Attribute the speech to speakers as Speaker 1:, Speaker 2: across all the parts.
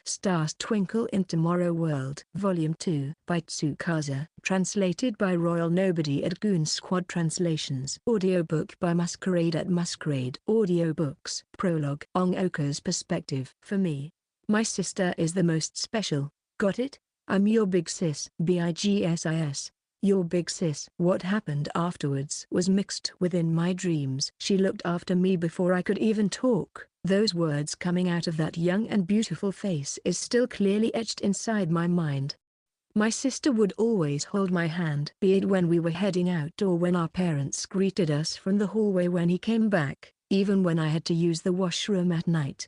Speaker 1: Stars Twinkle in Tomorrow World Volume 2 by Tsukasa. Translated by Royal Nobody at Goon Squad Translations. Audiobook by Masquerade at Masquerade Audiobooks. Prologue. Ongoka's perspective. For me, my sister is the most special. Got it? I'm your big sis. BIGSIS. Your big sis. What happened afterwards was mixed within my dreams. She looked after me before I could even talk. Those words coming out of that young and beautiful face is still clearly etched inside my mind. My sister would always hold my hand, be it when we were heading out or when our parents greeted us from the hallway when he came back, even when I had to use the washroom at night.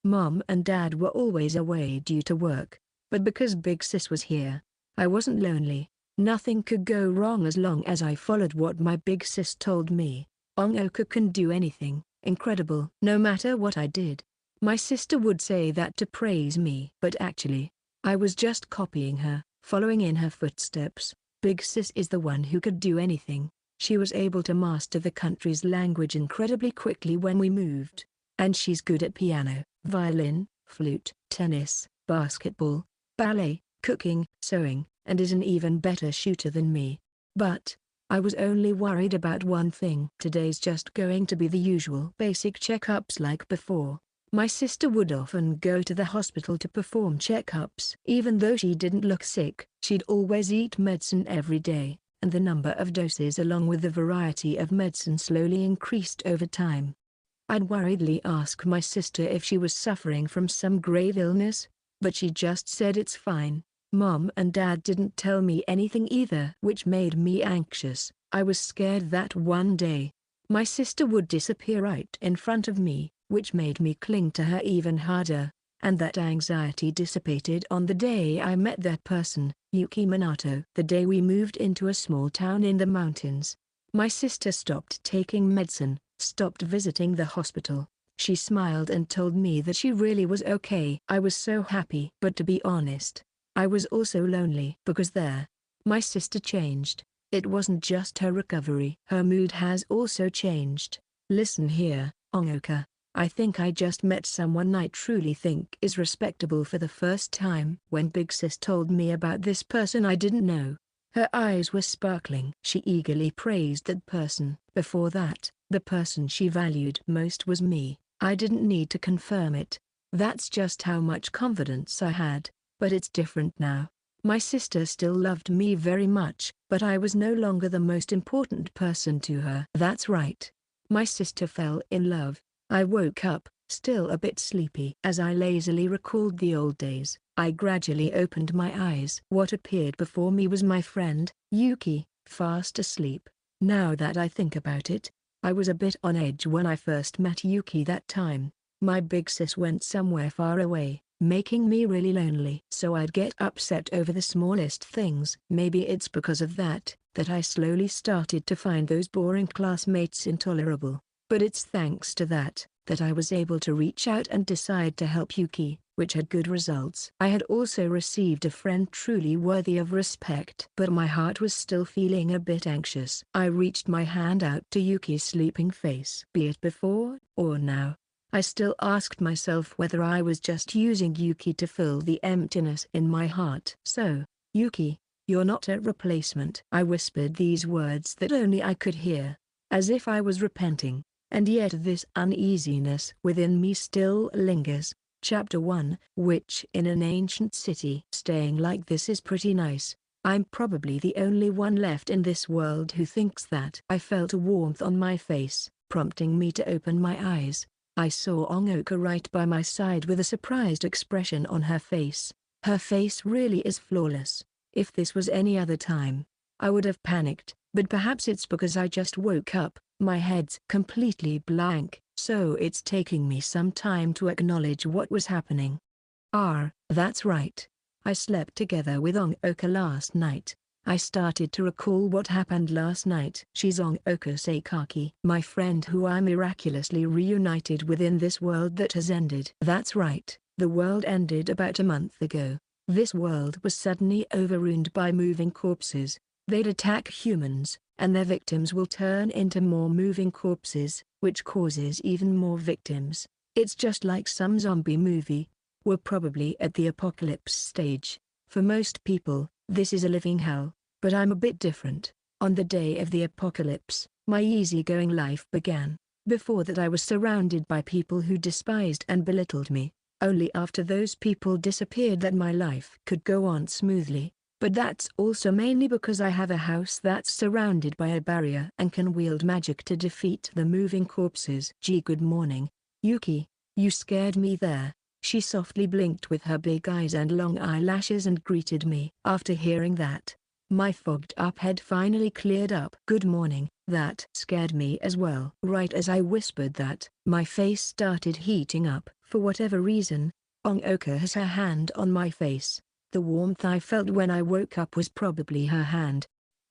Speaker 1: Mom and Dad were always away due to work, but because Big Sis was here, I wasn't lonely. Nothing could go wrong as long as I followed what my big sis told me. Ongoka can do anything. Incredible. No matter what I did. My sister would say that to praise me. But actually, I was just copying her, following in her footsteps. Big Sis is the one who could do anything. She was able to master the country's language incredibly quickly when we moved. And she's good at piano, violin, flute, tennis, basketball, ballet, cooking, sewing, and is an even better shooter than me. But I was only worried about one thing. Today's just going to be the usual basic checkups like before. My sister would often go to the hospital to perform checkups. Even though she didn't look sick, she'd always eat medicine every day, and the number of doses along with the variety of medicine slowly increased over time. I'd worriedly ask my sister if she was suffering from some grave illness, but she just said it's fine. Mom and Dad didn't tell me anything either, which made me anxious. I was scared that one day, my sister would disappear right in front of me, which made me cling to her even harder, and that anxiety dissipated on the day I met that person, Yuki Minato. The day we moved into a small town in the mountains, my sister stopped taking medicine, stopped visiting the hospital. She smiled and told me that she really was okay. I was so happy. But to be honest, I was also lonely because my sister changed. It wasn't just her recovery. Her mood has also changed. Listen here, Ongoka. I think I just met someone I truly think is respectable for the first time. When Big Sis told me about this person I didn't know, her eyes were sparkling. She eagerly praised that person. Before that, the person she valued most was me. I didn't need to confirm it. That's just how much confidence I had. But it's different now. My sister still loved me very much, but I was no longer the most important person to her. That's right. My sister fell in love. I woke up, still a bit sleepy. As I lazily recalled the old days, I gradually opened my eyes. What appeared before me was my friend, Yuki, fast asleep. Now that I think about it, I was a bit on edge when I first met Yuki that time. My big sis went somewhere far away, making me really lonely. So I'd get upset over the smallest things. Maybe it's because of that I slowly started to find those boring classmates intolerable. But it's thanks to that I was able to reach out and decide to help Yuki, which had good results. I had also received a friend truly worthy of respect. But my heart was still feeling a bit anxious. I reached my hand out to Yuki's sleeping face. Be it before or now, I still asked myself whether I was just using Yuki to fill the emptiness in my heart. So, Yuki, you're not a replacement. I whispered these words that only I could hear, as if I was repenting, and yet this uneasiness within me still lingers. Chapter 1. Which in an ancient city. Staying like this is pretty nice. I'm probably the only one left in this world who thinks that. I felt a warmth on my face, prompting me to open my eyes. I saw Ongoka right by my side with a surprised expression on her face. Her face really is flawless. If this was any other time, I would have panicked, but perhaps it's because I just woke up, my head's completely blank, so it's taking me some time to acknowledge what was happening. That's right. I slept together with Ongoka last night. I started to recall what happened last night. She's Ongoka Sakaki, my friend who I miraculously reunited with in this world that has ended. That's right, the world ended about a month ago. This world was suddenly overrun by moving corpses. They'd attack humans, and their victims will turn into more moving corpses, which causes even more victims. It's just like some zombie movie. We're probably at the apocalypse stage. For most people, this is a living hell, but I'm a bit different. On the day of the apocalypse, my easygoing life began. Before that I was surrounded by people who despised and belittled me. Only after those people disappeared that my life could go on smoothly. But that's also mainly because I have a house that's surrounded by a barrier and can wield magic to defeat the moving corpses. Gee, good morning, Yuki. You scared me there. She softly blinked with her big eyes and long eyelashes and greeted me. After hearing that, my fogged-up head finally cleared up. Good morning. That scared me as well. Right as I whispered that, my face started heating up. For whatever reason, Ongoka has her hand on my face. The warmth I felt when I woke up was probably her hand.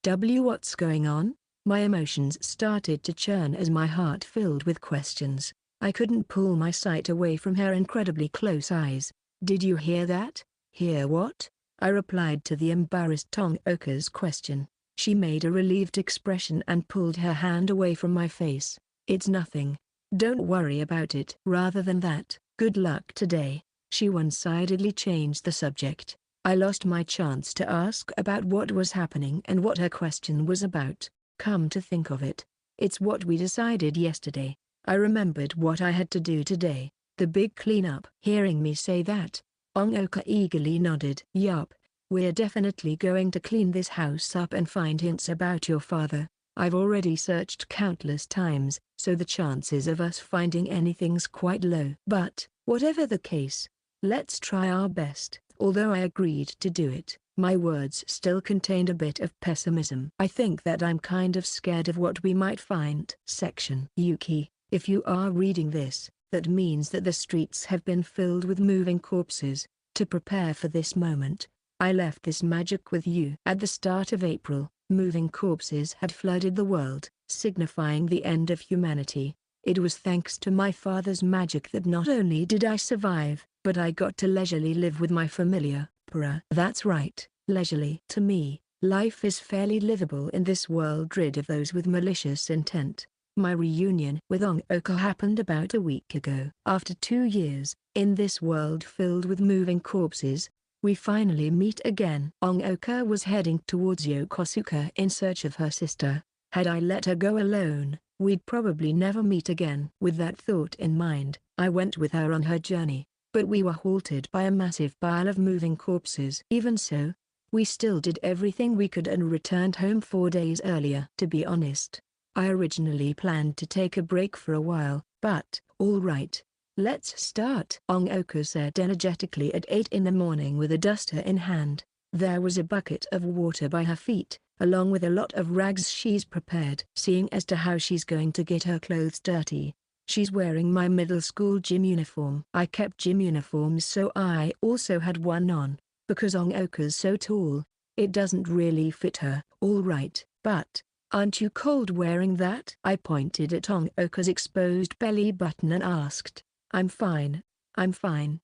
Speaker 1: What's going on? My emotions started to churn as my heart filled with questions. I couldn't pull my sight away from her incredibly close eyes. Did you hear that? Hear what? I replied to the embarrassed Ongoka's question. She made a relieved expression and pulled her hand away from my face. It's nothing. Don't worry about it. Rather than that, good luck today. She one-sidedly changed the subject. I lost my chance to ask about what was happening and what her question was about. Come to think of it, it's what we decided yesterday. I remembered what I had to do today, the big cleanup. Hearing me say that, Ongoka eagerly nodded. Yup, we're definitely going to clean this house up and find hints about your father. I've already searched countless times, so the chances of us finding anything's quite low. But, whatever the case, let's try our best. Although I agreed to do it, my words still contained a bit of pessimism. I think that I'm kind of scared of what we might find. Section. Yuki, if you are reading this, that means that the streets have been filled with moving corpses. To prepare for this moment, I left this magic with you. At the start of April, moving corpses had flooded the world, signifying the end of humanity. It was thanks to my father's magic that not only did I survive, but I got to leisurely live with my familiar, Para. That's right, leisurely. To me, life is fairly livable in this world rid of those with malicious intent. My reunion with Ongoka happened about a week ago. After 2 years, in this world filled with moving corpses, we finally meet again. Ongoka was heading towards Yokosuka in search of her sister. Had I let her go alone, we'd probably never meet again. With that thought in mind, I went with her on her journey, but we were halted by a massive pile of moving corpses. Even so, we still did everything we could and returned home 4 days earlier. To be honest, I originally planned to take a break for a while, but, all right, let's start, Ongoka said energetically at 8 in the morning with a duster in hand. There was a bucket of water by her feet, along with a lot of rags she's prepared. Seeing as to how she's going to get her clothes dirty, she's wearing my middle school gym uniform. I kept gym uniforms so I also had one on, because Ongoka's so tall, it doesn't really fit her. All right, but, aren't you cold wearing that? I pointed at Ongoka's exposed belly button and asked. I'm fine.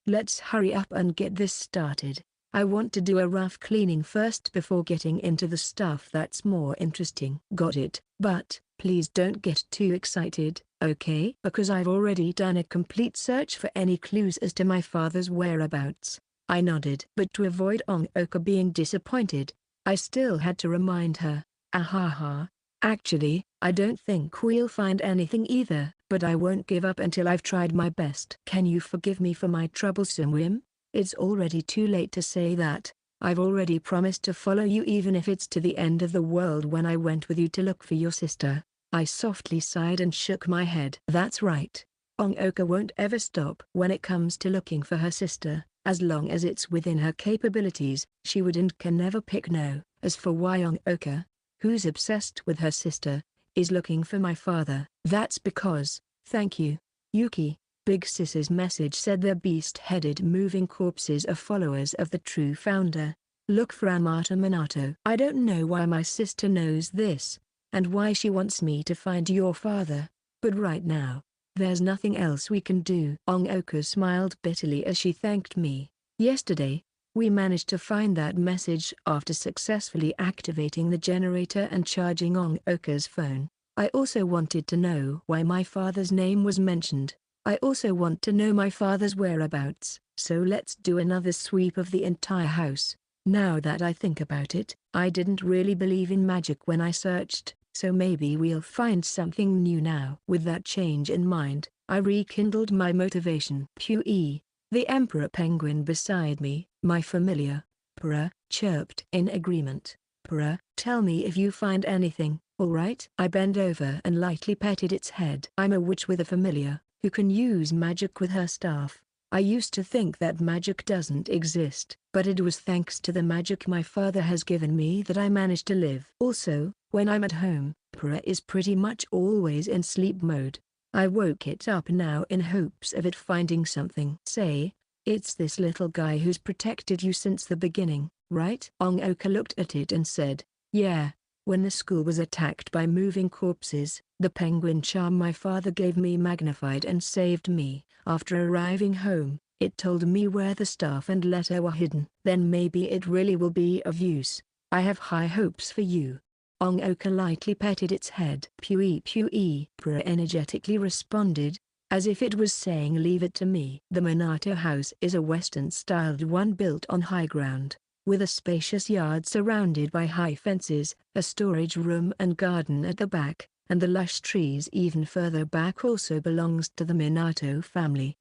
Speaker 1: Let's hurry up and get this started. I want to do a rough cleaning first before getting into the stuff that's more interesting. Got it, but, please don't get too excited, okay? Because I've already done a complete search for any clues as to my father's whereabouts. I nodded. But to avoid Ongoka being disappointed, I still had to remind her. Ahaha. Actually, I don't think we'll find anything either, but I won't give up until I've tried my best. Can you forgive me for my troublesome whim? It's already too late to say that. I've already promised to follow you even if it's to the end of the world when I went with you to look for your sister. I softly sighed and shook my head. That's right. Ongoka won't ever stop when it comes to looking for her sister. As long as it's within her capabilities, she would and can never pick no. As for why Ongoka, who's obsessed with her sister, is looking for my father, that's because, thank you, Yuki. Big Sis's message said their beast-headed moving corpses are followers of the true founder. Look for Yamata Minato. I don't know why my sister knows this, and why she wants me to find your father, but right now, there's nothing else we can do. Ongoka smiled bitterly as she thanked me. Yesterday, we managed to find that message after successfully activating the generator and charging Ongoka's phone. I also wanted to know why my father's name was mentioned. I also want to know my father's whereabouts. So let's do another sweep of the entire house. Now that I think about it, I didn't really believe in magic when I searched, so maybe we'll find something new now. With that change in mind, I rekindled my motivation. Pui, the emperor penguin beside me, my familiar, Purr, chirped in agreement. Purr, tell me if you find anything, alright? I bent over and lightly petted its head. I'm a witch with a familiar, who can use magic with her staff. I used to think that magic doesn't exist, but it was thanks to the magic my father has given me that I managed to live. Also, when I'm at home, Purr is pretty much always in sleep mode. I woke it up now in hopes of it finding something. Say, it's this little guy who's protected you since the beginning, right? Oka looked at it and said, yeah. When the school was attacked by moving corpses, the penguin charm my father gave me magnified and saved me. After arriving home, it told me where the staff and letter were hidden. Then maybe it really will be of use. I have high hopes for you. Oka lightly petted its head. Pui Pui. Purr energetically responded, as if it was saying leave it to me. The Minato house is a Western-styled one built on high ground, with a spacious yard surrounded by high fences, a storage room and garden at the back, and the lush trees even further back also belongs to the Minato family.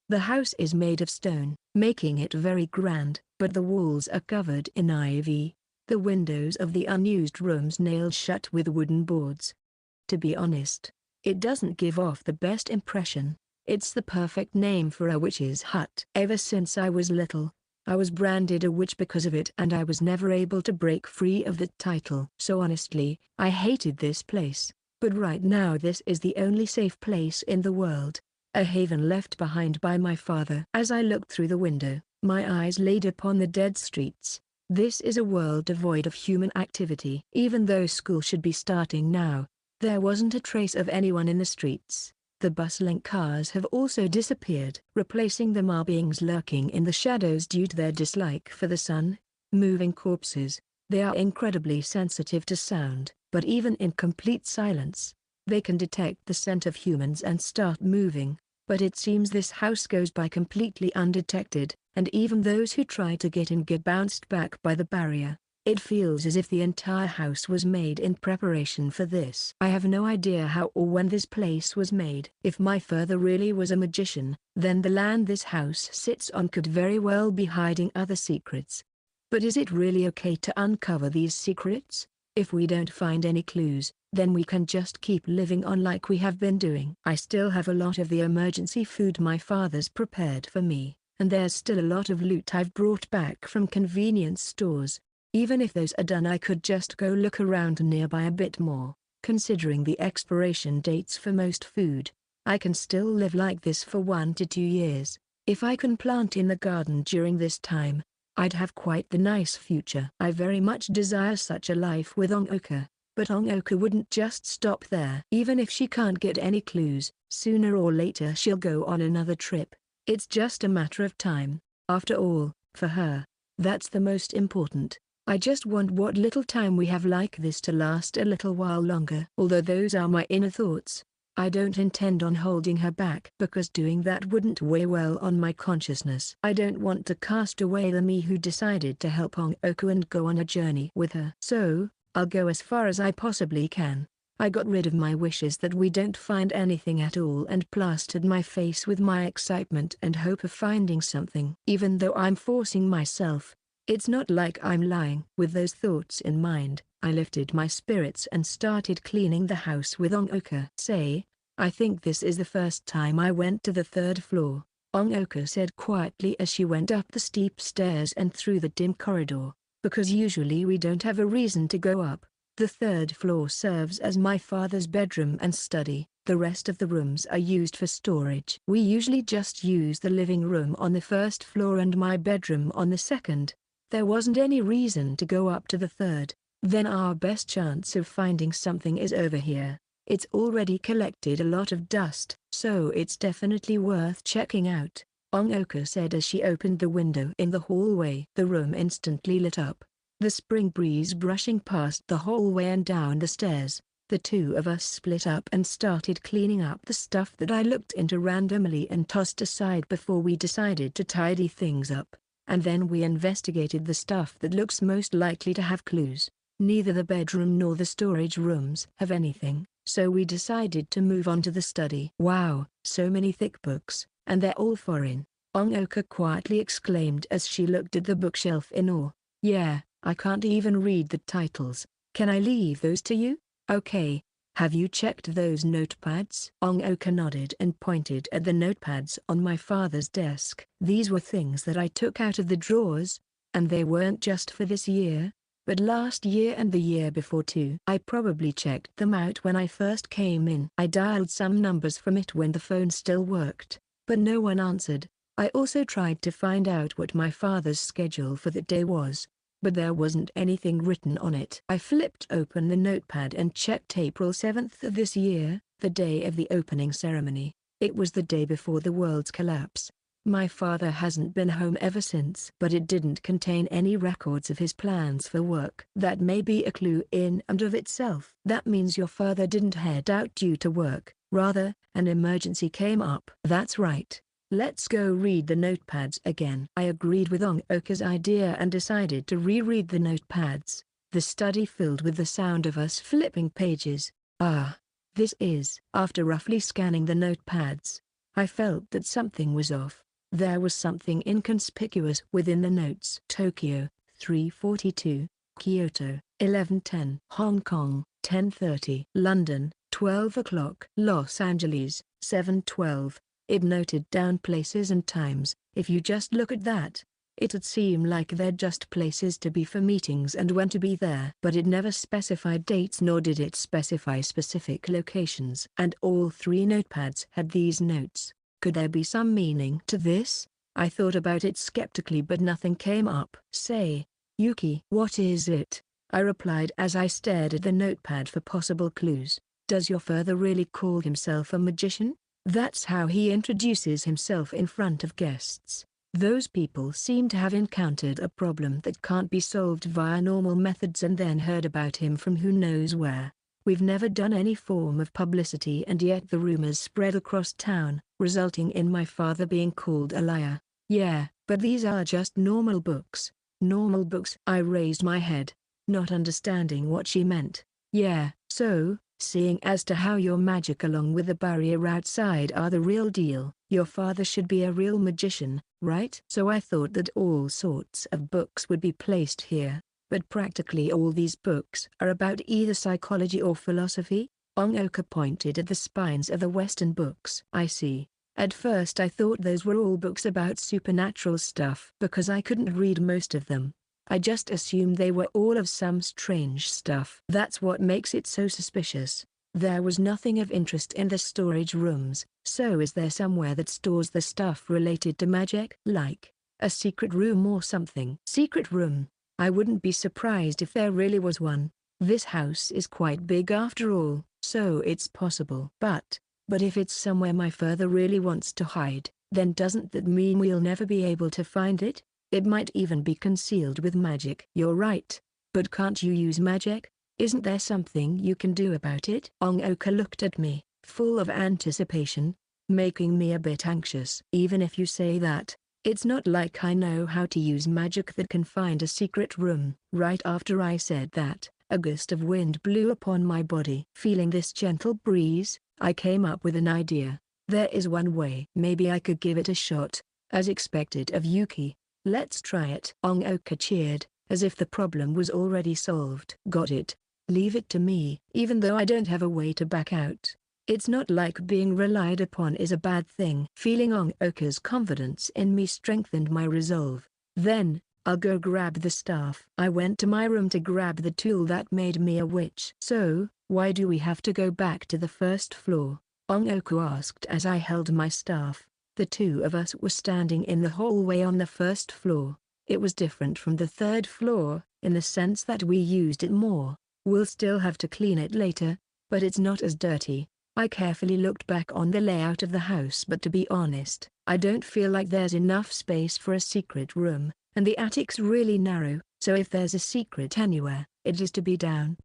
Speaker 1: The house is made of stone, making it very grand, but the walls are covered in ivy. The windows of the unused rooms nailed shut with wooden boards. To be honest, it doesn't give off the best impression. It's the perfect name for a witch's hut. Ever since I was little, I was branded a witch because of it and I was never able to break free of that title. So honestly, I hated this place, but right now this is the only safe place in the world, a haven left behind by my father. As I looked through the window, my eyes laid upon the dead streets. This is a world devoid of human activity. Even though school should be starting now, there wasn't a trace of anyone in the streets. The bustling cars have also disappeared. Replacing them are beings lurking in the shadows due to their dislike for the sun. Moving corpses. They are incredibly sensitive to sound, but even in complete silence, they can detect the scent of humans and start moving. But it seems this house goes by completely undetected, and even those who try to get in get bounced back by the barrier. It feels as if the entire house was made in preparation for this. I have no idea how or when this place was made. If my father really was a magician, then the land this house sits on could very well be hiding other secrets. But is it really okay to uncover these secrets? If we don't find any clues, then we can just keep living on like we have been doing. I still have a lot of the emergency food my father's prepared for me, and there's still a lot of loot I've brought back from convenience stores. Even if those are done, I could just go look around nearby a bit more. Considering the expiration dates for most food, I can still live like this for 1 to 2 years. If I can plant in the garden during this time, I'd have quite the nice future. I very much desire such a life with Oka, but Oka wouldn't just stop there. Even if she can't get any clues, sooner or later she'll go on another trip. It's just a matter of time. After all, for her, that's the most important. I just want what little time we have like this to last a little while longer. Although those are my inner thoughts, I don't intend on holding her back because doing that wouldn't weigh well on my consciousness. I don't want to cast away the me who decided to help Oka and go on a journey with her. So, I'll go as far as I possibly can. I got rid of my wishes that we don't find anything at all and plastered my face with my excitement and hope of finding something. Even though I'm forcing myself, it's not like I'm lying. With those thoughts in mind, I lifted my spirits and started cleaning the house with Oka. Say, I think this is the first time I went to the 3rd floor, Oka said quietly as she went up the steep stairs and through the dim corridor, because usually we don't have a reason to go up. The 3rd floor serves as my father's bedroom and study. The rest of the rooms are used for storage. We usually just use the living room on the 1st floor and my bedroom on the 2nd. There wasn't any reason to go up to the 3rd. Then our best chance of finding something is over here. It's already collected a lot of dust, so it's definitely worth checking out, Oka said as she opened the window in the hallway. The room instantly lit up, the spring breeze brushing past the hallway and down the stairs. The two of us split up and started cleaning up the stuff that I looked into randomly and tossed aside before we decided to tidy things up. And then we investigated the stuff that looks most likely to have clues. Neither the bedroom nor the storage rooms have anything, so we decided to move on to the study. Wow, so many thick books, and they're all foreign, Ongoka quietly exclaimed as she looked at the bookshelf in awe. Yeah, I can't even read the titles. Can I leave those to you? Okay. Have you checked those notepads? Ongoka nodded and pointed at the notepads on my father's desk. These were things that I took out of the drawers, and they weren't just for this year, but last year and the year before too. I probably checked them out when I first came in. I dialed some numbers from it when the phone still worked, but no one answered. I also tried to find out what my father's schedule for the day was, but there wasn't anything written on it. I flipped open the notepad and checked April 7th of this year, the day of the opening ceremony. It was the day before the world's collapse. My father hasn't been home ever since. But it didn't contain any records of his plans for work. That may be a clue in and of itself. That means your father didn't head out due to work, rather, an emergency came up. That's right. Let's go read the notepads again. I agreed with Ongoka's idea and decided to reread the notepads. The study filled with the sound of us flipping pages. This is. After roughly scanning the notepads, I felt that something was off. There was something inconspicuous within the notes. Tokyo, 3:42. Kyoto, 11:10. Hong Kong, 10:30. London, 12 o'clock. Los Angeles, 7:12. It noted down places and times. If you just look at that, it'd seem like they're just places to be for meetings and when to be there. But it never specified dates nor did it specify specific locations. And all three notepads had these notes. Could there be some meaning to this? I thought about it skeptically but nothing came up. Say, Yuki. What is it? I replied as I stared at the notepad for possible clues. Does your father really call himself a magician? That's how he introduces himself in front of guests. Those people seem to have encountered a problem that can't be solved via normal methods and then heard about him from who knows where. We've never done any form of publicity and yet the rumors spread across town, resulting in my father being called a liar. Yeah, but these are just normal books. Normal books? I raised my head, not understanding what she meant. Yeah, so, seeing as to how your magic along with the barrier outside are the real deal, your father should be a real magician, right? So I thought that all sorts of books would be placed here, but practically all these books are about either psychology or philosophy. Ongoka pointed at the spines of the Western books. I see. At first I thought those were all books about supernatural stuff because I couldn't read most of them. I just assumed they were all of some strange stuff. That's what makes it so suspicious. There was nothing of interest in the storage rooms, so is there somewhere that stores the stuff related to magic? Like a secret room or something? Secret room? I wouldn't be surprised if there really was one. This house is quite big after all, so it's possible. But if it's somewhere my father really wants to hide, then doesn't that mean we'll never be able to find it? It might even be concealed with magic. You're right. But can't you use magic? Isn't there something you can do about it? Ongoka looked at me, full of anticipation, making me a bit anxious. Even if you say that, it's not like I know how to use magic that can find a secret room. Right after I said that, a gust of wind blew upon my body. Feeling this gentle breeze, I came up with an idea. There is one way. Maybe I could give it a shot, as expected of Yuki. Let's try it. Ongoka cheered, as if the problem was already solved. Got it. Leave it to me. Even though I don't have a way to back out, it's not like being relied upon is a bad thing. Feeling Ongoka's confidence in me strengthened my resolve. Then, I'll go grab the staff. I went to my room to grab the tool that made me a witch. So, why do we have to go back to the first floor? Ongoka asked as I held my staff. The two of us were standing in the hallway on the first floor. It was different from the third floor, in the sense that we used it more. We'll still have to clean it later, but it's not as dirty. I carefully looked back on the layout of the house, but to be honest, I don't feel like there's enough space for a secret room, and the attic's really narrow, so if there's a secret anywhere, it is to be down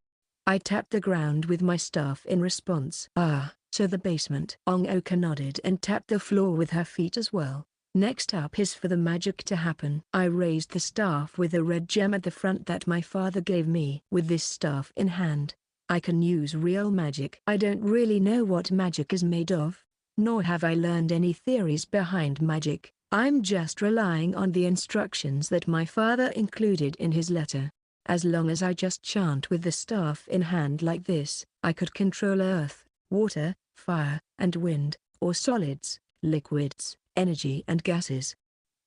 Speaker 1: I tapped the ground with my staff in response. Ah, so the basement. Ongoka nodded and tapped the floor with her feet as well. Next up is for the magic to happen. I raised the staff with a red gem at the front that my father gave me. With this staff in hand, I can use real magic. I don't really know what magic is made of, nor have I learned any theories behind magic. I'm just relying on the instructions that my father included in his letter. As long as I just chant with the staff in hand like this, I could control earth, water, fire, and wind, or solids, liquids, energy and gases.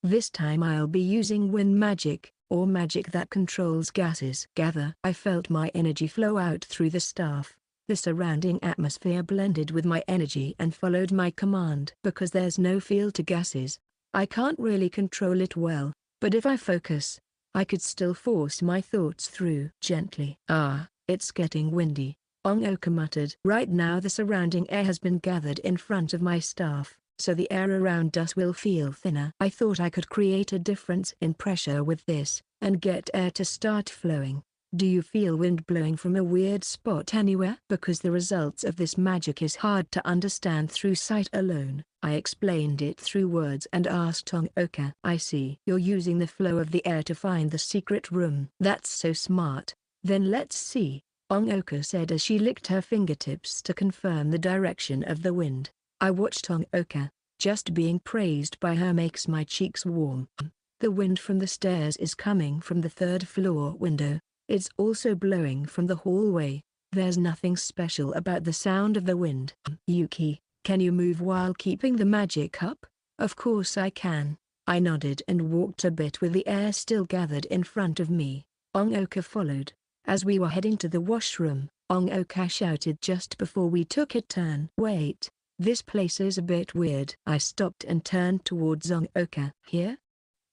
Speaker 1: This time I'll be using wind magic, or magic that controls gases. Gather. I felt my energy flow out through the staff. The surrounding atmosphere blended with my energy and followed my command. Because there's no field to gases, I can't really control it well, but if I focus, I could still force my thoughts through. Gently. Ah, it's getting windy, Ongoka muttered. Right now the surrounding air has been gathered in front of my staff, so the air around us will feel thinner. I thought I could create a difference in pressure with this, and get air to start flowing. Do you feel wind blowing from a weird spot anywhere? Because the results of this magic is hard to understand through sight alone, I explained it through words and asked Ongoka. I see. You're using the flow of the air to find the secret room. That's so smart. Then let's see, Ongoka said as she licked her fingertips to confirm the direction of the wind. I watched Ongoka. Just being praised by her makes my cheeks warm. The wind from the stairs is coming from the third floor window. It's also blowing from the hallway. There's nothing special about the sound of the wind. Yuki, can you move while keeping the magic up? Of course I can. I nodded and walked a bit with the air still gathered in front of me. Ongoka followed. As we were heading to the washroom, Ongoka shouted just before we took a turn. Wait, this place is a bit weird. I stopped and turned towards Ongoka. Here?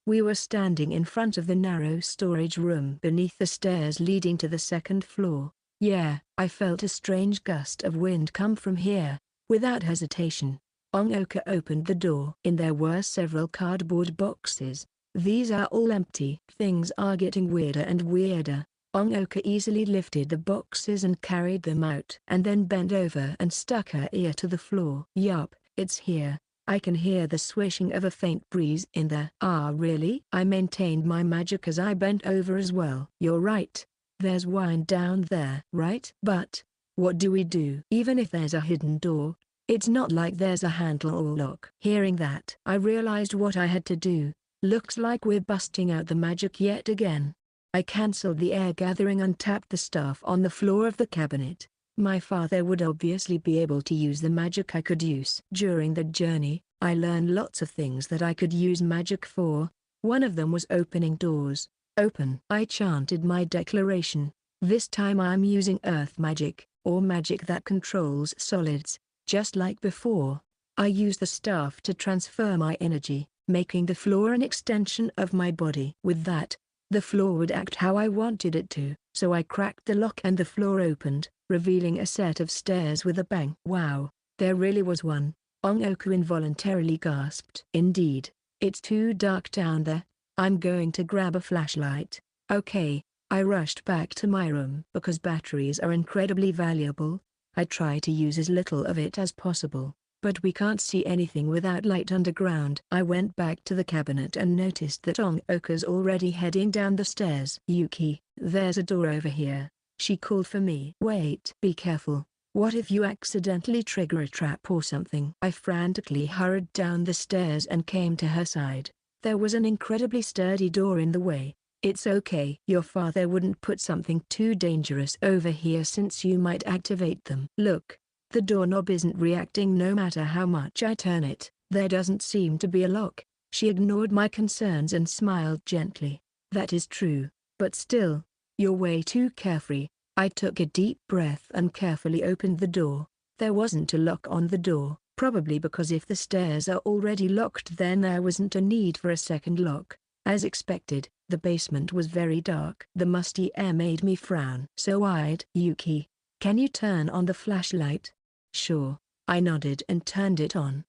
Speaker 1: We were standing in front of the narrow storage room beneath the stairs leading to the second floor. Yeah, I felt a strange gust of wind come from here. Without hesitation, Ongoka opened the door. In there were several cardboard boxes. These are all empty. Things are getting weirder and weirder. Ongoka easily lifted the boxes and carried them out. And then bent over and stuck her ear to the floor. Yup, it's here. I can hear the swishing of a faint breeze in there. Ah really? I maintained my magic as I bent over as well. You're right. There's wine down there. Right? But what do we do? Even if there's a hidden door, it's not like there's a handle or lock. Hearing that, I realized what I had to do. Looks like we're busting out the magic yet again. I cancelled the air gathering and tapped the staff on the floor of the cabinet. My father would obviously be able to use the magic I could use. During the journey, I learned lots of things that I could use magic for. One of them was opening doors. Open. I chanted my declaration. This time I'm using earth magic, or magic that controls solids. Just like before, I used the staff to transfer my energy, making the floor an extension of my body. With that, the floor would act how I wanted it to, so I cracked the lock and the floor opened, revealing a set of stairs with a bang. Wow, there really was one, Ongoku involuntarily gasped. Indeed, it's too dark down there. I'm going to grab a flashlight. Okay, I rushed back to my room. Because batteries are incredibly valuable, I try to use as little of it as possible. But we can't see anything without light underground. I went back to the cabinet and noticed that Ongoka's already heading down the stairs. Yuki, there's a door over here. She called for me. Wait. Be careful. What if you accidentally trigger a trap or something? I frantically hurried down the stairs and came to her side. There was an incredibly sturdy door in the way. It's okay. Your father wouldn't put something too dangerous over here since you might activate them. Look. The doorknob isn't reacting no matter how much I turn it. There doesn't seem to be a lock. She ignored my concerns and smiled gently. That is true, but still, you're way too carefree. I took a deep breath and carefully opened the door. There wasn't a lock on the door, probably because if the stairs are already locked then there wasn't a need for a second lock. As expected, the basement was very dark. The musty air made me frown. So I'd. Yuki, can you turn on the flashlight? Sure. I nodded and turned it on.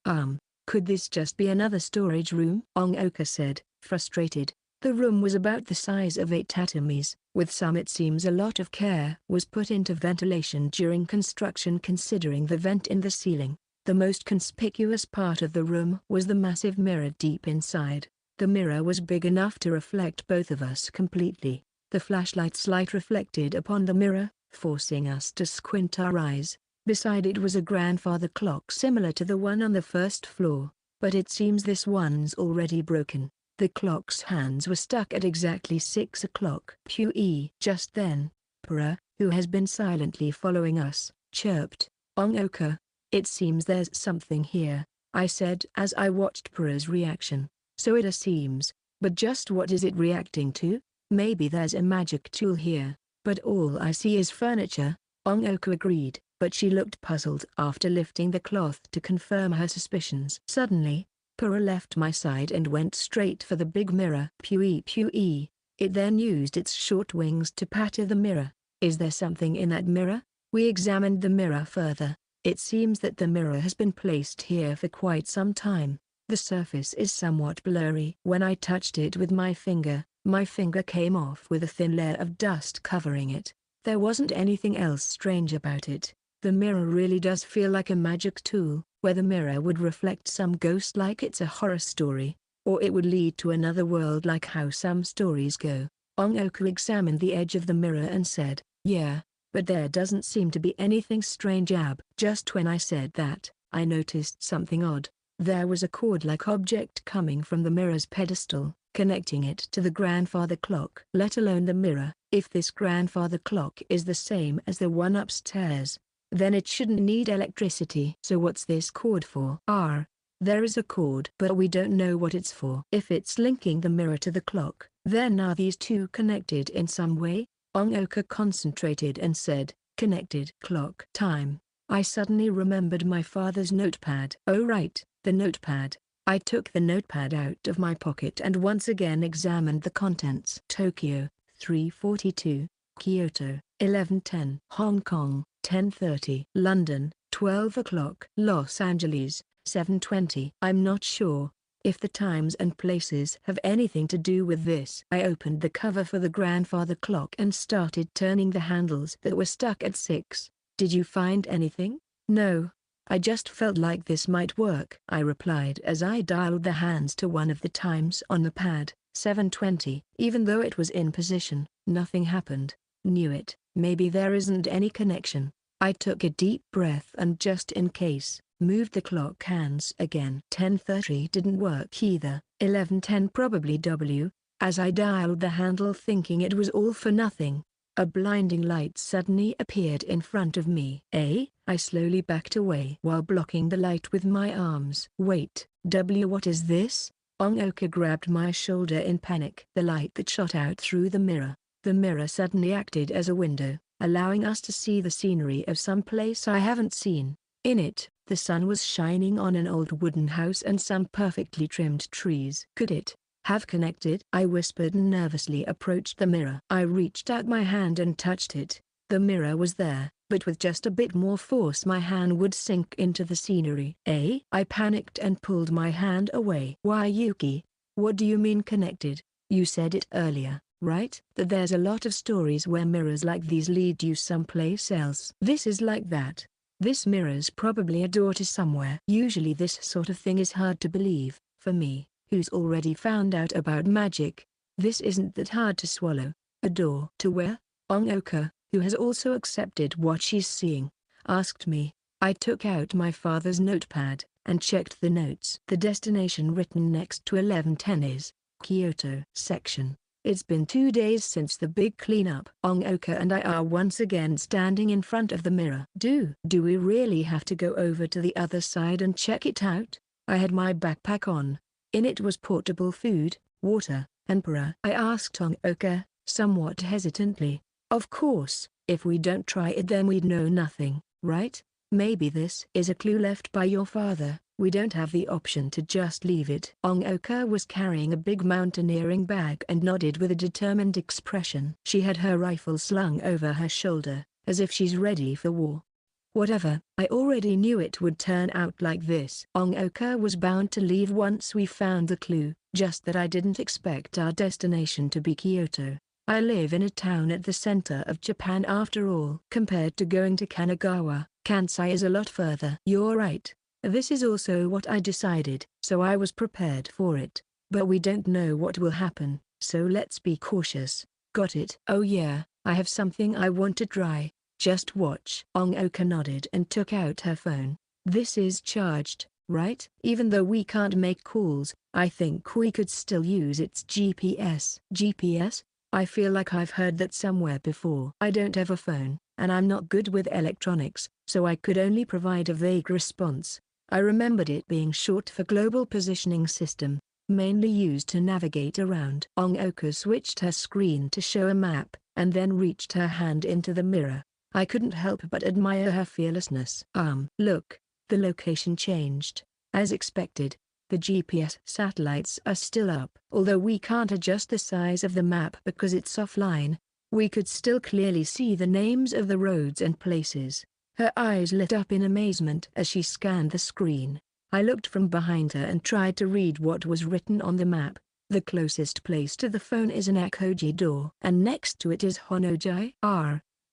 Speaker 1: Could this just be another storage room? Ongoka said, frustrated. The room was about the size of 8 tatamis. With some it seems a lot of care was put into ventilation during construction considering the vent in the ceiling. The most conspicuous part of the room was the massive mirror deep inside. The mirror was big enough to reflect both of us completely. The flashlight's light reflected upon the mirror, forcing us to squint our eyes. Beside it was a grandfather clock similar to the one on the first floor, but it seems this one's already broken. The clock's hands were stuck at exactly 6 o'clock. Just then, Pura, who has been silently following us, chirped, "Ongoka, it seems there's something here," I said as I watched Pura's reaction. "So it seems, but just what is it reacting to? Maybe there's a magic tool here, but all I see is furniture," Ongoka agreed, but she looked puzzled after lifting the cloth to confirm her suspicions. Suddenly, Pura left my side and went straight for the big mirror. It then used its short wings to patter the mirror. "Is there something in that mirror?" We examined the mirror further. It seems that the mirror has been placed here for quite some time. The surface is somewhat blurry. When I touched it with my finger came off with a thin layer of dust covering it. There wasn't anything else strange about it. The mirror really does feel like a magic tool, where the mirror would reflect some ghost like it's a horror story, or it would lead to another world like how some stories go. Ongoku examined the edge of the mirror and said, "Yeah, but there doesn't seem to be anything strange." Just when I said that, I noticed something odd. There was a cord-like object coming from the mirror's pedestal, connecting it to the grandfather clock. Let alone the mirror. If this grandfather clock is the same as the one upstairs, then it shouldn't need electricity. So what's this cord for? There is a cord, but we don't know what it's for. If it's linking the mirror to the clock, then are these two connected in some way? Ongoka concentrated and said, "Connected." Clock. Time. I suddenly remembered my father's notepad. Oh right, the notepad. I took the notepad out of my pocket and once again examined the contents. Tokyo, 3:42. Kyoto, 11:10. Hong Kong, 10:30. London, 12 o'clock. Los Angeles, 7:20. I'm not sure if the times and places have anything to do with this. I opened the cover for the grandfather clock and started turning the handles that were stuck at 6. "Did you find anything?" "No. I just felt like this might work," I replied as I dialed the hands to one of the times on the pad. 7:20. Even though it was in position, nothing happened. Knew it. Maybe there isn't any connection. I took a deep breath and just in case, moved the clock hands again. 10:30 didn't work either. 11:10 probably W. As I dialed the handle thinking it was all for nothing, a blinding light suddenly appeared in front of me. I slowly backed away while blocking the light with my arms. "Wait, W, what is this?" Ongoka grabbed my shoulder in panic. The light that shot out through the mirror. The mirror suddenly acted as a window, allowing us to see the scenery of some place I haven't seen. In it, the sun was shining on an old wooden house and some perfectly trimmed trees. Could it have connected? I whispered and nervously approached the mirror. I reached out my hand and touched it. The mirror was there, but with just a bit more force my hand would sink into the scenery. I panicked and pulled my hand away. "Why, Yuki? What do you mean connected? You said it earlier, right? That there's a lot of stories where mirrors like these lead you someplace else." "This is like that. This mirror's probably a door to somewhere." Usually this sort of thing is hard to believe, for me, who's already found out about magic. This isn't that hard to swallow. "A door to where?" Ongoka, who has also accepted what she's seeing, asked me. I took out my father's notepad and checked the notes. The destination written next to 11:10 is Kyoto. Section. It's been 2 days since the big cleanup. Ongoka and I are once again standing in front of the mirror. Do we really have to go over to the other side and check it out? I had my backpack on. In it was portable food, water, and para. I asked Ongoka, somewhat hesitantly. "Of course, if we don't try it then we'd know nothing, right? Maybe this is a clue left by your father. We don't have the option to just leave it." Ongoka was carrying a big mountaineering bag and nodded with a determined expression. She had her rifle slung over her shoulder, as if she's ready for war. "Whatever, I already knew it would turn out like this." Ongoka was bound to leave once we found the clue. just that I didn't expect our destination to be Kyoto. I live in a town at the center of Japan after all. Compared to going to Kanagawa, Kansai is a lot further. You're right. This is also what I decided, so I was prepared for it. But we don't know what will happen, so let's be cautious. Got it? Oh yeah, I have something I want to try. Just watch. Ongoka nodded and took out her phone. This is charged, right? Even though we can't make calls, I think we could still use its GPS. GPS? I feel like I've heard that somewhere before. I don't have a phone, and I'm not good with electronics, so I could only provide a vague response. I remembered it being short for Global Positioning System, mainly used to navigate around. Ongoka switched her screen to show a map, and then reached her hand into the mirror. I couldn't help but admire her fearlessness. Look, the location changed. As expected, the GPS satellites are still up. Although we can't adjust the size of the map because it's offline, we could still clearly see the names of the roads and places. Her eyes lit up in amazement as she scanned the screen. I looked from behind her and tried to read what was written on the map. The closest place to the phone is an Ekoji-do, and next to it is Honnoji.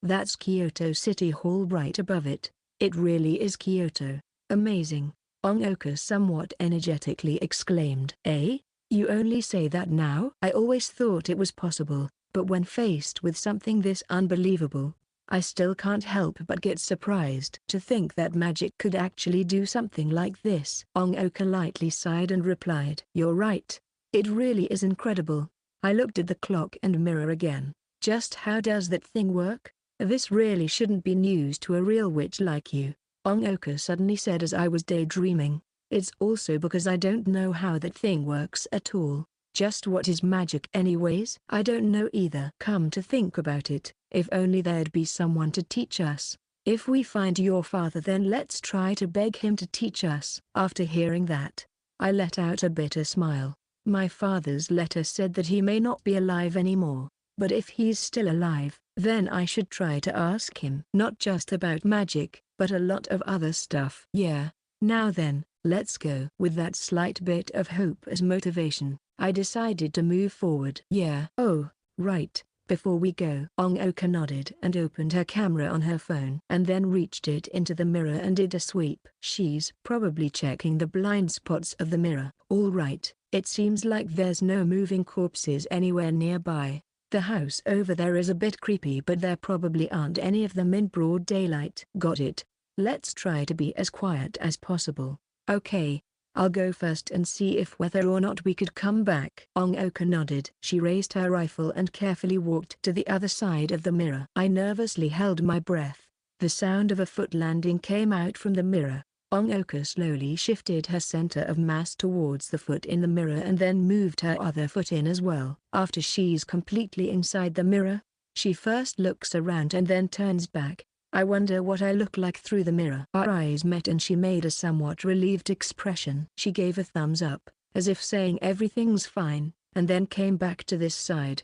Speaker 1: That's Kyoto City Hall right above it. It really is Kyoto. Amazing. Ongoka somewhat energetically exclaimed. Eh? You only say that now? I always thought it was possible, but when faced with something this unbelievable, I still can't help but get surprised. To think that magic could actually do something like this. Ongoka lightly sighed and replied. You're right. It really is incredible. I looked at the clock and mirror again. Just how does that thing work? This really shouldn't be news to a real witch like you, Ongoka suddenly said as I was daydreaming. It's also because I don't know how that thing works at all. Just what is magic anyways? I don't know either. Come to think about it, if only there'd be someone to teach us. If we find your father, then let's try to beg him to teach us. After hearing that, I let out a bitter smile. My father's letter said that he may not be alive anymore, but if he's still alive, then I should try to ask him. Not just about magic, but a lot of other stuff. Yeah. Now then, let's go. With that slight bit of hope as motivation, I decided to move forward. Yeah. Oh, right. Before we go. Ongoka nodded and opened her camera on her phone and then reached it into the mirror and did a sweep. She's probably checking the blind spots of the mirror. All right, it seems like there's no moving corpses anywhere nearby. The house over there is a bit creepy, but there probably aren't any of them in broad daylight. Got it. Let's try to be as quiet as possible. Okay. I'll go first and see if whether or not we could come back. Ongoka nodded. She raised her rifle and carefully walked to the other side of the mirror. I nervously held my breath. The sound of a foot landing came out from the mirror. Ongoka slowly shifted her center of mass towards the foot in the mirror and then moved her other foot in as well. After she's completely inside the mirror, she first looks around and then turns back. I wonder what I look like through the mirror. Our eyes met and she made a somewhat relieved expression. She gave a thumbs up, as if saying everything's fine, and then came back to this side.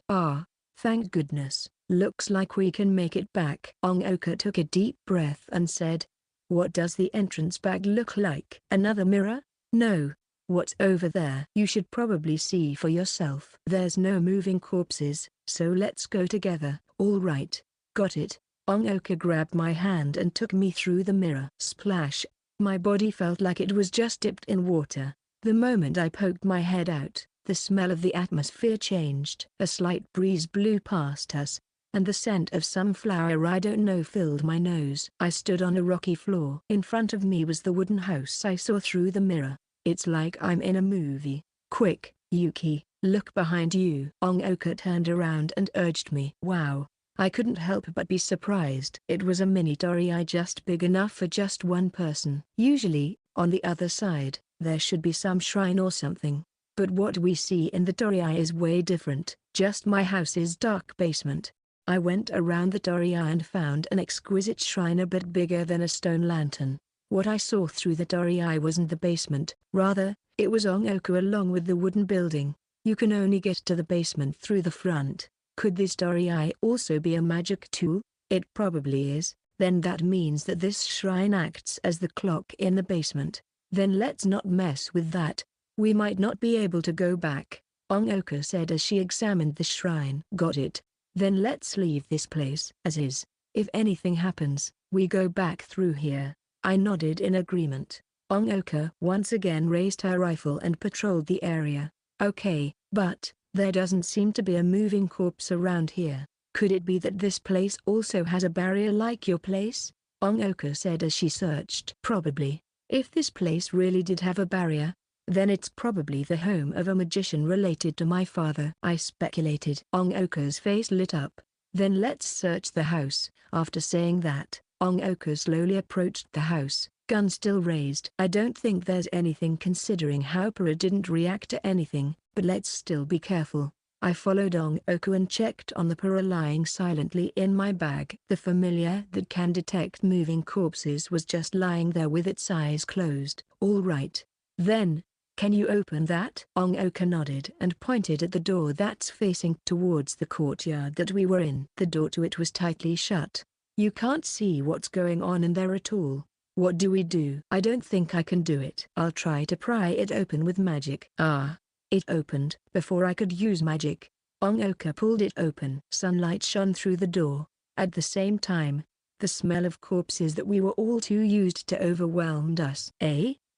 Speaker 1: Thank goodness. Looks like we can make it back. Ongoka took a deep breath and said, what does the entrance back look like? Another mirror? No. What's over there? You should probably see for yourself. There's no moving corpses, so let's go together. All right. Got it. Ongoka grabbed my hand and took me through the mirror. Splash! My body felt like it was just dipped in water. The moment I poked my head out, the smell of the atmosphere changed. A slight breeze blew past us, and the scent of some flower I don't know filled my nose. I stood on a rocky floor. In front of me was the wooden house I saw through the mirror. It's like I'm in a movie. Quick, Yuki, look behind you. Ongoka turned around and urged me. Wow. I couldn't help but be surprised. It was a mini torii just big enough for just one person. Usually, on the other side, there should be some shrine or something. But what we see in the torii is way different. Just my house's dark basement. I went around the torii and found an exquisite shrine a bit bigger than a stone lantern. What I saw through the torii wasn't the basement, rather, it was Ongoka along with the wooden building. You can only get to the basement through the front. Could this torii also be a magic tool? It probably is. Then that means that this shrine acts as the clock in the basement. Then let's not mess with that. We might not be able to go back, Ongoka said as she examined the shrine. Got it. Then let's leave this place as is. If anything happens, we go back through here. I nodded in agreement. Ongoka once again raised her rifle and patrolled the area. Okay, but there doesn't seem to be a moving corpse around here. Could it be that this place also has a barrier like your place? Ongoka said as she searched. Probably. If this place really did have a barrier, then it's probably the home of a magician related to my father, I speculated. Ongoka's face lit up. Then let's search the house. After saying that, Ongoka slowly approached the house, gun still raised. I don't think there's anything considering how Para didn't react to anything, but let's still be careful. I followed Ongoka and checked on the Para lying silently in my bag. The familiar that can detect moving corpses was just lying there with its eyes closed. All right. Then, can you open that? Ongoka nodded and pointed at the door that's facing towards the courtyard that we were in. The door to it was tightly shut. You can't see what's going on in there at all. What do we do? I don't think I can do it. I'll try to pry it open with magic. Ah. It opened. Before I could use magic, Ongoka pulled it open. Sunlight shone through the door. At the same time, the smell of corpses that we were all too used to overwhelmed us.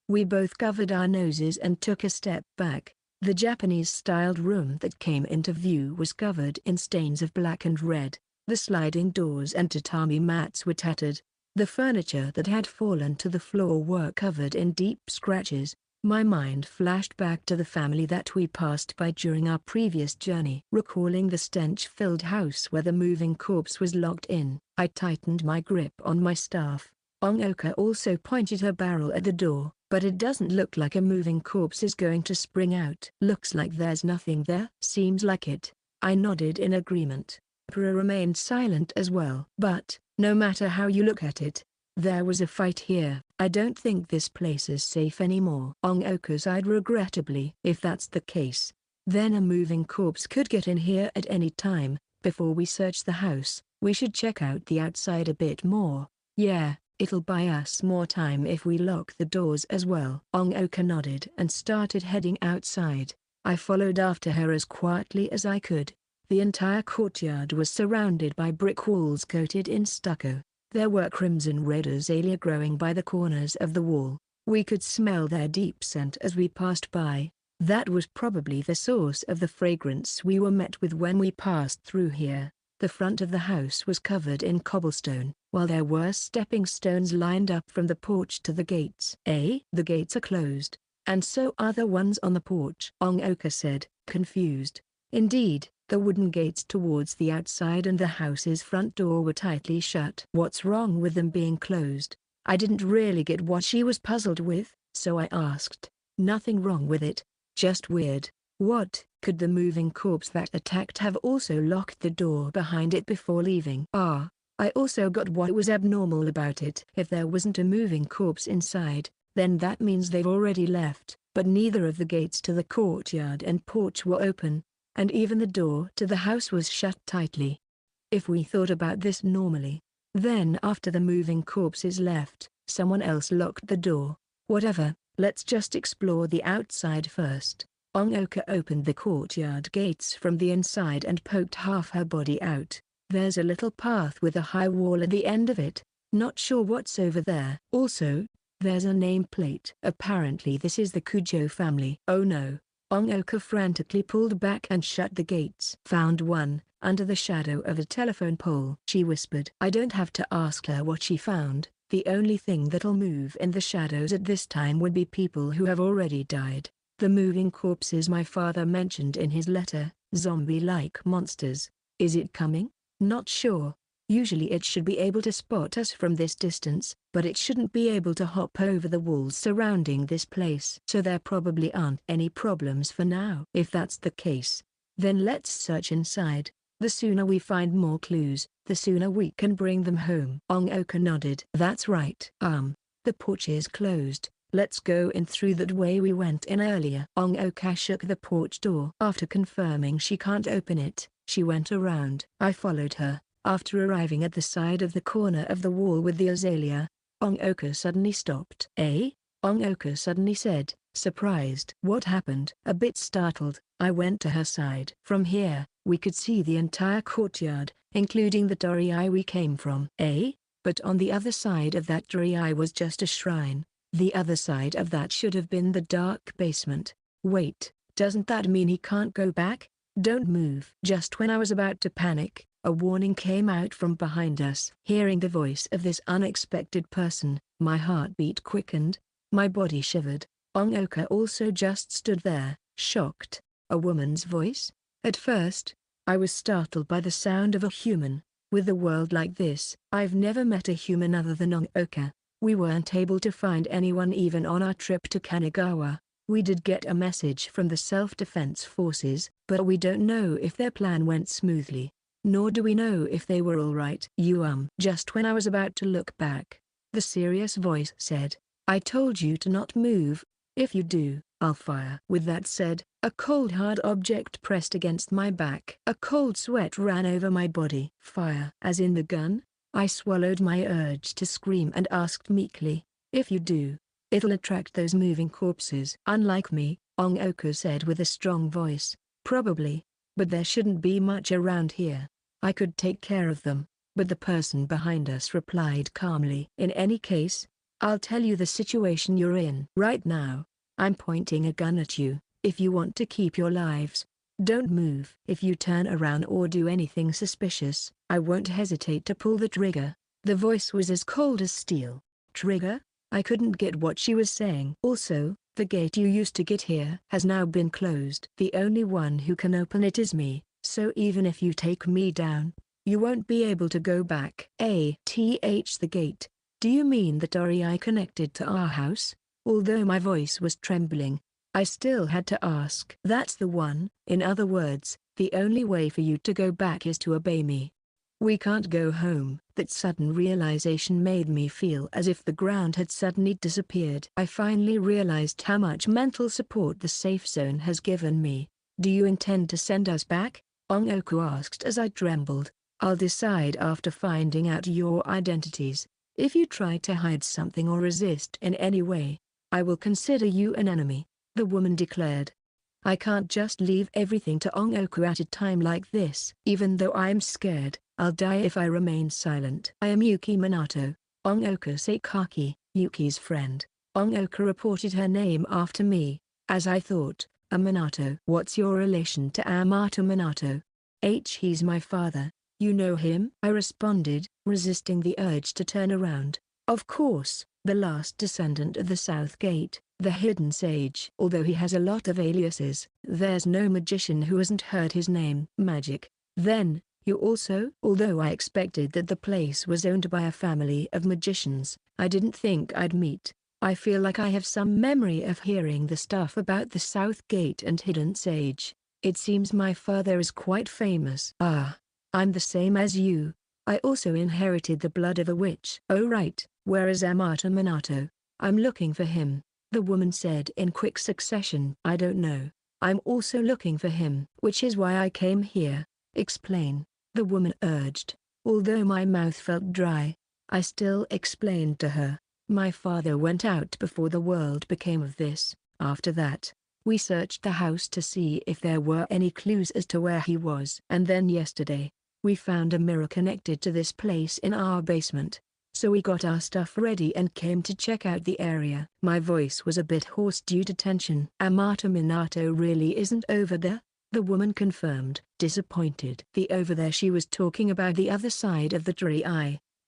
Speaker 1: We both covered our noses and took a step back. The Japanese-styled room that came into view was covered in stains of black and red. The sliding doors and tatami mats were tattered. The furniture that had fallen to the floor were covered in deep scratches. My mind flashed back to the family that we passed by during our previous journey. Recalling the stench-filled house where the moving corpse was locked in, I tightened my grip on my staff. Ongoka also pointed her barrel at the door, but it doesn't look like a moving corpse is going to spring out. Looks like there's nothing there. Seems like it. I nodded in agreement. Para remained silent as well. But, no matter how you look at it, there was a fight here. I don't think this place is safe anymore. Ongoka sighed regrettably. If that's the case, then a moving corpse could get in here at any time. Before we search the house, we should check out the outside a bit more. Yeah, it'll buy us more time if we lock the doors as well. Ongoka nodded and started heading outside. I followed after her as quietly as I could. The entire courtyard was surrounded by brick walls coated in stucco. There were crimson-red azalea growing by the corners of the wall. We could smell their deep scent as we passed by. That was probably the source of the fragrance we were met with when we passed through here. The front of the house was covered in cobblestone, while there were stepping stones lined up from the porch to the gates. The gates are closed, and so are the ones on the porch, Ongoka said, confused. Indeed, the wooden gates towards the outside and the house's front door were tightly shut. What's wrong with them being closed? I didn't really get what she was puzzled with, so I asked. Nothing wrong with it, just weird. What? Could the moving corpse that attacked have also locked the door behind it before leaving? I also got what was abnormal about it. If there wasn't a moving corpse inside, then that means they've already left. But neither of the gates to the courtyard and porch were open, and even the door to the house was shut tightly. If we thought about this normally, then after the moving corpses left, someone else locked the door. Whatever, let's just explore the outside first. Ongoka opened the courtyard gates from the inside and poked half her body out. There's a little path with a high wall at the end of it. Not sure what's over there. Also, there's a nameplate. Apparently this is the Kujo family. Oh no. Ongoka frantically pulled back and shut the gates. Found one, under the shadow of a telephone pole. She whispered. I don't have to ask her what she found. The only thing that'll move in the shadows at this time would be people who have already died. The moving corpses my father mentioned in his letter, zombie-like monsters. Is it coming? Not sure. Usually it should be able to spot us from this distance, but it shouldn't be able to hop over the walls surrounding this place. So there probably aren't any problems for now. If that's the case, then let's search inside. The sooner we find more clues, the sooner we can bring them home. Ongoka nodded. That's right. The porch is closed. Let's go in through that way we went in earlier. Ongoka shook the porch door. After confirming she can't open it, she went around. I followed her. After arriving at the side of the corner of the wall with the azalea, Ongoka suddenly stopped. Ongoka suddenly said, surprised. What happened? A bit startled, I went to her side. From here, we could see the entire courtyard, including the torii we came from. But on the other side of that torii was just a shrine. The other side of that should have been the dark basement. Wait, doesn't that mean he can't go back? Don't move. Just when I was about to panic, a warning came out from behind us. Hearing the voice of this unexpected person, my heartbeat quickened, my body shivered. Ongoka also just stood there, shocked. A woman's voice? At first, I was startled by the sound of a human. With a world like this, I've never met a human other than Ongoka. We weren't able to find anyone even on our trip to Kanagawa. We did get a message from the self-defense forces, but we don't know if their plan went smoothly. Nor do we know if they were alright. Just when I was about to look back, the serious voice said, I told you to not move. If you do, I'll fire. With that said, a cold hard object pressed against my back. A cold sweat ran over my body. Fire. As in the gun? I swallowed my urge to scream and asked meekly, if you do, it'll attract those moving corpses. Unlike me, Ongoka said with a strong voice, probably, but there shouldn't be much around here. I could take care of them. But the person behind us replied calmly. In any case, I'll tell you the situation you're in. Right now, I'm pointing a gun at you. If you want to keep your lives, don't move. If you turn around or do anything suspicious, I won't hesitate to pull the trigger. The voice was as cold as steel. Trigger? I couldn't get what she was saying. Also, the gate you used to get here has now been closed. The only one who can open it is me, so even if you take me down, you won't be able to go back. The gate. Do you mean the torii connected to our house? Although my voice was trembling, I still had to ask. That's the one. In other words, the only way for you to go back is to obey me. We can't go home. That sudden realization made me feel as if the ground had suddenly disappeared. I finally realized how much mental support the safe zone has given me. Do you intend to send us back? Ongoku asked as I trembled. I'll decide after finding out your identities. If you try to hide something or resist in any way, I will consider you an enemy, the woman declared. I can't just leave everything to Ongoku at a time like this. Even though I'm scared, I'll die if I remain silent. I am Yuki Minato, Ongoka Sakaki, Yuki's friend. Ongoka reported her name after me, as I thought, a Minato. What's your relation to Amato Minato? He's my father. You know him? I responded, resisting the urge to turn around. Of course, the last descendant of the South Gate, the hidden sage. Although he has a lot of aliases, there's no magician who hasn't heard his name. Magic. Then, you also? Although I expected that the place was owned by a family of magicians, I didn't think I'd meet. I feel like I have some memory of hearing the stuff about the South Gate and hidden sage. It seems my father is quite famous. I'm the same as you. I also inherited the blood of a witch. Oh right, where is Amato Minato? I'm looking for him, the woman said in quick succession. I don't know. I'm also looking for him. Which is why I came here. Explain, the woman urged. Although my mouth felt dry, I still explained to her. My father went out before the world became of this. After that, we searched the house to see if there were any clues as to where he was. And then yesterday, we found a mirror connected to this place in our basement. So we got our stuff ready and came to check out the area. My voice was a bit hoarse due to tension. Amato Minato really isn't over there? The woman confirmed, disappointed. The over there she was talking about the other side of the tree.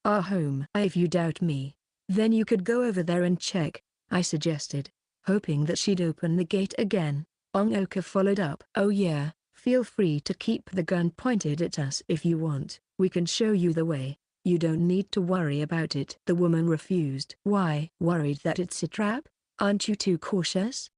Speaker 1: Our home. If you doubt me, then you could go over there and check, I suggested, hoping that she'd open the gate again. Ongoka followed up. Oh yeah, feel free to keep the gun pointed at us if you want. We can show you the way. You don't need to worry about it. The woman refused. Why? Worried that it's a trap? Aren't you too cautious?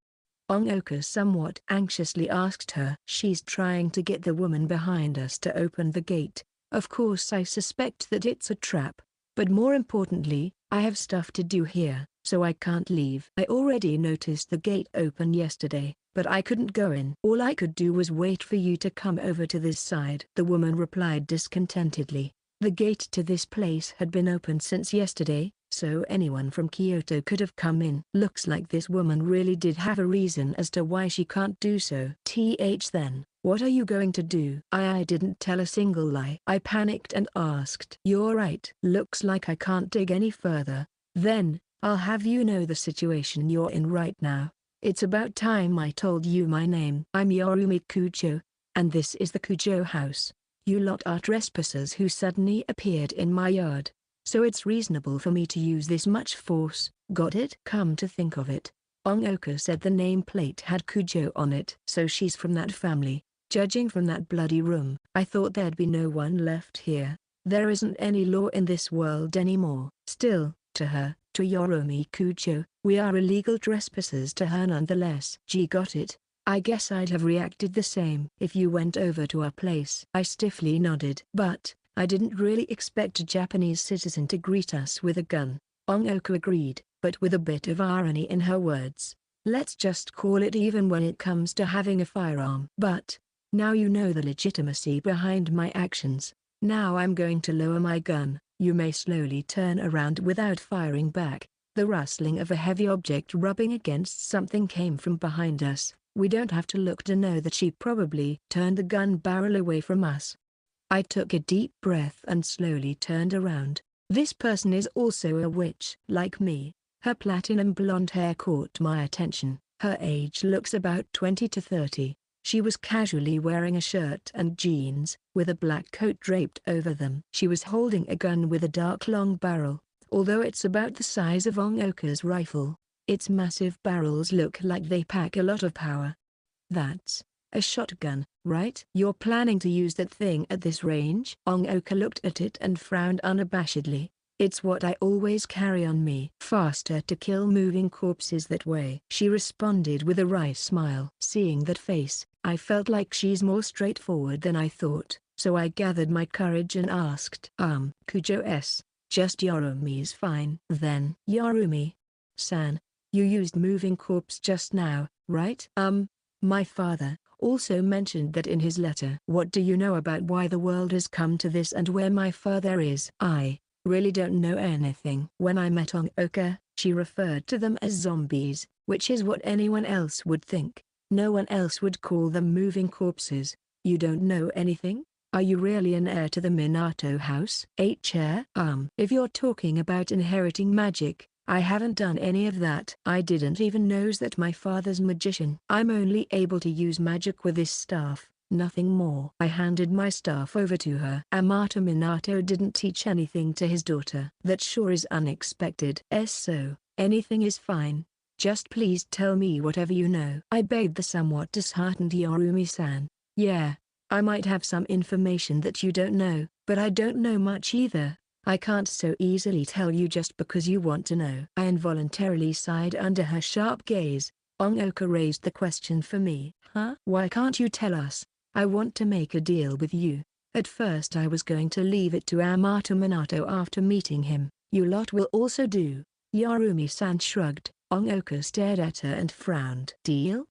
Speaker 1: Ongoka somewhat anxiously asked her. She's trying to get the woman behind us to open the gate. Of course I suspect that it's a trap. But more importantly, I have stuff to do here, so I can't leave. I already noticed the gate open yesterday, but I couldn't go in. All I could do was wait for you to come over to this side. The woman replied discontentedly. The gate to this place had been open since yesterday. So anyone from Kyoto could have come in. Looks like this woman really did have a reason as to why she can't do so. Then, what are you going to do? I didn't tell a single lie. I panicked and asked. You're right. Looks like I can't dig any further. Then, I'll have you know the situation you're in right now. It's about time I told you my name. I'm Yorumi Kujo, and this is the Kujo house. You lot are trespassers who suddenly appeared in my yard. So it's reasonable for me to use this much force, got it? Come to think of it, Ongoka said the nameplate had Kujo on it. So she's from that family. Judging from that bloody room, I thought there'd be no one left here. There isn't any law in this world anymore. Still, to her, to Yorumi Kujo, we are illegal trespassers to her nonetheless. Gee, got it. I guess I'd have reacted the same if you went over to our place. I stiffly nodded. But, I didn't really expect a Japanese citizen to greet us with a gun. Ongoka agreed, but with a bit of irony in her words. Let's just call it even when it comes to having a firearm. But, now you know the legitimacy behind my actions. Now I'm going to lower my gun. You may slowly turn around without firing back. The rustling of a heavy object rubbing against something came from behind us. We don't have to look to know that she probably turned the gun barrel away from us. I took a deep breath and slowly turned around. This person is also a witch. Like me. Her platinum blonde hair caught my attention. Her age looks about 20 to 30. She was casually wearing a shirt and jeans, with a black coat draped over them. She was holding a gun with a dark long barrel. Although it's about the size of Ongoka's rifle, its massive barrels look like they pack a lot of power. That's a shotgun, right? You're planning to use that thing at this range? Ongoka looked at it and frowned unabashedly. It's what I always carry on me. Faster to kill moving corpses that way. She responded with a wry smile. Seeing that face, I felt like she's more straightforward than I thought, so I gathered my courage and asked. Kujo-s, just Yorumi's fine. Then, Yorumi-san, you used moving corpse just now, right? My father also mentioned that in his letter. What do you know about why the world has come to this and where my father is? I really don't know anything. When I met Ongoka, she referred to them as zombies, which is what anyone else would think. No one else would call them moving corpses. You don't know anything? Are you really an heir to the Minato house? Heir? If you're talking about inheriting magic, I haven't done any of that. I didn't even know that my father's magician. I'm only able to use magic with this staff, nothing more. I handed my staff over to her. Yamato Minato didn't teach anything to his daughter. That sure is unexpected. So, anything is fine. Just please tell me whatever you know. I begged the somewhat disheartened Yorumi-san. Yeah, I might have some information that you don't know, but I don't know much either. I can't so easily tell you just because you want to know. I involuntarily sighed under her sharp gaze. Ongoka raised the question for me. Huh? Why can't you tell us? I want to make a deal with you. At first I was going to leave it to Yamato Minato after meeting him. You lot will also do. Yorumi-san shrugged. Ongoka stared at her and frowned. Deal?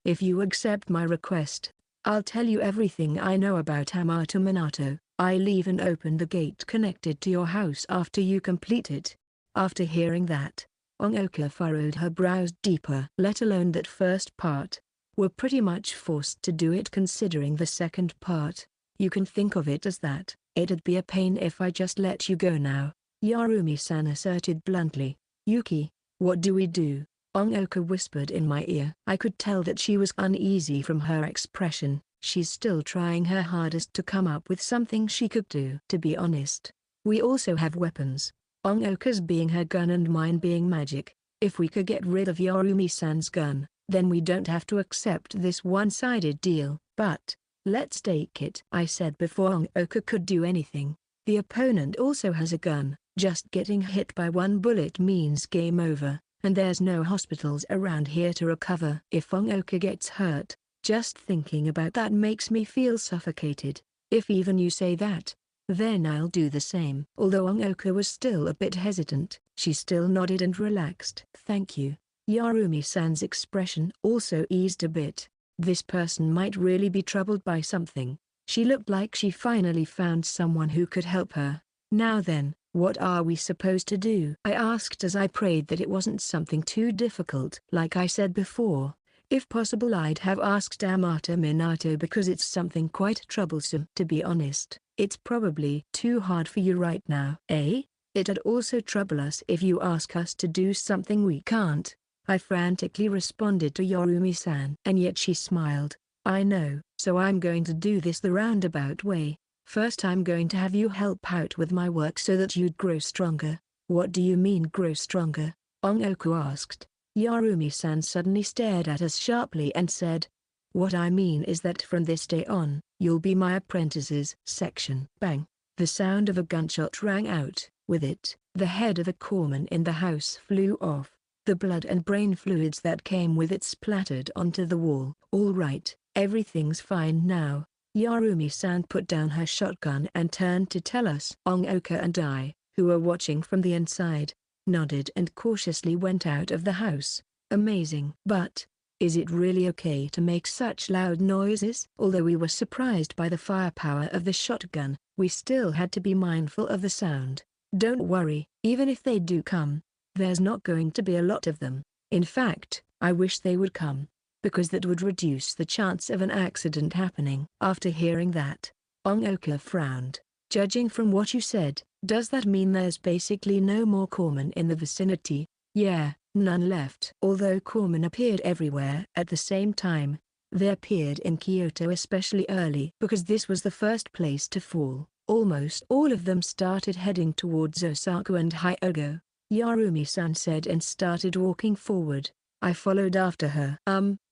Speaker 1: If you accept my request, I'll tell you everything I know about Yamato Minato. I'll even open the gate connected to your house after you complete it. After hearing that, Ongoka furrowed her brows deeper. Let alone that first part. We're pretty much forced to do it considering the second part. You can think of it as that. It'd be a pain if I just let you go now. Yorumi-san asserted bluntly. Yuki, what do we do? Ongoka whispered in my ear. I could tell that she was uneasy from her expression. She's still trying her hardest to come up with something she could do. To be honest, we also have weapons. Ongoka's being her gun and mine being magic. If we could get rid of Yorumi-san's gun, then we don't have to accept this one-sided deal. But, let's take it. I said before Ongoka could do anything. The opponent also has a gun. Just getting hit by one bullet means game over, and there's no hospitals around here to recover. If Ongoka gets hurt, just thinking about that makes me feel suffocated. If even you say that, then I'll do the same. Although Ongoka was still a bit hesitant, she still nodded and relaxed. Thank you. Yorumi-san's expression also eased a bit. This person might really be troubled by something. She looked like she finally found someone who could help her. Now then, what are we supposed to do? I asked as I prayed that it wasn't something too difficult. Like I said before, if possible I'd have asked Yamato Minato because it's something quite troublesome. To be honest, it's probably too hard for you right now. Eh? It'd also trouble us if you ask us to do something we can't, I frantically responded to Yorumi-san. And yet she smiled. I know. So I'm going to do this the roundabout way. First I'm going to have you help out with my work so that you'd grow stronger. What do you mean grow stronger? Ongoku asked. Yorumi-san suddenly stared at us sharply and said, what I mean is that from this day on, you'll be my apprentices. Section. Bang. The sound of a gunshot rang out. With it, the head of a corpsman in the house flew off. The blood and brain fluids that came with it splattered onto the wall. All right, everything's fine now. Yorumi-san put down her shotgun and turned to tell us. Ongoku and I, who were watching from the inside, nodded and cautiously went out of the house. Amazing. But, is it really okay to make such loud noises? Although we were surprised by the firepower of the shotgun, we still had to be mindful of the sound. Don't worry, even if they do come, there's not going to be a lot of them. In fact, I wish they would come, because that would reduce the chance of an accident happening. After hearing that, Ongoku frowned. Judging from what you said, does that mean there's basically no more corpsmen in the vicinity? Yeah, none left. Although corpsmen appeared everywhere at the same time, they appeared in Kyoto especially early because this was the first place to fall. Almost all of them started heading towards Osaka and Hyogo. Yorumi-san said and started walking forward. I followed after her.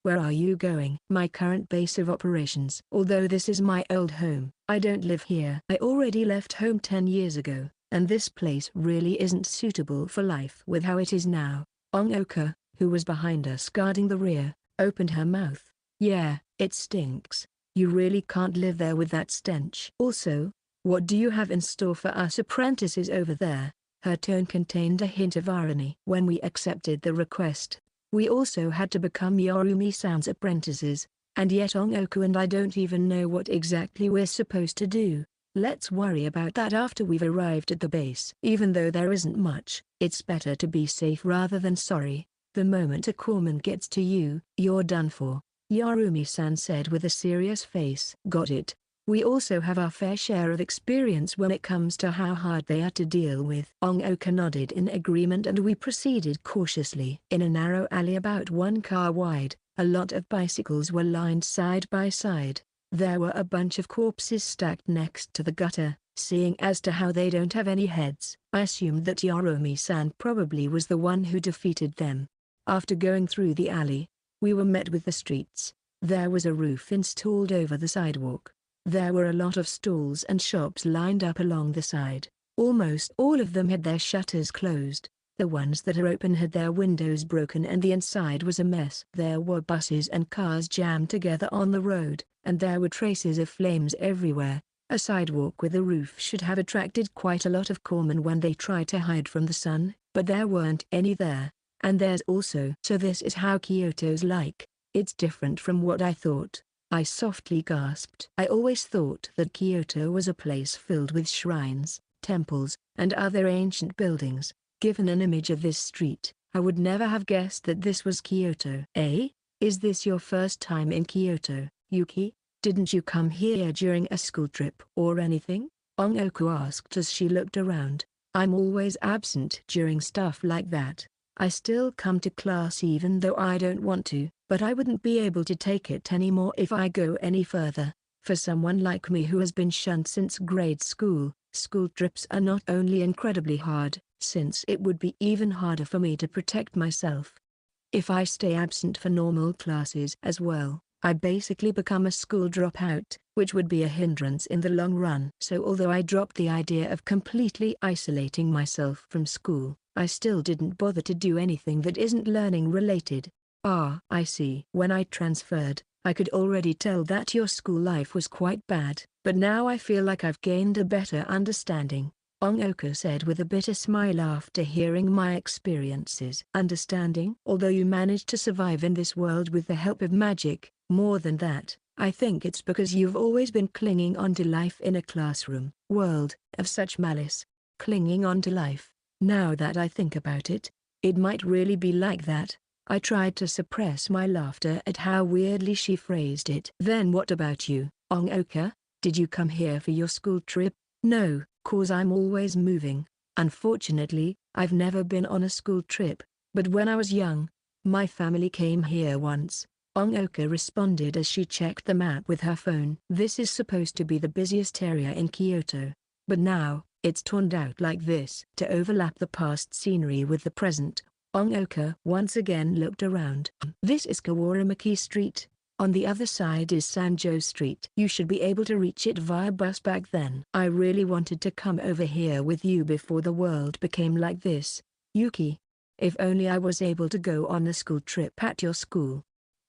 Speaker 1: Where are you going? My current base of operations. Although this is my old home, I don't live here. I already left home 10 years ago, and this place really isn't suitable for life with how it is now. Ongoku, who was behind us guarding the rear, opened her mouth. Yeah, it stinks. You really can't live there with that stench. Also, what do you have in store for us apprentices over there? Her tone contained a hint of irony. When we accepted the request, we also had to become Yorumi-san's apprentices, and yet Ongoku and I don't even know what exactly we're supposed to do. Let's worry about that after we've arrived at the base. Even though there isn't much, it's better to be safe rather than sorry. The moment a corpsman gets to you, you're done for, Yorumi-san said with a serious face. Got it. We also have our fair share of experience when it comes to how hard they are to deal with. Ongoku nodded in agreement and we proceeded cautiously. In a narrow alley about 1 car wide, a lot of bicycles were lined side by side. There were a bunch of corpses stacked next to the gutter. Seeing as to how they don't have any heads, I assumed that Yorumi-san probably was the one who defeated them. After going through the alley, we were met with the streets. There was a roof installed over the sidewalk. There were a lot of stalls and shops lined up along the side. Almost all of them had their shutters closed. The ones that are open had their windows broken and the inside was a mess. There were buses and cars jammed together on the road, and there were traces of flames everywhere. A sidewalk with a roof should have attracted quite a lot of corpsmen when they tried to hide from the sun, but there weren't any there. And there's also. So this is how Kyoto's like. It's different from what I thought. I softly gasped. I always thought that Kyoto was a place filled with shrines, temples, and other ancient buildings. Given an image of this street, I would never have guessed that this was Kyoto. Eh? Is this your first time in Kyoto, Yuki? Didn't you come here during a school trip or anything? Ongoku asked as she looked around. I'm always absent during stuff like that. I still come to class even though I don't want to, but I wouldn't be able to take it anymore if I go any further. For someone like me who has been shunned since grade school, school trips are not only incredibly hard, since it would be even harder for me to protect myself. If I stay absent for normal classes as well, I basically become a school dropout, which would be a hindrance in the long run. So although I dropped the idea of completely isolating myself from school, I still didn't bother to do anything that isn't learning related. Ah, I see. When I transferred, I could already tell that your school life was quite bad, but now I feel like I've gained a better understanding, Ongoku said with a bitter smile after hearing my experiences. Understanding? Although you managed to survive in this world with the help of magic, more than that, I think it's because you've always been clinging on to life in a classroom world of such malice. Clinging on to life. Now that I think about it, it might really be like that. I tried to suppress my laughter at how weirdly she phrased it. Then what about you, Ongoka? Did you come here for your school trip? No, 'cause I'm always moving. Unfortunately, I've never been on a school trip, but when I was young, my family came here once. Ongoka responded as she checked the map with her phone. This is supposed to be the busiest area in Kyoto, but now, it's turned out like this. To overlap the past scenery with the present, Ongoka once again looked around. This is Kawaramaki Street. On the other side is Sanjo Street. You should be able to reach it via bus back then. I really wanted to come over here with you before the world became like this, Yuki. If only I was able to go on a school trip at your school.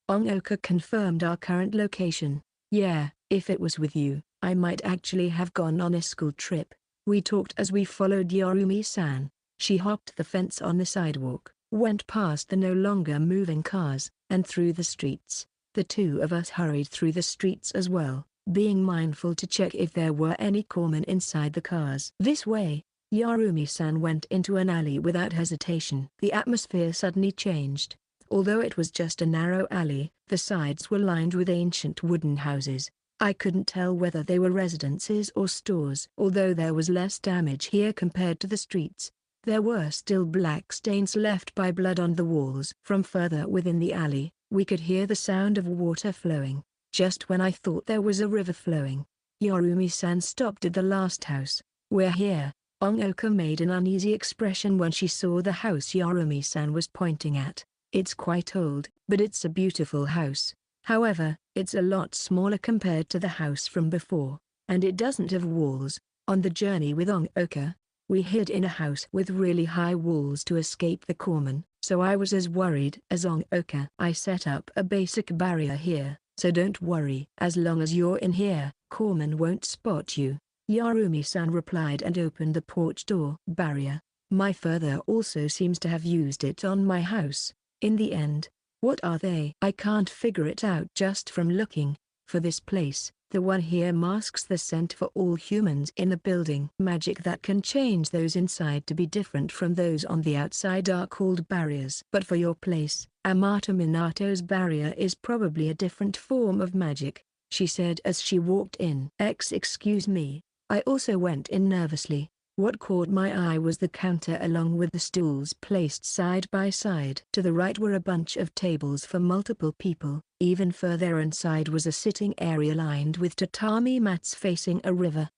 Speaker 1: Ongoka confirmed our current location. Yeah, if it was with you, I might actually have gone on a school trip. We talked as we followed Yorumi-san. She hopped the fence on the sidewalk, went past the no longer moving cars, and through the streets. The two of us hurried through the streets as well, being mindful to check if there were any corpsmen inside the cars. This way, Yorumi-san went into an alley without hesitation. The atmosphere suddenly changed. Although it was just a narrow alley, the sides were lined with ancient wooden houses. I couldn't tell whether they were residences or stores. Although there was less damage here compared to the streets, there were still black stains left by blood on the walls. From further within the alley, we could hear the sound of water flowing. Just when I thought there was a river flowing, Yorumi-san stopped at the last house. We're here. Ongoka made an uneasy expression when she saw the house Yorumi-san was pointing at. It's quite old, but it's a beautiful house. However, it's a lot smaller compared to the house from before, and it doesn't have walls. On the journey with Ongoka, we hid in a house with really high walls to escape the corpsmen, so I was as worried as Ongoka. I set up a basic barrier here, so don't worry. As long as you're in here, corpsmen won't spot you. Yorumi-san replied and opened the porch door. Barrier. My father also seems to have used it on my house. In the end, what are they? I can't figure it out just from looking. For this place, the one here masks the scent for all humans in the building. Magic that can change those inside to be different from those on the outside are called barriers. But for your place, Yamato Minato's barrier is probably a different form of magic, she said as she walked in. Excuse me. I also went in nervously. What caught my eye was the counter along with the stools placed side by side. To the right were a bunch of tables for multiple people. Even further inside was a sitting area lined with tatami mats facing a river.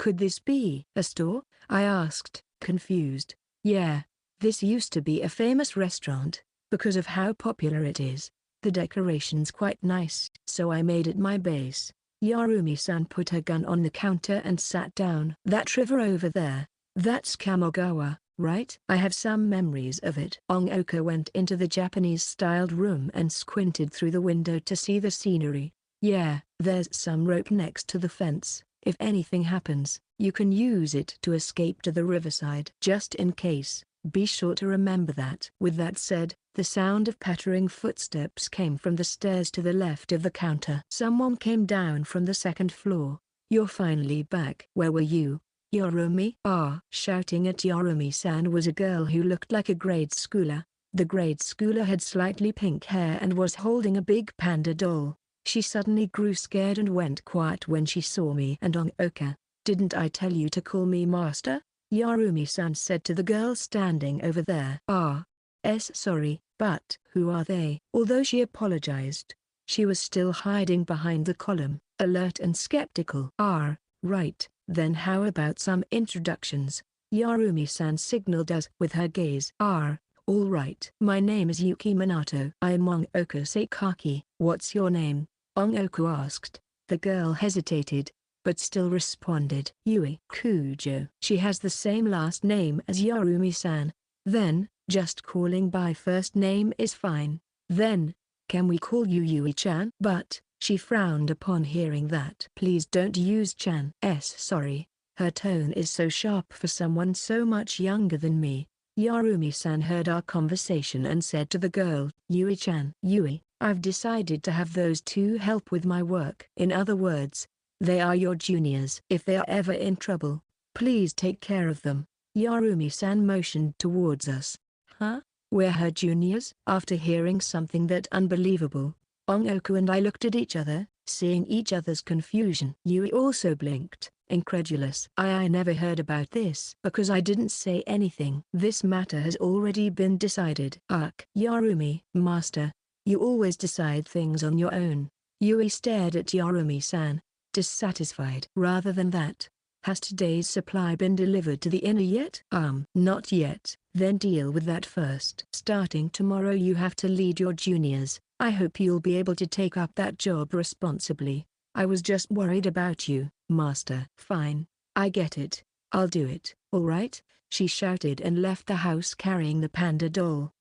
Speaker 1: Could this be a store? I asked, confused. Yeah, this used to be a famous restaurant, because of how popular it is. The decoration's quite nice. So I made it my base. Yorumi-san put her gun on the counter and sat down. That river over there, that's Kamogawa, right? I have some memories of it. Ongoka went into the Japanese-styled room and squinted through the window to see the scenery. Yeah, there's some rope next to the fence. If anything happens, you can use it to escape to the riverside. Just in case, be sure to remember that. With that said, the sound of pattering footsteps came from the stairs to the left of the counter. Someone came down from the second floor. You're finally back. Where were you, Yorumi? Shouting at Yorumi-san was a girl who looked like a grade schooler. The grade schooler had slightly pink hair and was holding a big panda doll. She suddenly grew scared and went quiet when she saw me and Ongoka. Didn't I tell you to call me master? Yorumi-san said to the girl standing over there. Sorry, but who are they? Although she apologized, she was still hiding behind the column, alert and skeptical. Right, then how about some introductions? Yorumi-san signaled us with her gaze. All right. My name is Yuki Minato. I am Ongoka Sakaki. What's your name? Ongoku asked. The girl hesitated, but still responded. Yui Kujo. She has the same last name as Yorumi-san. Then, just calling by first name is fine. Then, can we call you Yui-chan? But, she frowned upon hearing that. Please don't use chan. Sorry. Her tone is so sharp for someone so much younger than me. Yorumi-san heard our conversation and said to the girl, Yui-chan. Yui, I've decided to have those two help with my work. In other words, they are your juniors. If they are ever in trouble, please take care of them." Yarumi-san motioned towards us. "Huh? We're her juniors?" After hearing something that unbelievable, Ongoku and I looked at each other, seeing each other's confusion. Yui also blinked, incredulous. I never heard about this because I didn't say anything. This matter has already been decided. Ugh. Yarumi, master, you always decide things on your own. Yui stared at Yarumi-san, dissatisfied. Rather than that, has today's supply been delivered to the inner yet? Not yet. Then deal with that first. Starting tomorrow you have to lead your juniors. I hope you'll be able to take up that job responsibly. I was just worried about you, master. Fine. I get it. I'll do it. All right? She shouted and left the house carrying the panda doll.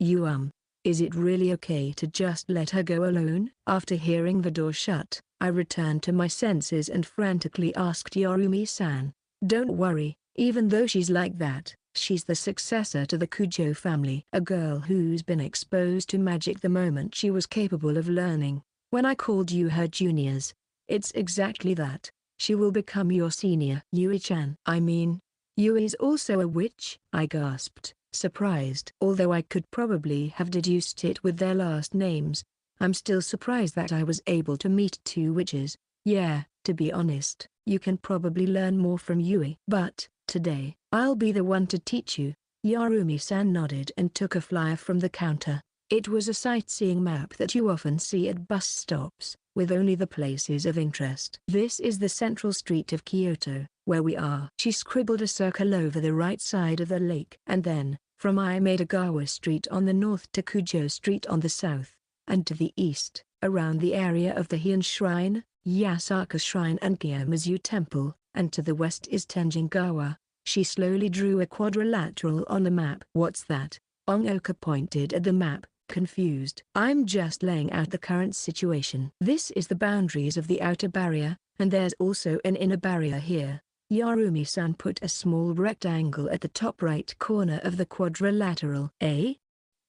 Speaker 1: Is it really okay to just let her go alone? After hearing the door shut, I returned to my senses and frantically asked Yarumi-san, "Don't worry, even though she's like that, she's the successor to the Kujo family. A girl who's been exposed to magic the moment she was capable of learning. When I called you her juniors, it's exactly that. She will become your senior." "Yui-chan." "I mean, Yui's also a witch?" I gasped, surprised. Although I could probably have deduced it with their last names, I'm still surprised that I was able to meet two witches. Yeah, to be honest, you can probably learn more from Yui. But, today, I'll be the one to teach you. Yarumi-san nodded and took a flyer from the counter. It was a sightseeing map that you often see at bus stops, with only the places of interest. "This is the central street of Kyoto, where we are." She scribbled a circle over the right side of the lake. "And then, from Imedagawa Street on the north to Kujo Street on the south, and to the east, around the area of the Heian Shrine, Yasaka Shrine and Kiyomizu Temple, and to the west is Tenjingawa." She slowly drew a quadrilateral on the map. "What's that?" Ongoku pointed at the map, confused. "I'm just laying out the current situation. This is the boundaries of the outer barrier, and there's also an inner barrier here." Yarumi-san put a small rectangle at the top right corner of the quadrilateral. "Eh?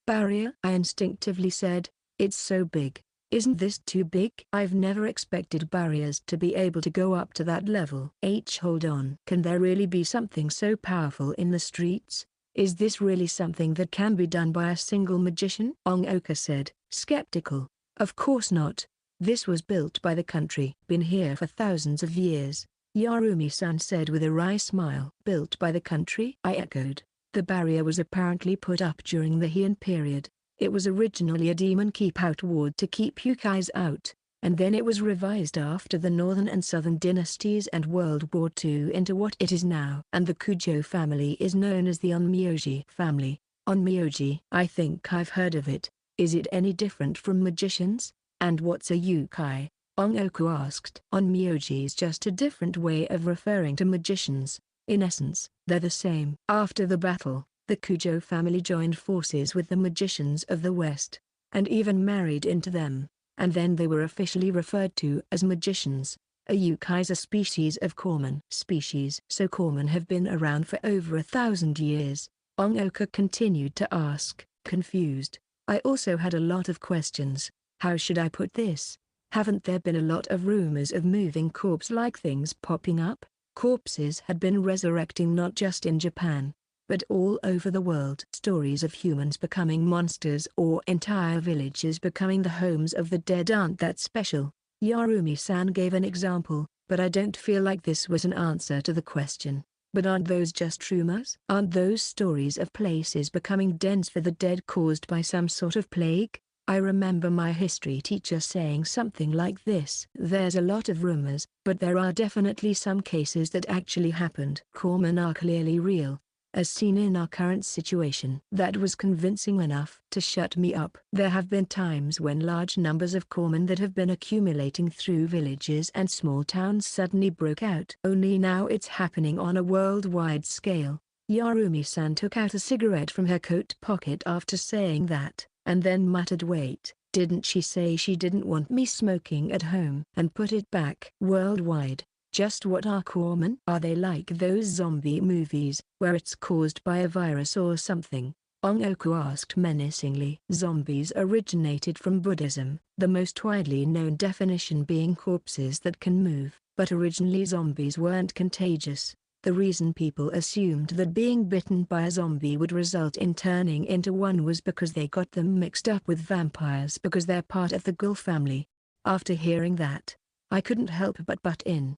Speaker 1: Barrier?" I instinctively said. "It's so big. Isn't this too big?" "I've never expected barriers to be able to go up to that level." Hold on. Can there really be something so powerful in the streets? Is this really something that can be done by a single magician? Ongoku said, skeptical. "Of course not. This was built by the country. Been here for thousands of years." Yarumi-san said with a wry smile. "Built by the country?" I echoed. "The barrier was apparently put up during the Heian period. It was originally a demon keep-out ward to keep yukais out, and then it was revised after the Northern and Southern dynasties and World War II into what it is now. And the Kujo family is known as the Onmyoji family." "Onmyoji? I think I've heard of it. Is it any different from magicians? And what's a yukai?" Ongoku asked. "Onmyoji is just a different way of referring to magicians. In essence, they're the same." After the battle, the Kujo family joined forces with the magicians of the West, and even married into them, and then they were officially referred to as magicians. A yukai is a species of corpsman. So corpsmen have been around for over 1,000 years. Ongoku continued to ask, confused. I also had a lot of questions. How should I put this? Haven't there been a lot of rumors of moving corpse-like things popping up? Corpses had been resurrecting not just in Japan, but all over the world. Stories of humans becoming monsters or entire villages becoming the homes of the dead aren't that special. Yarumi-san gave an example, but I don't feel like this was an answer to the question. But aren't those just rumors? Aren't those stories of places becoming dens for the dead caused by some sort of plague? I remember my history teacher saying something like this. There's a lot of rumors, but there are definitely some cases that actually happened. Corpsmen are clearly real, as seen in our current situation. That was convincing enough to shut me up. There have been times when large numbers of corpsmen that have been accumulating through villages and small towns suddenly broke out. Only now it's happening on a worldwide scale. Yarumi-san took out a cigarette from her coat pocket after saying that, and then muttered, "Wait, didn't she say she didn't want me smoking at home?" And put it back. "Worldwide. Just what are corpsmen? Are they like those zombie movies, where it's caused by a virus or something?" Ongoku asked menacingly. Zombies originated from Buddhism, the most widely known definition being corpses that can move. But originally zombies weren't contagious. The reason people assumed that being bitten by a zombie would result in turning into one was because they got them mixed up with vampires because they're part of the ghoul family. After hearing that, I couldn't help but butt in.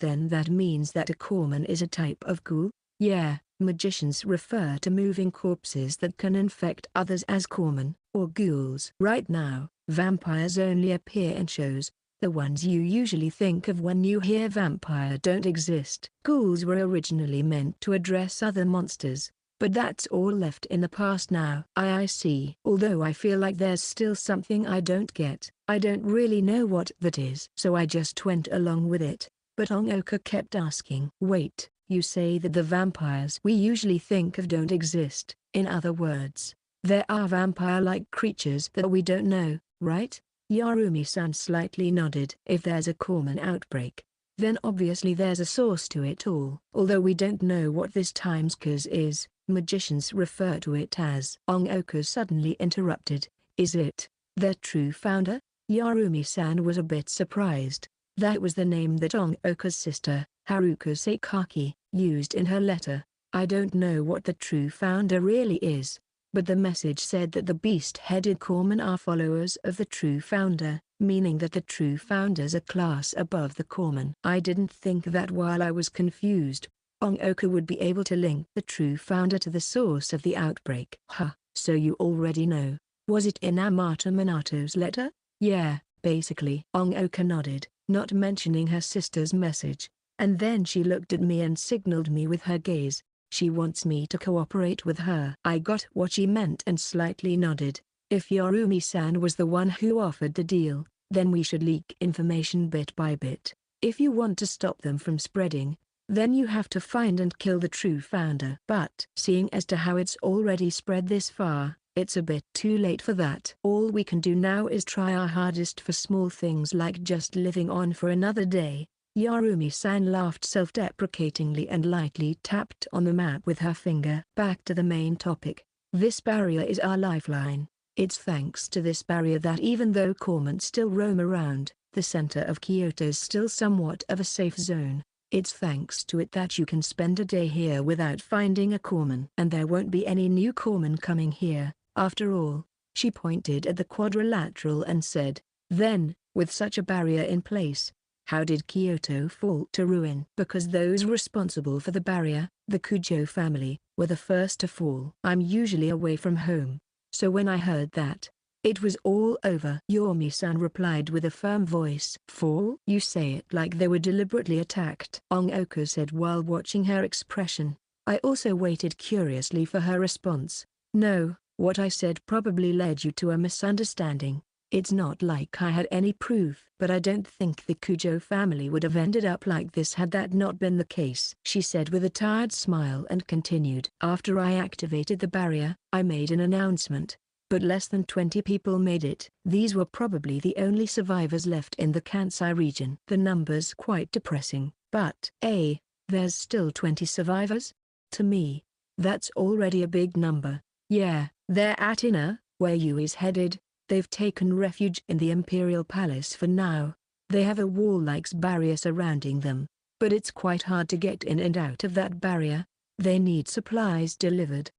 Speaker 1: Then that means that a corpse is a type of ghoul? Yeah, magicians refer to moving corpses that can infect others as corpses, or ghouls. Right now, vampires only appear in shows. The ones you usually think of when you hear vampire don't exist. Ghouls were originally meant to address other monsters, but that's all left in the past now. I see. Although I feel like there's still something I don't get. I don't really know what that is. So I just went along with it. But Ongoku kept asking. Wait, you say that the vampires we usually think of don't exist. In other words, there are vampire-like creatures that we don't know, right? Yarumi-san slightly nodded. If there's a common outbreak, then obviously there's a source to it all. Although we don't know what this time's cause is, magicians refer to it as. Ongoku suddenly interrupted. Is it their true founder? Yarumi-san was a bit surprised. That was the name that Ongoku's sister, Haruko Sakaki, used in her letter. I don't know what the true founder really is, but the message said that the beast-headed corpsmen are followers of the true founder, meaning that the true founder's a class above the corpsmen. I didn't think that while I was confused, Ongoku would be able to link the true founder to the source of the outbreak. Huh, so you already know. Was it in Yamato Minato's letter? Yeah, basically. Ongoku nodded, not mentioning her sister's message, and then she looked at me and signaled me with her gaze. She wants me to cooperate with her. I got what she meant and slightly nodded. If Yarumi-san was the one who offered the deal, then we should leak information bit by bit. If you want to stop them from spreading, then you have to find and kill the true founder. But seeing as to how it's already spread this far, it's a bit too late for that. All we can do now is try our hardest for small things like just living on for another day. Yarumi-san laughed self-deprecatingly and lightly tapped on the map with her finger. Back to the main topic. This barrier is our lifeline. It's thanks to this barrier that even though corpsmen still roam around, the center of Kyoto is still somewhat of a safe zone. It's thanks to it that you can spend a day here without finding a corpsman. And there won't be any new corpsmen coming here, after all. She pointed at the quadrilateral and said, then, with such a barrier in place, how did Kyoto fall to ruin? Because those responsible for the barrier, the Kujo family, were the first to fall. I'm usually away from home, so when I heard that, it was all over. Yorumi-san replied with a firm voice. Fall? You say it like they were deliberately attacked. Ongoku said while watching her expression. I also waited curiously for her response. No, what I said probably led you to a misunderstanding. It's not like I had any proof. But I don't think the Kujo family would have ended up like this had that not been the case. She said with a tired smile and continued. After I activated the barrier, I made an announcement. But less than 20 people made it. These were probably the only survivors left in the Kansai region. The number's quite depressing. But, there's still 20 survivors? To me, that's already a big number. Yeah, they're at Ina, where Yui's headed. They've taken refuge in the Imperial Palace for now. They have a wall-like barrier surrounding them, but it's quite hard to get in and out of that barrier. They need supplies delivered.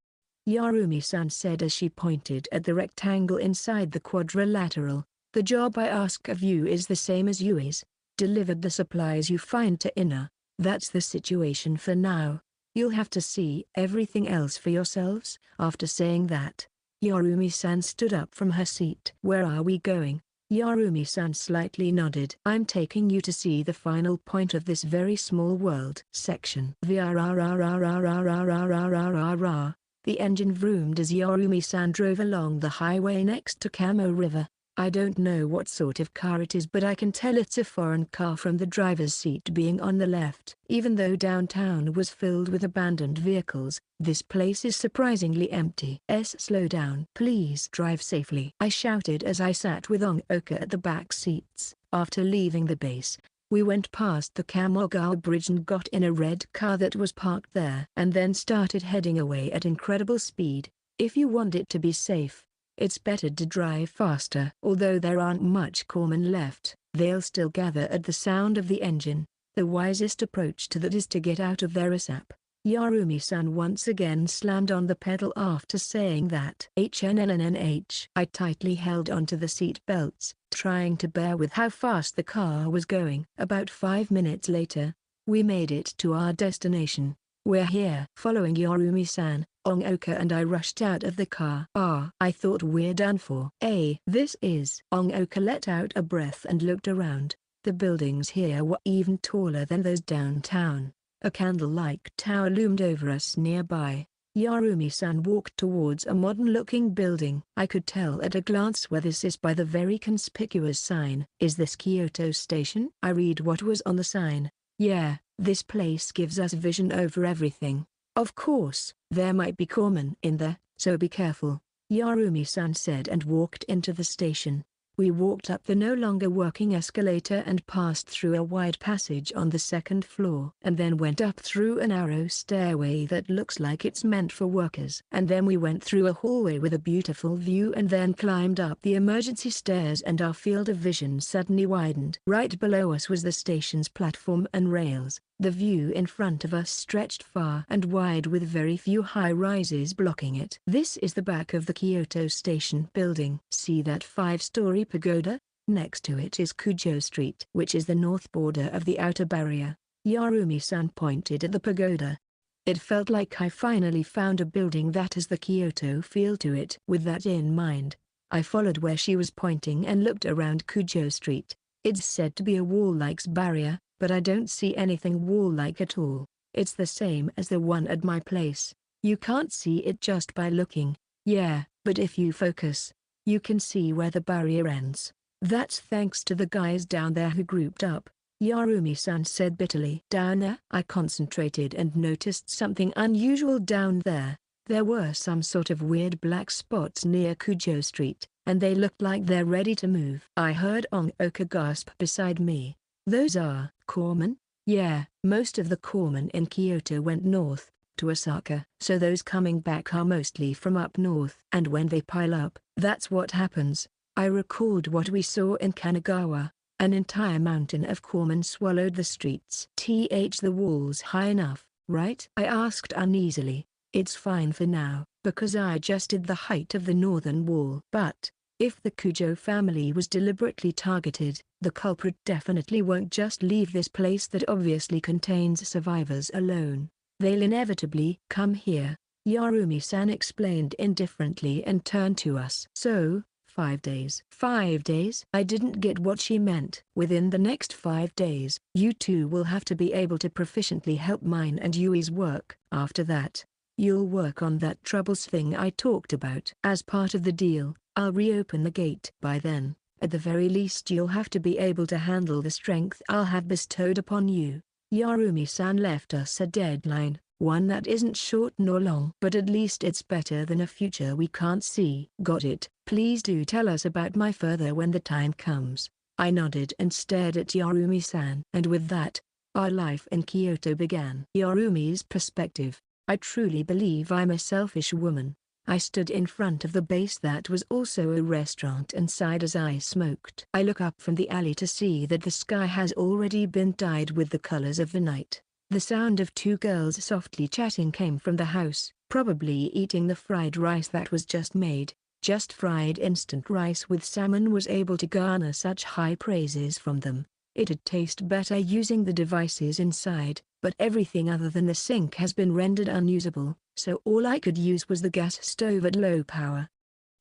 Speaker 1: Yarumi-san said as she pointed at the rectangle inside the quadrilateral. The job I ask of you is the same as Yui's. Deliver the supplies you find to Ina. That's the situation for now. You'll have to see everything else for yourselves. After saying that, Yarumi-san stood up from her seat. Where are we going? Yarumi-san slightly nodded. I'm taking you to see the final point of this very small world. Section. The engine vroomed as Yarumi-san drove along the highway next to Kamo River. I don't know what sort of car it is, but I can tell it's a foreign car from the driver's seat being on the left. Even though downtown was filled with abandoned vehicles, this place is surprisingly empty. Slow down. Please drive safely, I shouted as I sat with Ongoku at the back seats. After leaving the base, we went past the Kamogawa Bridge and got in a red car that was parked there, and then started heading away at incredible speed. If you want it to be safe, it's better to drive faster. Although there aren't much corpsmen left, they'll still gather at the sound of the engine. The wisest approach to that is to get out of there ASAP. Yarumi-san once again slammed on the pedal after saying that. HNNNH. I tightly held onto the seat belts, trying to bear with how fast the car was going. About 5 minutes later, we made it to our destination. We're here. Following Yarumi-san, Ongoka and I rushed out of the car. I thought we're done for. This is. Ongoka let out a breath and looked around. The buildings here were even taller than those downtown. A candle-like tower loomed over us nearby. Yarumi-san walked towards a modern-looking building. I could tell at a glance where this is by the very conspicuous sign. Is this Kyoto Station? I read what was on the sign. Yeah, this place gives us vision over everything. Of course, there might be corpsmen in there, so be careful, Yarumi-san said and walked into the station. We walked up the no longer working escalator and passed through a wide passage on the second floor. And then went up through a narrow stairway that looks like it's meant for workers. And then we went through a hallway with a beautiful view and then climbed up the emergency stairs and our field of vision suddenly widened. Right below us was the station's platform and rails. The view in front of us stretched far and wide with very few high-rises blocking it. This is the back of the Kyoto Station building. See that 5-story pagoda? Next to it is Kujo Street, which is the north border of the outer barrier. Yarumi-san pointed at the pagoda. It felt like I finally found a building that has the Kyoto feel to it. With that in mind, I followed where she was pointing and looked around Kujo Street. It's said to be a wall-like barrier, but I don't see anything wall-like at all. It's the same as the one at my place. You can't see it just by looking. Yeah, but if you focus, you can see where the barrier ends. That's thanks to the guys down there who grouped up, Yarumi-san said bitterly. Down there? I concentrated and noticed something unusual down there. There were some sort of weird black spots near Kujo Street, and they looked like they're ready to move. I heard Ongoka gasp beside me. Those are corpsmen? Yeah, most of the corpsmen in Kyoto went north, to Osaka. So those coming back are mostly from up north. And when they pile up, that's what happens. I recalled what we saw in Kanagawa. An entire mountain of corpsmen swallowed the streets. The wall's high enough, right? I asked uneasily. It's fine for now, because I adjusted the height of the northern wall. But if the Kujo family was deliberately targeted, the culprit definitely won't just leave this place that obviously contains survivors alone. They'll inevitably come here, Yarumi-san explained indifferently and turned to us. So, 5 days. 5 days? I didn't get what she meant. Within the next 5 days, you two will have to be able to proficiently help mine and Yui's work. After that, you'll work on that troubles thing I talked about. As part of the deal, I'll reopen the gate. By then, at the very least you'll have to be able to handle the strength I'll have bestowed upon you. Yarumi-san left us a deadline, one that isn't short nor long. But at least it's better than a future we can't see. Got it. Please do tell us about my further when the time comes. I nodded and stared at Yarumi-san. And with that, our life in Kyoto began. Yarumi's perspective. I truly believe I'm a selfish woman. I stood in front of the base that was also a restaurant and sighed as I smoked. I look up from the alley to see that the sky has already been dyed with the colors of the night. The sound of 2 girls softly chatting came from the house, probably eating the fried rice that was just made. Just fried instant rice with salmon was able to garner such high praises from them. It'd taste better using the devices inside, but everything other than the sink has been rendered unusable, so all I could use was the gas stove at low power.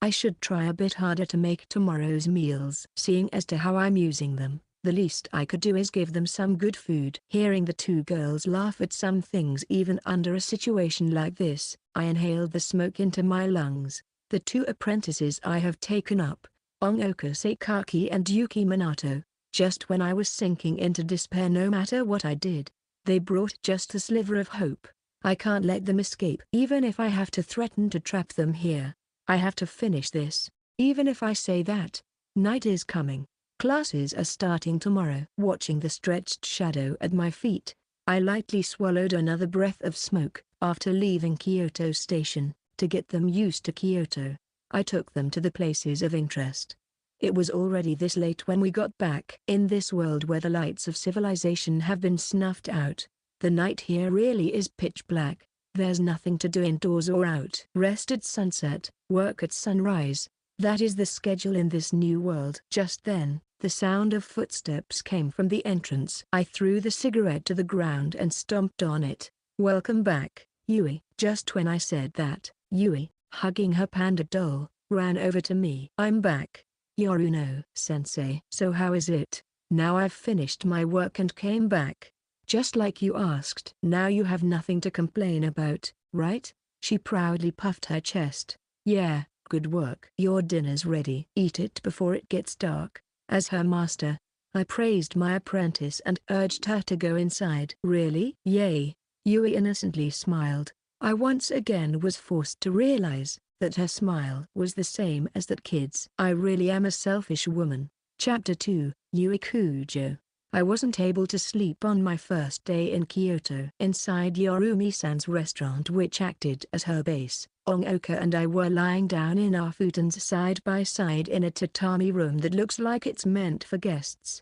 Speaker 1: I should try a bit harder to make tomorrow's meals. Seeing as to how I'm using them, the least I could do is give them some good food. Hearing the 2 girls laugh at some things even under a situation like this, I inhaled the smoke into my lungs. The 2 apprentices I have taken up, Ongoka Sakaki and Yuki Minato, just when I was sinking into despair no matter what I did, they brought just a sliver of hope. I can't let them escape. Even if I have to threaten to trap them here, I have to finish this. Even if I say that, night is coming, classes are starting tomorrow. Watching the stretched shadow at my feet, I lightly swallowed another breath of smoke. After leaving Kyoto Station, to get them used to Kyoto. I took them to the places of interest. It was already this late when we got back. In this world where the lights of civilization have been snuffed out, the night here really is pitch black. There's nothing to do indoors or out. Rest at sunset, work at sunrise. That is the schedule in this new world. Just then, the sound of footsteps came from the entrance. I threw the cigarette to the ground and stomped on it. "Welcome back, Yui." Just when I said that, Yui, hugging her panda doll, ran over to me. "I'm back, Yoruno-sensei." "So how is it, now I've finished my work and came back? Just like you asked." "Now you have nothing to complain about, right?" She proudly puffed her chest. "Yeah, good work." "Your dinner's ready. Eat it before it gets dark." As her master, I praised my apprentice and urged her to go inside. "Really?" "Yay." Yui innocently smiled. I once again was forced to realize that her smile was the same as that kid's. I really am a selfish woman. Chapter 2, Yui Kujo. I wasn't able to sleep on my first day in Kyoto. Inside Yorumi-san's restaurant, which acted as her base, Ongoka and I were lying down in our futons side by side in a tatami room that looks like it's meant for guests.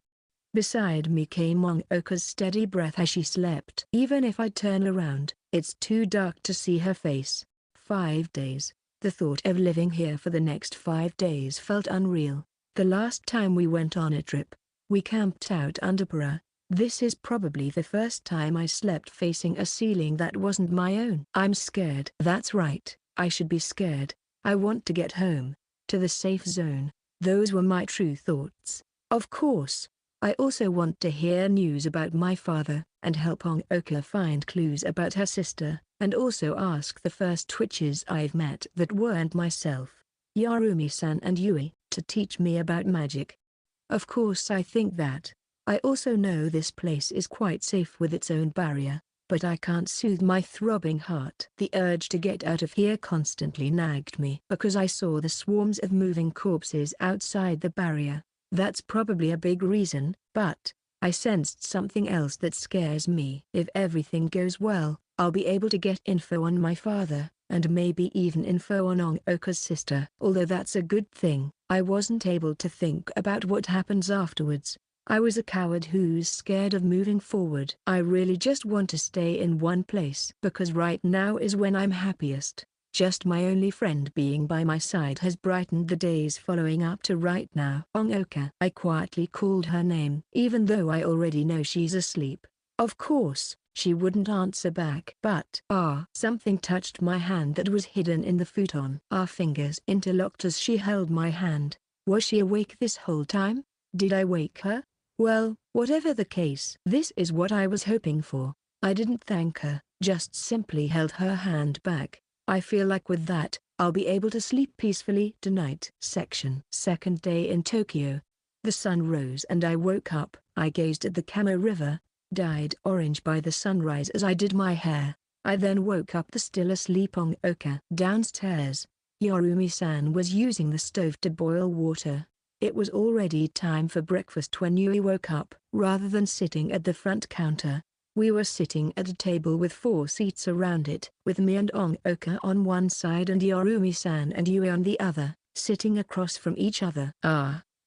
Speaker 1: Beside me came Ongoka's steady breath as she slept. Even if I turn around, it's too dark to see her face. 5 days. The thought of living here for the next 5 days felt unreal. The last time we went on a trip, we camped out under Para. This is probably the first time I slept facing a ceiling that wasn't my own. I'm scared. That's right, I should be scared. I want to get home, to the safe zone. Those were my true thoughts. Of course, I also want to hear news about my father, and help Ongoka find clues about her sister, and also ask the first witches I've met that weren't myself, Yorumi-san and Yui, to teach me about magic. Of course I think that. I also know this place is quite safe with its own barrier, but I can't soothe my throbbing heart. The urge to get out of here constantly nagged me because I saw the swarms of moving corpses outside the barrier. That's probably a big reason, but I sensed something else that scares me. If everything goes well, I'll be able to get info on my father, and maybe even info on Ongoka's sister. Although that's a good thing, I wasn't able to think about what happens afterwards. I was a coward who's scared of moving forward. I really just want to stay in one place because right now is when I'm happiest. Just my only friend being by my side has brightened the days following up to right now. Ongoka. I quietly called her name. Even though I already know she's asleep. Of course, she wouldn't answer back. But something touched my hand that was hidden in the futon. Our fingers interlocked as she held my hand. Was she awake this whole time? Did I wake her? Well, whatever the case, this is what I was hoping for. I didn't thank her, just simply held her hand back. I feel like with that, I'll be able to sleep peacefully tonight. Second day in Tokyo. The sun rose and I woke up. I gazed at the Kamo River, dyed orange by the sunrise as I did my hair. I then woke up the still asleep Ongoka. Downstairs, Yorumi-san was using the stove to boil water. It was already time for breakfast when Yui woke up. Rather than sitting at the front counter, we were sitting at a table with 4 seats around it, with me and Ongoka on one side and Yorumi-san and Yui on the other, sitting across from each other.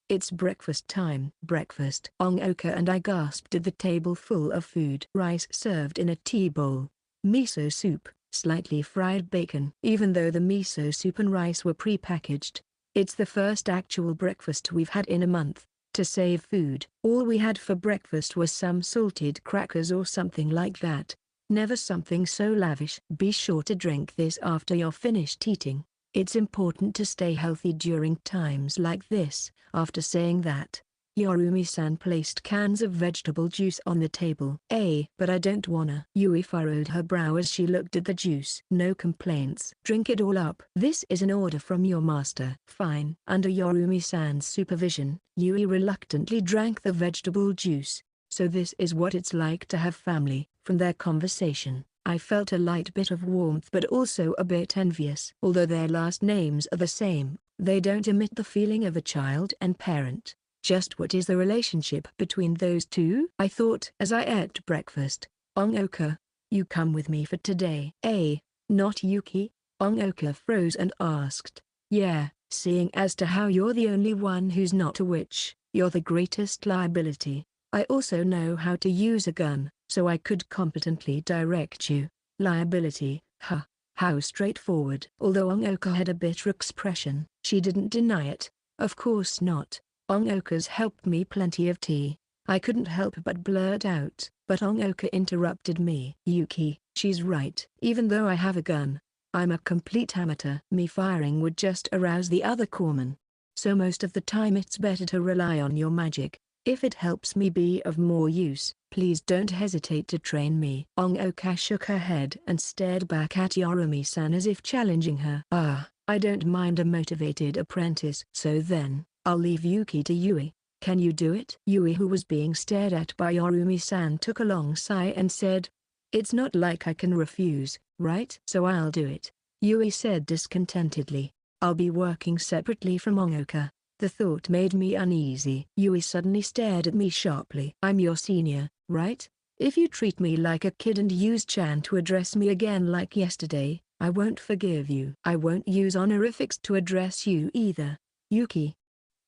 Speaker 1: It's breakfast time. Breakfast. Ongoka and I gasped at the table full of food. Rice served in a tea bowl. Miso soup, slightly fried bacon. Even though the miso soup and rice were pre-packaged, it's the first actual breakfast we've had in a month. To save food, all we had for breakfast was some salted crackers or something like that. Never something so lavish. Be sure to drink this after you're finished eating. It's important to stay healthy during times like this. After saying that, Yorumi-san placed cans of vegetable juice on the table. But I don't wanna. Yui furrowed her brow as she looked at the juice. No complaints. Drink it all up. This is an order from your master. Fine. Under Yorumi-san's supervision, Yui reluctantly drank the vegetable juice. So this is what it's like to have family. From their conversation, I felt a light bit of warmth but also a bit envious. Although their last names are the same, they don't emit the feeling of a child and parent. Just what is the relationship between those two? I thought as I ate breakfast. Ongoka, you come with me for today. Not Yuki. Ongoka froze and asked, "Yeah, seeing as to how you're the only one who's not a witch, you're the greatest liability. I also know how to use a gun, so I could competently direct you." Liability, huh? How straightforward. Although Ongoka had a bitter expression, she didn't deny it. "Of course not. Ongoka's helped me plenty of tea." I couldn't help but blurt out, but Ongoka interrupted me. "Yuki, she's right. Even though I have a gun, I'm a complete amateur. Me firing would just arouse the other corpsmen. So most of the time it's better to rely on your magic. If it helps me be of more use, please don't hesitate to train me." Ongoka shook her head and stared back at Yorumi-san as if challenging her. "Ah, I don't mind a motivated apprentice. So then, I'll leave Yuki to Yui. Can you do it?" Yui, who was being stared at by Yorumi-san, took a long sigh and said, "It's not like I can refuse, right? So I'll do it," Yui said discontentedly. "I'll be working separately from Ongoka." The thought made me uneasy. Yui suddenly stared at me sharply. "I'm your senior, right? If you treat me like a kid and use Chan to address me again like yesterday, I won't forgive you. I won't use honorifics to address you either, Yuki.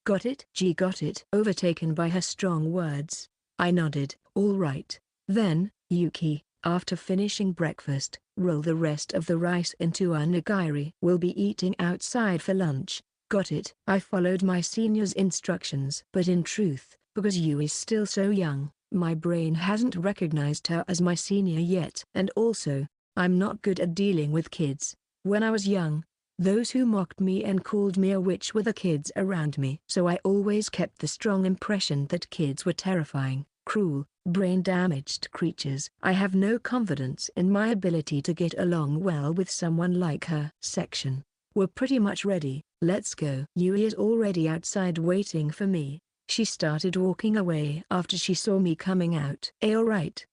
Speaker 1: Got it?" G got it. Overtaken by her strong words, I nodded. "All right. Then, Yuki, after finishing breakfast, roll the rest of the rice into a nigiri. We'll be eating outside for lunch." "Got it." I followed my senior's instructions. But in truth, because Yui's still so young, my brain hasn't recognized her as my senior yet. And also, I'm not good at dealing with kids. When I was young, those who mocked me and called me a witch were the kids around me. So I always kept the strong impression that kids were terrifying, cruel, brain-damaged creatures. I have no confidence in my ability to get along well with someone like her. Section. We're pretty much ready. Let's go. Yui is already outside waiting for me. She started walking away after she saw me coming out. Alright.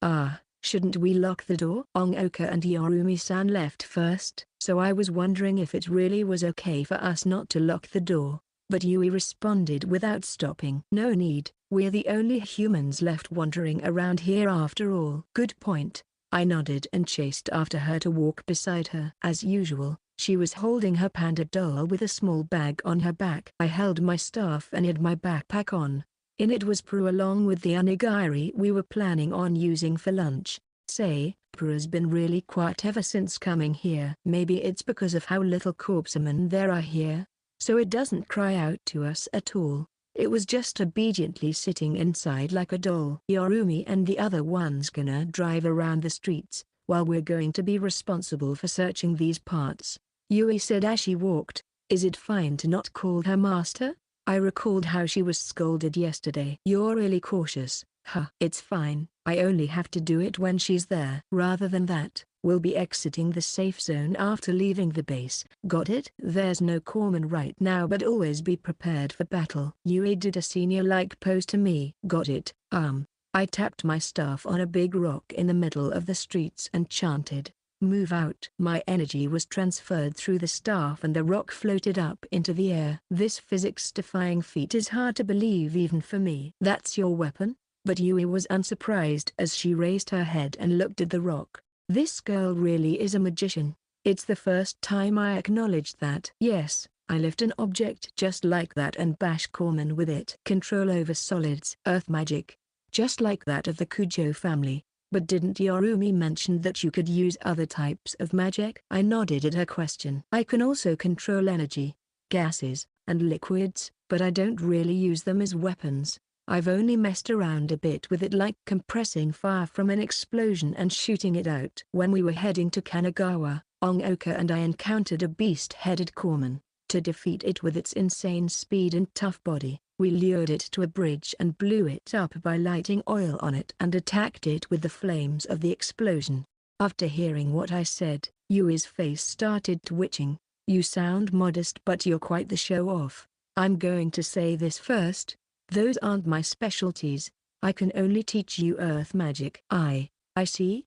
Speaker 1: Shouldn't we lock the door?" Ongoka and Yorumi-san left first, so I was wondering if it really was okay for us not to lock the door. But Yui responded without stopping. "No need, we're the only humans left wandering around here after all." "Good point." I nodded and chased after her to walk beside her. As usual, she was holding her panda doll with a small bag on her back. I held my staff and had my backpack on. In it was Prue along with the onigiri we were planning on using for lunch. Say, Prue's been really quiet ever since coming here. Maybe it's because of how little corpsmen there are here, so it doesn't cry out to us at all. It was just obediently sitting inside like a doll. "Yorumi and the other one's gonna drive around the streets, while we're going to be responsible for searching these parts," Yui said as she walked. "Is it fine to not call her master?" I recalled how she was scolded yesterday. "You're really cautious." "Huh. It's fine. I only have to do it when she's there." "Rather than that, we'll be exiting the safe zone after leaving the base." "Got it?" "There's no corpsman right now, but always be prepared for battle." Yui did a senior-like pose to me. "Got it." I tapped my staff on a big rock in the middle of the streets and chanted, "Move out." My energy was transferred through the staff and the rock floated up into the air. This physics-defying feat is hard to believe even for me. "That's your weapon?" But Yui was unsurprised as she raised her head and looked at the rock. This girl really is a magician. It's the first time I acknowledged that. "Yes, I lift an object just like that and bash corpsmen with it." "Control over solids." "Earth magic. Just like that of the Kujo family. But didn't Yorumi mention that you could use other types of magic?" I nodded at her question. "I can also control energy, gases, and liquids, but I don't really use them as weapons. I've only messed around a bit with it, like compressing fire from an explosion and shooting it out." When we were heading to Kanagawa, Ongoka and I encountered a beast-headed corpsman. To defeat it with its insane speed and tough body, we lured it to a bridge and blew it up by lighting oil on it and attacked it with the flames of the explosion. After hearing what I said, Yui's face started twitching. "You sound modest, but you're quite the show-off. I'm going to say this first. Those aren't my specialties. I can only teach you earth magic." I see."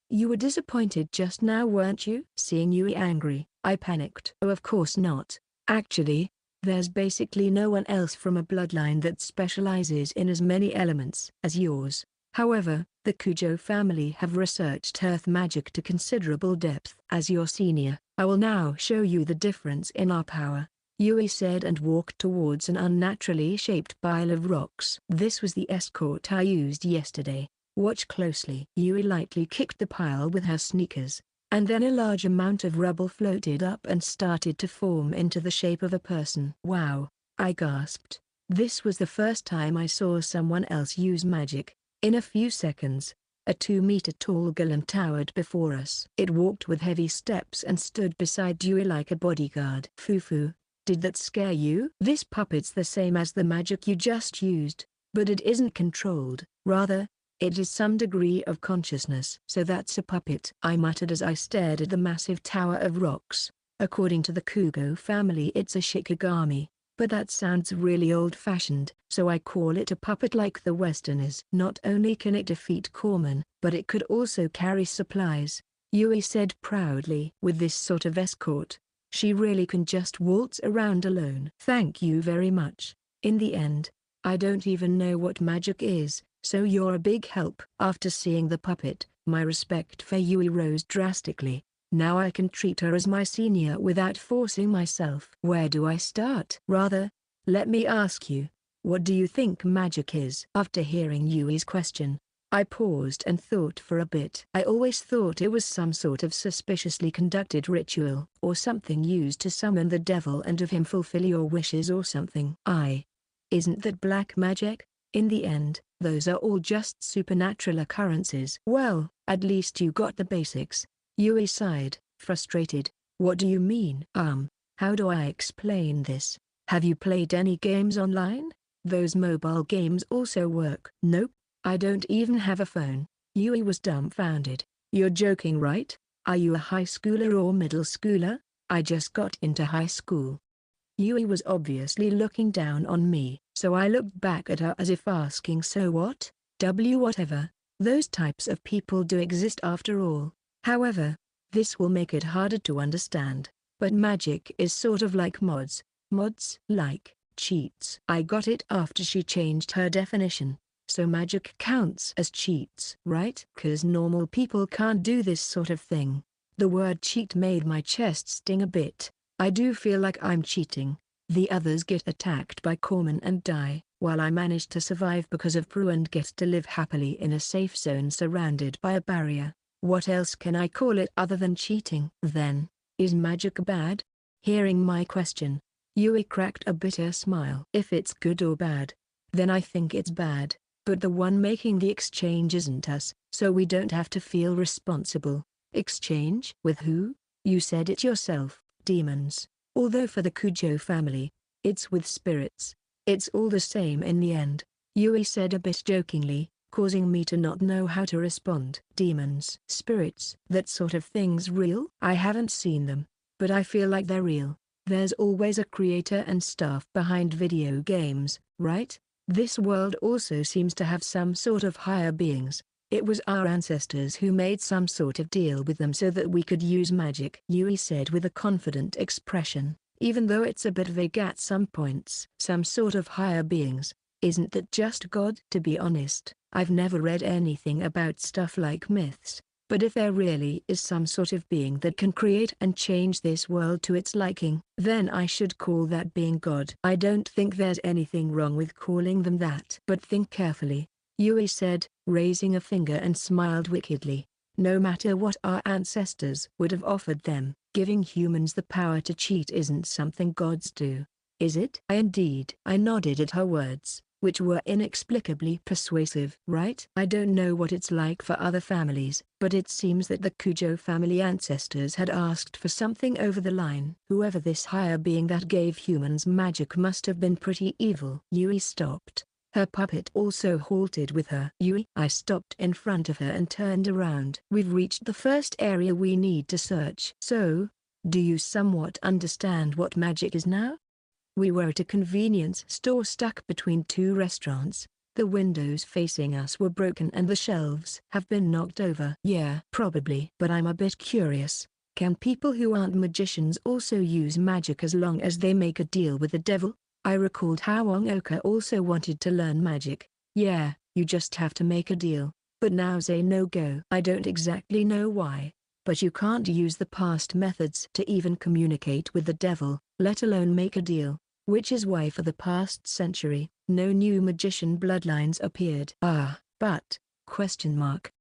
Speaker 1: You were disappointed just now, weren't you?" Seeing Yui angry, I panicked. "Oh, of course not. Actually, there's basically no one else from a bloodline that specializes in as many elements as yours. However, the Kujo family have researched earth magic to considerable depth. As your senior, I will now show you the difference in our power, Yuri said and walked towards an unnaturally shaped pile of rocks. This was the escort I used yesterday. Watch closely. Yuri lightly kicked the pile with her sneakers, and then a large amount of rubble floated up and started to form into the shape of a person. Wow, I gasped. This was the first time I saw someone else use magic. In a few seconds, a 2-meter-tall golem towered before us. It walked with heavy steps and stood beside Yuri like a bodyguard. Fufu, did that scare you? This puppet's the same as the magic you just used, but it isn't controlled. Rather, it is some degree of consciousness. So that's a puppet, I muttered as I stared at the massive tower of rocks. According to the Kugo family it's a shikigami, but that sounds really old-fashioned, so I call it a puppet like the Westerners. Not only can it defeat corpsmen, but it could also carry supplies, Yui said proudly. With this sort of escort, she really can just waltz around alone. Thank you very much. In the end, I don't even know what magic is, so you're a big help. After seeing the puppet, my respect for Yui rose drastically. Now I can treat her as my senior without forcing myself. Where do I start? Rather, let me ask you, what do you think magic is? After hearing Yui's question, I paused and thought for a bit. I always thought it was some sort of suspiciously conducted ritual, or something used to summon the devil and have him fulfill your wishes or something. Isn't that black magic? In the end, those are all just supernatural occurrences. Well, at least you got the basics. Yui sighed, frustrated. What do you mean? How do I explain this? Have you played any games online? Those mobile games also work. Nope, I don't even have a phone. Yui was dumbfounded. You're joking, right? Are you a high schooler or middle schooler? I just got into high school. Yui was obviously looking down on me, so I looked back at her as if asking, so what? Whatever. Those types of people do exist after all. However, this will make it harder to understand, but magic is sort of like mods. Mods, like cheats. I got it after she changed her definition. So magic counts as cheats, right? 'Cause normal people can't do this sort of thing. The word cheat made my chest sting a bit. I do feel like I'm cheating. The others get attacked by corpsmen and die, while I manage to survive because of Prue and get to live happily in a safe zone surrounded by a barrier. What else can I call it other than cheating? Then, is magic bad? Hearing my question, Yui cracked a bitter smile. If it's good or bad, then I think it's bad, but the one making the exchange isn't us, so we don't have to feel responsible. Exchange? With who? You said it yourself, demons. Although for the Kujo family, it's with spirits. It's all the same in the end, Yui said a bit jokingly, causing me to not know how to respond. Demons, spirits, that sort of thing's real? I haven't seen them, but I feel like they're real. There's always a creator and staff behind video games, right? This world also seems to have some sort of higher beings. It was our ancestors who made some sort of deal with them so that we could use magic, Yui said with a confident expression, even though it's a bit vague at some points. Some sort of higher beings. Isn't that just God? To be honest, I've never read anything about stuff like myths, but if there really is some sort of being that can create and change this world to its liking, then I should call that being God. I don't think there's anything wrong with calling them that. But think carefully, Yui said, raising a finger and smiled wickedly. No matter what our ancestors would have offered them, giving humans the power to cheat isn't something gods do. Is it? Indeed. I nodded at her words, which were inexplicably persuasive. Right? I don't know what it's like for other families, but it seems that the Kujo family ancestors had asked for something over the line. Whoever this higher being that gave humans magic must have been pretty evil. Yui stopped. Her puppet also halted with her. Yui. I stopped in front of her and turned around. We've reached the first area we need to search. So, do you somewhat understand what magic is now? We were at a convenience store stuck between two restaurants. The windows facing us were broken and the shelves have been knocked over. Yeah, probably. But I'm a bit curious. Can people who aren't magicians also use magic as long as they make a deal with the devil? I recalled how Ongoka also wanted to learn magic. Yeah, you just have to make a deal. But now's a no-go. I don't exactly know why, but you can't use the past methods to even communicate with the devil, let alone make a deal, which is why for the past century, no new magician bloodlines appeared. But, question mark.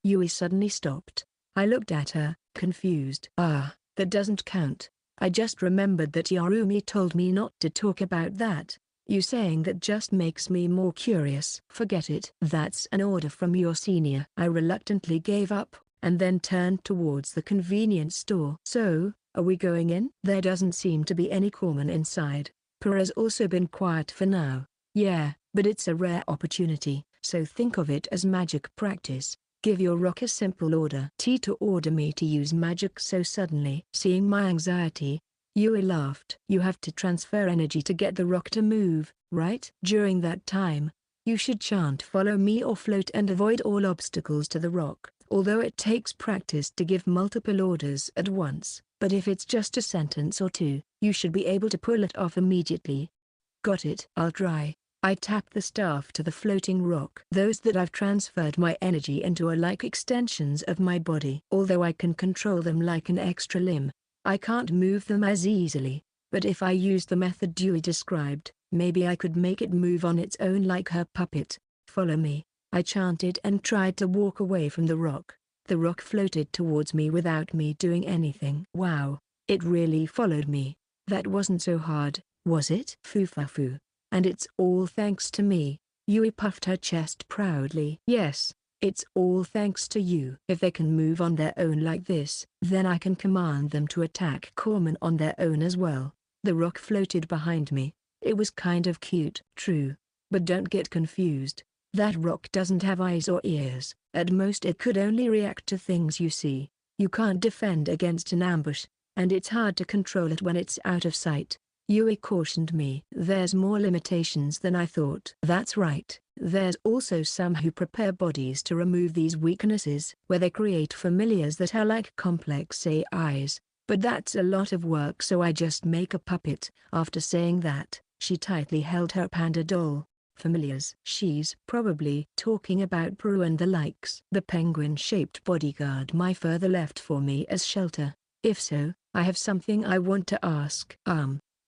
Speaker 1: Yui suddenly stopped. I looked at her, confused. That doesn't count. I just remembered that Yarumi told me not to talk about that. You saying that just makes me more curious. Forget it. That's an order from your senior. I reluctantly gave up, and then turned towards the convenience store. So, are we going in? There doesn't seem to be any corpsman inside. Pura's also been quiet for now. Yeah, but it's a rare opportunity, so think of it as magic practice. Give your rock a simple order. To order me to use magic so suddenly. Seeing my anxiety, Yui laughed. You have to transfer energy to get the rock to move, right? During that time, you should chant follow me or float and avoid all obstacles to the rock. Although it takes practice to give multiple orders at once, but if it's just a sentence or two, you should be able to pull it off immediately. Got it. I'll try. I tapped the staff to the floating rock. Those that I've transferred my energy into are like extensions of my body. Although I can control them like an extra limb, I can't move them as easily. But if I use the method Dewey described, maybe I could make it move on its own like her puppet. Follow me, I chanted and tried to walk away from the rock. The rock floated towards me without me doing anything. Wow, it really followed me. That wasn't so hard, was it? Foo. And it's all thanks to me. Yui puffed her chest proudly. Yes, it's all thanks to you. If they can move on their own like this, then I can command them to attack corpsmen on their own as well. The rock floated behind me. It was kind of cute. True. But don't get confused. That rock doesn't have eyes or ears. At most it could only react to things you see. You can't defend against an ambush, and it's hard to control it when it's out of sight. Yui cautioned me. There's more limitations than I thought. That's right. There's also some who prepare bodies to remove these weaknesses, where they create familiars that are like complex AIs. But that's a lot of work, so I just make a puppet. After saying that, she tightly held her panda doll. Familiars. She's probably talking about Prue and the likes. The penguin-shaped bodyguard my father left for me as shelter. If so, I have something I want to ask.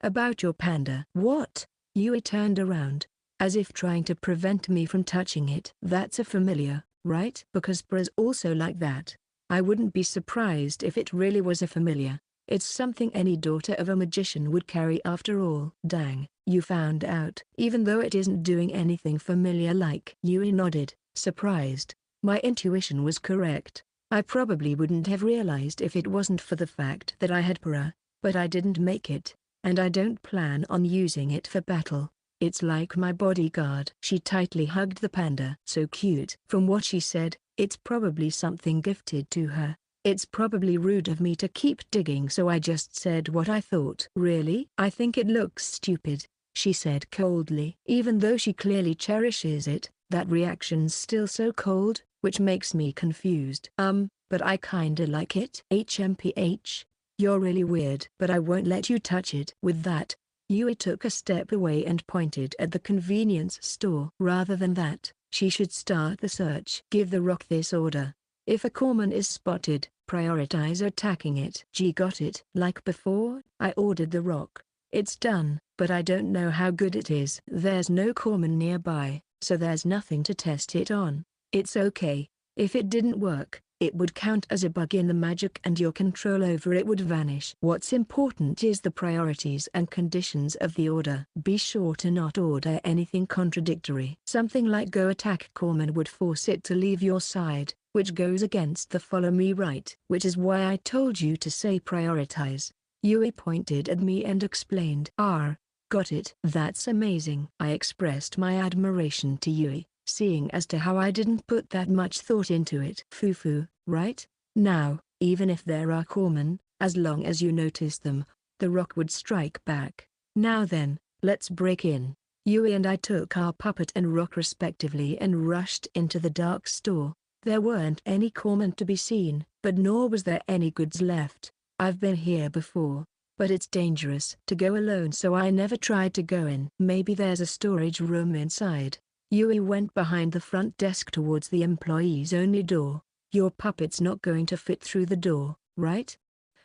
Speaker 1: About your panda. What? Yui turned around, as if trying to prevent me from touching it. That's a familiar, right? Because Pra's also like that. I wouldn't be surprised if it really was a familiar. It's something any daughter of a magician would carry after all. Dang, you found out. Even though it isn't doing anything familiar-like. Yui nodded, surprised. My intuition was correct. I probably wouldn't have realized if it wasn't for the fact that I had Pra, but I didn't make it. And I don't plan on using it for battle. It's like my bodyguard. She tightly hugged the panda. So cute. From what she said, it's probably something gifted to her. It's probably rude of me to keep digging, so I just said what I thought. Really? I think it looks stupid, she said coldly. Even though she clearly cherishes it, that reaction's still so cold, which makes me confused. But I kinda like it. HMPH. You're really weird. But I won't let you touch it. With that, Yui took a step away and pointed at the convenience store. Rather than that, she should start the search. Give the rock this order. If a corpsman is spotted, prioritize attacking it. Got it. Like before, I ordered the rock. It's done, but I don't know how good it is. There's no corpsman nearby, so there's nothing to test it on. It's okay. If it didn't work, it would count as a bug in the magic and your control over it would vanish. What's important is the priorities and conditions of the order. Be sure to not order anything contradictory. Something like go attack corpsman would force it to leave your side, which goes against the follow me right. Which is why I told you to say prioritize. Yui pointed at me and explained. Got it. That's amazing. I expressed my admiration to Yui, seeing as to how I didn't put that much thought into it. Foo, right? Now, even if there are corpsmen, as long as you notice them, the rock would strike back. Now then, let's break in. Yui and I took our puppet and rock respectively and rushed into the dark store. There weren't any corpsmen to be seen, but nor was there any goods left. I've been here before, but it's dangerous to go alone, so I never tried to go in. Maybe there's a storage room inside. Yui went behind the front desk towards the employees-only door. Your puppet's not going to fit through the door, right?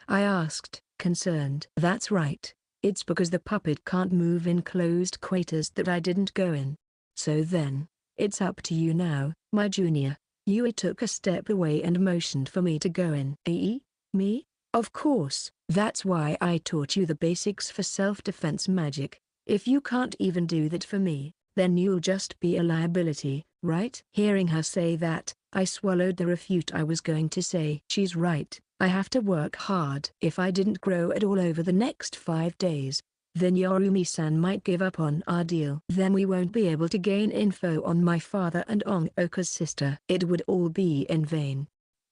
Speaker 1: I asked, concerned. That's right. It's because the puppet can't move in closed quarters that I didn't go in. So then, it's up to you now, my junior. Yuri took a step away and motioned for me to go in. Me? Of course. That's why I taught you the basics for self-defense magic. If you can't even do that for me, then you'll just be a liability, right? Hearing her say that, I swallowed the refute I was going to say. She's right. I have to work hard. If I didn't grow at all over the next 5 days, then Yorumi-san might give up on our deal. Then we won't be able to gain info on my father and Ongoka's sister. It would all be in vain.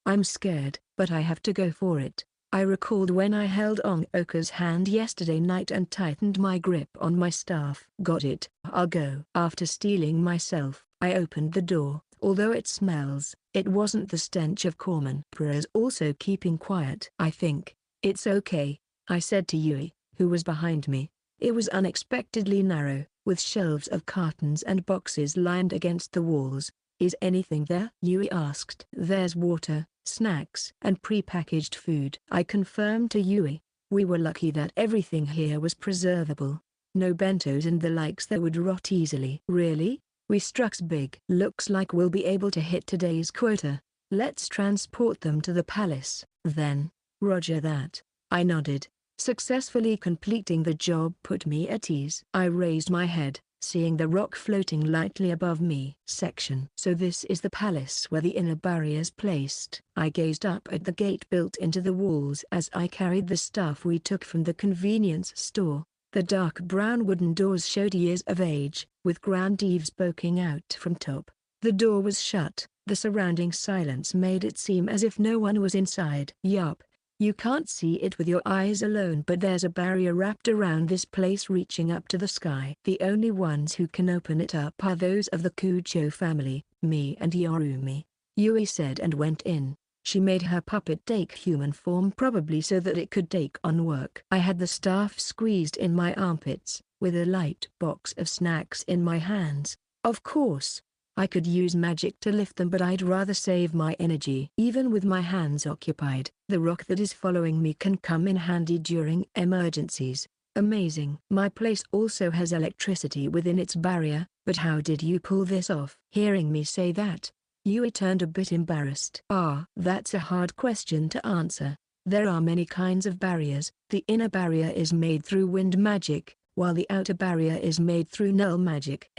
Speaker 1: I'm scared, but I have to go for it. I recalled when I held Ongoka's hand yesterday night and tightened my grip on my staff. Got it. I'll go. After steeling myself, I opened the door. Although it smells, it wasn't the stench of Corman. Pra's also keeping quiet. I think it's okay, I said to Yui, who was behind me. It was unexpectedly narrow, with shelves of cartons and boxes lined against the walls. Is anything there? Yui asked. There's water, snacks, and pre-packaged food. I confirmed to Yui. We were lucky that everything here was preservable. No bentos and the likes that would rot easily. Really? We struck big. Looks like we'll be able to hit today's quota. Let's transport them to the palace, then. Roger that. I nodded. Successfully completing the job put me at ease. I raised my head, seeing the rock floating lightly above me. Section. So this is the palace where the inner barrier's placed. I gazed up at the gate built into the walls as I carried the stuff we took from the convenience store. The dark brown wooden doors showed years of age, with grand eaves poking out from top. The door was shut. The surrounding silence made it seem as if no one was inside. Yup. You can't see it with your eyes alone, but there's a barrier wrapped around this place reaching up to the sky. The only ones who can open it up are those of the Kujo family, me and Yorumi. Yui said and went in. She made her puppet take human form probably so that it could take on work. I had the staff squeezed in my armpits, with a light box of snacks in my hands. Of course, I could use magic to lift them, but I'd rather save my energy. Even with my hands occupied, the rock that is following me can come in handy during emergencies. Amazing. My place also has electricity within its barrier, but how did you pull this off? Hearing me say that, Yui turned a bit embarrassed. That's a hard question to answer. There are many kinds of barriers. The inner barrier is made through wind magic, while the outer barrier is made through null magic.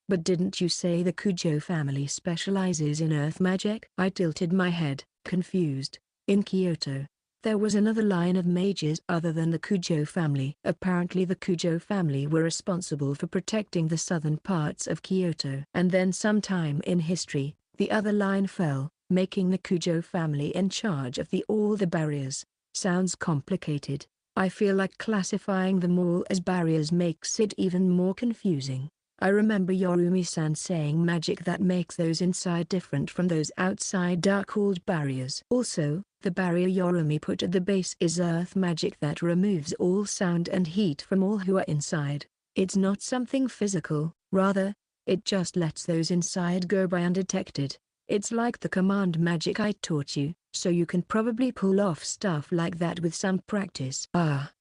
Speaker 1: But didn't you say the Kujo family specializes in earth magic? I tilted my head, confused. In Kyoto, there was another line of mages other than the Kujo family. Apparently the Kujo family were responsible for protecting the southern parts of Kyoto. And then sometime in history, the other line fell, making the Kujo family in charge of all the barriers. Sounds complicated. I feel like classifying them all as barriers makes it even more confusing. I remember Yorumi-san saying magic that makes those inside different from those outside are called barriers. Also, the barrier Yorumi put at the base is earth magic that removes all sound and heat from all who are inside. It's not something physical, rather, it just lets those inside go by undetected. It's like the command magic I taught you, so you can probably pull off stuff like that with some practice.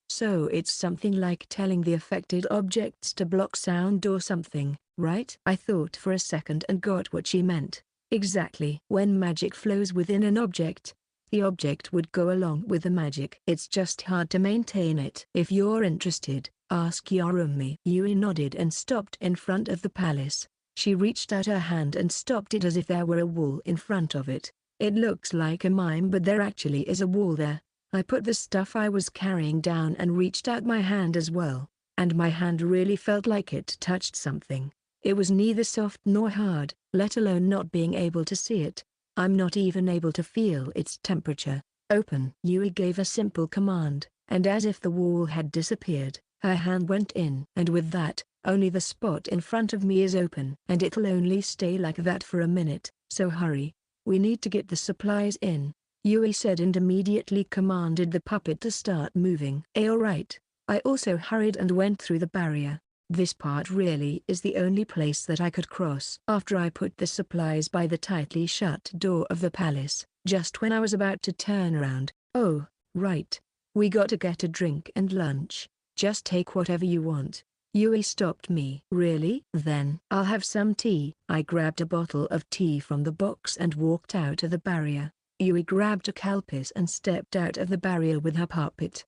Speaker 1: So it's something like telling the affected objects to block sound or something, right? I thought for a second and got what she meant. Exactly. When magic flows within an object, the object would go along with the magic. It's just hard to maintain it. If you're interested, ask Yorumi. Yui nodded and stopped in front of the palace. She reached out her hand and stopped it as if there were a wall in front of it. It looks like a mime, but there actually is a wall there. I put the stuff I was carrying down and reached out my hand as well, and my hand really felt like it touched something. It was neither soft nor hard, let alone not being able to see it. I'm not even able to feel its temperature. Open. Yui gave a simple command, and as if the wall had disappeared, her hand went in. And with that, only the spot in front of me is open. And it'll only stay like that for a minute, so hurry. We need to get the supplies in, Yui said and immediately commanded the puppet to start moving. Alright. I also hurried and went through the barrier. This part really is the only place that I could cross. After I put the supplies by the tightly shut door of the palace, just when I was about to turn around, oh, right. We got to get a drink and lunch. Just take whatever you want. Yuri stopped me. Really? Then I'll have some tea. I grabbed a bottle of tea from the box and walked out of the barrier. Yuri grabbed a kalpis and stepped out of the barrier with her puppet.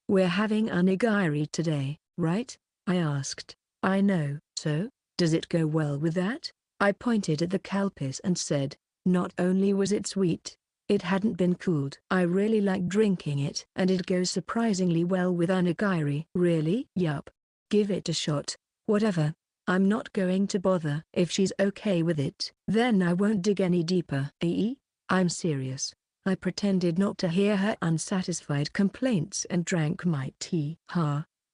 Speaker 1: We're having onigiri today, right? I asked. I know. So, does it go well with that? I pointed at the kalpis and said, not only was it sweet, it hadn't been cooled. I really like drinking it. And it goes surprisingly well with onigiri. Really? Yup. Give it a shot. Whatever. I'm not going to bother. If she's okay with it, then I won't dig any deeper. I'm serious. I pretended not to hear her unsatisfied complaints and drank my tea.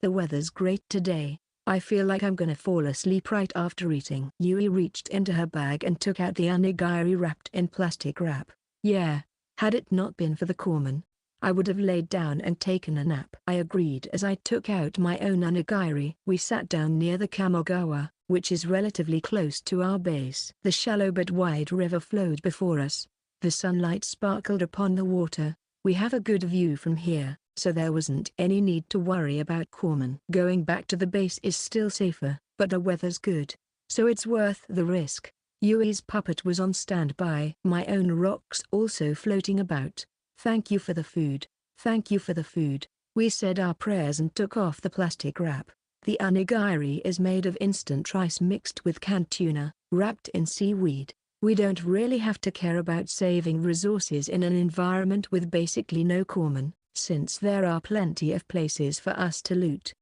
Speaker 1: The weather's great today. I feel like I'm gonna fall asleep right after eating. Yui reached into her bag and took out the onigiri wrapped in plastic wrap. Yeah, had it not been for the corpsman, I would have laid down and taken a nap. I agreed as I took out my own onigiri. We sat down near the Kamogawa, which is relatively close to our base. The shallow but wide river flowed before us. The sunlight sparkled upon the water. We have a good view from here, so there wasn't any need to worry about corpsman. Going back to the base is still safer, but the weather's good, so it's worth the risk. Yui's puppet was on standby. My own rocks also floating about. Thank you for the food. Thank you for the food. We said our prayers and took off the plastic wrap. The onigiri is made of instant rice mixed with canned tuna, wrapped in seaweed. We don't really have to care about saving resources in an environment with basically no corpsman, since there are plenty of places for us to loot.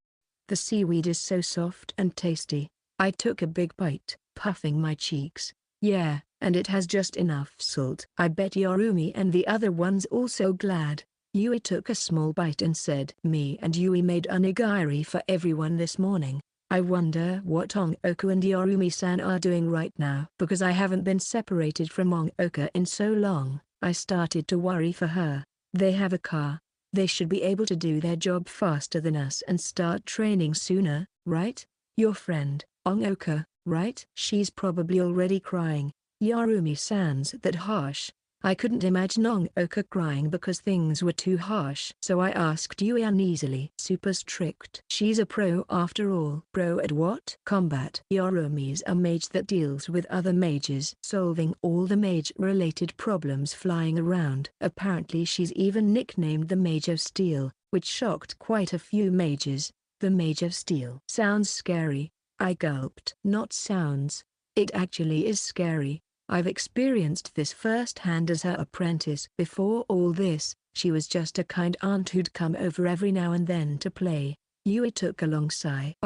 Speaker 1: The seaweed is so soft and tasty. I took a big bite, puffing my cheeks. Yeah, and it has just enough salt. I bet Yorumi and the other one's also glad. Yui took a small bite and said, me and Yui made onigiri for everyone this morning. I wonder what Ongoku and Yorumi-san are doing right now. Because I haven't been separated from Ongoku in so long, I started to worry for her. They have a car. They should be able to do their job faster than us and start training sooner, right? Your friend, Ongoku, right? She's probably already crying. Yorumi-san's that harsh. I couldn't imagine Ongoku crying because things were too harsh. So I asked Yui uneasily. Super strict. She's a pro after all. Pro at what? Combat. Yorumi's a mage that deals with other mages, solving all the mage-related problems flying around. Apparently she's even nicknamed the Mage of Steel, which shocked quite a few mages. The Mage of Steel. Sounds scary. I gulped. Not sounds. It actually is scary. I've experienced this firsthand as her apprentice. Before all this, she was just a kind aunt who'd come over every now and then to play. Yui took a long sigh.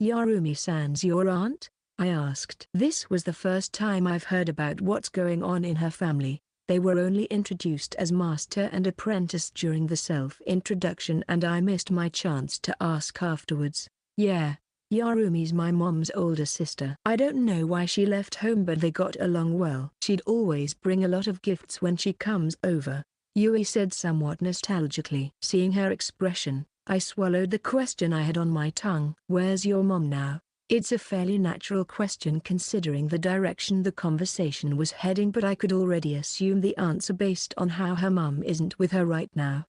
Speaker 1: Yorumi-san's your aunt? I asked. This was the first time I've heard about what's going on in her family. They were only introduced as master and apprentice during the self-introduction and I missed my chance to ask afterwards. Yeah. Yorumi's my mom's older sister. I don't know why she left home but they got along well. She'd always bring a lot of gifts when she comes over, Yui said somewhat nostalgically. Seeing her expression, I swallowed the question I had on my tongue. Where's your mom now? It's a fairly natural question considering the direction the conversation was heading but I could already assume the answer based on how her mom isn't with her right now.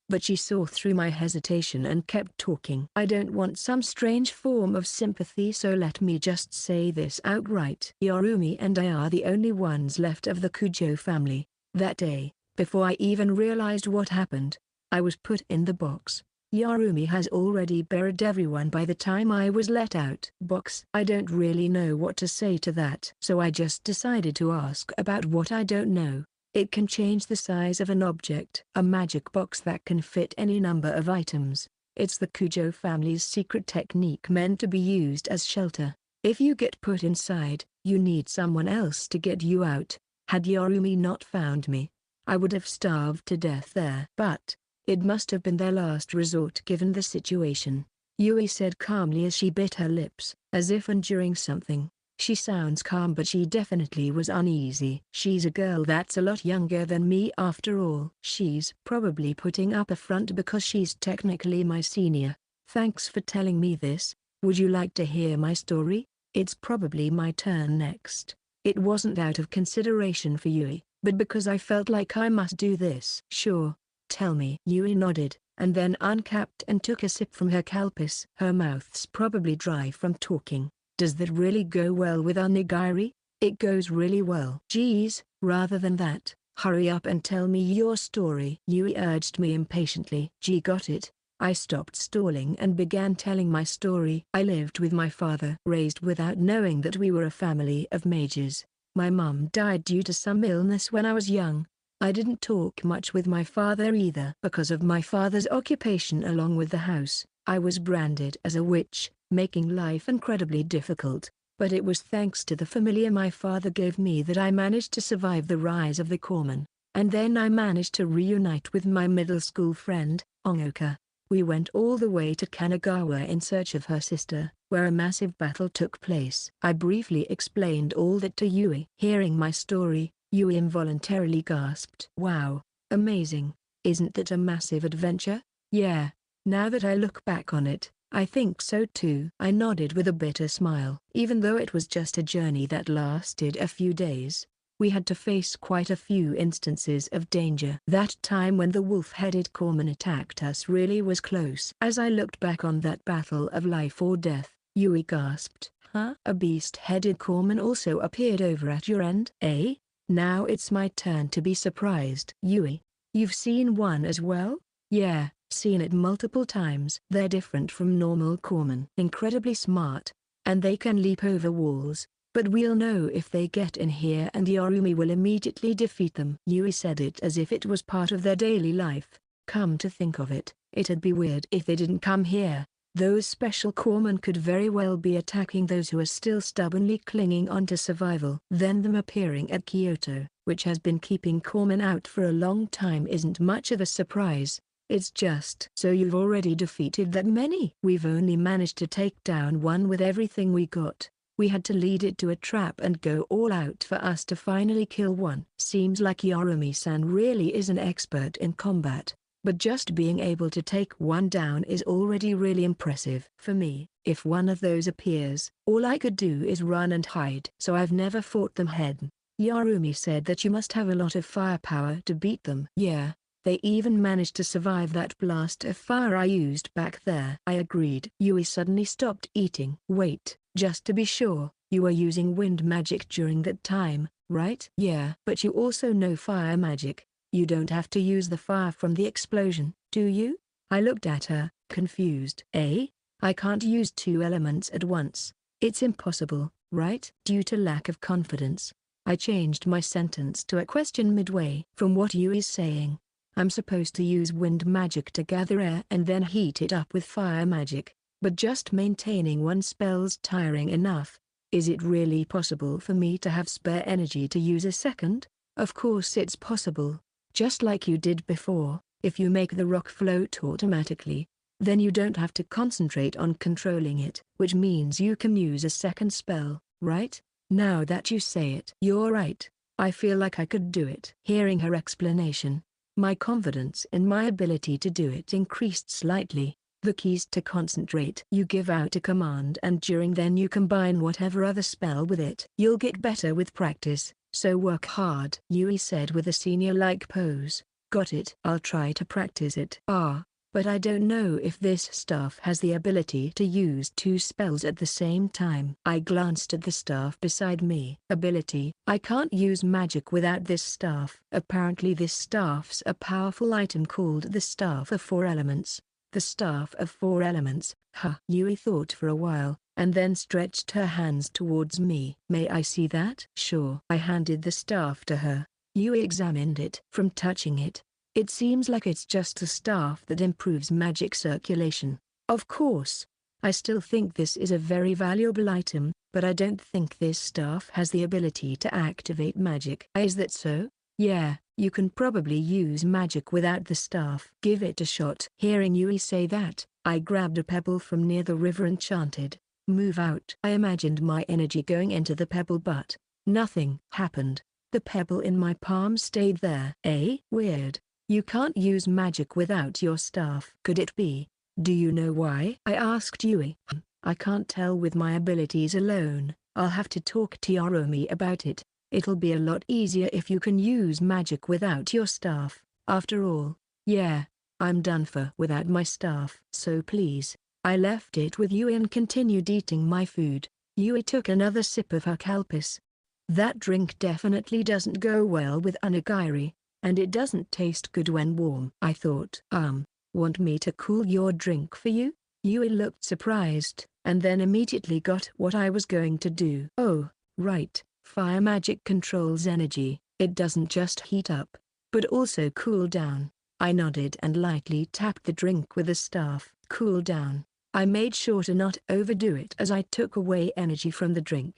Speaker 1: But she saw through my hesitation and kept talking. I don't want some strange form of sympathy so let me just say this outright. Yorumi and I are the only ones left of the Kujo family. That day, before I even realized what happened, I was put in the box. Yorumi has already buried everyone by the time I was let out. Box. I don't really know what to say to that. So I just decided to ask about what I don't know. It can change the size of an object. A magic box that can fit any number of items. It's the Kujo family's secret technique meant to be used as shelter. If you get put inside, you need someone else to get you out. Had Yorumi not found me, I would have starved to death there. But it must have been their last resort given the situation, Yui said calmly as she bit her lips, as if enduring something. She sounds calm but she definitely was uneasy. She's a girl that's a lot younger than me after all. She's probably putting up a front because she's technically my senior. Thanks for telling me this, Would you like to hear my story? It's probably my turn next. It wasn't out of consideration for Yui, but because I felt like I must do this. Sure. Tell me. Yui nodded, and then uncapped and took a sip from her kalpis. Her mouth's probably dry from talking. Does that really go well with onigiri? It goes really well. Geez, rather than that, hurry up and tell me your story. Yui urged me impatiently. Gee, got it. I stopped stalling and began telling my story. I lived with my father, raised without knowing that we were a family of mages. My mum died due to some illness when I was young. I didn't talk much with my father either. Because of my father's occupation along with the house, I was branded as a witch, making life incredibly difficult. But it was thanks to the familiar my father gave me that I managed to survive the rise of the Corpsman. And then I managed to reunite with my middle school friend, Ongoka. We went all the way to Kanagawa in search of her sister, where a massive battle took place. I briefly explained all that to Yui. Hearing my story, Yui involuntarily gasped. Wow, amazing. Isn't that a massive adventure? Yeah. Now that I look back on it, I think so too. I nodded with a bitter smile. Even though it was just a journey that lasted a few days, we had to face quite a few instances of danger. That time when the wolf-headed Corpsman attacked us really was close. As I looked back on that battle of life or death, Yui gasped. Huh? A beast-headed Corpsman also appeared over at your end? Eh? Now it's my turn to be surprised. Yui, you've seen one as well? Yeah, seen it multiple times. They're different from normal Corpsmen. Incredibly smart, and they can leap over walls. But we'll know if they get in here and Yorumi will immediately defeat them. Yui said it as if it was part of their daily life. Come to think of it, it'd be weird if they didn't come here. Those special Corpsmen could very well be attacking those who are still stubbornly clinging on to survival. Then them appearing at Kyoto, which has been keeping Corpsmen out for a long time, isn't much of a surprise. It's just. So you've already defeated that many? We've only managed to take down one with everything we got. We had to lead it to a trap and go all out for us to finally kill one. Seems like Yorumi-san really is an expert in combat, but just being able to take one down is already really impressive. For me, if one of those appears, all I could do is run and hide. So I've never fought them head. Yorumi said that you must have a lot of firepower to beat them. Yeah, they even managed to survive that blast of fire I used back there. I agreed. Yui suddenly stopped eating. Wait. Just to be sure, you were using wind magic during that time, right? Yeah. But you also know fire magic. You don't have to use the fire from the explosion, do you? I looked at her, confused. Eh? I can't use two elements at once. It's impossible, right? Due to lack of confidence, I changed my sentence to a question midway. From what Yui's saying, I'm supposed to use wind magic to gather air and then heat it up with fire magic. But just maintaining one spell's tiring enough. Is it really possible for me to have spare energy to use a second? Of course it's possible. Just like you did before, if you make the rock float automatically, then you don't have to concentrate on controlling it, which means you can use a second spell, right? Now that you say it. You're right. I feel like I could do it. Hearing her explanation, my confidence in my ability to do it increased slightly. The keys to concentrate. You give out a command and during then you combine whatever other spell with it. You'll get better with practice, so work hard. Yui said with a senior-like pose. Got it. I'll try to practice it. But I don't know if this staff has the ability to use two spells at the same time. I glanced at the staff beside me. Ability. I can't use magic without this staff. Apparently this staff's a powerful item called the Staff of Four Elements. The Staff of Four Elements, huh? Yui thought for a while, and then stretched her hands towards me. May I see that? Sure. I handed the staff to her. Yui examined it. From touching it, it seems like it's just a staff that improves magic circulation. Of course, I still think this is a very valuable item, but I don't think this staff has the ability to activate magic. Is that so? Yeah. You can probably use magic without the staff. Give it a shot. Hearing Yui say that, I grabbed a pebble from near the river and chanted, "Move out." I imagined my energy going into the pebble but nothing happened. The pebble in my palm stayed there. Weird. You can't use magic without your staff. Could it be? Do you know why? I asked Yui. I can't tell with my abilities alone. I'll have to talk to Yoromi about it. It'll be a lot easier if you can use magic without your staff. After all, yeah, I'm done for without my staff. So please. I left it with Yui and continued eating my food. Yui took another sip of her kalpis. That drink definitely doesn't go well with onigiri, and it doesn't taste good when warm. I thought, want me to cool your drink for you? Yui looked surprised, and then immediately got what I was going to do. Oh, right, fire magic controls energy. It doesn't just heat up, but also cool down. I nodded and lightly tapped the drink with a staff. Cool down. I made sure to not overdo it as I took away energy from the drink.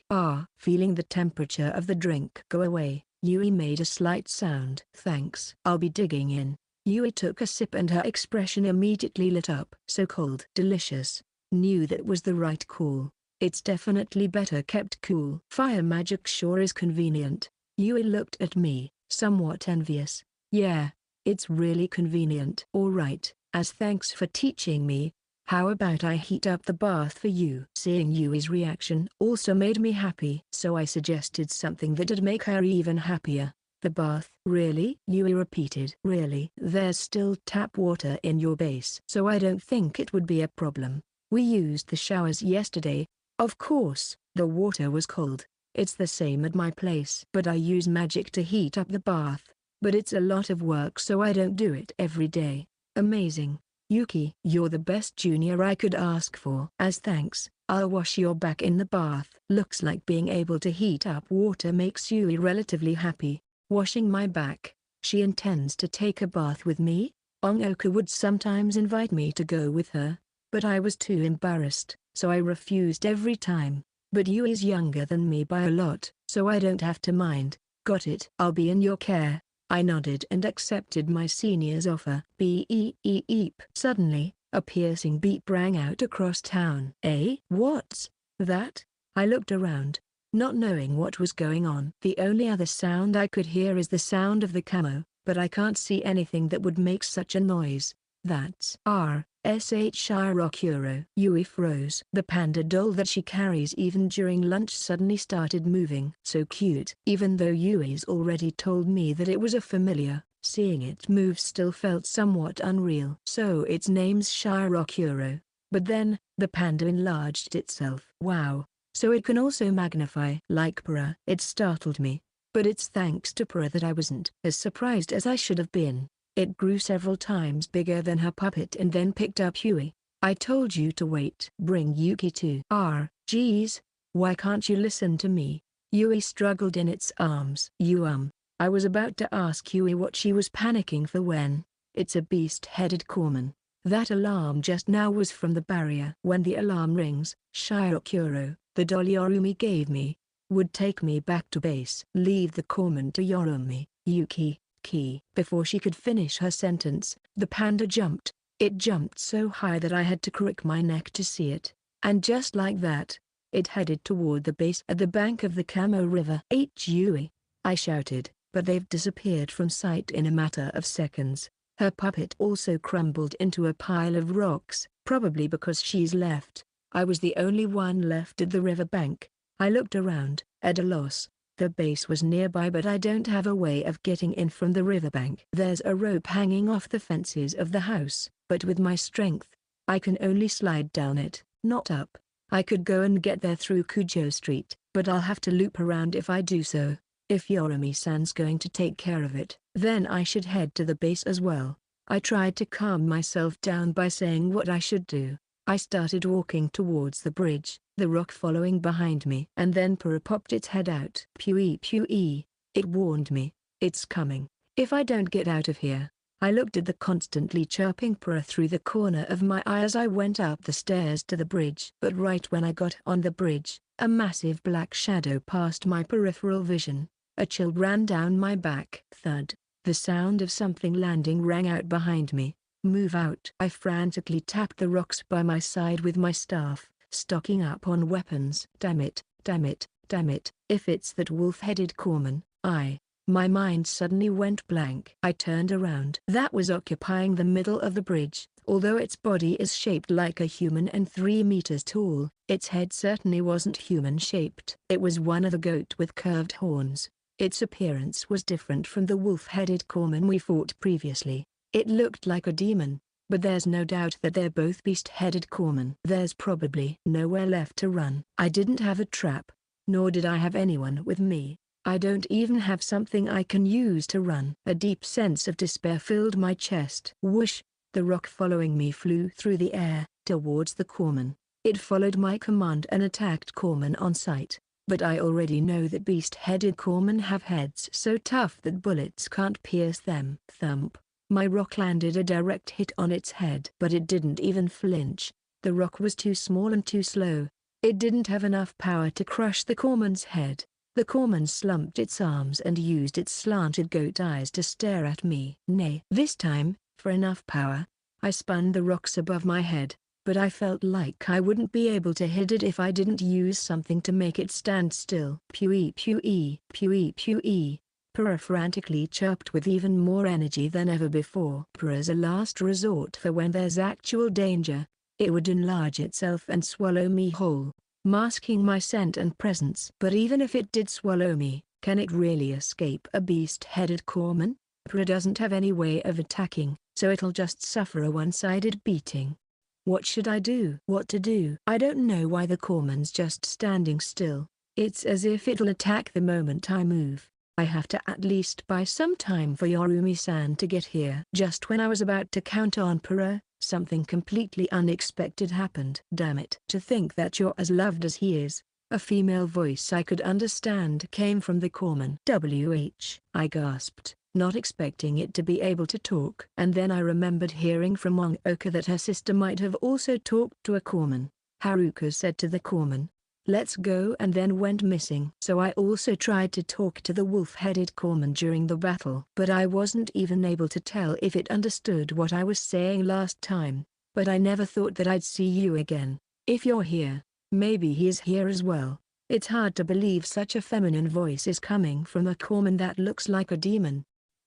Speaker 1: Feeling the temperature of the drink go away, Yui made a slight sound. Thanks. I'll be digging in. Yui took a sip and her expression immediately lit up. So cold. Delicious. Knew that was the right call. It's definitely better kept cool. Fire magic sure is convenient. Yui looked at me, somewhat envious. Yeah, it's really convenient. Alright, as thanks for teaching me, how about I heat up the bath for you? Seeing Yui's reaction also made me happy. So I suggested something that'd make her even happier. The bath. Really? Yui repeated. Really? There's still tap water in your base. So I don't think it would be a problem. We used the showers yesterday. Of course, the water was cold. It's the same at my place. But I use magic to heat up the bath. But it's a lot of work so I don't do it every day. Amazing. Yuki, you're the best junior I could ask for. As thanks, I'll wash your back in the bath. Looks like being able to heat up water makes Yui relatively happy. Washing my back. She intends to take a bath with me? Ongoku would sometimes invite me to go with her, but I was too embarrassed, so I refused every time. But Yui's younger than me by a lot, so I don't have to mind. Got it. I'll be in your care. I nodded and accepted my senior's offer. Beep. Suddenly, a piercing beep rang out across town. What's that? I looked around, not knowing what was going on. The only other sound I could hear is the sound of the camo, but I can't see anything that would make such a noise. That's Shirokuro. Yui froze. The panda doll that she carries even during lunch suddenly started moving. So cute. Even though Yui's already told me that it was a familiar, seeing it move still felt somewhat unreal. So its name's Shirokuro. But then, the panda enlarged itself. Wow. So it can also magnify. Like Pura. It startled me. But it's thanks to Pura that I wasn't as surprised as I should have been. It grew several times bigger than her puppet and then picked up Yui. I told you to wait. Bring Yuki too. Geez. Why can't you listen to me? Yui struggled in its arms. I was about to ask Yui what she was panicking for when. It's a beast-headed corpsman. That alarm just now was from the barrier. When the alarm rings, Shirokuro, the doll Yorumi gave me, would take me back to base. Leave the corpsman to Yorumi, Yuki. Before she could finish her sentence, the panda jumped. It jumped so high that I had to crick my neck to see it. And just like that, it headed toward the base at the bank of the Kamo River. Yui, I shouted, but they've disappeared from sight in a matter of seconds. Her puppet also crumbled into a pile of rocks, probably because she's left. I was the only one left at the river bank. I looked around, at a loss. The base was nearby but I don't have a way of getting in from the riverbank. There's a rope hanging off the fences of the house, but with my strength, I can only slide down it, not up. I could go and get there through Kujo Street, but I'll have to loop around if I do so. If Yorumi-san's going to take care of it, then I should head to the base as well. I tried to calm myself down by saying what I should do. I started walking towards the bridge, the rock following behind me. And then Pura popped its head out. Pewee. It warned me. It's coming. If I don't get out of here. I looked at the constantly chirping Pura through the corner of my eye as I went up the stairs to the bridge. But right when I got on the bridge, a massive black shadow passed my peripheral vision. A chill ran down my back. Thud. The sound of something landing rang out behind me. Move out. I frantically tapped the rocks by my side with my staff, stocking up on weapons. Damn it. If it's that wolf-headed corpsman, my mind suddenly went blank. I turned around. That was occupying the middle of the bridge. Although its body is shaped like a human and 3 meters tall, its head certainly wasn't human-shaped. It was one of a goat with curved horns. Its appearance was different from the wolf-headed corpsman we fought previously. It looked like a demon, but there's no doubt that they're both beast-headed corpsmen. There's probably nowhere left to run. I didn't have a trap, nor did I have anyone with me. I don't even have something I can use to run. A deep sense of despair filled my chest. Whoosh! The rock following me flew through the air, towards the corpsman. It followed my command and attacked corpsman on sight. But I already know that beast-headed corpsmen have heads so tough that bullets can't pierce them. Thump! My rock landed a direct hit on its head. But it didn't even flinch. The rock was too small and too slow. It didn't have enough power to crush the corpsman's head. The corpsman slumped its arms and used its slanted goat eyes to stare at me. Nay. This time, for enough power, I spun the rocks above my head, but I felt like I wouldn't be able to hit it if I didn't use something to make it stand still. Pewee pewee, pewee pewee. Purr frantically chirped with even more energy than ever before. Purr is a last resort for when there's actual danger. It would enlarge itself and swallow me whole, masking my scent and presence. But even if it did swallow me, can it really escape a beast-headed corpsman? Purr doesn't have any way of attacking, so it'll just suffer a one-sided beating. What should I do? What to do? I don't know why the corpsman's just standing still. It's as if it'll attack the moment I move. I have to at least buy some time for Yorumi-san to get here. Just when I was about to count on Purr, something completely unexpected happened. Damn it. To think that you're as loved as he is. A female voice I could understand came from the corpsman. WH. I gasped, not expecting it to be able to talk. And then I remembered hearing from Ongoka that her sister might have also talked to a corpsman. Haruka said to the corpsman, "Let's go," and then went missing. So I also tried to talk to the wolf-headed corpsman during the battle. But I wasn't even able to tell if it understood what I was saying last time. But I never thought that I'd see you again. If you're here, maybe he is here as well. It's hard to believe such a feminine voice is coming from a corpsman that looks like a demon.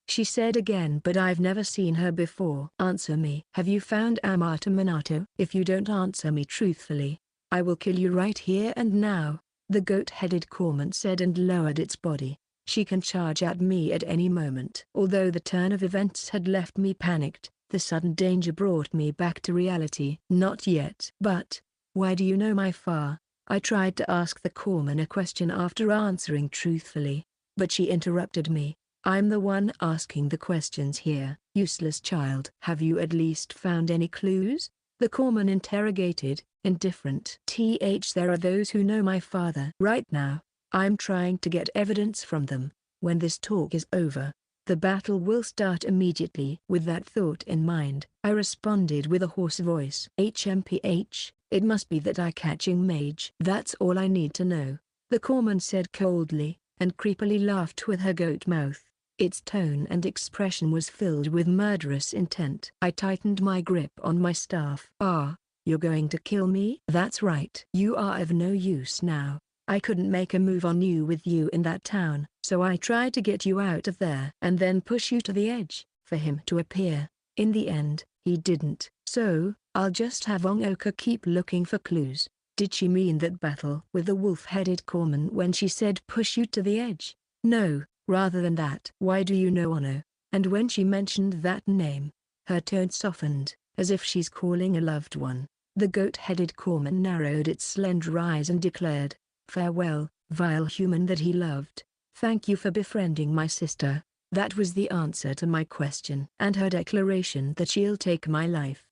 Speaker 1: She said again, but I've never seen her before. Answer me. Have you found Yamato Minato? If you don't answer me truthfully, I will kill you right here and now, the goat-headed corpsman said and lowered its body. She can charge at me at any moment. Although the turn of events had left me panicked, the sudden danger brought me back to reality. Not yet. But, why do you know my far? I tried to ask the corpsman a question after answering truthfully, but she interrupted me. I'm the one asking the questions here. Useless child. Have you at least found any clues? The corpsman interrogated, indifferent. There are those who know my father. Right now, I'm trying to get evidence from them. When this talk is over, the battle will start immediately. With that thought in mind, I responded with a hoarse voice. HMPH, it must be that eye-catching mage. That's all I need to know, the corpsman said coldly, and creepily laughed with her goat mouth. Its tone and expression was filled with murderous intent. I tightened my grip on my staff. Ah, you're going to kill me? That's right. You are of no use now. I couldn't make a move on you with you in that town, so I tried to get you out of there and then push you to the edge, for him to appear. In the end, he didn't. So, I'll just have Ongoka keep looking for clues. Did she mean that battle with the wolf-headed corpsman when she said push you to the edge? No. Rather than that. Why do you know Ono? And when she mentioned that name, her tone softened, as if she's calling a loved one. The goat-headed corpsman narrowed its slender eyes and declared, "Farewell, vile human that he loved. Thank you for befriending my sister." That was the answer to my question. And her declaration that she'll take my life.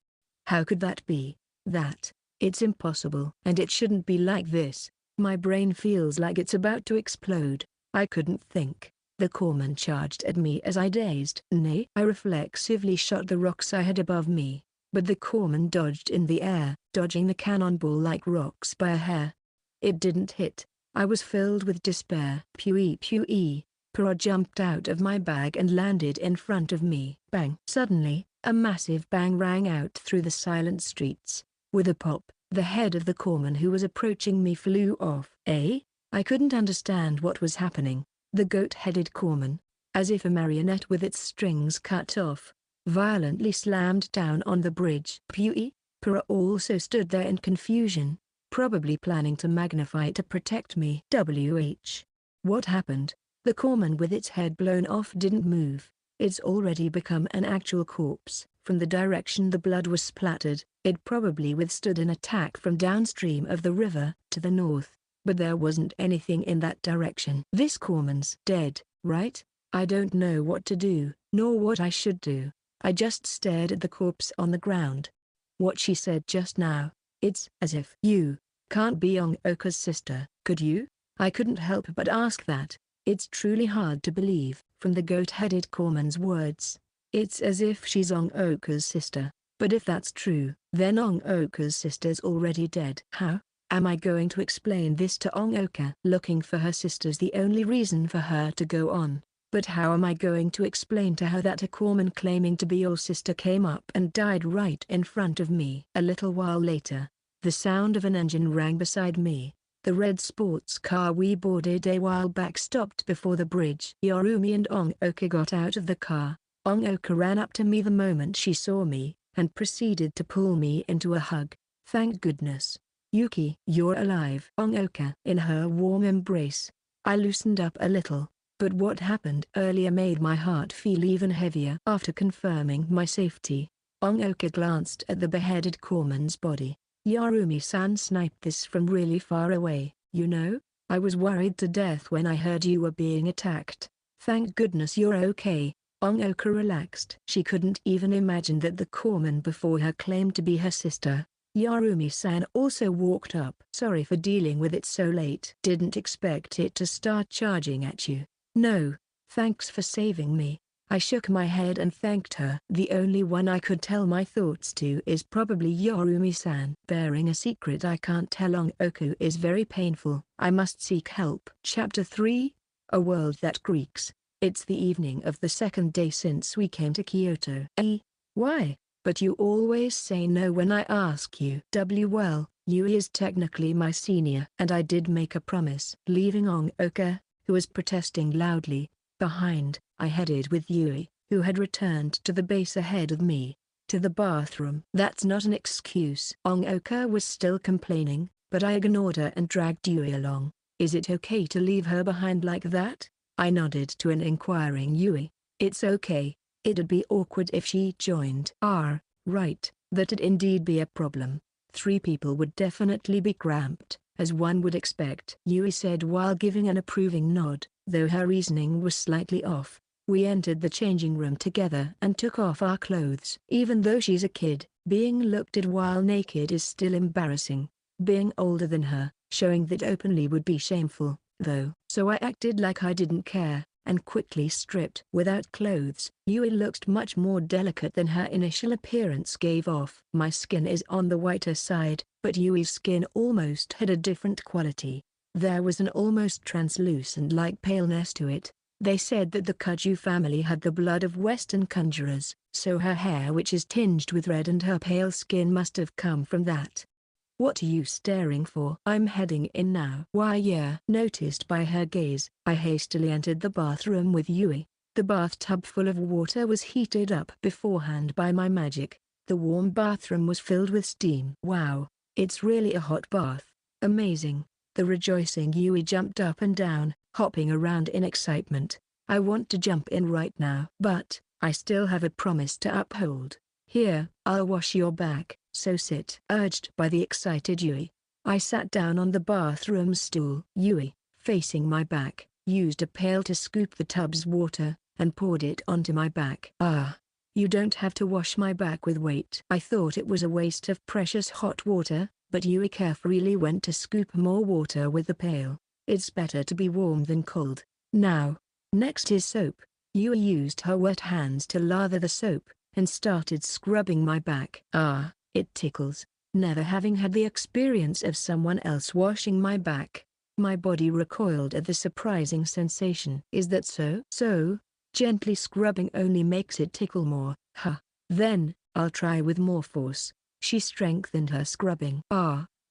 Speaker 1: How could that be? It's impossible. And it shouldn't be like this. My brain feels like it's about to explode. I couldn't think. The corpsman charged at me as I dazed. Nay. I reflexively shot the rocks I had above me, but the corpsman dodged in the air, dodging the cannonball-like rocks by a hair. It didn't hit. I was filled with despair. Pewee pewee. Purr jumped out of my bag and landed in front of me. Bang! Suddenly, a massive bang rang out through the silent streets. With a pop, the head of the corpsman who was approaching me flew off. I couldn't understand what was happening. The goat-headed corpsman, as if a marionette with its strings cut off, violently slammed down on the bridge. Yui, Pura also stood there in confusion, probably planning to magnify it to protect me. What happened? The corpsman with its head blown off didn't move. It's already become an actual corpse. From the direction the blood was splattered, it probably withstood an attack from downstream of the river to the north, but there wasn't anything in that direction. This corpsman's dead, right? I don't know what to do, nor what I should do. I just stared at the corpse on the ground. What she said just now, it's as if you can't be Oka's sister, could you? I couldn't help but ask that. It's truly hard to believe, from the goat-headed corpsman's words. It's as if she's Oka's sister, but if that's true, then Oka's sister's already dead. How am I going to explain this to Oka? Looking for her sister's the only reason for her to go on, but how am I going to explain to her that a corpsman claiming to be your sister came up and died right in front of me? A little while later, the sound of an engine rang beside me. The red sports car we boarded a while back stopped before the bridge. Yorumi and Oka got out of the car. Oka ran up to me the moment she saw me, and proceeded to pull me into a hug. Thank goodness. Yuki, you're alive. Oka in her warm embrace. I loosened up a little, but what happened earlier made my heart feel even heavier. After confirming my safety, Oka glanced at the beheaded corpsman's body. Yorumi-san sniped this from really far away, you know? I was worried to death when I heard you were being attacked. Thank goodness you're okay. Oka relaxed. She couldn't even imagine that the corpsman before her claimed to be her sister. Yorumi-san also walked up. Sorry for dealing with it so late. Didn't expect it to start charging at you. No, thanks for saving me. I shook my head and thanked her. The only one I could tell my thoughts to is probably Yorumi-san. Bearing a secret I can't tell Oka is very painful. I must seek help. Chapter 3, A World That Creaks. It's the evening of the second day since we came to Kyoto. Why? But you always say no when I ask you. Well, Yuri is technically my senior. And I did make a promise. Leaving Oka, who was protesting loudly, behind, I headed with Yuri, who had returned to the base ahead of me, to the bathroom. That's not an excuse. Oka was still complaining, but I ignored her and dragged Yuri along. Is it okay to leave her behind like that? I nodded to an inquiring Yuri. It's okay. It'd be awkward if she joined. Right, that'd indeed be a problem. 3 people would definitely be cramped, as one would expect. Yuri said while giving an approving nod, though her reasoning was slightly off. We entered the changing room together and took off our clothes. Even though she's a kid, being looked at while naked is still embarrassing. Being older than her, showing that openly would be shameful, though. So I acted like I didn't care, and quickly stripped. Without clothes, Yui looked much more delicate than her initial appearance gave off. My skin is on the whiter side, but Yui's skin almost had a different quality. There was an almost translucent-like paleness to it. They said that the Kuju family had the blood of Western conjurers, so her hair which is tinged with red and her pale skin must have come from that. What are you staring for? I'm heading in now. Why yeah. Noticed by her gaze, I hastily entered the bathroom with Yui. The bathtub full of water was heated up beforehand by my magic. The warm bathroom was filled with steam. Wow, it's really a hot bath. Amazing. The rejoicing Yui jumped up and down, hopping around in excitement. I want to jump in right now. But, I still have a promise to uphold. Here, I'll wash your back, so sit. Urged by the excited Yui, I sat down on the bathroom stool. Yui, facing my back, used a pail to scoop the tub's water, and poured it onto my back. You don't have to wash my back with weight. I thought it was a waste of precious hot water, but Yui carefully went to scoop more water with the pail. It's better to be warm than cold. Now, next is soap. Yui used her wet hands to lather the soap, and started scrubbing my back. It tickles. Never having had the experience of someone else washing my back, my body recoiled at the surprising sensation. Is that so? So, gently scrubbing only makes it tickle more. Then, I'll try with more force. She strengthened her scrubbing.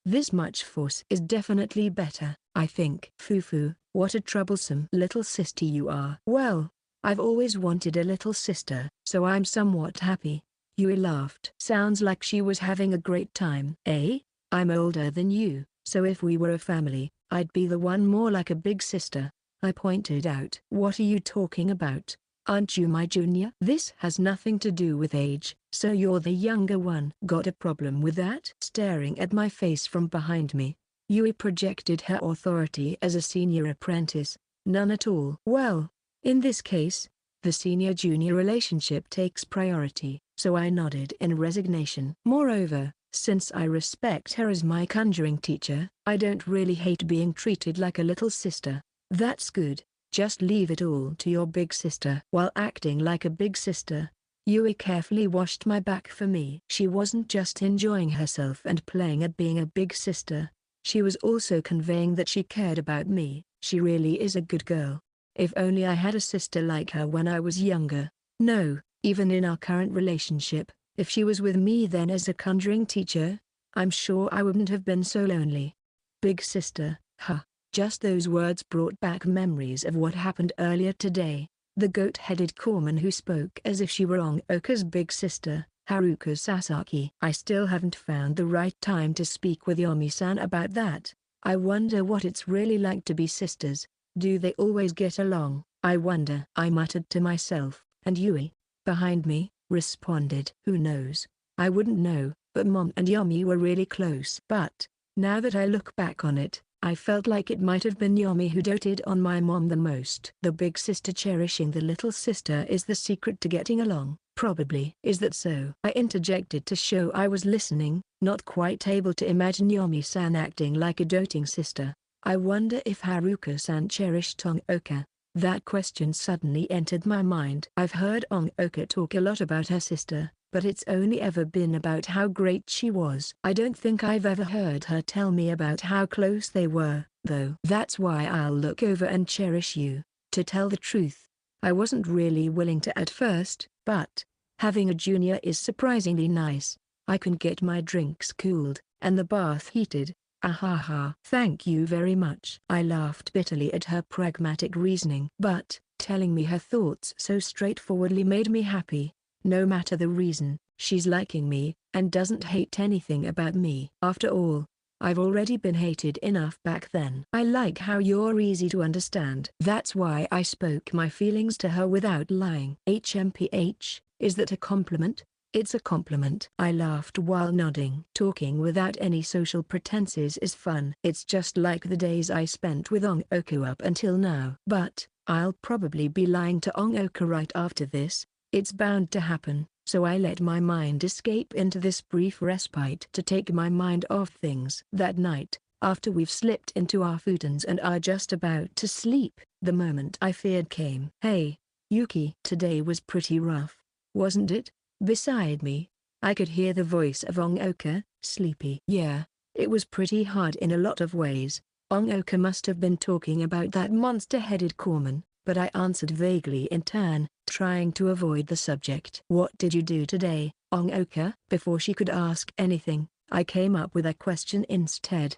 Speaker 1: This much force is definitely better, I think. Foo-foo, what a troublesome little sister you are. Well, I've always wanted a little sister, so I'm somewhat happy. Yui laughed. Sounds like she was having a great time. Eh? I'm older than you, so if we were a family, I'd be the one more like a big sister, I pointed out. What are you talking about? Aren't you my junior? This has nothing to do with age, so you're the younger one. Got a problem with that? Staring at my face from behind me, Yui projected her authority as a senior apprentice. None at all. Well, in this case, the senior-junior relationship takes priority, so I nodded in resignation. Moreover, since I respect her as my conjuring teacher, I don't really hate being treated like a little sister. That's good. Just leave it all to your big sister. While acting like a big sister, Yui carefully washed my back for me. She wasn't just enjoying herself and playing at being a big sister. She was also conveying that she cared about me. She really is a good girl. If only I had a sister like her when I was younger. No, even in our current relationship, if she was with me then as a conjuring teacher, I'm sure I wouldn't have been so lonely. Big sister, huh. Just those words brought back memories of what happened earlier today. The goat-headed corpsman who spoke as if she were Oka's big sister, Haruka Sasaki. I still haven't found the right time to speak with Yomi-san about that. I wonder what it's really like to be sisters. Do they always get along? I wonder. I muttered to myself, and Yui, behind me, responded. Who knows? I wouldn't know, but Mom and Yomi were really close. But, now that I look back on it, I felt like it might have been Yomi who doted on my mom the most. The big sister cherishing the little sister is the secret to getting along. Probably. Is that so? I interjected to show I was listening, not quite able to imagine Yomi-san acting like a doting sister. I wonder if Haruka-san cherished Oka. That question suddenly entered my mind. I've heard Oka talk a lot about her sister, but it's only ever been about how great she was. I don't think I've ever heard her tell me about how close they were, though. That's why I'll look over and cherish you. To tell the truth, I wasn't really willing to at first, but having a junior is surprisingly nice. I can get my drinks cooled, and the bath heated. Ahaha. Thank you very much. I laughed bitterly at her pragmatic reasoning. But, telling me her thoughts so straightforwardly made me happy. No matter the reason, she's liking me, and doesn't hate anything about me. After all, I've already been hated enough back then. I like how you're easy to understand. That's why I spoke my feelings to her without lying. HMPH, is that a compliment? It's a compliment. I laughed while nodding. Talking without any social pretenses is fun. It's just like the days I spent with Oka up until now. But, I'll probably be lying to Oka right after this. It's bound to happen, so I let my mind escape into this brief respite to take my mind off things. That night, after we've slipped into our futons and are just about to sleep, the moment I feared came. Hey, Yuki. Today was pretty rough, wasn't it? Beside me, I could hear the voice of Oka, sleepy. Yeah, it was pretty hard in a lot of ways. Oka must have been talking about that monster-headed corpsman, but I answered vaguely in turn, trying to avoid the subject. What did you do today, Oka? Before she could ask anything, I came up with a question instead.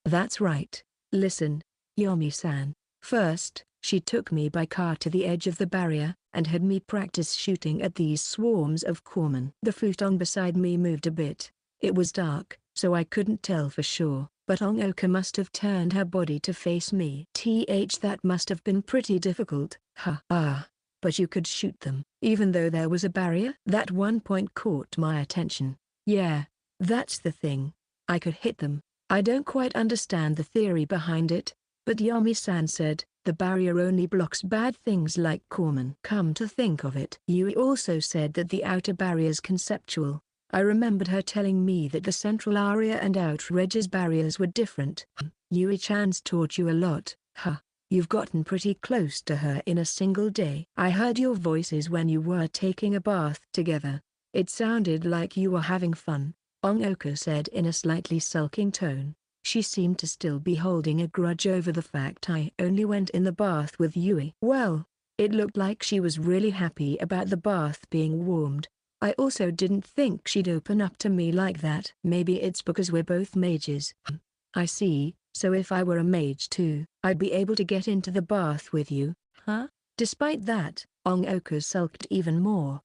Speaker 1: That's right. Listen, Yomi-san. First, she took me by car to the edge of the barrier, and had me practice shooting at these swarms of corpsmen. The futon beside me moved a bit. It was dark, so I couldn't tell for sure, but Oka must have turned her body to face me. That must have been pretty difficult. But you could shoot them, even though there was a barrier? That one point caught my attention. Yeah, that's the thing. I could hit them. I don't quite understand the theory behind it, but Yomi-san said, the barrier only blocks bad things like corpsmen. Come to think of it. Yui also said that the outer barrier's conceptual. I remembered her telling me that the central area and outer edges barriers were different. Yui-chan's taught you a lot, huh? You've gotten pretty close to her in a single day. I heard your voices when you were taking a bath together. It sounded like you were having fun, Oka said in a slightly sulking tone. She seemed to still be holding a grudge over the fact I only went in the bath with Yui. Well, it looked like she was really happy about the bath being warmed. I also didn't think she'd open up to me like that. Maybe it's because we're both mages. I see, so if I were a mage too, I'd be able to get into the bath with you, huh? Despite that, Ongoku sulked even more.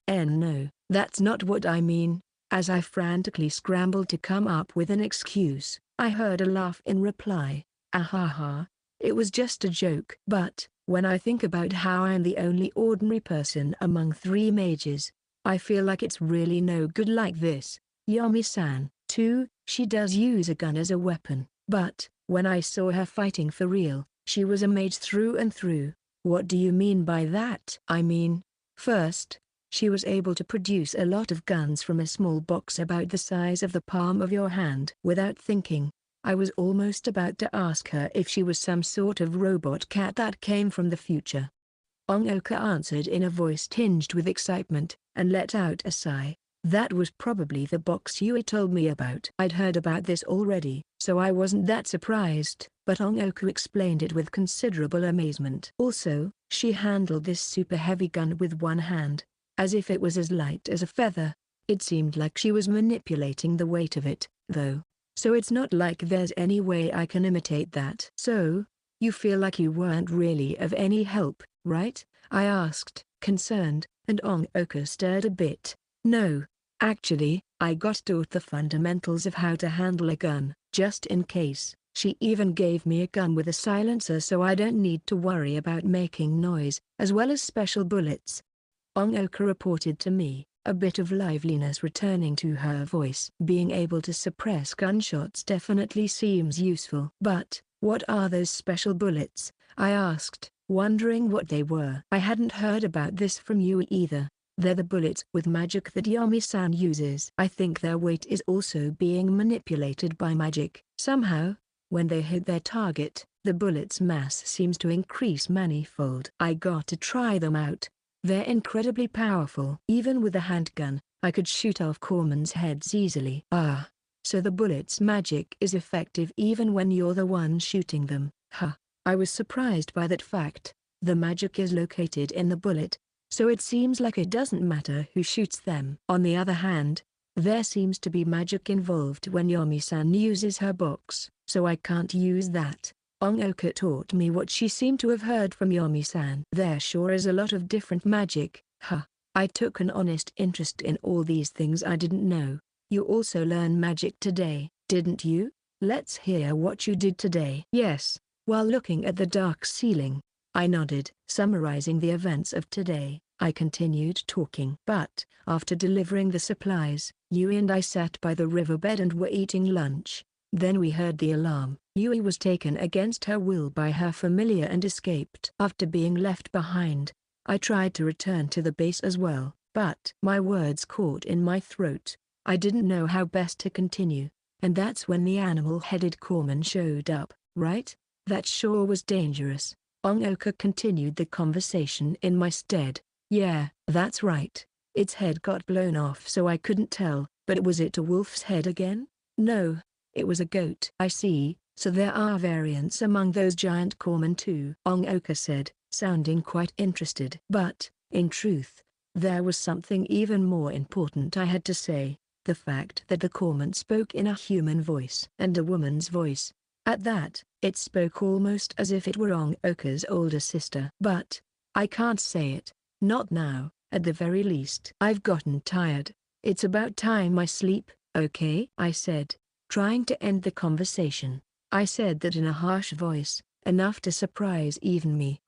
Speaker 1: No, that's not what I mean. As I frantically scrambled to come up with an excuse, I heard a laugh in reply. Ahaha. It was just a joke. But, when I think about how I'm the only ordinary person among 3 mages, I feel like it's really no good like this. Yami-san, too, she does use a gun as a weapon. But, when I saw her fighting for real, she was a mage through and through. What do you mean by that? I mean, first, she was able to produce a lot of guns from a small box about the size of the palm of your hand. Without thinking, I was almost about to ask her if she was some sort of robot cat that came from the future. Ongoku answered in a voice tinged with excitement, and let out a sigh. That was probably the box Yuri told me about. I'd heard about this already, so I wasn't that surprised, but Ongoku explained it with considerable amazement. Also, she handled this super heavy gun with one hand, as if it was as light as a feather. It seemed like she was manipulating the weight of it, though. So it's not like there's any way I can imitate that. So, you feel like you weren't really of any help, right? I asked, concerned, and Ongoku stirred a bit. No. Actually, I got taught the fundamentals of how to handle a gun, just in case. She even gave me a gun with a silencer so I don't need to worry about making noise, as well as special bullets. Ongoku reported to me, a bit of liveliness returning to her voice. Being able to suppress gunshots definitely seems useful. But, what are those special bullets? I asked, wondering what they were. I hadn't heard about this from you either. They're the bullets with magic that Yami-san uses. I think their weight is also being manipulated by magic. Somehow, when they hit their target, the bullet's mass seems to increase manifold. I got to try them out. They're incredibly powerful. Even with a handgun, I could shoot off corpsmen's heads easily. Ah, so the bullet's magic is effective even when you're the one shooting them. Huh. I was surprised by that fact. The magic is located in the bullet, so it seems like it doesn't matter who shoots them. On the other hand, there seems to be magic involved when Yami-san uses her box, so I can't use that. Ongoku taught me what she seemed to have heard from Yami-san. There sure is a lot of different magic. Huh. I took an honest interest in all these things I didn't know. You also learn magic today, didn't you? Let's hear what you did today. Yes. While looking at the dark ceiling, I nodded. Summarizing the events of today, I continued talking. But, after delivering the supplies, Yui and I sat by the riverbed and were eating lunch. Then we heard the alarm. Yui was taken against her will by her familiar and escaped. After being left behind, I tried to return to the base as well, but my words caught in my throat. I didn't know how best to continue, and that's when the animal-headed corpsman showed up, right? That sure was dangerous. Ongoku continued the conversation in my stead. Yeah, that's right. Its head got blown off so I couldn't tell, but was it a wolf's head again? No. It was a goat. I see, so there are variants among those giant corpsmen too, Ongoku said, sounding quite interested. But, in truth, there was something even more important I had to say, the fact that the corpsman spoke in a human voice and a woman's voice. At that, it spoke almost as if it were Ongoku's older sister. But, I can't say it, not now, at the very least. I've gotten tired. It's about time I sleep, okay? I said, trying to end the conversation. I said that in a harsh voice, enough to surprise even me.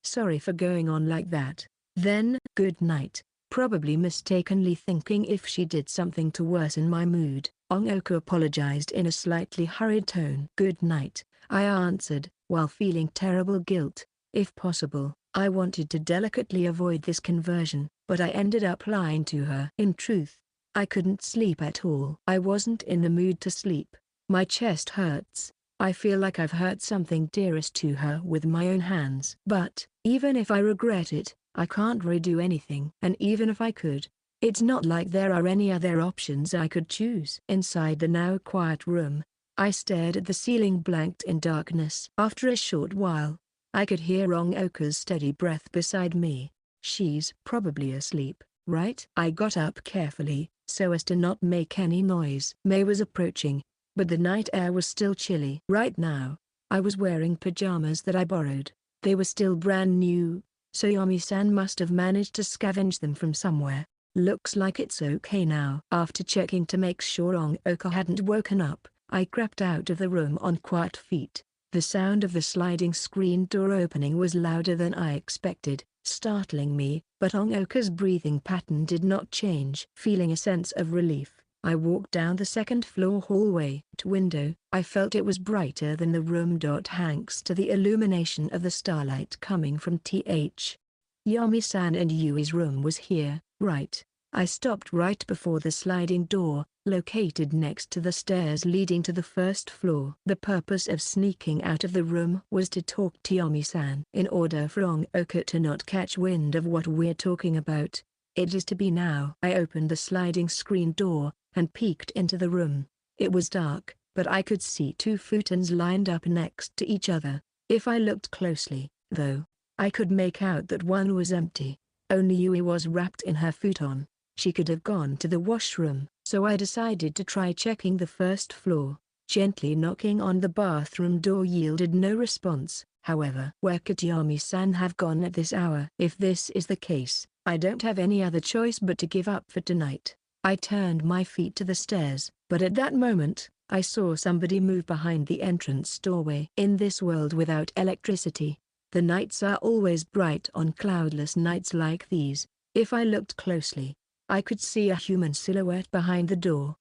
Speaker 1: Sorry for going on like that. Then, good night, probably mistakenly thinking if she did something to worsen my mood. Ongoku apologized in a slightly hurried tone. Good night, I answered, while feeling terrible guilt. If possible, I wanted to delicately avoid this conversion, but I ended up lying to her. In truth, I couldn't sleep at all. I wasn't in the mood to sleep. My chest hurts. I feel like I've hurt something dearest to her with my own hands. But, even if I regret it, I can't redo anything. And even if I could, it's not like there are any other options I could choose. Inside the now quiet room, I stared at the ceiling blanked in darkness. After a short while, I could hear Ongoku's steady breath beside me. She's probably asleep, right? I got up carefully, so as to not make any noise. May was approaching, but the night air was still chilly. Right now, I was wearing pajamas that I borrowed. They were still brand new, so Yami-san must have managed to scavenge them from somewhere. Looks like it's okay now. After checking to make sure Ongoka hadn't woken up, I crept out of the room on quiet feet. The sound of the sliding screen door opening was louder than I expected, startling me, but Ongoka's breathing pattern did not change. Feeling a sense of relief, I walked down the second-floor hallway to window. I felt it was brighter than the room. Thanks to the illumination of the starlight coming from Yami-san and Yui's room was here, right? I stopped right before the sliding door, located next to the stairs leading to the first floor. The purpose of sneaking out of the room was to talk to Yami-san. In order for Ongoka to not catch wind of what we're talking about, it is to be now. I opened the sliding screen door, and peeked into the room. It was dark, but I could see two futons lined up next to each other. If I looked closely, though, I could make out that one was empty. Only Yui was wrapped in her futon. She could have gone to the washroom, so I decided to try checking the first floor. Gently knocking on the bathroom door yielded no response. However, where could Yami-san have gone at this hour? If this is the case, I don't have any other choice but to give up for tonight. I turned my feet to the stairs, but at that moment, I saw somebody move behind the entrance doorway. In this world without electricity, the nights are always bright on cloudless nights like these. If I looked closely, I could see a human silhouette behind the door.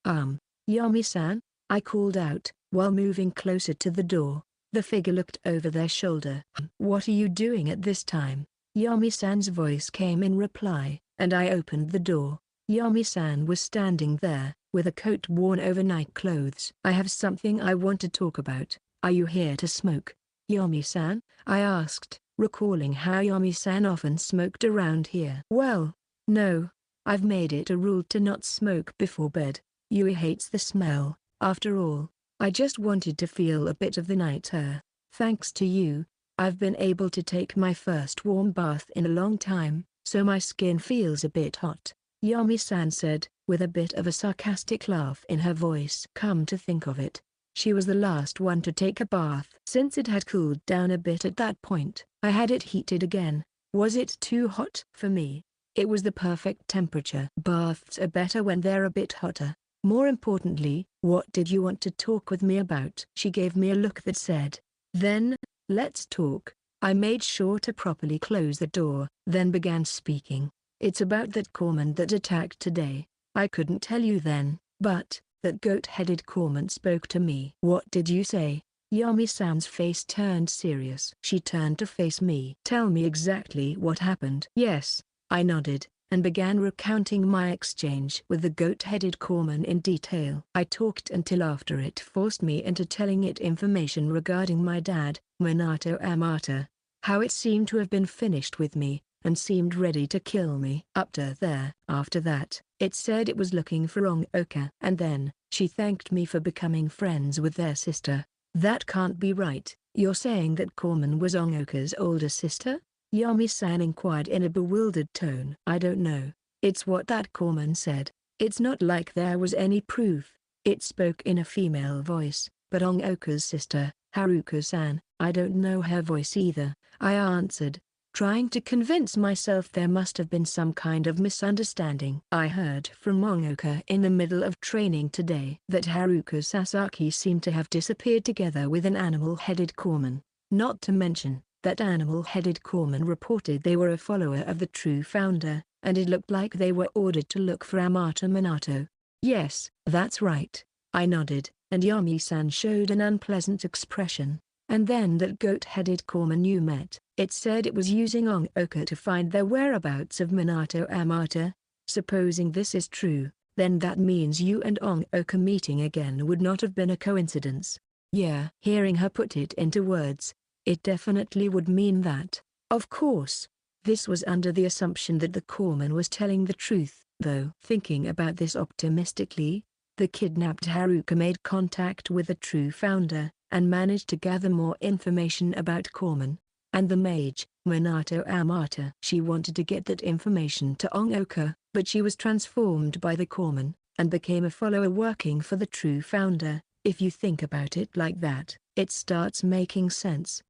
Speaker 1: Yami-san, I called out, while moving closer to the door. The figure looked over their shoulder. What are you doing at this time? Yami-san's voice came in reply, and I opened the door. Yami-san was standing there, with a coat worn over night clothes. I have something I want to talk about. Are you here to smoke, Yami-san? I asked, recalling how Yami-san often smoked around here. Well, no. I've made it a rule to not smoke before bed. Yui hates the smell. After all, I just wanted to feel a bit of the night air. Thanks to you, I've been able to take my first warm bath in a long time, so my skin feels a bit hot, Yami-san said, with a bit of a sarcastic laugh in her voice. Come to think of it, she was the last one to take a bath. Since it had cooled down a bit at that point, I had it heated again. Was it too hot? For me, it was the perfect temperature. Baths are better when they're a bit hotter. More importantly, what did you want to talk with me about? She gave me a look that said, then, let's talk. I made sure to properly close the door, then began speaking. It's about that corpsman that attacked today. I couldn't tell you then, but that goat-headed corpsman spoke to me. What did you say? Yami-san's face turned serious. She turned to face me. Tell me exactly what happened. Yes, I nodded, and began recounting my exchange with the goat-headed corpsman in detail. I talked until after it forced me into telling it information regarding my dad, Minato Amata, how it seemed to have been finished with me, and seemed ready to kill me. Up to there. After that, it said it was looking for Ongoka. And then, she thanked me for becoming friends with their sister. That can't be right. You're saying that corpsman was Ongoka's older sister? Yami-san inquired in a bewildered tone. I don't know. It's what that corpsman said. It's not like there was any proof. It spoke in a female voice, but Ongoka's sister, Haruko-san, I don't know her voice either, I answered, trying to convince myself there must have been some kind of misunderstanding. I heard from Ongoka in the middle of training today that Haruko Sasaki seemed to have disappeared together with an animal-headed corpsman. Not to mention, that animal-headed corpsman reported they were a follower of the true founder, and it looked like they were ordered to look for Amata Minato. Yes, that's right. I nodded, and Yami-san showed an unpleasant expression. And then that goat-headed corpsman you met, it said it was using Ongoka to find the whereabouts of Minato Amata. Supposing this is true, then that means you and Ongoka meeting again would not have been a coincidence. Yeah. Hearing her put it into words, it definitely would mean that. Of course, this was under the assumption that the corpsman was telling the truth, though. Thinking about this optimistically, the kidnapped Haruka made contact with the true founder, and managed to gather more information about corpsman, and the mage, Minato Amata. She wanted to get that information to Ongoka, but she was transformed by the corpsman, and became a follower working for the true founder. If you think about it like that, it starts making sense.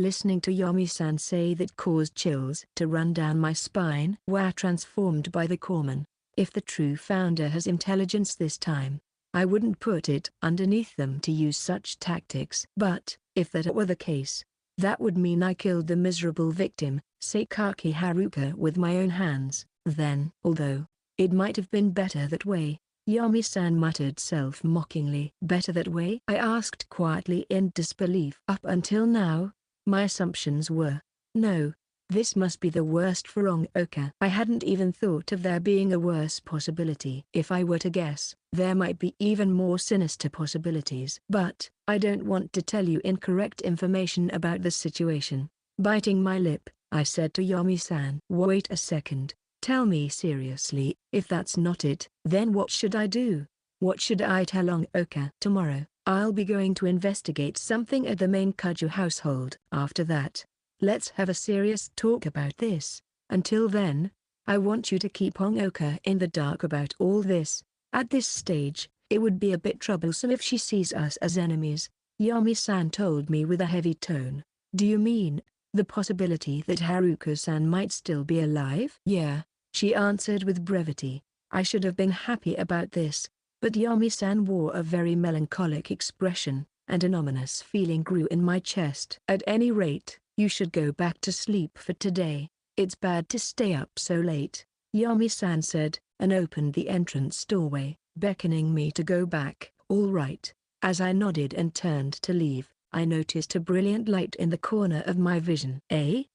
Speaker 1: Listening to Yomi-san say that caused chills to run down my spine. Were transformed by the corpsman. If the true founder has intelligence this time, I wouldn't put it underneath them to use such tactics. But, if that were the case, that would mean I killed the miserable victim, Sakaki Haruka, with my own hands. Then, although it might have been better that way, Yomi-san muttered self-mockingly. Better that way? I asked quietly in disbelief. Up until now, my assumptions were, no, this must be the worst for Ongoka. I hadn't even thought of there being a worse possibility. If I were to guess, there might be even more sinister possibilities. But, I don't want to tell you incorrect information about the situation. Biting my lip, I said to Yomi-san. Wait a second. Tell me seriously, if that's not it, then what should I do? What should I tell Ongoka? Tomorrow, I'll be going to investigate something at the main Kaju household. After that, let's have a serious talk about this. Until then, I want you to keep Ongoka in the dark about all this. At this stage, it would be a bit troublesome if she sees us as enemies, Yomi-san told me with a heavy tone. Do you mean the possibility that Haruka-san might still be alive? Yeah, she answered with brevity. I should have been happy about this, but Yomi-san wore a very melancholic expression, and an ominous feeling grew in my chest. At any rate, you should go back to sleep for today. It's bad to stay up so late, Yomi-san said, and opened the entrance doorway, beckoning me to go back. All right. As I nodded and turned to leave, I noticed a brilliant light in the corner of my vision.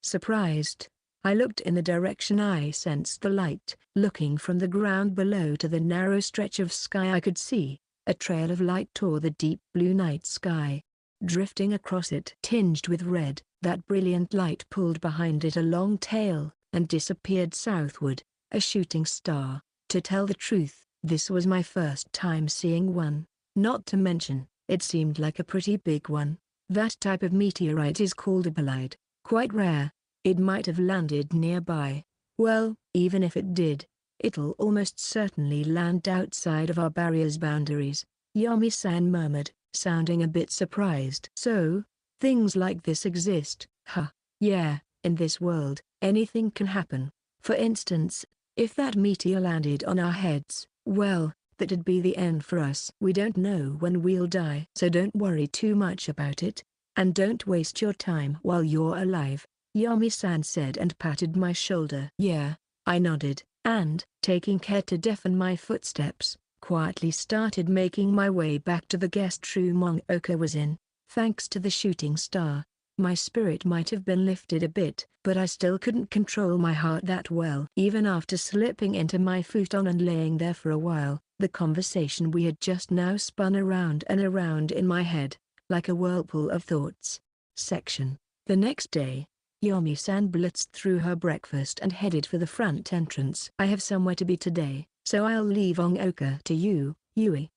Speaker 1: Surprised, I looked in the direction I sensed the light. Looking from the ground below to the narrow stretch of sky I could see, a trail of light tore the deep blue night sky. Drifting across it, tinged with red, that brilliant light pulled behind it a long tail, and disappeared southward, a shooting star. To tell the truth, this was my first time seeing one. Not to mention, it seemed like a pretty big one. That type of meteorite is called a bolide, quite rare. It might have landed nearby. Well, even if it did, it'll almost certainly land outside of our barrier's boundaries, Yomi-san murmured, sounding a bit surprised. So, things like this exist, huh? Yeah, in this world, anything can happen. For instance, if that meteor landed on our heads, well, that'd be the end for us. We don't know when we'll die. So don't worry too much about it, and don't waste your time while you're alive, Yomi-san said and patted my shoulder. Yeah, I nodded, and, taking care to deafen my footsteps, quietly started making my way back to the guest room Ongoka was in. Thanks to the shooting star, my spirit might have been lifted a bit, but I still couldn't control my heart that well. Even after slipping into my futon and laying there for a while, the conversation we had just now spun around and around in my head, like a whirlpool of thoughts. The next day, Yomi-san blitzed through her breakfast and headed for the front entrance. I have somewhere to be today, so I'll leave Ongoka to you, Yui.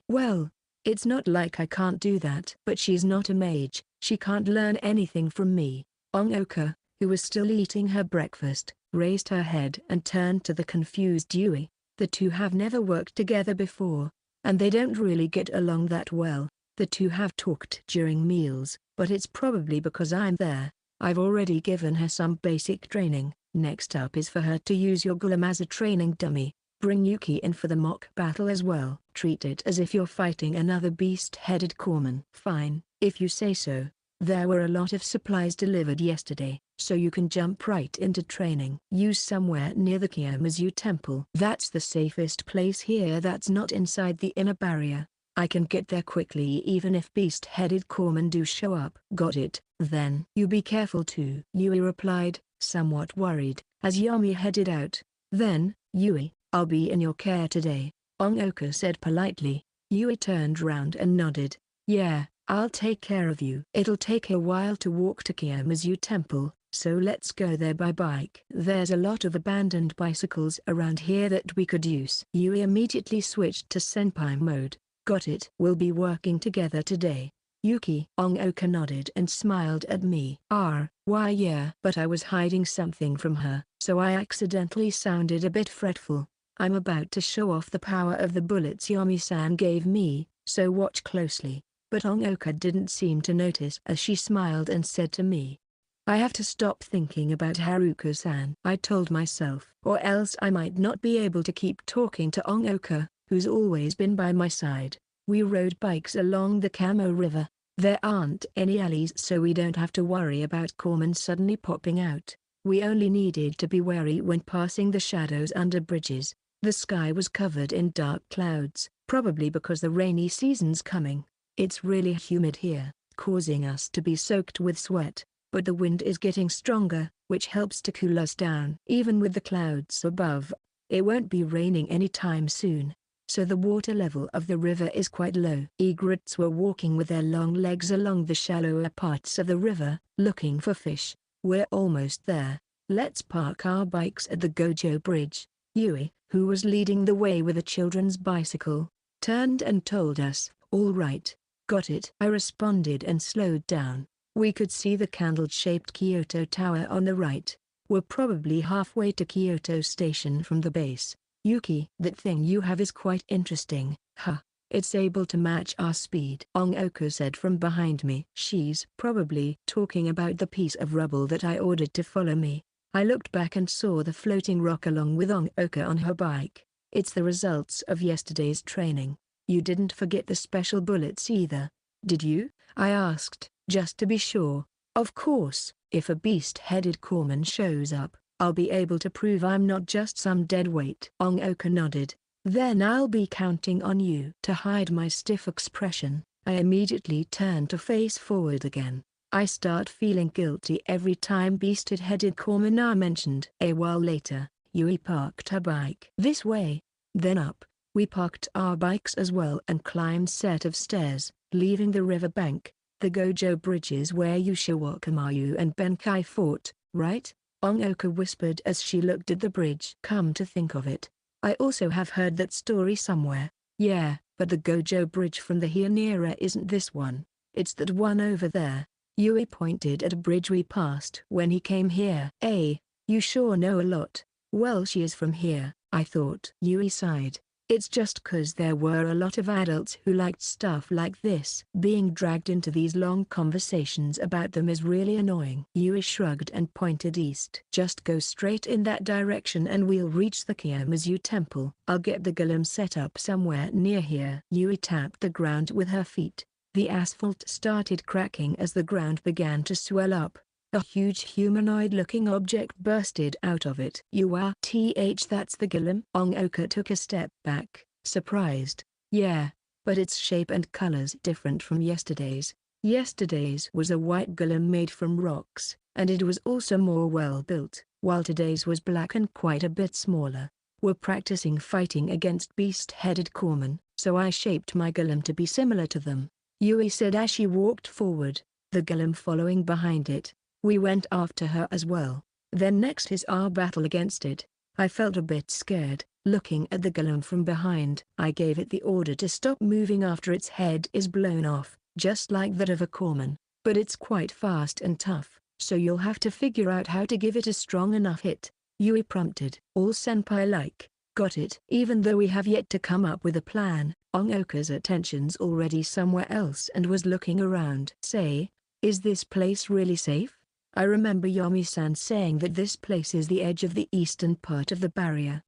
Speaker 1: Well, it's not like I can't do that. But she's not a mage, she can't learn anything from me. Ongoka, who was still eating her breakfast, raised her head and turned to the confused Yui. The two have never worked together before, and they don't really get along that well. The two have talked during meals, but it's probably because I'm there. I've already given her some basic training. Next up is for her to use your golem as a training dummy. Bring Yuki in for the mock battle as well. Treat it as if you're fighting another beast-headed corpsman. Fine, if you say so. There were a lot of supplies delivered yesterday, so you can jump right into training. Use somewhere near the Kiyomizu temple. That's the safest place here that's not inside the inner barrier. I can get there quickly even if beast-headed corpsmen do show up. Got it. Then you be careful too, Yui replied, somewhat worried, as Yomi headed out. Then, Yui, I'll be in your care today, Ongoka said politely. Yui turned round and nodded. Yeah, I'll take care of you. It'll take a while to walk to Kiyomizu temple, so let's go there by bike. There's a lot of abandoned bicycles around here that we could use. Yui immediately switched to senpai mode. Got it. We'll be working together today, Yuki. Ongoka nodded and smiled at me. Why yeah. But I was hiding something from her, so I accidentally sounded a bit fretful. I'm about to show off the power of the bullets Yomi-san gave me, so watch closely. But Ongoka didn't seem to notice as she smiled and said to me, "I have to stop thinking about Haruko-san," I told myself, "or else I might not be able to keep talking to Ongoka, who's always been by my side." We rode bikes along the Kamo River. There aren't any alleys, so we don't have to worry about Corman suddenly popping out. We only needed to be wary when passing the shadows under bridges. The sky was covered in dark clouds, probably because the rainy season's coming. It's really humid here, causing us to be soaked with sweat, but the wind is getting stronger, which helps to cool us down. Even with the clouds above, it won't be raining anytime soon, so the water level of the river is quite low. Egrets were walking with their long legs along the shallower parts of the river, looking for fish. "We're almost there. Let's park our bikes at the Gojo Bridge." Yuri, who was leading the way with a children's bicycle, turned and told us, "All right, got it," I responded and slowed down. We could see the candle-shaped Kyoto Tower on the right. We're probably halfway to Kyoto Station from the base. "Yuki, that thing you have is quite interesting, huh? It's able to match our speed," Ongoka said from behind me. "She's probably talking about the piece of rubble that I ordered to follow me." I looked back and saw the floating rock along with Ongoka on her bike. "It's the results of yesterday's training. You didn't forget the special bullets either, did you?" I asked, just to be sure. "Of course, if a beast-headed corpsman shows up, I'll be able to prove I'm not just some deadweight." Ongoka nodded. "Then I'll be counting on you." To hide my stiff expression, I immediately turned to face forward again. I start feeling guilty every time beast-headed corpsmen are mentioned. A while later, Yuri parked her bike this way, then up. We parked our bikes as well and climbed set of stairs, leaving the river bank. "The Gojo Bridge is where Yushiwakamayu and Benkai fought, right?" Ongoka whispered as she looked at the bridge. "Come to think of it, I also have heard that story somewhere." "Yeah, but the Gojo Bridge from the Heian era isn't this one. It's that one over there." Yuri pointed at a bridge we passed when he came here. You sure know a lot." "Well, she is from here," I thought. Yuri sighed. "It's just 'cause there were a lot of adults who liked stuff like this. Being dragged into these long conversations about them is really annoying." Yuri shrugged and pointed east. "Just go straight in that direction and we'll reach the Kiyomizu temple. I'll get the golem set up somewhere near here." Yuri tapped the ground with her feet. The asphalt started cracking as the ground began to swell up. A huge humanoid-looking object bursted out of it. That's the golem?" Ongoka took a step back, surprised. "Yeah, but its shape and colors different from yesterday's. Yesterday's was a white golem made from rocks, and it was also more well-built, while today's was black and quite a bit smaller. We're practicing fighting against beast-headed corpsmen, so I shaped my golem to be similar to them," Yui said as she walked forward, the golem following behind it. We went after her as well. Then next is our battle against it. I felt a bit scared, looking at the golem from behind. I gave it the order to stop moving after its head is blown off, just like that of a corpsman. "But it's quite fast and tough, so you'll have to figure out how to give it a strong enough hit," Yui prompted. "All senpai-like." "Got it." Even though we have yet to come up with a plan, Ongoka's attention's already somewhere else and was looking around. "Say, is this place really safe? I remember Yomi-san saying that this place is the edge of the eastern part of the barrier."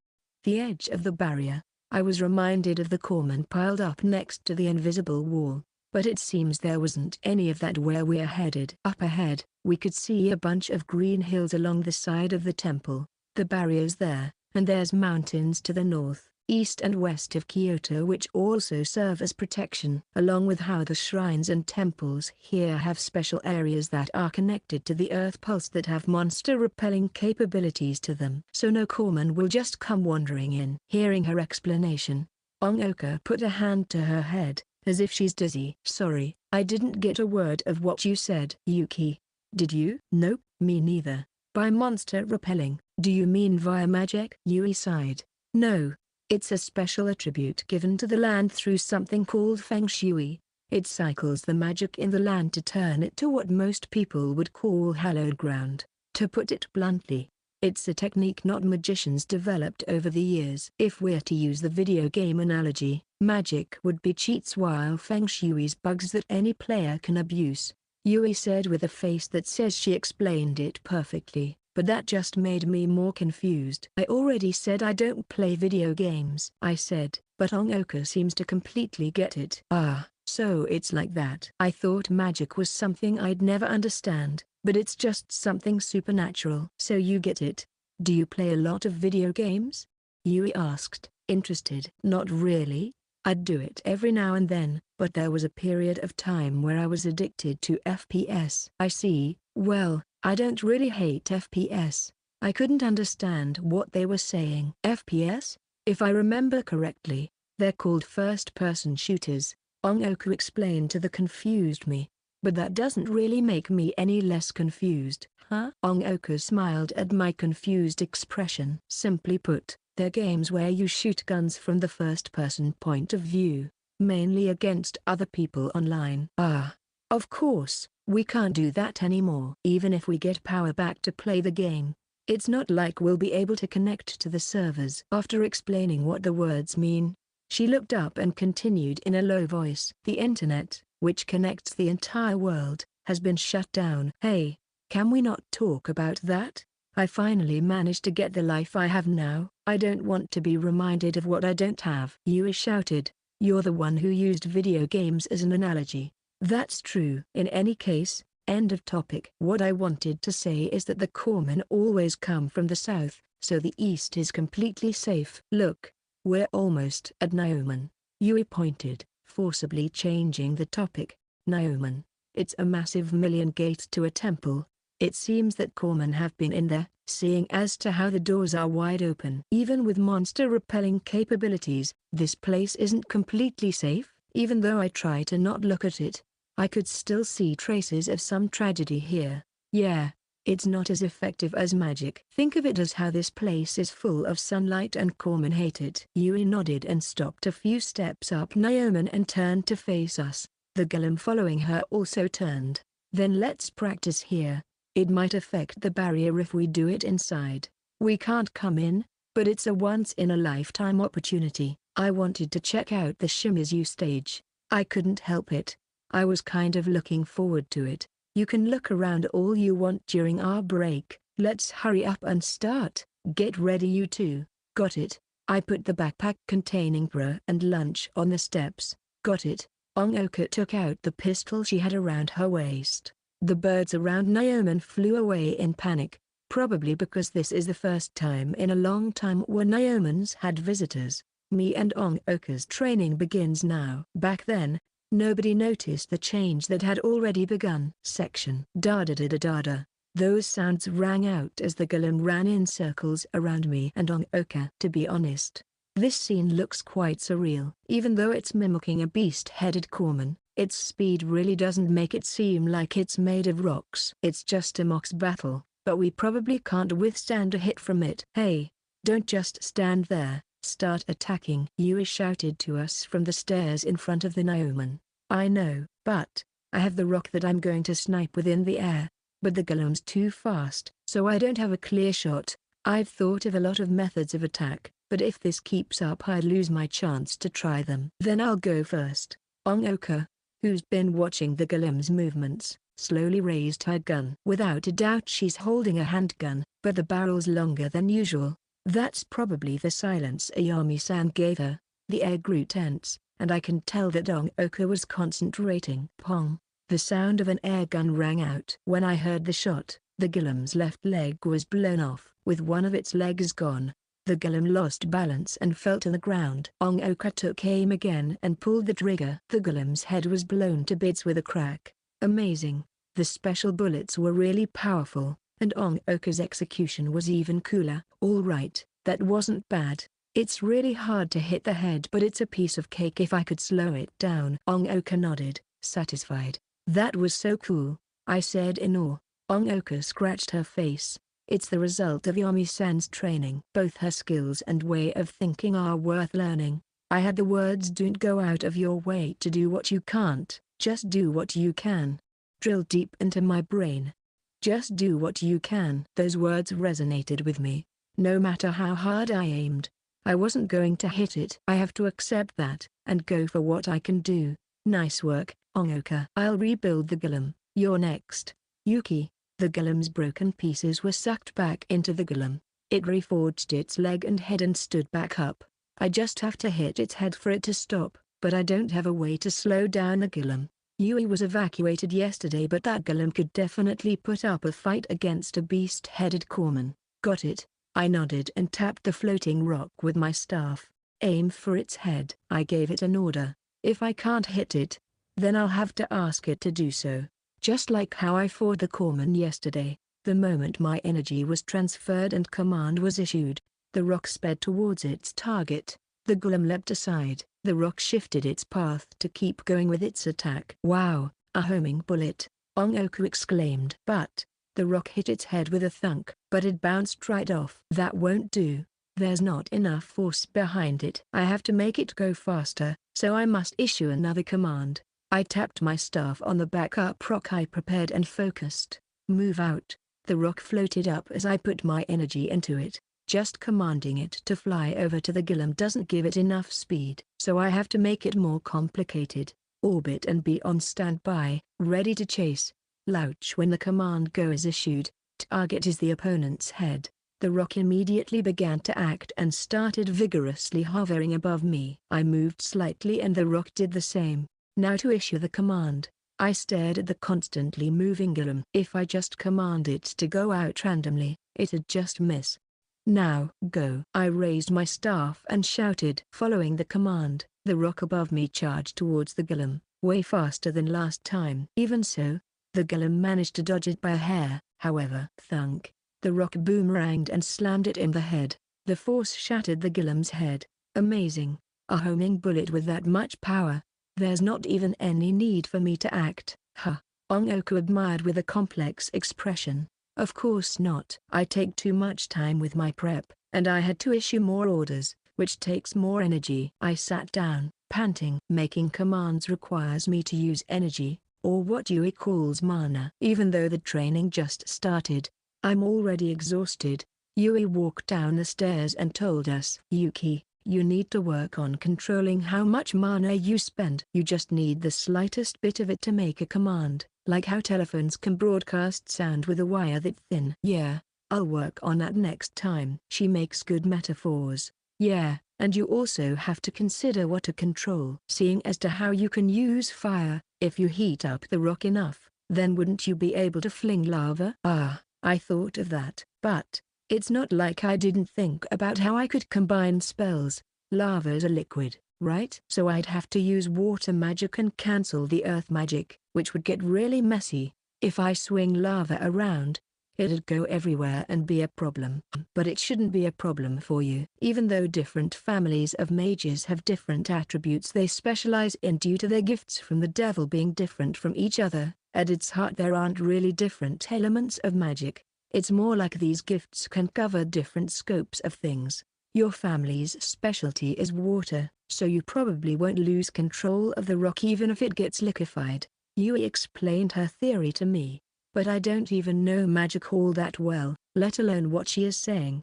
Speaker 1: The edge of the barrier. I was reminded of the corpsmen piled up next to the invisible wall, but it seems there wasn't any of that where we're headed. Up ahead, we could see a bunch of green hills along the side of the temple. The barrier's there, and there's mountains to the north, east and west of Kyoto which also serve as protection. Along with how the shrines and temples here have special areas that are connected to the earth pulse that have monster-repelling capabilities to them. So no corpsman will just come wandering in. Hearing her explanation, Ongoka put a hand to her head, as if she's dizzy. "Sorry, I didn't get a word of what you said." "Yuki, did you?" "Nope, me neither." "By monster-repelling, do you mean via magic?" Yui sighed. "No. It's a special attribute given to the land through something called feng shui. It cycles the magic in the land to turn it to what most people would call hallowed ground. To put it bluntly, it's a technique not magicians developed over the years. If we're to use the video game analogy, Magic would be cheats while Feng Shui's bugs that any player can abuse. Yuri said with a face that says she explained it perfectly, but that just made me more confused. I already said I don't play video games, I said, but Ongoka seems to completely get it. Ah, so it's like that. I thought magic was something I'd never understand, but it's just something supernatural. So you get it. Do you play a lot of video games? Yuri asked, interested. Not really. I'd do it every now and then, but there was a period of time where I was addicted to FPS. I see. Well, I don't really hate FPS. I couldn't understand what they were saying. FPS? If I remember correctly, they're called first-person shooters, Ongoku explained to the confused me. But that doesn't really make me any less confused. Huh? Ongoku smiled at my confused expression. Simply put, they're games where you shoot guns from the first-person point of view, mainly against other people online. Ah. Of course, we can't do that anymore. Even if we get power back to play the game, it's not like we'll be able to connect to the servers. After explaining what the words mean, she looked up and continued in a low voice. The internet, which connects the entire world, has been shut down. Hey, can we not talk about that? I finally managed to get the life I have now. I don't want to be reminded of what I don't have. Yuri shouted. You're the one who used video games as an analogy. That's true. In any case, end of topic. What I wanted to say is that the corpsmen always come from the south, so the east is completely safe. Look, we're almost at Nyoman. Yuri pointed, forcibly changing the topic. Nyoman. It's a massive million gate to a temple. It seems that corpsmen have been in there, seeing as to how the doors are wide open. Even with monster-repelling capabilities, this place isn't completely safe. Even though I try to not look at it, I could still see traces of some tragedy here. Yeah, it's not as effective as magic. Think of it as how this place is full of sunlight and corpsmen hate it. Yuri nodded and stopped a few steps up Nyoman and turned to face us. The golem following her also turned. Then let's practice here. It might affect the barrier if we do it inside. We can't come in, but it's a once-in-a-lifetime opportunity. I wanted to check out the Shimizu stage. I couldn't help it. I was kind of looking forward to it. You can look around all you want during our break. Let's hurry up and start. Get ready you two. Got it. I put the backpack containing bra and lunch on the steps. Got it. Ongoka took out the pistol she had around her waist. The birds around Nyoman flew away in panic, probably because this is the first time in a long time where Nyomans had visitors. Me and Ongoka's training begins now. Back then, nobody noticed the change that had already begun. Section. Da-da-da-da-da-da. Those sounds rang out as the golem ran in circles around me and Ongoka. To be honest, this scene looks quite surreal. Even though it's mimicking a beast-headed corpsman, its speed really doesn't make it seem like it's made of rocks. It's just a mox battle, but we probably can't withstand a hit from it. Hey, don't just stand there, start attacking. Yuri shouted to us from the stairs in front of the Nyoman. I know, but I have the rock that I'm going to snipe within the air, but the golem's too fast, so I don't have a clear shot. I've thought of a lot of methods of attack, but if this keeps up I'd lose my chance to try them. Then I'll go first. Ongoka, who's been watching the golem's movements, slowly raised her gun. Without a doubt she's holding a handgun, but the barrel's longer than usual. That's probably the silence Ayami-san gave her. The air grew tense, and I can tell that Ongoka was concentrating. Pong! The sound of an air gun rang out. When I heard the shot, the golem's left leg was blown off. With one of its legs gone, the golem lost balance and fell to the ground. Ongoka took aim again and pulled the trigger. The golem's head was blown to bits with a crack. Amazing. The special bullets were really powerful, and Ongoka's execution was even cooler. All right, that wasn't bad. It's really hard to hit the head, but it's a piece of cake if I could slow it down. Ongoka nodded, satisfied. That was so cool, I said in awe. Ongoka scratched her face. It's the result of Yami-san's training. Both her skills and way of thinking are worth learning. I had the words "don't go out of your way to do what you can't, just do what you can" drilled deep into my brain. Just do what you can. Those words resonated with me. No matter how hard I aimed, I wasn't going to hit it. I have to accept that, and go for what I can do. Nice work, Ongoka. I'll rebuild the golem. You're next, Yuki. The golem's broken pieces were sucked back into the golem. It reforged its leg and head and stood back up. I just have to hit its head for it to stop, but I don't have a way to slow down the golem. Yuri was evacuated yesterday, but that golem could definitely put up a fight against a beast-headed corpsman. Got it. I nodded and tapped the floating rock with my staff. Aim for its head. I gave it an order. If I can't hit it, then I'll have to ask it to do so. Just like how I fought the corpsman yesterday. The moment my energy was transferred and command was issued, the rock sped towards its target. The golem leapt aside. The rock shifted its path to keep going with its attack. Wow, a homing bullet, Ongoku exclaimed. But the rock hit its head with a thunk. But it bounced right off. That won't do. There's not enough force behind it. I have to make it go faster, so I must issue another command. I tapped my staff on the backup rock. I prepared and focused. Move out. The rock floated up as I put my energy into it. Just commanding it to fly over to the golem doesn't give it enough speed, so I have to make it more complicated. Orbit and be on standby, ready to chase. Louch when the command go is issued. Target is the opponent's head. The rock immediately began to act and started vigorously hovering above me. I moved slightly and the rock did the same. Now to issue the command. I stared at the constantly moving golem. If I just command it to go out randomly, it'd just miss. Now, go. I raised my staff and shouted. Following the command, the rock above me charged towards the golem, way faster than last time. Even so, the golem managed to dodge it by a hair. However, thunk. The rock boomeranged and slammed it in the head. The force shattered the golem's head. Amazing. A homing bullet with that much power. There's not even any need for me to act. Huh. Ongoku admired with a complex expression. Of course not. I take too much time with my prep, and I had to issue more orders, which takes more energy. I sat down, panting. Making commands requires me to use energy, or what Yuri calls mana. Even though the training just started, I'm already exhausted. Yuri walked down the stairs and told us, Yuki, you need to work on controlling how much mana you spend. You just need the slightest bit of it to make a command, like how telephones can broadcast sound with a wire that thin. Yeah, I'll work on that next time. She makes good metaphors. Yeah, and you also have to consider what to control. Seeing as to how you can use fire, if you heat up the rock enough, then wouldn't you be able to fling lava? Ah, I thought of that. But it's not like I didn't think about how I could combine spells. Lava's a liquid, right? So I'd have to use water magic and cancel the earth magic, which would get really messy. If I swing lava around, it'd go everywhere and be a problem. But it shouldn't be a problem for you. Even though different families of mages have different attributes they specialize in due to their gifts from the devil being different from each other, at its heart there aren't really different elements of magic. It's more like these gifts can cover different scopes of things. Your family's specialty is water, so you probably won't lose control of the rock even if it gets liquefied. Yui explained her theory to me, but I don't even know magic all that well, let alone what she is saying.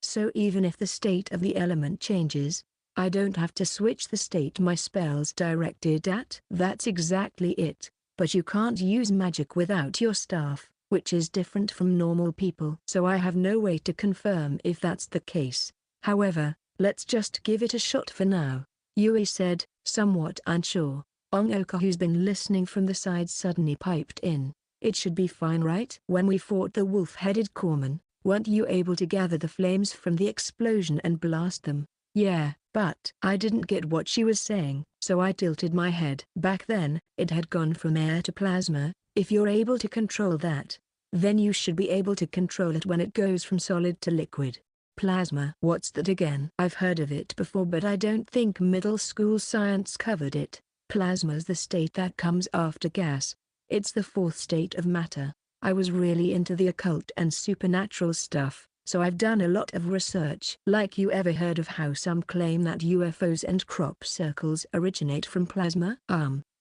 Speaker 1: So even if the state of the element changes, I don't have to switch the state my spell's directed at? That's exactly it, but you can't use magic without your staff, which is different from normal people. So I have no way to confirm if that's the case. However, let's just give it a shot for now, Yui said, somewhat unsure. Ongoka, who's been listening from the side, suddenly piped in. It should be fine, right? When we fought the wolf-headed corpsman, weren't you able to gather the flames from the explosion and blast them? Yeah, but I didn't get what she was saying, so I tilted my head. Back then, it had gone from air to plasma. If you're able to control that, then you should be able to control it when it goes from solid to liquid. Plasma. What's that again? I've heard of it before, but I don't think middle school science covered it. Plasma's the state that comes after gas. It's the fourth state of matter. I was really into the occult and supernatural stuff, so I've done a lot of research. Like, you ever heard of how some claim that UFOs and crop circles originate from plasma?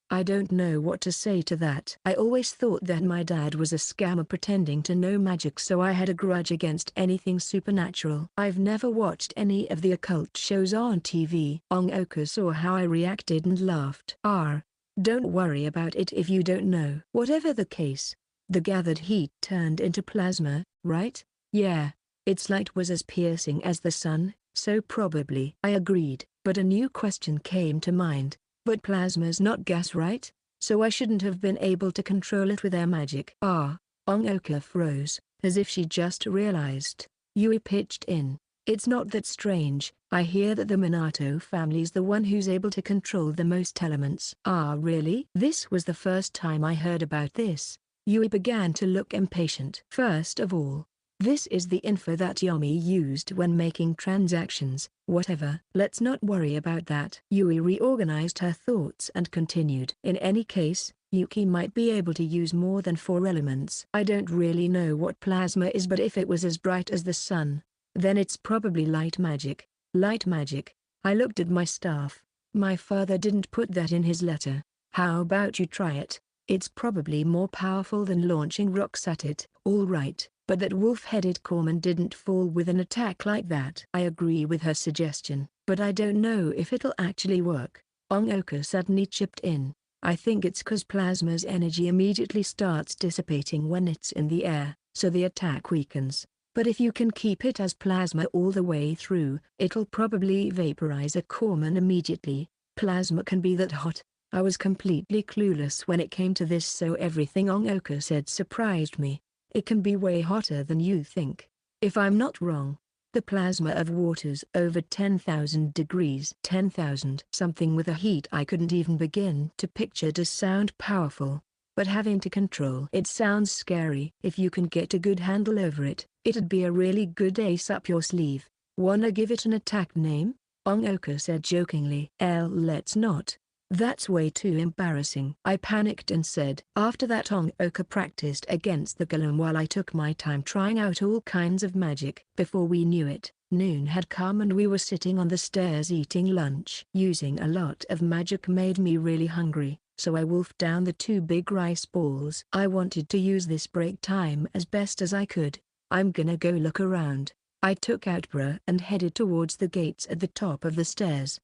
Speaker 1: I don't know what to say to that. I always thought that my dad was a scammer pretending to know magic, so I had a grudge against anything supernatural. I've never watched any of the occult shows on TV. Ongoku saw how I reacted and laughed. Don't worry about it if you don't know. Whatever the case, the gathered heat turned into plasma, right? Yeah. Its light was as piercing as the sun, so probably. I agreed, but a new question came to mind. But plasma's not gas, right? So I shouldn't have been able to control it with air magic. Ongoku froze, as if she just realized. Yuri pitched in. It's not that strange. I hear that the Minato family's the one who's able to control the most elements. Really? This was the first time I heard about this. Yuri began to look impatient. First of all, this is the info that Yomi used when making transactions. Whatever. Let's not worry about that. Yuri reorganized her thoughts and continued. In any case, Yuki might be able to use more than 4 elements. I don't really know what plasma is, but if it was as bright as the sun, then it's probably light magic. Light magic. I looked at my staff. My father didn't put that in his letter. How about you try it? It's probably more powerful than launching rocks at it. All right. But that wolf-headed corpsman didn't fall with an attack like that. I agree with her suggestion, but I don't know if it'll actually work. Ongoku suddenly chipped in. I think it's 'cause plasma's energy immediately starts dissipating when it's in the air, so the attack weakens. But if you can keep it as plasma all the way through, it'll probably vaporize a corpsman immediately. Plasma can be that hot. I was completely clueless when it came to this, so everything Ongoku said surprised me. It can be way hotter than you think. If I'm not wrong, the plasma of water's over 10,000 degrees. 10,000. Something with a heat I couldn't even begin to picture does sound powerful, but having to control it sounds scary. If you can get a good handle over it, it'd be a really good ace up your sleeve. Wanna give it an attack name? Ongoku said jokingly. Let's not. That's way too embarrassing. I panicked and said. After that Ongoku practiced against the golem while I took my time trying out all kinds of magic. Before we knew it, noon had come and we were sitting on the stairs eating lunch. Using a lot of magic made me really hungry, so I wolfed down the 2 big rice balls. I wanted to use this break time as best as I could. I'm gonna go look around. I took out Bra and headed towards the gates at the top of the stairs.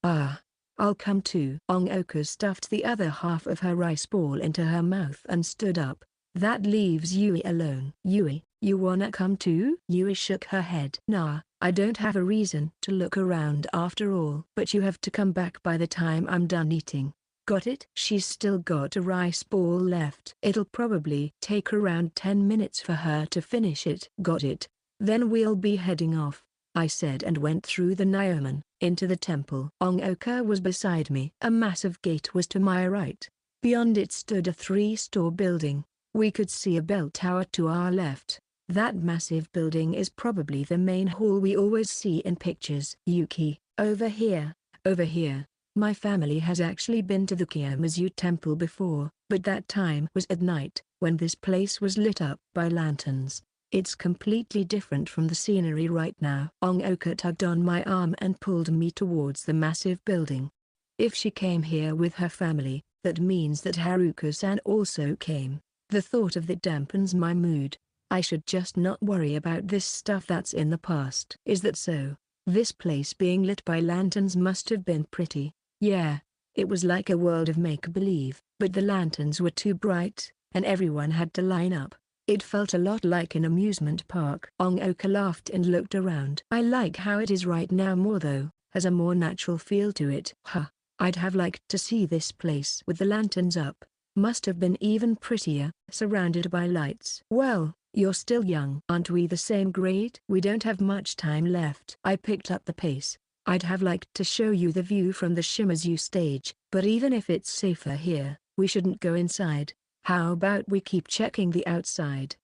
Speaker 1: I'll come too. Ongoku stuffed the other half of her rice ball into her mouth and stood up. That leaves Yui alone. Yui, you wanna come too? Yui shook her head. Nah, I don't have a reason to look around after all. But you have to come back by the time I'm done eating. Got it? She's still got a rice ball left. It'll probably take around 10 minutes for her to finish it. Got it. Then we'll be heading off, I said and went through the Nyoman, into the temple. Ongoku was beside me. A massive gate was to my right. Beyond it stood a 3-story building. We could see a bell tower to our left. That massive building is probably the main hall we always see in pictures. Yuki, over here, over here. My family has actually been to the Kiyomizu temple before, but that time was at night, when this place was lit up by lanterns. It's completely different from the scenery right now. Ongoku tugged on my arm and pulled me towards the massive building. If she came here with her family, that means that Haruko-san also came. The thought of that dampens my mood. I should just not worry about this stuff that's in the past. Is that so? This place being lit by lanterns must have been pretty. Yeah, it was like a world of make-believe. But the lanterns were too bright, and everyone had to line up. It felt a lot like an amusement park. Ongoku laughed and looked around. I like how it is right now more though, has a more natural feel to it. I'd have liked to see this place with the lanterns up. Must have been even prettier, surrounded by lights. Well, you're still young. Aren't we the same grade? We don't have much time left. I picked up the pace. I'd have liked to show you the view from the Shimazu stage, but even if it's safer here, we shouldn't go inside. How about we keep checking the outside?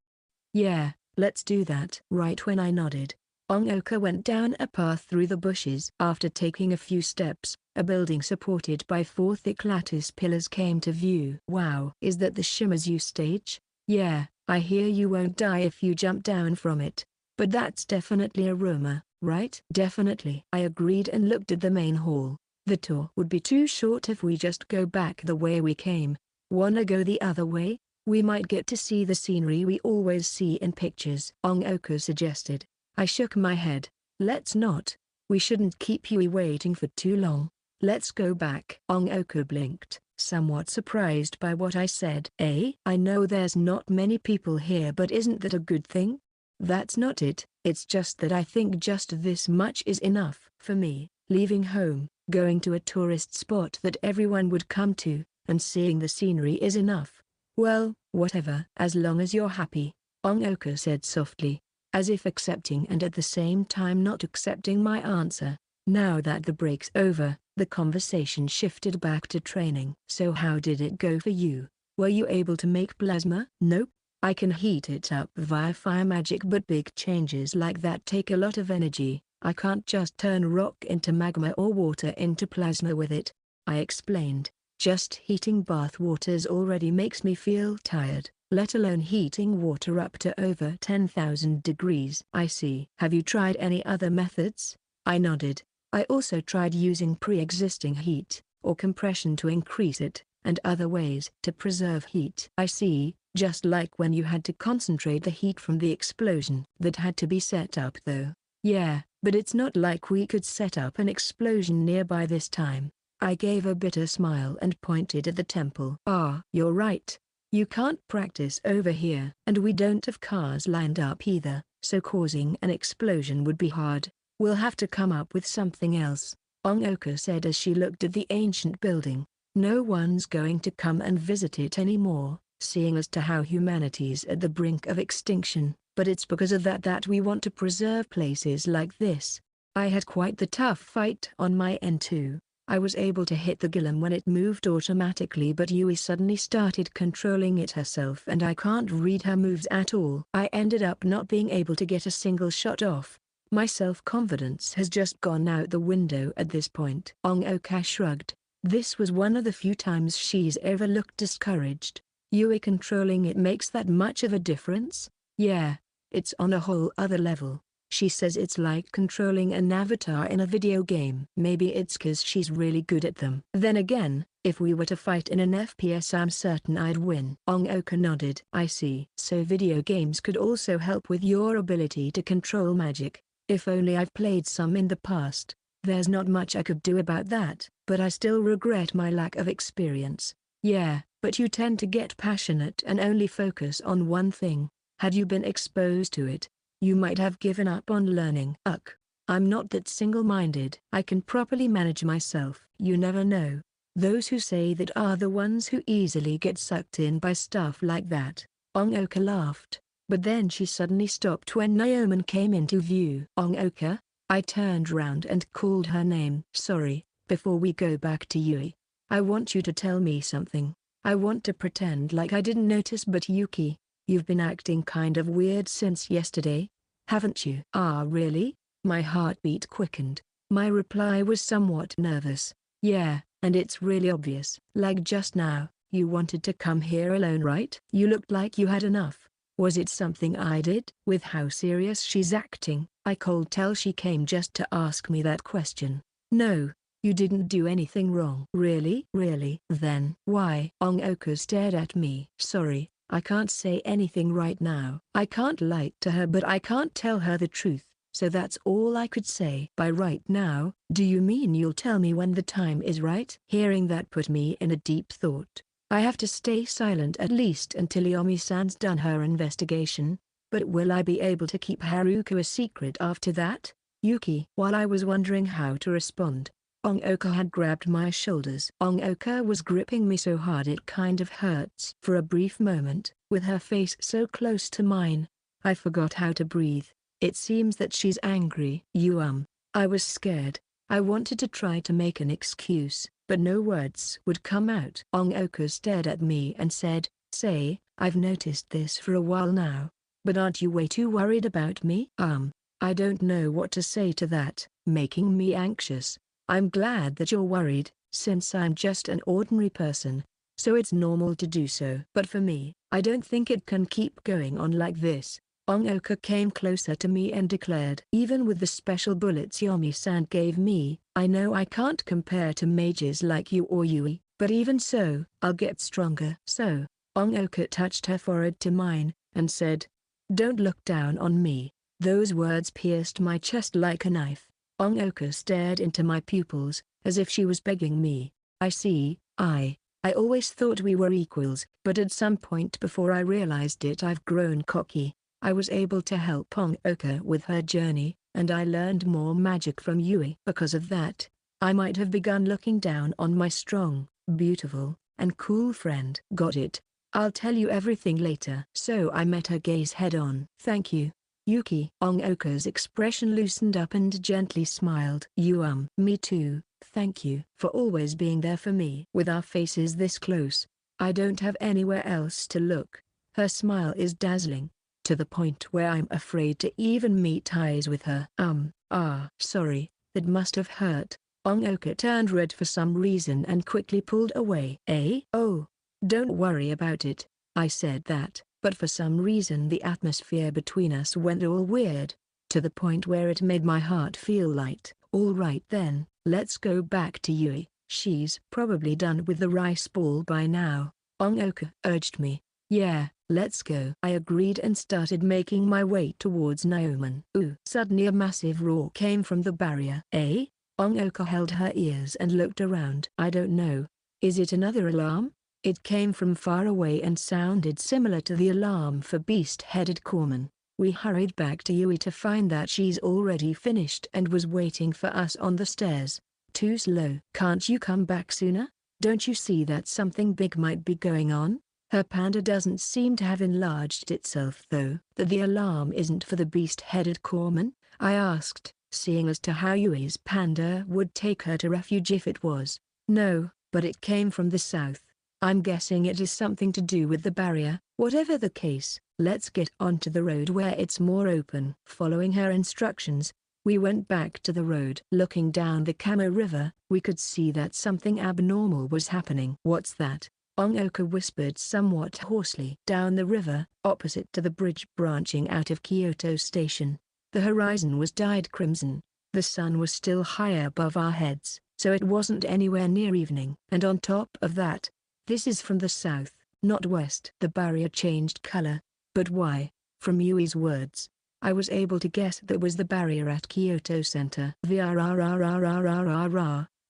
Speaker 1: Yeah, let's do that. Right when I nodded, Ongoku went down a path through the bushes. After taking a few steps, a building supported by 4 thick lattice pillars came to view. Wow. Is that the Shimazu stage? Yeah, I hear you won't die if you jump down from it. But that's definitely a rumor, right? Definitely. I agreed and looked at the main hall. The tour would be too short if we just go back the way we came. Wanna go the other way? We might get to see the scenery we always see in pictures, Oko suggested. I shook my head. Let's not. We shouldn't keep Yui waiting for too long. Let's go back. Oko blinked, somewhat surprised by what I said. I know there's not many people here, but isn't that a good thing? That's not it, it's just that I think just this much is enough for me. Leaving home, going to a tourist spot that everyone would come to, and seeing the scenery is enough. Well, whatever. As long as you're happy, Oko said softly, as if accepting and at the same time not accepting my answer. Now that the break's over, the conversation shifted back to training. So how did it go for you? Were you able to make plasma? Nope. I can heat it up via fire magic, but big changes like that take a lot of energy. I can't just turn rock into magma or water into plasma with it, I explained. Just heating bath waters already makes me feel tired, let alone heating water up to over 10,000 degrees. I see. Have you tried any other methods? I nodded. I also tried using pre-existing heat, or compression to increase it, and other ways to preserve heat. I see, just like when you had to concentrate the heat from the explosion. That had to be set up though. Yeah, but it's not like we could set up an explosion nearby this time. I gave a bitter smile and pointed at the temple. You're right. You can't practice over here. And we don't have cars lined up either, so causing an explosion would be hard. We'll have to come up with something else, Oko said as she looked at the ancient building. No one's going to come and visit it anymore, seeing as to how humanity's at the brink of extinction, but it's because of that we want to preserve places like this. I had quite the tough fight on my end too. I was able to hit the golem when it moved automatically, but Yui suddenly started controlling it herself and I can't read her moves at all. I ended up not being able to get a single shot off. My self-confidence has just gone out the window at this point. Oko shrugged. This was one of the few times she's ever looked discouraged. Yui controlling it makes that much of a difference? Yeah, it's on a whole other level. She says it's like controlling an avatar in a video game. Maybe it's 'cause she's really good at them. Then again, if we were to fight in an FPS, I'm certain I'd win. Oko nodded. I see. So video games could also help with your ability to control magic. If only I've played some in the past. There's not much I could do about that, but I still regret my lack of experience. Yeah, but you tend to get passionate and only focus on one thing. Had you been exposed to it, you might have given up on learning. I'm not that single-minded. I can properly manage myself. You never know. Those who say that are the ones who easily get sucked in by stuff like that. Oko laughed, but then she suddenly stopped when Naoman came into view. Oko? I turned round and called her name. Sorry, before we go back to Yui. I want you to tell me something. I want to pretend like I didn't notice, but Yuki, you've been acting kind of weird since yesterday, haven't you? Really? My heartbeat quickened. My reply was somewhat nervous. Yeah, and it's really obvious. Like just now, you wanted to come here alone, right? You looked like you had enough. Was it something I did? With how serious she's acting, I could tell she came just to ask me that question. No, you didn't do anything wrong. Really? Really? Then why? Oko stared at me. Sorry, I can't say anything right now. I can't lie to her, but I can't tell her the truth, so that's all I could say. By right now, do you mean you'll tell me when the time is right? Hearing that put me in a deep thought. I have to stay silent at least until Yomi-san's done her investigation, but will I be able to keep Haruko a secret after that? Yuki. While I was wondering how to respond, Oko had grabbed my shoulders. Oko was gripping me so hard it kind of hurts. For a brief moment, with her face so close to mine, I forgot how to breathe. It seems that she's angry. I was scared. I wanted to try to make an excuse, but no words would come out. Oko stared at me and said, Say, I've noticed this for a while now, but aren't you way too worried about me? I don't know what to say to that, making me anxious. I'm glad that you're worried, since I'm just an ordinary person, so it's normal to do so. But for me, I don't think it can keep going on like this. Ongoka came closer to me and declared, even with the special bullets Yomi-san gave me, I know I can't compare to mages like you or Yui, but even so, I'll get stronger. So, Ongoka touched her forehead to mine, and said, don't look down on me. Those words pierced my chest like a knife. Ongoka stared into my pupils, as if she was begging me. I see, I always thought we were equals, but at some point before I realized it I've grown cocky. I was able to help Ongoka with her journey, and I learned more magic from Yui. Because of that, I might have begun looking down on my strong, beautiful, and cool friend. Got it? I'll tell you everything later. So I met her gaze head-on. Thank you, Yuki. Ongoka's expression loosened up and gently smiled. Me too, thank you for always being there for me. With our faces this close, I don't have anywhere else to look. Her smile is dazzling, to the point where I'm afraid to even meet eyes with her. Sorry, that must have hurt. Ongoka turned red for some reason and quickly pulled away. Oh, don't worry about it. I said that, but for some reason the atmosphere between us went all weird, to the point where it made my heart feel light. All right then, let's go back to Yui. She's probably done with the rice ball by now, Ongoka urged me. Yeah, let's go. I agreed and started making my way towards Naoman. Suddenly a massive roar came from the barrier. Ongoka held her ears and looked around. I don't know. Is it another alarm? It came from far away and sounded similar to the alarm for beast-headed corpsmen. We hurried back to Yui to find that she's already finished and was waiting for us on the stairs. Too slow. Can't you come back sooner? Don't you see that something big might be going on? Her panda doesn't seem to have enlarged itself though. That the alarm isn't for the beast-headed corpsman? I asked, seeing as to how Yui's panda would take her to refuge if it was. No, but it came from the south. I'm guessing it is something to do with the barrier. Whatever the case, let's get onto the road where it's more open. Following her instructions, we went back to the road. Looking down the Kamo River, we could see that something abnormal was happening. What's that? Ongoka whispered somewhat hoarsely. Down the river, opposite to the bridge branching out of Kyoto Station, the horizon was dyed crimson. The sun was still high above our heads, so it wasn't anywhere near evening. And on top of that, this is from the south, not west. The barrier changed color. But why? From Yui's words, I was able to guess that was the barrier at Kyoto Center.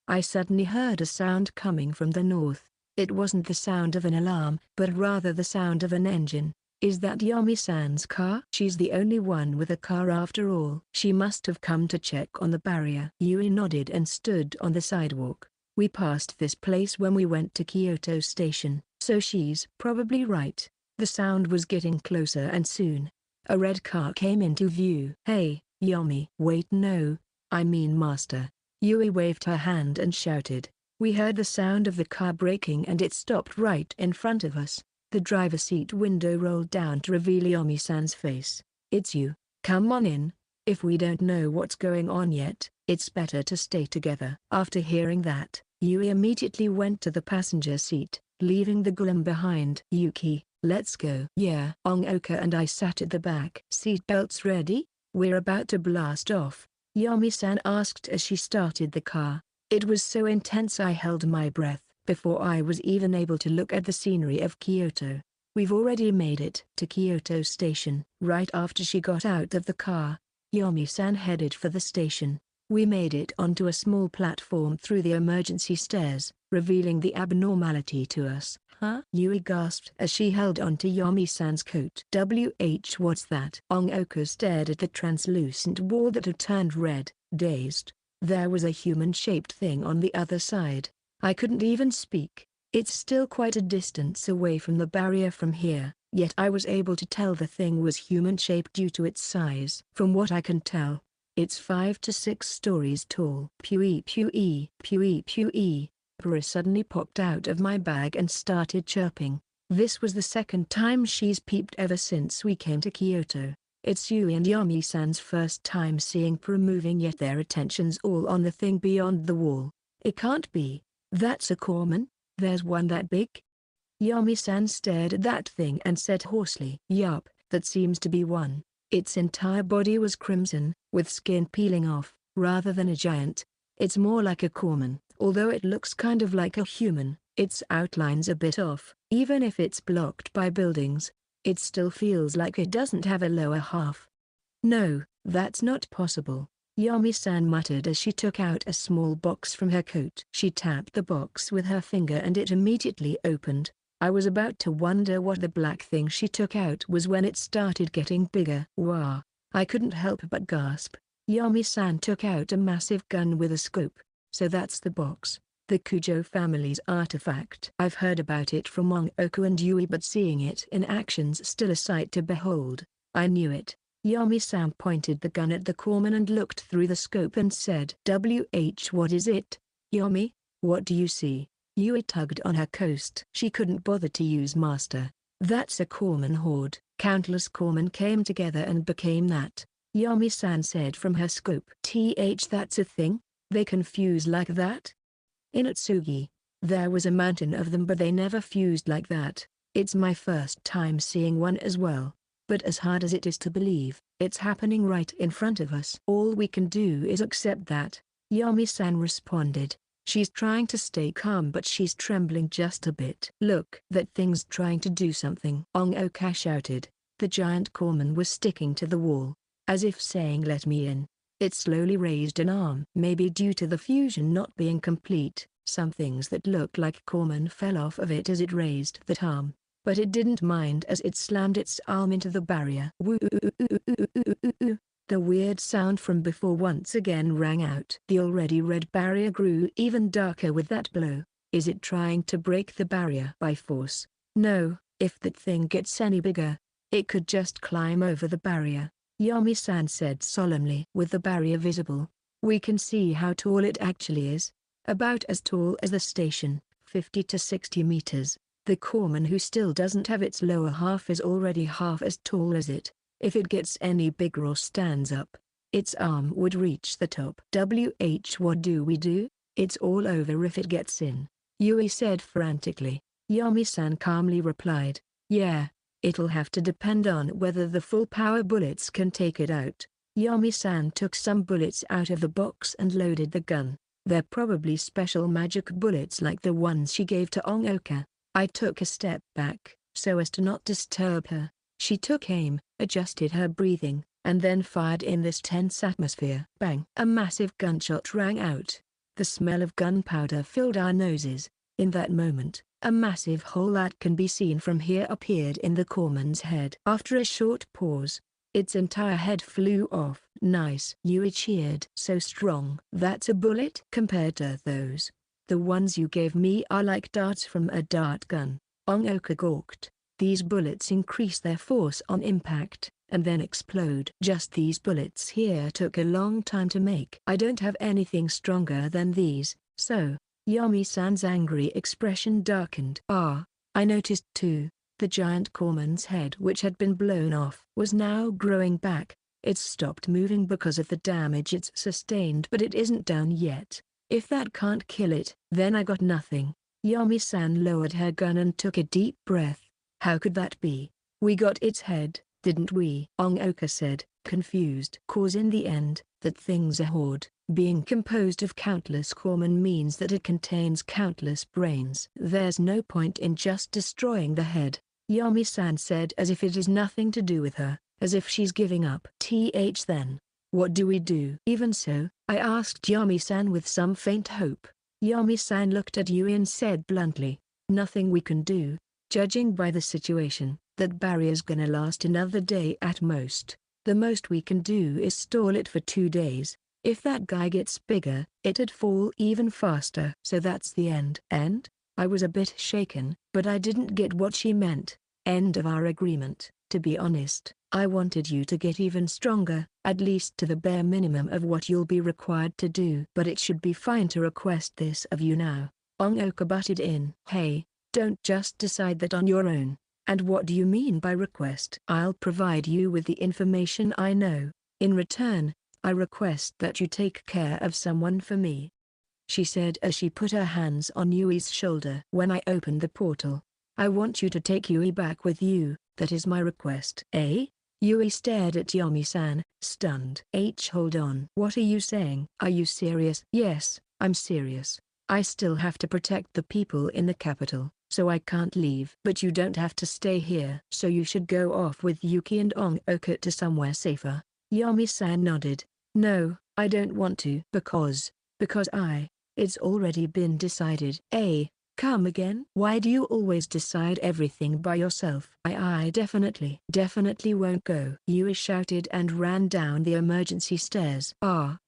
Speaker 1: I suddenly heard a sound coming from the north. It wasn't the sound of an alarm, but rather the sound of an engine. Is that Yomi-san's car? She's the only one with a car after all. She must have come to check on the barrier. Yuri nodded and stood on the sidewalk. We passed this place when we went to Kyoto Station, so she's probably right. The sound was getting closer and soon, a red car came into view. Hey, Yomi. Wait, no, I mean Master. Yui waved her hand and shouted. We heard the sound of the car braking and it stopped right in front of us. The driver's seat window rolled down to reveal Yomi-san's face. It's you. Come on in. If we don't know what's going on yet, it's better to stay together. After hearing that, Yui immediately went to the passenger seat, leaving the golem behind. Yuki, let's go. Yeah. Ongoka and I sat at the back. Seatbelts ready? We're about to blast off, Yomi-san asked as she started the car. It was so intense I held my breath before I was even able to look at the scenery of Kyoto. We've already made it to Kyoto Station. Right after she got out of the car, Yomi-san headed for the station. We made it onto a small platform through the emergency stairs, revealing the abnormality to us. Huh? Yui gasped as she held onto Yomi-san's coat. What's that? Ongoka stared at the translucent wall that had turned red, dazed. There was a human-shaped thing on the other side. I couldn't even speak. It's still quite a distance away from the barrier from here, yet I was able to tell the thing was human-shaped due to its size. From what I can tell, it's 5 to 6 stories tall. Pui. Pura suddenly popped out of my bag and started chirping. This was the second time she's peeped ever since we came to Kyoto. It's Yui and Yomi-san's first time seeing Pura moving, yet their attention's all on the thing beyond the wall. It can't be. That's a corpsman? There's one that big? Yomi-san stared at that thing and said hoarsely. Yup, that seems to be one. Its entire body was crimson, with skin peeling off. Rather than a giant, it's more like a corpman. Although it looks kind of like a human, its outline's a bit off. Even if it's blocked by buildings, it still feels like it doesn't have a lower half. No, that's not possible, Yami-san muttered as she took out a small box from her coat. She tapped the box with her finger and it immediately opened. I was about to wonder what the black thing she took out was when it started getting bigger. Wow! I couldn't help but gasp. Yami-san took out a massive gun with a scope. So that's the box, the Kujo family's artifact. I've heard about it from Ongoku and Yui, but seeing it in action's still a sight to behold. I knew it. Yami-san pointed the gun at the corpman and looked through the scope and said, what is it? Yami, what do you see? Yui tugged on her coat. She couldn't bother to use master. That's a corpman horde. Countless corpmen came together and became that, Yami-san said from her scope. That's a thing? They can fuse like that? In Utsugi, there was a mountain of them, but they never fused like that. It's my first time seeing one as well. But as hard as it is to believe, it's happening right in front of us. All we can do is accept that, Yami-san responded. She's trying to stay calm, but she's trembling just a bit. Look, that thing's trying to do something, Ongoku shouted. The giant corpman was sticking to the wall, as if saying, let me in. It slowly raised an arm. Maybe due to the fusion not being complete, some things that looked like corpman fell off of it as it raised that arm. But it didn't mind as it slammed its arm into the barrier. The weird sound from before once again rang out. The already red barrier grew even darker with that blow. Is it trying to break the barrier by force? No, if that thing gets any bigger, it could just climb over the barrier, Yami-san said solemnly. With the barrier visible, we can see how tall it actually is. About as tall as the station, 50 to 60 meters. The corpman who still doesn't have its lower half is already half as tall as it. If it gets any bigger or stands up, its arm would reach the top. What do we do? It's all over if it gets in, Yui said frantically. Yami-san calmly replied, yeah, it'll have to depend on whether the full power bullets can take it out. Yami-san took some bullets out of the box and loaded the gun. They're probably special magic bullets like the ones she gave to Ongoku. I took a step back, so as to not disturb her. She took aim, adjusted her breathing, and then fired in this tense atmosphere. Bang! A massive gunshot rang out. The smell of gunpowder filled our noses. In that moment, a massive hole that can be seen from here appeared in the corpman's head. After a short pause, its entire head flew off. Nice, Yui cheered. So strong. That's a bullet? Compared to those, the ones you gave me are like darts from a dart gun. Ongoku gawked. These bullets increase their force on impact, and then explode. Just these bullets here took a long time to make. I don't have anything stronger than these, so, Yami-san's angry expression darkened. I noticed too. The giant corpman's head, which had been blown off, was now growing back. It's stopped moving because of the damage it's sustained, but it isn't down yet. If that can't kill it, then I got nothing. Yami-san lowered her gun and took a deep breath. How could that be? We got its head, didn't we? Ongoku said, confused. Cause in the end, that thing's a horde. Being composed of countless corpmen means that it contains countless brains. There's no point in just destroying the head, Yami-san said, as if it is nothing to do with her, as if she's giving up. Then, what do we do? Even so, I asked Yami-san with some faint hope. Yami-san looked at Yui and said bluntly, nothing we can do. Judging by the situation, that barrier's gonna last another day at most. The most we can do is stall it for 2 days. If that guy gets bigger, it'd fall even faster. So that's the end. End? I was a bit shaken, but I didn't get what she meant. End of our agreement. To be honest, I wanted you to get even stronger, at least to the bare minimum of what you'll be required to do. But it should be fine to request this of you now. Ongoku butted in. Hey, don't just decide that on your own. And what do you mean by request? I'll provide you with the information I know. In return, I request that you take care of someone for me, she said as she put her hands on Yui's shoulder. When I open the portal, I want you to take Yui back with you. That is my request. Yuri stared at Yomi-san, stunned. Hold on. What are you saying? Are you serious? Yes, I'm serious. I still have to protect the people in the capital, so I can't leave. But you don't have to stay here. So you should go off with Yuki and Ongoka to somewhere safer. Yomi-san nodded. No, I don't want to. Because it's already been decided. Come again? Why do you always decide everything by yourself? I definitely won't go. Yui shouted and ran down the emergency stairs.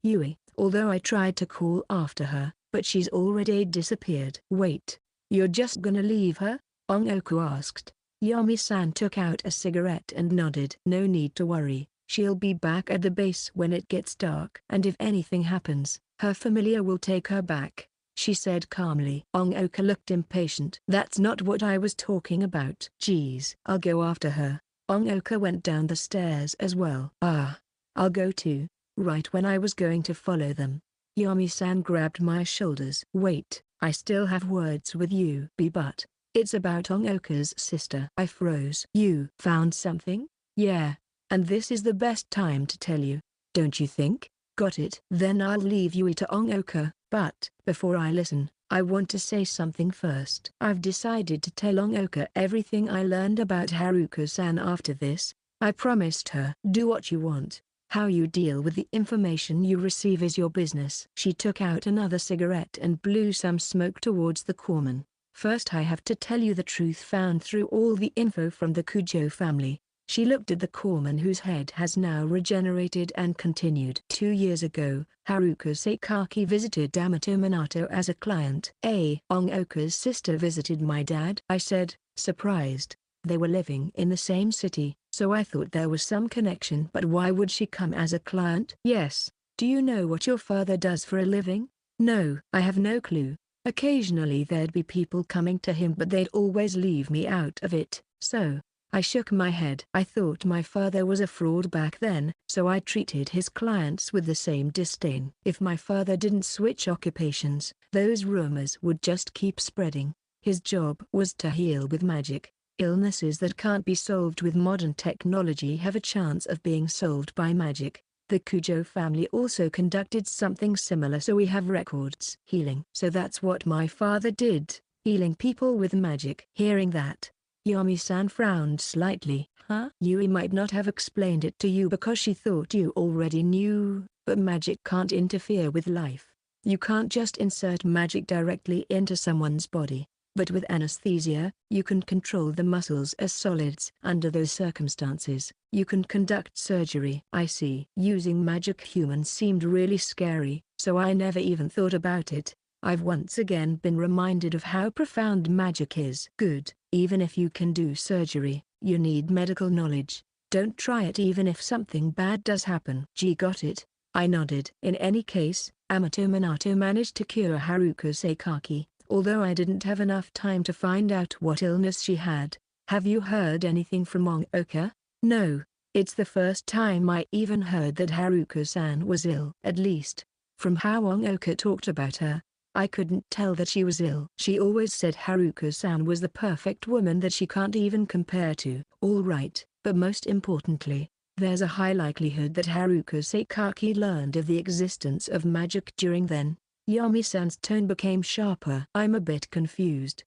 Speaker 1: Yui, although I tried to call after her, but she's already disappeared. Wait, you're just gonna leave her? Ongoku asked. Yomi-san took out a cigarette and nodded. No need to worry, she'll be back at the base when it gets dark. And if anything happens, her familiar will take her back, she said calmly. Ongoka looked impatient. That's not what I was talking about. Geez. I'll go after her. Ongoka went down the stairs as well. I'll go too. Right when I was going to follow them, Yomi-san grabbed my shoulders. Wait, I still have words with you. But it's about Ongoka's sister. I froze. You found something? Yeah, and this is the best time to tell you, don't you think? Got it. Then I'll leave you to Ongoka. But before I listen, I want to say something first. I've decided to tell Ongoka everything I learned about Haruko-san after this. I promised her. Do what you want. How you deal with the information you receive is your business. She took out another cigarette and blew some smoke towards the corpsman. First I have to tell you the truth found through all the info from the Kujo family. She looked at the corpsman whose head has now regenerated and continued. 2 years ago, Haruko Seikaki visited Yamato Minato as a client. Ongoka's sister visited my dad, I said, surprised. They were living in the same city, so I thought there was some connection. But why would she come as a client? Yes. Do you know what your father does for a living? No. I have no clue. Occasionally there'd be people coming to him, but they'd always leave me out of it. So I shook my head. I thought my father was a fraud back then, so I treated his clients with the same disdain. If my father didn't switch occupations, those rumors would just keep spreading. His job was to heal with magic. Illnesses that can't be solved with modern technology have a chance of being solved by magic. The Kujo family also conducted something similar, so we have records. Healing. So that's what my father did, healing people with magic. Hearing that, Yomi-san frowned slightly. Yui might not have explained it to you because she thought you already knew, but magic can't interfere with life. You can't just insert magic directly into someone's body. But with anesthesia, you can control the muscles as solids. Under those circumstances, you can conduct surgery. I see. Using magic humans seemed really scary, so I never even thought about it. I've once again been reminded of how profound magic is. Good. Even if you can do surgery, you need medical knowledge. Don't try it even if something bad does happen. Got it. I nodded. In any case, Yamato Minato managed to cure Haruko Seikaki, although I didn't have enough time to find out what illness she had. Have you heard anything from Ongoka? No. It's the first time I even heard that Haruko-san was ill. At least, from how Ongoka talked about her, I couldn't tell that she was ill. She always said Haruko-san was the perfect woman that she can't even compare to. All right, but most importantly, there's a high likelihood that Haruko Seikaki learned of the existence of magic during then. Yomi-san's tone became sharper. I'm a bit confused.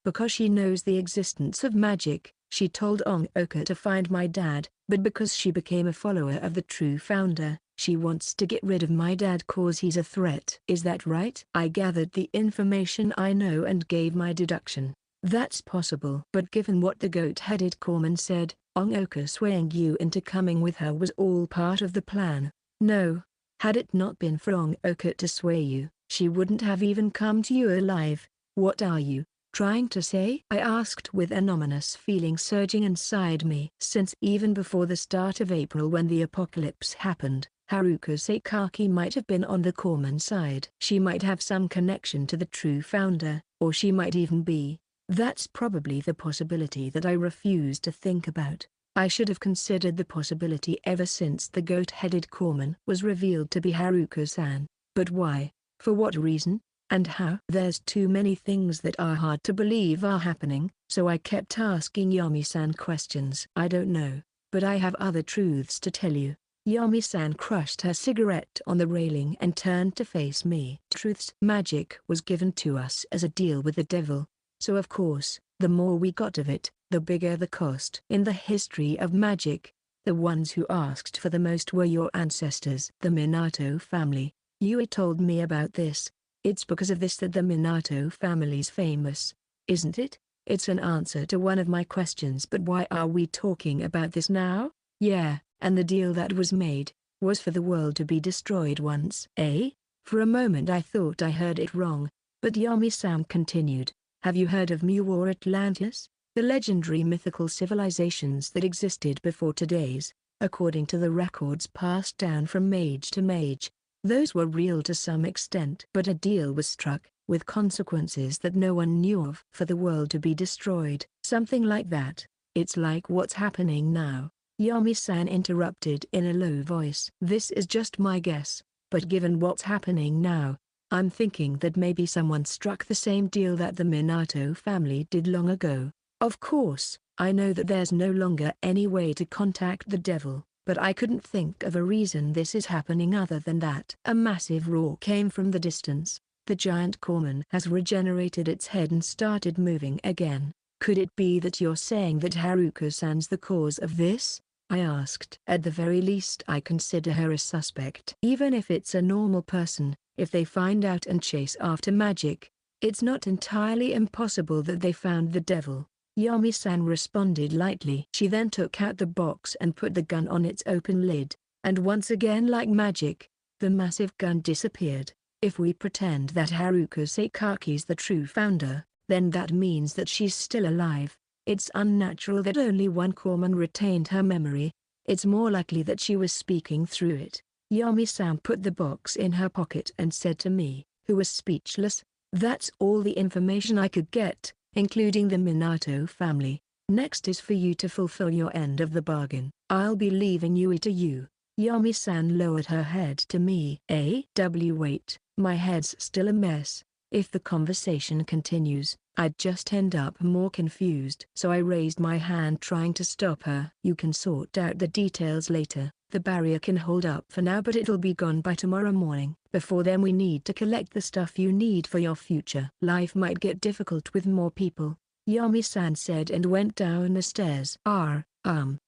Speaker 1: Because she knows the existence of magic, she told Ongoka to find my dad, but because she became a follower of the true founder, she wants to get rid of my dad cause he's a threat. Is that right? I gathered the information I know and gave my deduction. That's possible. But given what the goat-headed corpsman said, Ongoka swaying you into coming with her was all part of the plan. No. Had it not been for Ongoka to sway you, she wouldn't have even come to you alive. What are you trying to say? I asked with an ominous feeling surging inside me. Since even before the start of April when the apocalypse happened, Haruko Seikaki might have been on the corpsman's side. She might have some connection to the true founder, or she might even be. That's probably the possibility that I refuse to think about. I should have considered the possibility ever since the goat-headed corpsman was revealed to be Haruko-san. But why? For what reason? And how? There's too many things that are hard to believe are happening, so I kept asking Yomi-san questions. I don't know. But I have other truths to tell you. Yami-san crushed her cigarette on the railing and turned to face me. Truths. Magic was given to us as a deal with the devil. So of course, the more we got of it, the bigger the cost. In the history of magic, the ones who asked for the most were your ancestors. The Minato family. Yuri told me about this. It's because of this that the Minato family's famous, isn't it? It's an answer to one of my questions. But why are we talking about this now? Yeah, and the deal that was made, was for the world to be destroyed once. Eh? For a moment I thought I heard it wrong, but Yami-san continued. Have you heard of Mu or Atlantis? The legendary mythical civilizations that existed before today's, according to the records passed down from age to age. Those were real to some extent. But a deal was struck, with consequences that no one knew of, for the world to be destroyed. Something like that. It's like what's happening now. Yami-san interrupted in a low voice. This is just my guess, but given what's happening now, I'm thinking that maybe someone struck the same deal that the Minato family did long ago. Of course, I know that there's no longer any way to contact the devil, but I couldn't think of a reason this is happening other than that. A massive roar came from the distance. The giant corpsman has regenerated its head and started moving again. Could it be that you're saying that Haruka-san's the cause of this? I asked. At the very least I consider her a suspect. Even if it's a normal person, if they find out and chase after magic, it's not entirely impossible that they found the devil. Yami-san responded lightly. She then took out the box and put the gun on its open lid, and once again like magic, the massive gun disappeared. If we pretend that Haruka Sakaki's the true founder, then that means that she's still alive. It's unnatural that only one corpsman retained her memory. It's more likely that she was speaking through it. Yami-san put the box in her pocket and said to me, who was speechless, "That's all the information I could get, including the Minato family. Next is for you to fulfill your end of the bargain. I'll be leaving Yui to you." Yami-san lowered her head to me. Wait, my head's still a mess. If the conversation continues, I'd just end up more confused. So I raised my hand trying to stop her. You can sort out the details later. The barrier can hold up for now, but it'll be gone by tomorrow morning. Before then we need to collect the stuff you need for your future. Life might get difficult with more people, Yami-san said and went down the stairs. I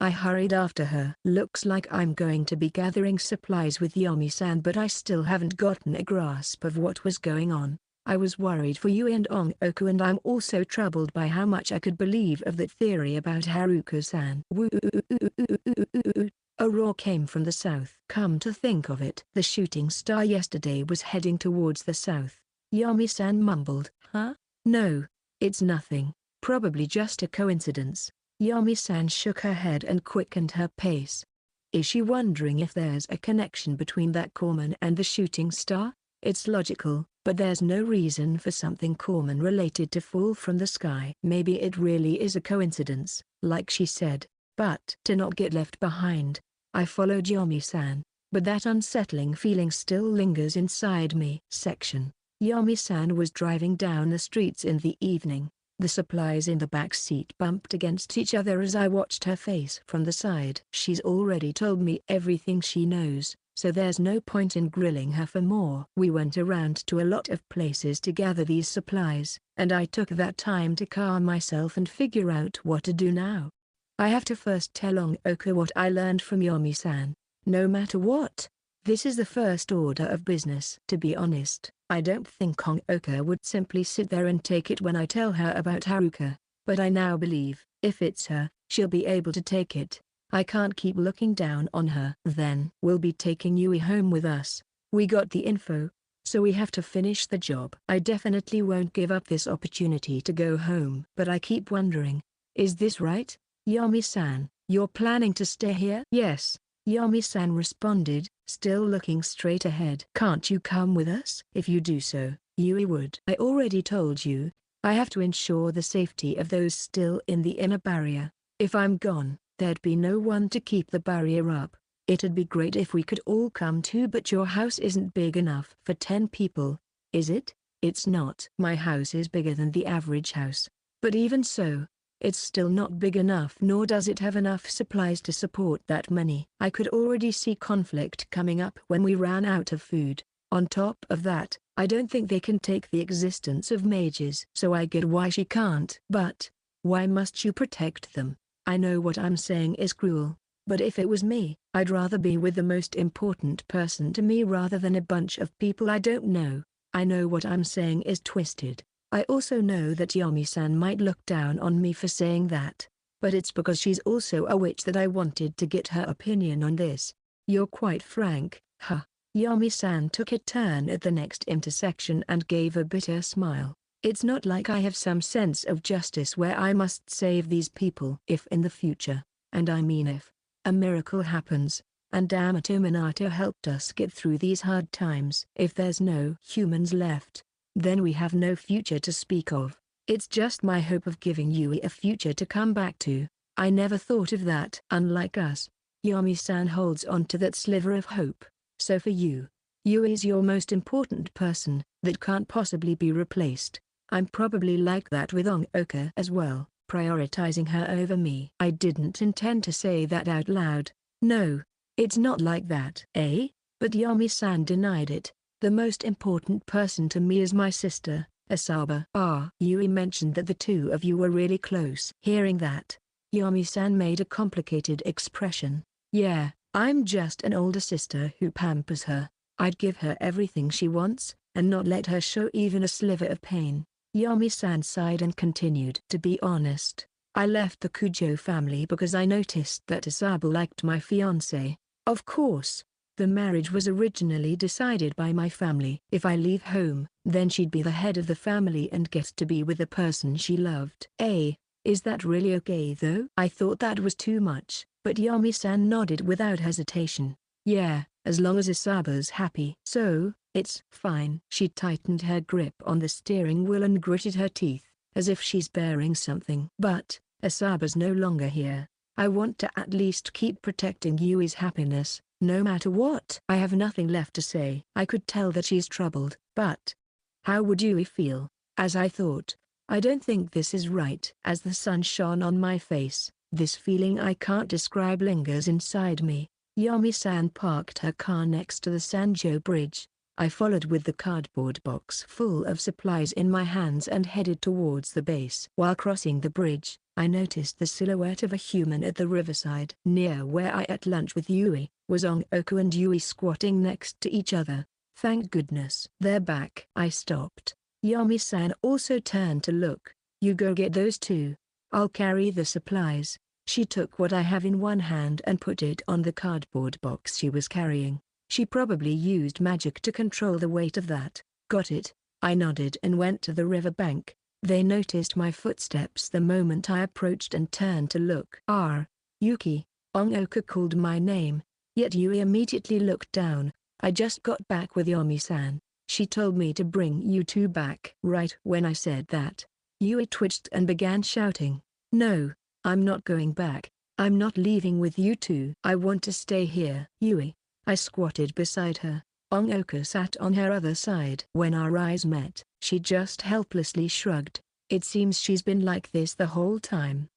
Speaker 1: hurried after her. Looks like I'm going to be gathering supplies with Yami-san, but I still haven't gotten a grasp of what was going on. I was worried for you and Ong-oku, and I'm also troubled by how much I could believe of that theory about Haruka-san. A roar came from the south. Come to think of it, the shooting star yesterday was heading towards the south. Yami-san mumbled. Huh? No, it's nothing. Probably just a coincidence. Yami-san shook her head and quickened her pace. Is she wondering if there's a connection between that corpsman and the shooting star? It's logical, but there's no reason for something corpsman related to fall from the sky. Maybe it really is a coincidence, like she said. But to not get left behind, I followed Yami-san, but that unsettling feeling still lingers inside me. Yami-san was driving down the streets in the evening. The supplies in the back seat bumped against each other as I watched her face from the side. She's already told me everything she knows, so there's no point in grilling her for more. We went around to a lot of places to gather these supplies, and I took that time to calm myself and figure out what to do now. I have to first tell Ong-oku what I learned from Yami-san. No matter what, this is the first order of business. To be honest, I don't think Ong-oku would simply sit there and take it when I tell her about Haruka, but I now believe, if it's her, she'll be able to take it. I can't keep looking down on her. Then we'll be taking Yui home with us. We got the info, so we have to finish the job. I definitely won't give up this opportunity to go home. But I keep wondering, is this right? Yami-san, you're planning to stay here? Yes, Yami-san responded, still looking straight ahead. Can't you come with us? If you do so, Yui would. I already told you, I have to ensure the safety of those still in the inner barrier. If I'm gone, there'd be no one to keep the barrier up. It'd be great if we could all come too, but your house isn't big enough for 10 people, is it? It's not. My house is bigger than the average house. But even so, It's still not big enough, nor does it have enough supplies to support that many. I could already see conflict coming up when we ran out of food. On top of that, I don't think they can take the existence of mages. So I get why she can't. But why must you protect them? I know what I'm saying is cruel, but if it was me, I'd rather be with the most important person to me rather than a bunch of people I don't know. I know what I'm saying is twisted. I also know that Yomi-san might look down on me for saying that, but it's because she's also a witch that I wanted to get her opinion on this. You're quite frank, huh? Yomi-san took a turn at the next intersection and gave a bitter smile. It's not like I have some sense of justice where I must save these people. If in the future, and I mean if, a miracle happens, and Yamato Minato helped us get through these hard times. If there's no humans left, then we have no future to speak of. It's just my hope of giving Yui a future to come back to. I never thought of that. Unlike us, Yomi-san holds on to that sliver of hope. So for you, Yui's your most important person, that can't possibly be replaced. I'm probably like that with Ongoka as well, prioritizing her over me. I didn't intend to say that out loud. No, it's not like that. Eh? But Yomi-san denied it. The most important person to me is my sister, Asaba. Yui mentioned that the two of you were really close. Hearing that, Yomi-san made a complicated expression. Yeah, I'm just an older sister who pampers her. I'd give her everything she wants, and not let her show even a sliver of pain. Yomi-san sighed and continued. To be honest, I left the Kujo family because I noticed that Asaba liked my fiancé. Of course, the marriage was originally decided by my family. If I leave home, then she'd be the head of the family and get to be with the person she loved. Is that really okay though? I thought that was too much, but Yomi-san nodded without hesitation. Yeah, as long as Asaba's happy. So, it's fine. She tightened her grip on the steering wheel and gritted her teeth, as if she's bearing something. But, Asaba's no longer here. I want to at least keep protecting Yui's happiness, no matter what. I have nothing left to say. I could tell that she's troubled, but how would Yui feel? As I thought, I don't think this is right. As the sun shone on my face, this feeling I can't describe lingers inside me. Yomi-san parked her car next to the Sanjo Bridge. I followed with the cardboard box full of supplies in my hands and headed towards the base. While crossing the bridge, I noticed the silhouette of a human at the riverside. Near where I ate lunch with Yui, was Ongoku and Yui squatting next to each other. Thank goodness. They're back. I stopped. Yomi-san also turned to look. You go get those two. I'll carry the supplies. She took what I have in one hand and put it on the cardboard box she was carrying. She probably used magic to control the weight of that. Got it. I nodded and went to the river bank. They noticed my footsteps the moment I approached and turned to look. Yuki, Ongoka called my name, yet Yui immediately looked down. I just got back with Yomi-san. She told me to bring you two back. Right when I said that, Yui twitched and began shouting. No, I'm not going back. I'm not leaving with you two. I want to stay here. Yui. I squatted beside her. Ongoka sat on her other side. When our eyes met, she just helplessly shrugged. It seems she's been like this the whole time.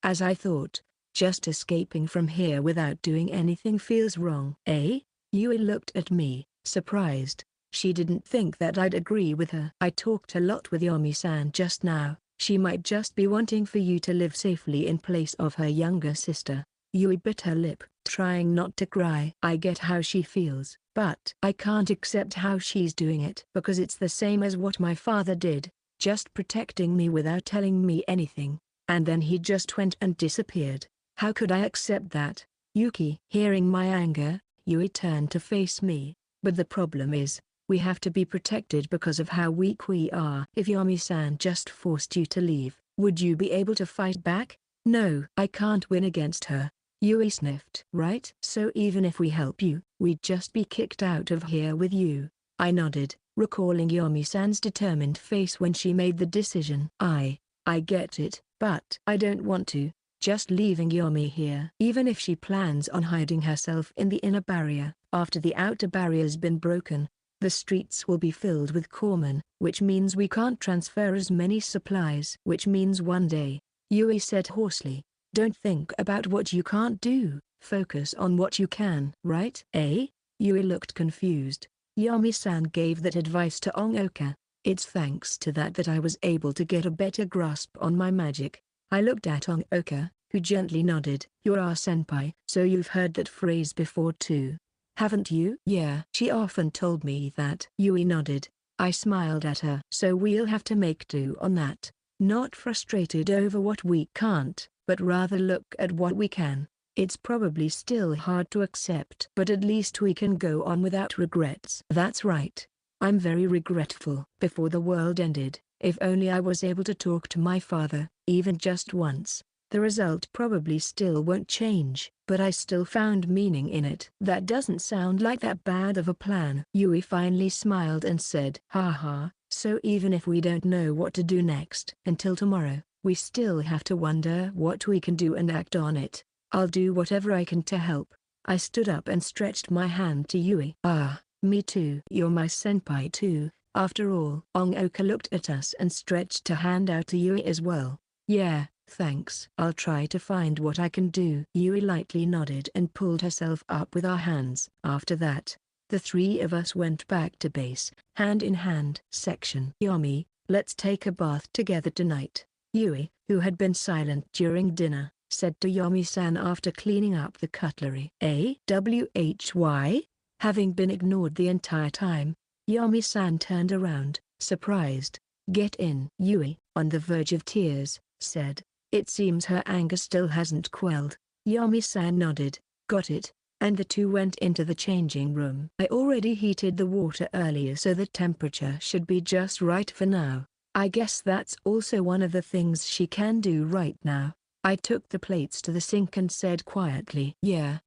Speaker 1: As I thought, just escaping from here without doing anything feels wrong. Yui looked at me, surprised. She didn't think that I'd agree with her. I talked a lot with Yomi-san just now. She might just be wanting for you to live safely in place of her younger sister. Yui bit her lip, trying not to cry. I get how she feels, but I can't accept how she's doing it. Because it's the same as what my father did, just protecting me without telling me anything, and then he just went and disappeared. How could I accept that? Yuki. Hearing my anger, Yui turned to face me. But the problem is, we have to be protected because of how weak we are. If Yomi-san just forced you to leave, would you be able to fight back? No. I can't win against her. Yui sniffed. Right? So even if we help you, we'd just be kicked out of here with you. I nodded, recalling Yomi-san's determined face when she made the decision. I get it, but I don't want to. Just leaving Yomi here. Even if she plans on hiding herself in the inner barrier, after the outer barrier's been broken, the streets will be filled with corpsmen, which means we can't transfer as many supplies. Which means one day, Yuri said hoarsely. Don't think about what you can't do, focus on what you can. Right? Eh? Yuri looked confused. Yami-san gave that advice to Ongoka. It's thanks to that I was able to get a better grasp on my magic. I looked at Ongoka, who gently nodded. You're our senpai. So you've heard that phrase before too, haven't you? Yeah. She often told me that. Yui nodded. I smiled at her. So we'll have to make do on that. Not frustrated over what we can't, but rather look at what we can. It's probably still hard to accept, but at least we can go on without regrets. That's right. I'm very regretful. Before the world ended, if only I was able to talk to my father, even just once. The result probably still won't change, but I still found meaning in it. That doesn't sound like that bad of a plan. Yui finally smiled and said, haha, so even if we don't know what to do next until tomorrow, we still have to wonder what we can do and act on it. I'll do whatever I can to help. I stood up and stretched my hand to Yui. Ah, me too. You're my senpai too, after all. Ongoka looked at us and stretched her hand out to Yui as well. Yeah, thanks. I'll try to find what I can do. Yui lightly nodded and pulled herself up with our hands. After that, the three of us went back to base, hand in hand. Section Yami, let's take a bath together tonight. Yui, who had been silent during dinner, said to Yami-san after cleaning up the cutlery. AWHY? Having been ignored the entire time, Yami-san turned around, surprised. Get in. Yui, on the verge of tears, said. It seems her anger still hasn't quelled. Yami-san nodded. Got it. And the two went into the changing room. I already heated the water earlier, so the temperature should be just right for now. I guess that's also one of the things she can do right now. I took the plates to the sink and said quietly, yeah.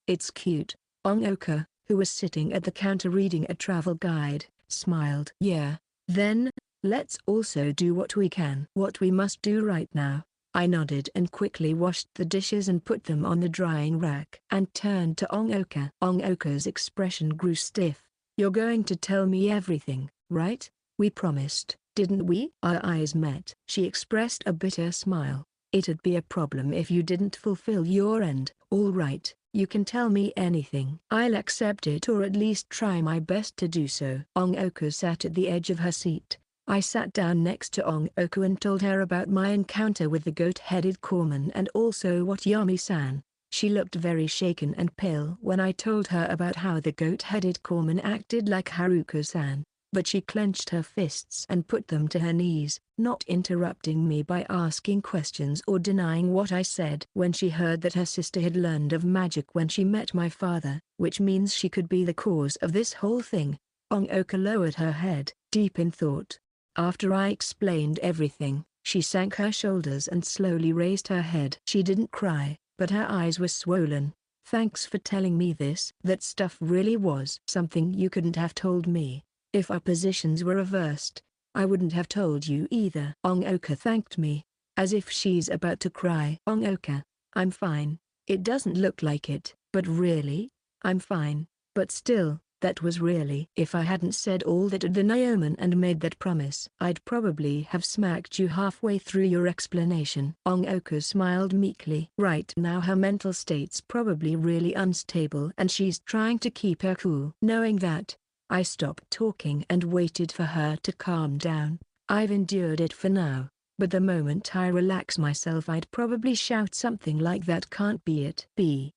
Speaker 1: It's cute. Ongoka, who was sitting at the counter reading a travel guide, smiled. Yeah. Then, let's also do what we can. What we must do right now. I nodded and quickly washed the dishes and put them on the drying rack and turned to Ongoka. Ongoka's expression grew stiff. You're going to tell me everything, right? We promised, didn't we? Our eyes met. She expressed a bitter smile. It'd be a problem if you didn't fulfill your end. All right, you can tell me anything. I'll accept it, or at least try my best to do so. Ongoka sat at the edge of her seat. I sat down next to Ongoka and told her about my encounter with the goat-headed corpsman and also what Yami-san. She looked very shaken and pale when I told her about how the goat-headed corpsman acted like Haruko-san. But she clenched her fists and put them to her knees, not interrupting me by asking questions or denying what I said. When she heard that her sister had learned of magic when she met my father, which means she could be the cause of this whole thing, Ongoka lowered her head, deep in thought. After I explained everything, she sank her shoulders and slowly raised her head. She didn't cry, but her eyes were swollen. Thanks for telling me this. That stuff really was something you couldn't have told me. If our positions were reversed, I wouldn't have told you either. Ongoka thanked me, as if she's about to cry. Ongoka, I'm fine. It doesn't look like it, but really, I'm fine. But still, that was really. If I hadn't said all that at the Nyoman and made that promise, I'd probably have smacked you halfway through your explanation. Ongoka smiled meekly. Right now her mental state's probably really unstable and she's trying to keep her cool. Knowing that, I stopped talking and waited for her to calm down. I've endured it for now, but the moment I relax myself I'd probably shout something like that can't be it.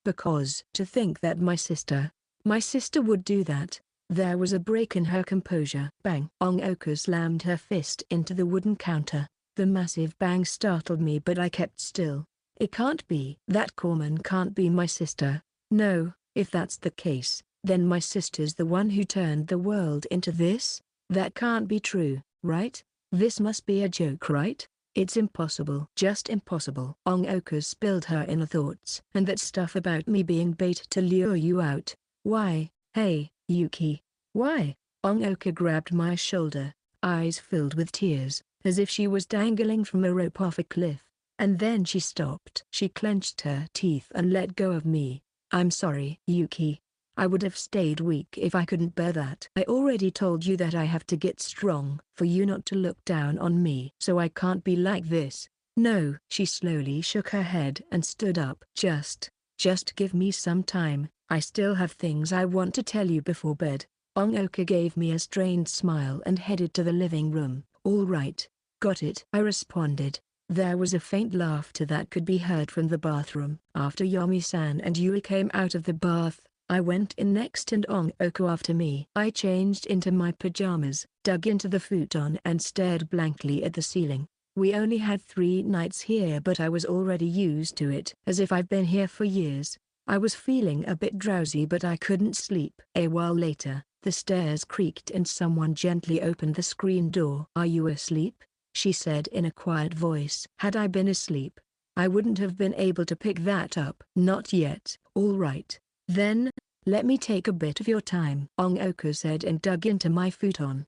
Speaker 1: Because to think that my sister would do that. There was a break in her composure. Bang! Ongoka slammed her fist into the wooden counter. The massive bang startled me, but I kept still. It can't be. That corpsman can't be my sister. No, if that's the case, then my sister's the one who turned the world into this? That can't be true, right? This must be a joke, right? It's impossible. Just impossible. Ongoka spilled her inner thoughts. And that stuff about me being bait to lure you out. Why? Hey, Yuki. Why? Ongoka grabbed my shoulder, eyes filled with tears, as if she was dangling from a rope off a cliff. And then she stopped. She clenched her teeth and let go of me. I'm sorry, Yuki. I would have stayed weak if I couldn't bear that. I already told you that I have to get strong for you not to look down on me. So I can't be like this. No. She slowly shook her head and stood up. Just give me some time. I still have things I want to tell you before bed. Ongoka gave me a strained smile and headed to the living room. All right. Got it, I responded. There was a faint laughter that could be heard from the bathroom. After Yomi-san and Yuri came out of the bath, I went in next and Ongoka after me. I changed into my pajamas, dug into the futon and stared blankly at the ceiling. We only had 3 nights here but I was already used to it. As if I've been here for years. I was feeling a bit drowsy but I couldn't sleep. A while later, the stairs creaked and someone gently opened the screen door. "Are you asleep?" she said in a quiet voice. Had I been asleep, I wouldn't have been able to pick that up. Not yet. All right. Then, let me take a bit of your time, Ongoka said and dug into my futon.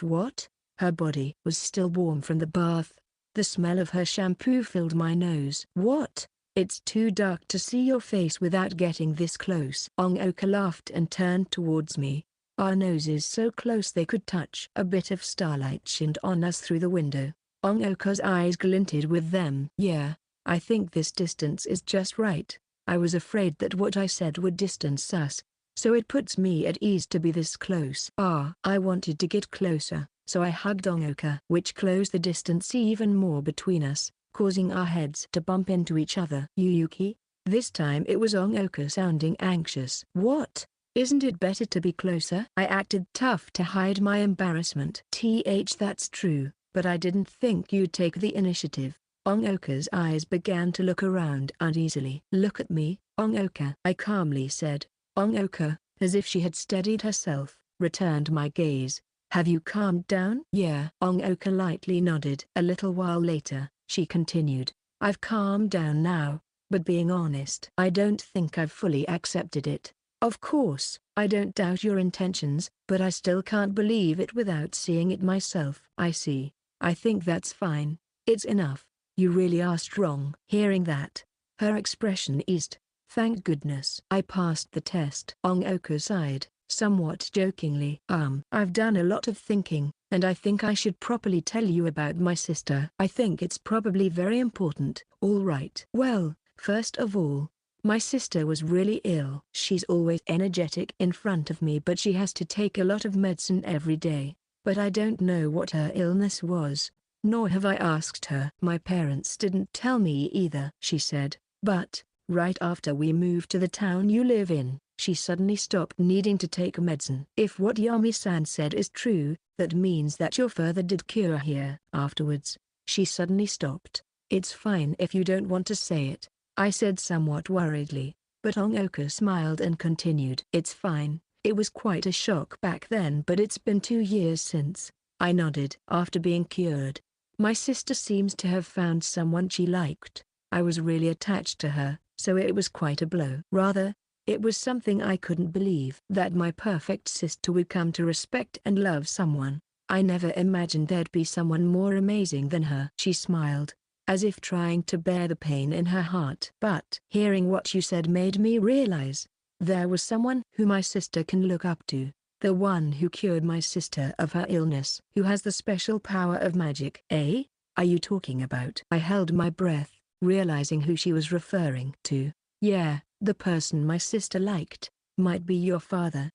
Speaker 1: What? Her body was still warm from the bath. The smell of her shampoo filled my nose. What? It's too dark to see your face without getting this close. Ongoka laughed and turned towards me. Our noses so close they could touch. A bit of starlight shined on us through the window. Ongoka's eyes glinted with them. Yeah, I think this distance is just right. I was afraid that what I said would distance us, so it puts me at ease to be this close. I wanted to get closer, so I hugged Ongoka, which closed the distance even more between us, causing our heads to bump into each other. Yuki? This time it was Ongoka sounding anxious. What? Isn't it better to be closer? I acted tough to hide my embarrassment. That's true, but I didn't think you'd take the initiative. Ongoka's eyes began to look around uneasily. Look at me, Ongoka, I calmly said. Ongoka, as if she had steadied herself, returned my gaze. Have you calmed down? Yeah. Ongoka lightly nodded. A little while later, she continued. I've calmed down now, but being honest, I don't think I've fully accepted it. Of course, I don't doubt your intentions, but I still can't believe it without seeing it myself. I see. I think that's fine. It's enough. You really are strong. Hearing that, her expression eased. Thank goodness. I passed the test. Ongoka sighed, somewhat jokingly. I've done a lot of thinking, and I think I should properly tell you about my sister. I think it's probably very important. All right. Well, first of all, my sister was really ill. She's always energetic in front of me but she has to take a lot of medicine every day. But I don't know what her illness was, nor have I asked her. My parents didn't tell me either, she said. But, right after we moved to the town you live in, she suddenly stopped needing to take medicine. If what Yami-san said is true, that means that your father did cure here. Afterwards, she suddenly stopped. It's fine if you don't want to say it, I said somewhat worriedly, but Ongoka smiled and continued. It's fine, it was quite a shock back then but it's been 2 years since. I nodded. After being cured, my sister seems to have found someone she liked. I was really attached to her, so it was quite a blow. Rather, it was something I couldn't believe. That my perfect sister would come to respect and love someone. I never imagined there'd be someone more amazing than her. She smiled, as if trying to bear the pain in her heart. But hearing what you said made me realize, there was someone who my sister can look up to. The one who cured my sister of her illness. Who has the special power of magic. Are you talking about? I held my breath, realizing who she was referring to. Yeah, the person my sister liked. Might be your father.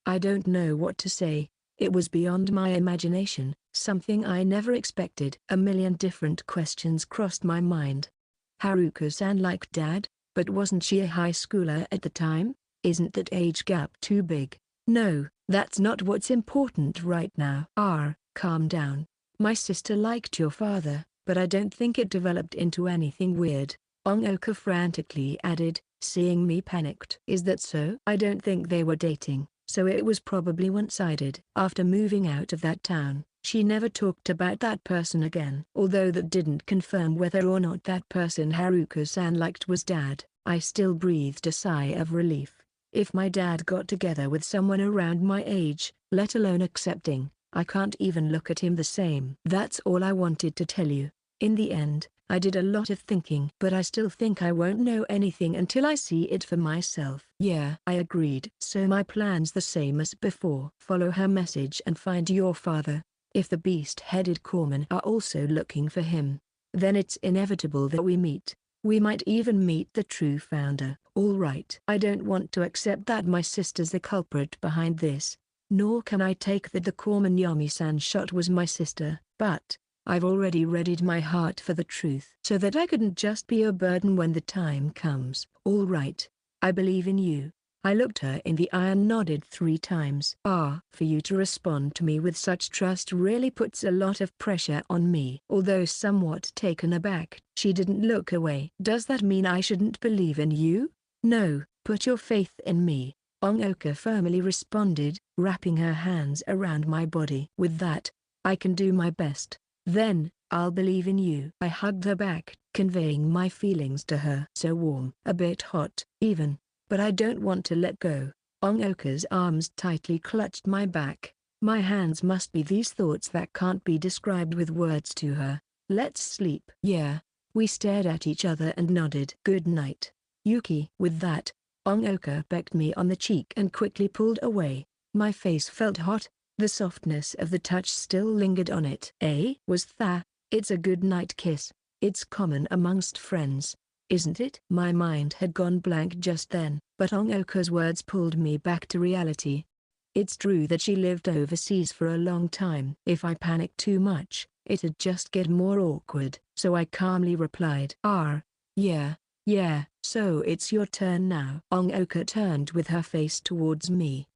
Speaker 1: I don't know what to say. It was beyond my imagination, something I never expected. A million different questions crossed my mind. Haruka-san liked Dad, but wasn't she a high schooler at the time? Isn't that age gap too big? No, that's not what's important right now. Calm down. My sister liked your father, but I don't think it developed into anything weird. Ongoka frantically added, seeing me panicked. Is that so? I don't think they were dating, so it was probably one-sided. After moving out of that town, she never talked about that person again. Although that didn't confirm whether or not that person Haruka-san liked was Dad, I still breathed a sigh of relief. If my dad got together with someone around my age, let alone accepting, I can't even look at him the same. That's all I wanted to tell you. In the end, I did a lot of thinking. But I still think I won't know anything until I see it for myself. Yeah, I agreed. So my plan's the same as before. Follow her message and find your father. If the beast-headed corpsmen are also looking for him, then it's inevitable that we meet. We might even meet the true founder. All right. I don't want to accept that my sister's the culprit behind this, nor can I take that the corpsman Yami-san shot was my sister. But I've already readied my heart for the truth so that I couldn't just be a burden when the time comes. All right. I believe in you. I looked her in the eye and nodded 3 times. For you to respond to me with such trust really puts a lot of pressure on me. Although somewhat taken aback, she didn't look away. Does that mean I shouldn't believe in you? No, put your faith in me, Ongoka firmly responded, wrapping her hands around my body. With that, I can do my best. Then, I'll believe in you. I hugged her back, conveying my feelings to her. So warm, a bit hot, even. But I don't want to let go. Ongoka's arms tightly clutched my back. My hands must be these thoughts that can't be described with words to her. Let's sleep. Yeah. We stared at each other and nodded. Good night, Yuki. With that, Ongoka pecked me on the cheek and quickly pulled away. My face felt hot. The softness of the touch still lingered on it. Was that? It's a good night kiss. It's common amongst friends, isn't it? My mind had gone blank just then, but Ongoka's words pulled me back to reality. It's true that she lived overseas for a long time. If I panicked too much, it'd just get more awkward. So I calmly replied, yeah, so it's your turn now. Ongoka turned with her face towards me.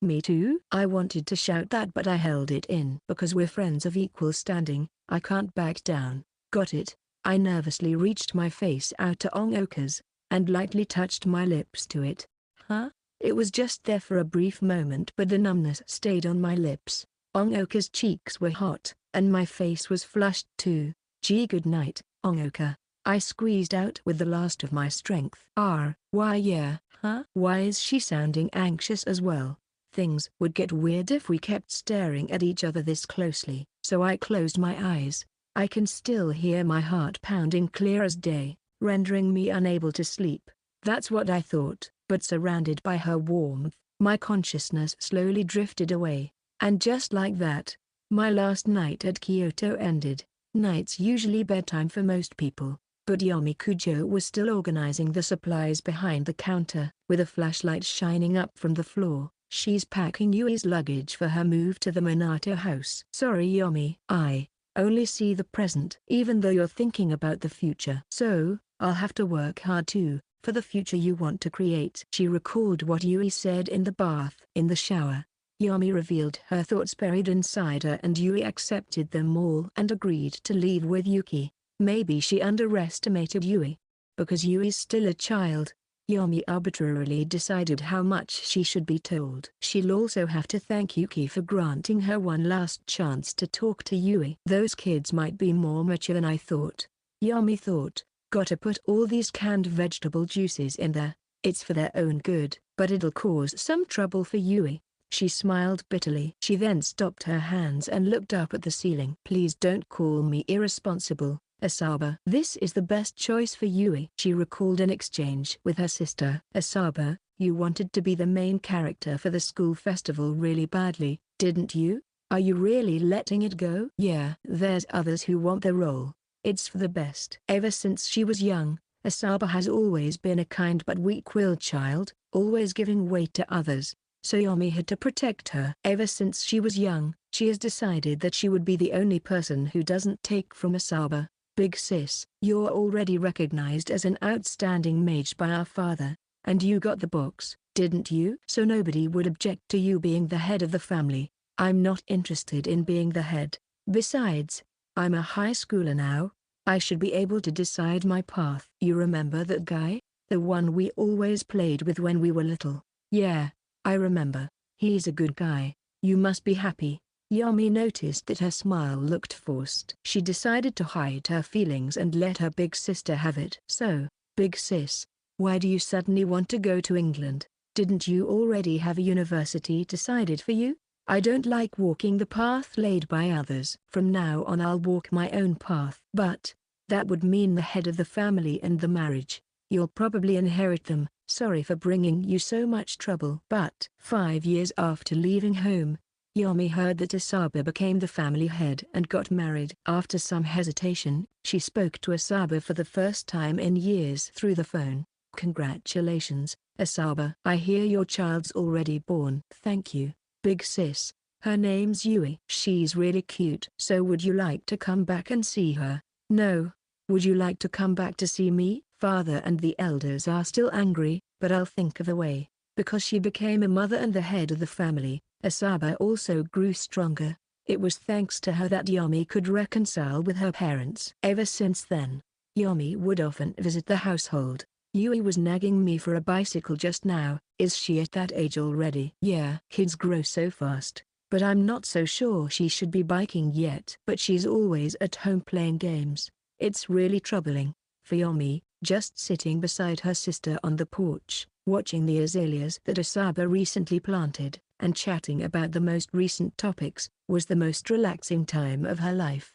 Speaker 1: Me too? I wanted to shout that, but I held it in. Because we're friends of equal standing, I can't back down. Got it? I nervously reached my face out to Ongoka's, and lightly touched my lips to it. Huh? It was just there for a brief moment, but the numbness stayed on my lips. Ongoka's cheeks were hot, and my face was flushed too. Gee, good night, Ongoka. I squeezed out with the last of my strength. Why yeah, huh? Why is she sounding anxious as well? Things would get weird if we kept staring at each other this closely. So I closed my eyes. I can still hear my heart pounding clear as day, rendering me unable to sleep. That's what I thought, but surrounded by her warmth, my consciousness slowly drifted away. And just like that, my last night at Kyoto ended. Night's usually bedtime for most people, but Yami Kujo was still organizing the supplies behind the counter, with a flashlight shining up from the floor. She's packing Yui's luggage for her move to the Minato house. Sorry Yami, I only see the present. Even though you're thinking about the future. So, I'll have to work hard too, for the future you want to create. She recalled what Yui said in the bath. In the shower, Yami revealed her thoughts buried inside her, and Yui accepted them all and agreed to leave with Yuki. Maybe she underestimated Yui. Because Yui's still a child, Yami arbitrarily decided how much she should be told. She'll also have to thank Yuki for granting her one last chance to talk to Yui. Those kids might be more mature than I thought, Yami thought. Gotta put all these canned vegetable juices in there. It's for their own good. But it'll cause some trouble for Yui. She smiled bitterly. She then stopped her hands and looked up at the ceiling. Please don't call me irresponsible, Asaba. This is the best choice for Yui. She recalled an exchange with her sister. Asaba, you wanted to be the main character for the school festival really badly, didn't you? Are you really letting it go? Yeah. There's others who want the role. It's for the best. Ever since she was young, Asaba has always been a kind but weak-willed child, always giving way to others. So Yami had to protect her. Ever since she was young, she has decided that she would be the only person who doesn't take from Asaba. Big sis, you're already recognized as an outstanding mage by our father, and you got the box, didn't you? So nobody would object to you being the head of the family. I'm not interested in being the head. Besides, I'm a high schooler now. I should be able to decide my path. You remember that guy? The one we always played with when we were little? Yeah, I remember. He's a good guy. You must be happy. Yami noticed that her smile looked forced. She decided to hide her feelings and let her big sister have it. So, big sis, why do you suddenly want to go to England? Didn't you already have a university decided for you? I don't like walking the path laid by others. From now on I'll walk my own path. But that would mean the head of the family and the marriage. You'll probably inherit them. Sorry for bringing you so much trouble. But 5 years after leaving home, Yomi heard that Asaba became the family head and got married. After some hesitation, she spoke to Asaba for the first time in years through the phone. "Congratulations, Asaba. I hear your child's already born." "Thank you, big sis. Her name's Yui. She's really cute." "So would you like to come back and see her?" "No. Would you like to come back to see me?" "Father and the elders are still angry, but I'll think of a way." Because she became a mother and the head of the family, Asaba also grew stronger. It was thanks to her that Yomi could reconcile with her parents. Ever since then, Yomi would often visit the household. "Yui was nagging me for a bicycle just now." "Is she at that age already?" "Yeah. Kids grow so fast, but I'm not so sure she should be biking yet." "But she's always at home playing games. It's really troubling." For Yomi, just sitting beside her sister on the porch, watching the azaleas that Asaba recently planted, and chatting about the most recent topics, was the most relaxing time of her life.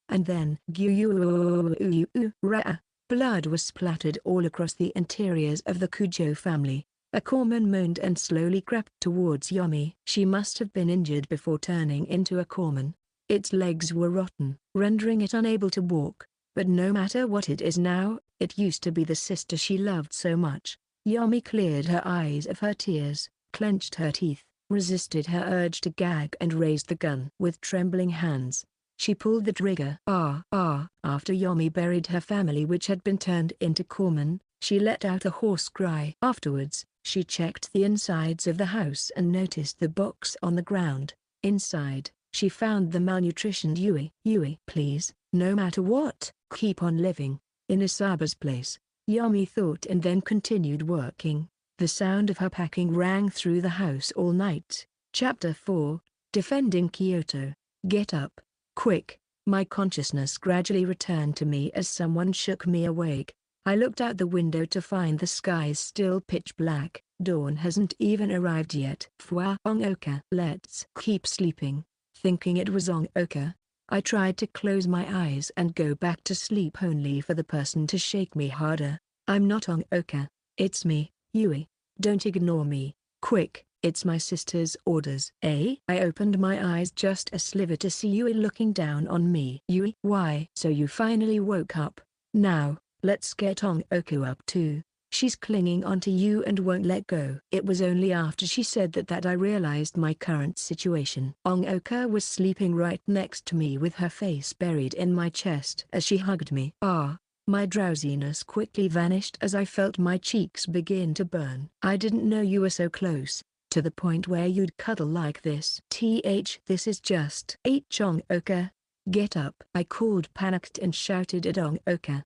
Speaker 1: And then blood was splattered all across the interiors of the Kujo family. A corpsman moaned and slowly crept towards Yomi. She must have been injured before turning into a corpsman. Its legs were rotten, rendering it unable to walk. But no matter what it is now, it used to be the sister she loved so much. Yomi cleared her eyes of her tears, clenched her teeth, resisted her urge to gag and raised the gun. With trembling hands, she pulled the trigger. After Yomi buried her family which had been turned into corpsmen, she let out a hoarse cry. Afterwards, she checked the insides of the house and noticed the box on the ground. Inside, she found the malnutritioned Yui. "Yui, please, no matter what, keep on living." In Asaba's place, Yomi thought and then continued working. The sound of her packing rang through the house all night. Chapter 4, Defending Kyoto. "Get up, quick." My consciousness gradually returned to me as someone shook me awake. I looked out the window to find the skies still pitch black. Dawn hasn't even arrived yet. Ongoka. Let's keep sleeping. Thinking it was Ongoka, I tried to close my eyes and go back to sleep only for the person to shake me harder. "I'm not Ongoka. It's me, Yui. Don't ignore me. Quick, it's my sister's orders." I opened my eyes just a sliver to see Yui looking down on me. "Yui, why?" "So you finally woke up. Now, let's get Ongoku up too. She's clinging onto you and won't let go." It was only after she said that I realized my current situation. Ongoka was sleeping right next to me with her face buried in my chest as she hugged me. My drowsiness quickly vanished as I felt my cheeks begin to burn. "I didn't know you were so close, to the point where you'd cuddle like this." This is just Ongoka. Get up." I called, panicked, and shouted at Ongoka.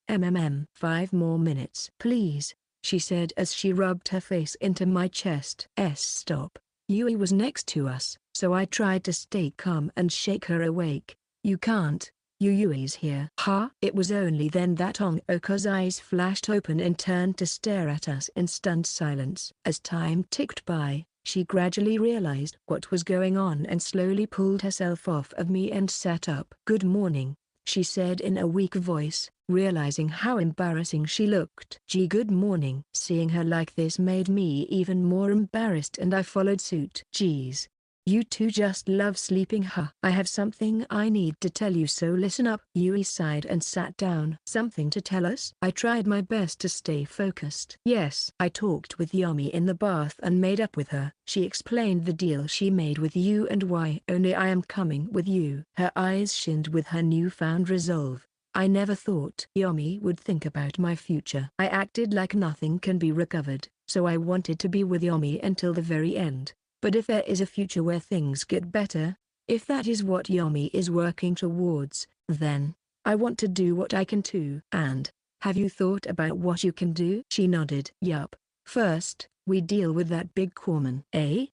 Speaker 1: 5 more minutes. "Please," she said as she rubbed her face into my chest. Stop." Yui was next to us, so I tried to stay calm and shake her awake. "You can't. Yui's here." "Huh?" It was only then that Ongoka's eyes flashed open and turned to stare at us in stunned silence. As time ticked by, she gradually realized what was going on and slowly pulled herself off of me and sat up. "Good morning," she said in a weak voice, realizing how embarrassing she looked. Good morning." Seeing her like this made me even more embarrassed and I followed suit. "Geez. You two just love sleeping, huh?" "I have something I need to tell you, so listen up." Yui sighed and sat down. "Something to tell us?" I tried my best to stay focused. "Yes. I talked with Yomi in the bath and made up with her. She explained the deal she made with you and why only I am coming with you." Her eyes shinned with her newfound resolve. "I never thought Yomi would think about my future. I acted like nothing can be recovered, so I wanted to be with Yomi until the very end. But if there is a future where things get better, if that is what Yomi is working towards, then I want to do what I can too." "And have you thought about what you can do?" She nodded. "Yup. First, we deal with that big corpsman."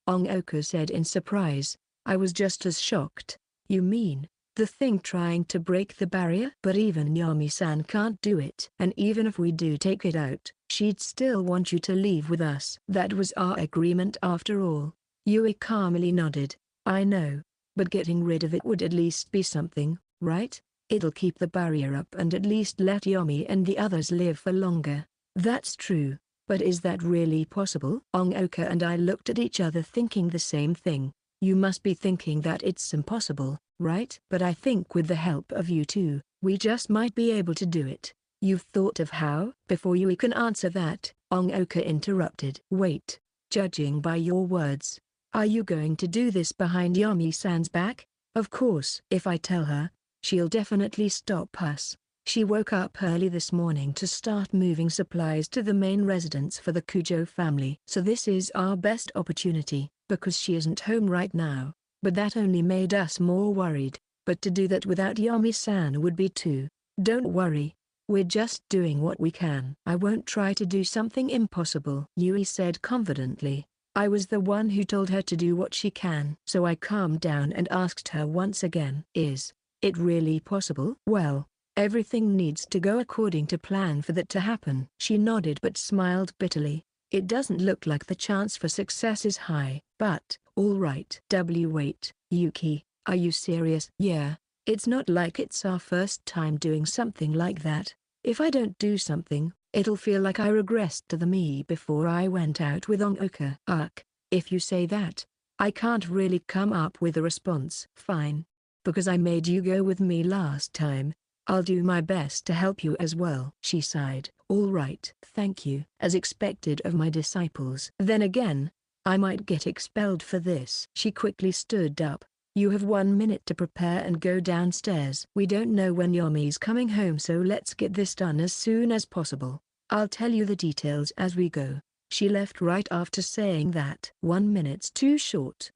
Speaker 1: Ongoka said in surprise. I was just as shocked. "You mean the thing trying to break the barrier?" "But even Yomi-san can't do it. And even if we do take it out, she'd still want you to leave with us." "That was our agreement after all." Yui calmly nodded. "I know. But getting rid of it would at least be something, right? It'll keep the barrier up and at least let Yomi and the others live for longer." "That's true. But is that really possible?" Ongoka and I looked at each other thinking the same thing. You must be thinking that it's impossible, right? But I think with the help of you two, we just might be able to do it. You've thought of how? Before Yui can answer that, Ongoka interrupted. Wait. Judging by your words, are you going to do this behind Yami-san's back? Of course. If I tell her, she'll definitely stop us. She woke up early this morning to start moving supplies to the main residence for the Kujo family. So this is our best opportunity, because she isn't home right now. But that only made us more worried. But to do that without Yami-san would be too. Don't worry. We're just doing what we can. I won't try to do something impossible, Yui said confidently. I was the one who told her to do what she can. So I calmed down and asked her once again. Is it really possible? Well, everything needs to go according to plan for that to happen. She nodded but smiled bitterly. It doesn't look like the chance for success is high. But, all right. Wait, Yuki, are you serious? Yeah, it's not like it's our first time doing something like that. If I don't do something, it'll feel like I regressed to the me before I went out with Ongoka. Ugh, if you say that, I can't really come up with a response. Fine. Because I made you go with me last time, I'll do my best to help you as well. She sighed. All right. Thank you. As expected of my disciples. Then again, I might get expelled for this. She quickly stood up. You have 1 minute to prepare and go downstairs. We don't know when Yami's coming home, so let's get this done as soon as possible. I'll tell you the details as we go. She left right after saying that. 1 minute's too short.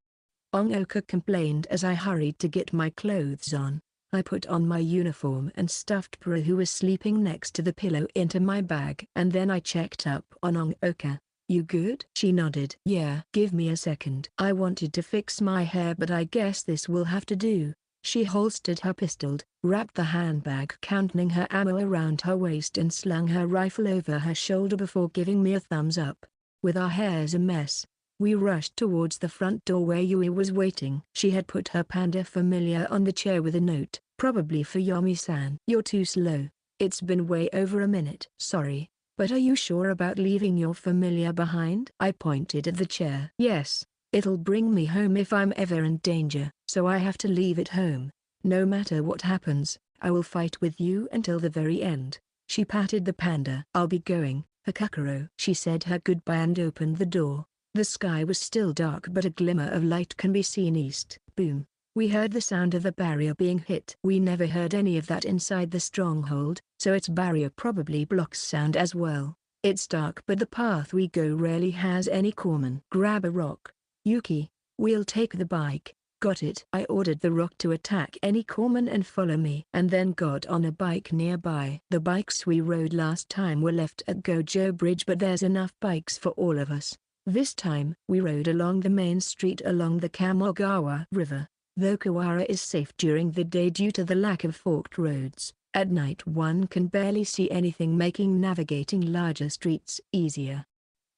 Speaker 1: Ongoka complained as I hurried to get my clothes on. I put on my uniform and stuffed Pro, who was sleeping next to the pillow, into my bag. And then I checked up on Ongoka. You good? She nodded. Yeah. Give me a second. I wanted to fix my hair, but I guess this will have to do. She holstered her pistol, wrapped the handbag containing her ammo around her waist, and slung her rifle over her shoulder before giving me a thumbs up. With our hairs a mess, we rushed towards the front door where Yui was waiting. She had put her panda familiar on the chair with a note, probably for Yami-san. You're too slow. It's been way over a minute. Sorry, but are you sure about leaving your familiar behind? I pointed at the chair. Yes, it'll bring me home if I'm ever in danger. So I have to leave it home. No matter what happens, I will fight with you until the very end. She patted the panda. I'll be going, Hakakuro. She said her goodbye and opened the door. The sky was still dark, but a glimmer of light can be seen east. Boom. We heard the sound of the barrier being hit. We never heard any of that inside the stronghold, so its barrier probably blocks sound as well. It's dark, but the path we go rarely has any corpsmen. Grab a rock. Yuki, we'll take the bike. Got it. I ordered the rock to attack any corpsman and follow me, and then got on a bike nearby. The bikes we rode last time were left at Gojo Bridge, but there's enough bikes for all of us. This time, we rode along the main street along the Kamogawa River. Though Kawara is safe during the day due to the lack of forked roads, at night one can barely see anything, making navigating larger streets easier.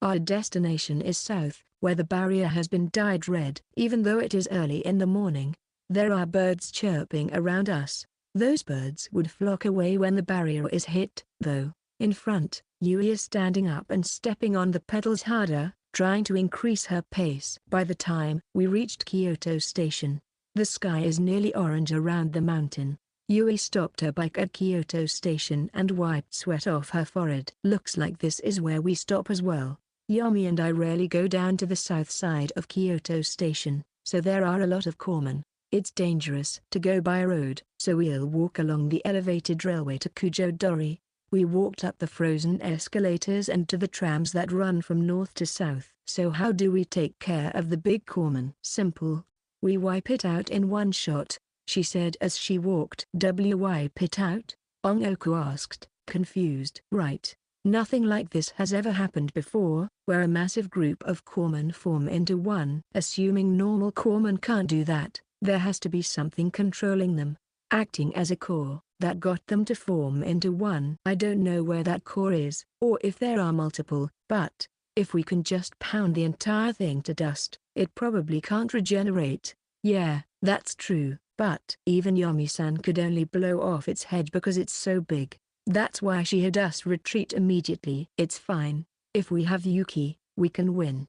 Speaker 1: Our destination is south, where the barrier has been dyed red. Even though it is early in the morning, there are birds chirping around us. Those birds would flock away when the barrier is hit, though. In front, Yui is standing up and stepping on the pedals harder, trying to increase her pace. By the time we reached Kyoto Station, the sky is nearly orange around the mountain. Yui stopped her bike at Kyoto Station and wiped sweat off her forehead. Looks like this is where we stop as well. Yami and I rarely go down to the south side of Kyoto Station, so there are a lot of corpsmen. It's dangerous to go by road, so we'll walk along the elevated railway to Kujo-dori. We walked up the frozen escalators and to the trams that run from north to south. So how do we take care of the big corpsman? Simple. We wipe it out in one shot, she said as she walked. Wipe it out? Ongoku asked, confused. Right. Nothing like this has ever happened before, where a massive group of corpsmen form into one. Assuming normal corpsmen can't do that, there has to be something controlling them, acting as a core, that got them to form into one. I don't know where that core is, or if there are multiple, but if we can just pound the entire thing to dust, it probably can't regenerate. Yeah, that's true, but even Yami-san could only blow off its head because it's so big. That's why she had us retreat immediately. It's fine. If we have Yuki, we can win.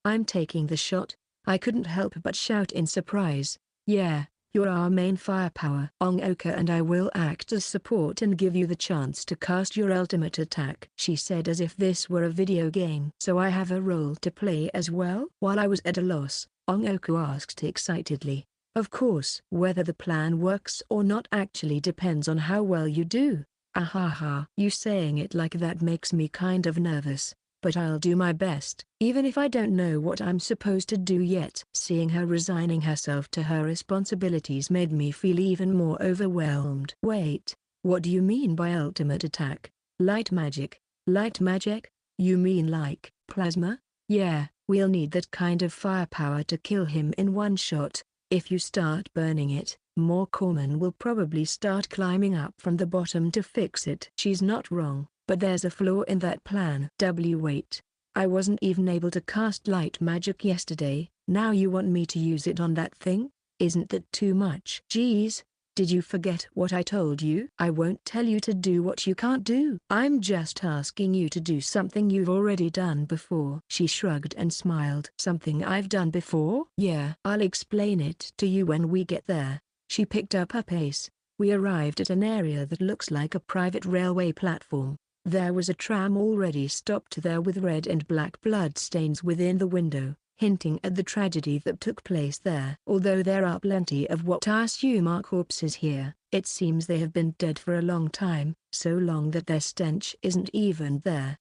Speaker 1: I'm taking the shot. I couldn't help but shout in surprise. Yeah, you're our main firepower. Ongoka and I will act as support and give you the chance to cast your ultimate attack, she said as if this were a video game. So I have a role to play as well? While I was at a loss, Ongoku asked excitedly. Of course. Whether the plan works or not actually depends on how well you do. Ahaha. You saying it like that makes me kind of nervous. But I'll do my best, even if I don't know what I'm supposed to do yet. Seeing her resigning herself to her responsibilities made me feel even more overwhelmed. Wait, what do you mean by ultimate attack? Light magic? Light magic? You mean like plasma? Yeah, we'll need that kind of firepower to kill him in one shot. If you start burning it, more corpsmen will probably start climbing up from the bottom to fix it. She's not wrong. But there's a flaw in that plan. Wait. I wasn't even able to cast light magic yesterday, now you want me to use it on that thing? Isn't that too much? Geez, did you forget what I told you? I won't tell you to do what you can't do. I'm just asking you to do something you've already done before. She shrugged and smiled. Something I've done before? Yeah. I'll explain it to you when we get there. She picked up her pace. We arrived at an area that looks like a private railway platform. There was a tram already stopped there with red and black blood stains within the window, hinting at the tragedy that took place there. Although there are plenty of what I assume are corpses here, it seems they have been dead for a long time, so long that their stench isn't even there.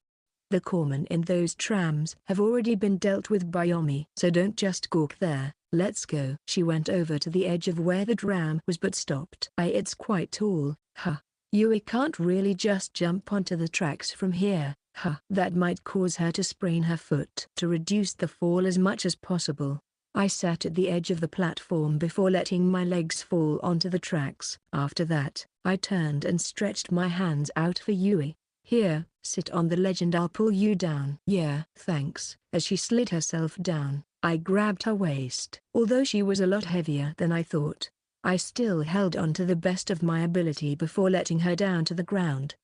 Speaker 1: The corpsmen in those trams have already been dealt with by Yomi, so don't just gawk there. Let's go. She went over to the edge of where the tram was but stopped. It's quite tall, huh? Yuri can't really just jump onto the tracks from here, huh? That might cause her to sprain her foot. To reduce the fall as much as possible, I sat at the edge of the platform before letting my legs fall onto the tracks. After that, I turned and stretched my hands out for Yuri. Here, sit on the ledge and I'll pull you down. Yeah, thanks. As she slid herself down, I grabbed her waist. Although she was a lot heavier than I thought, I still held on to the best of my ability before letting her down to the ground.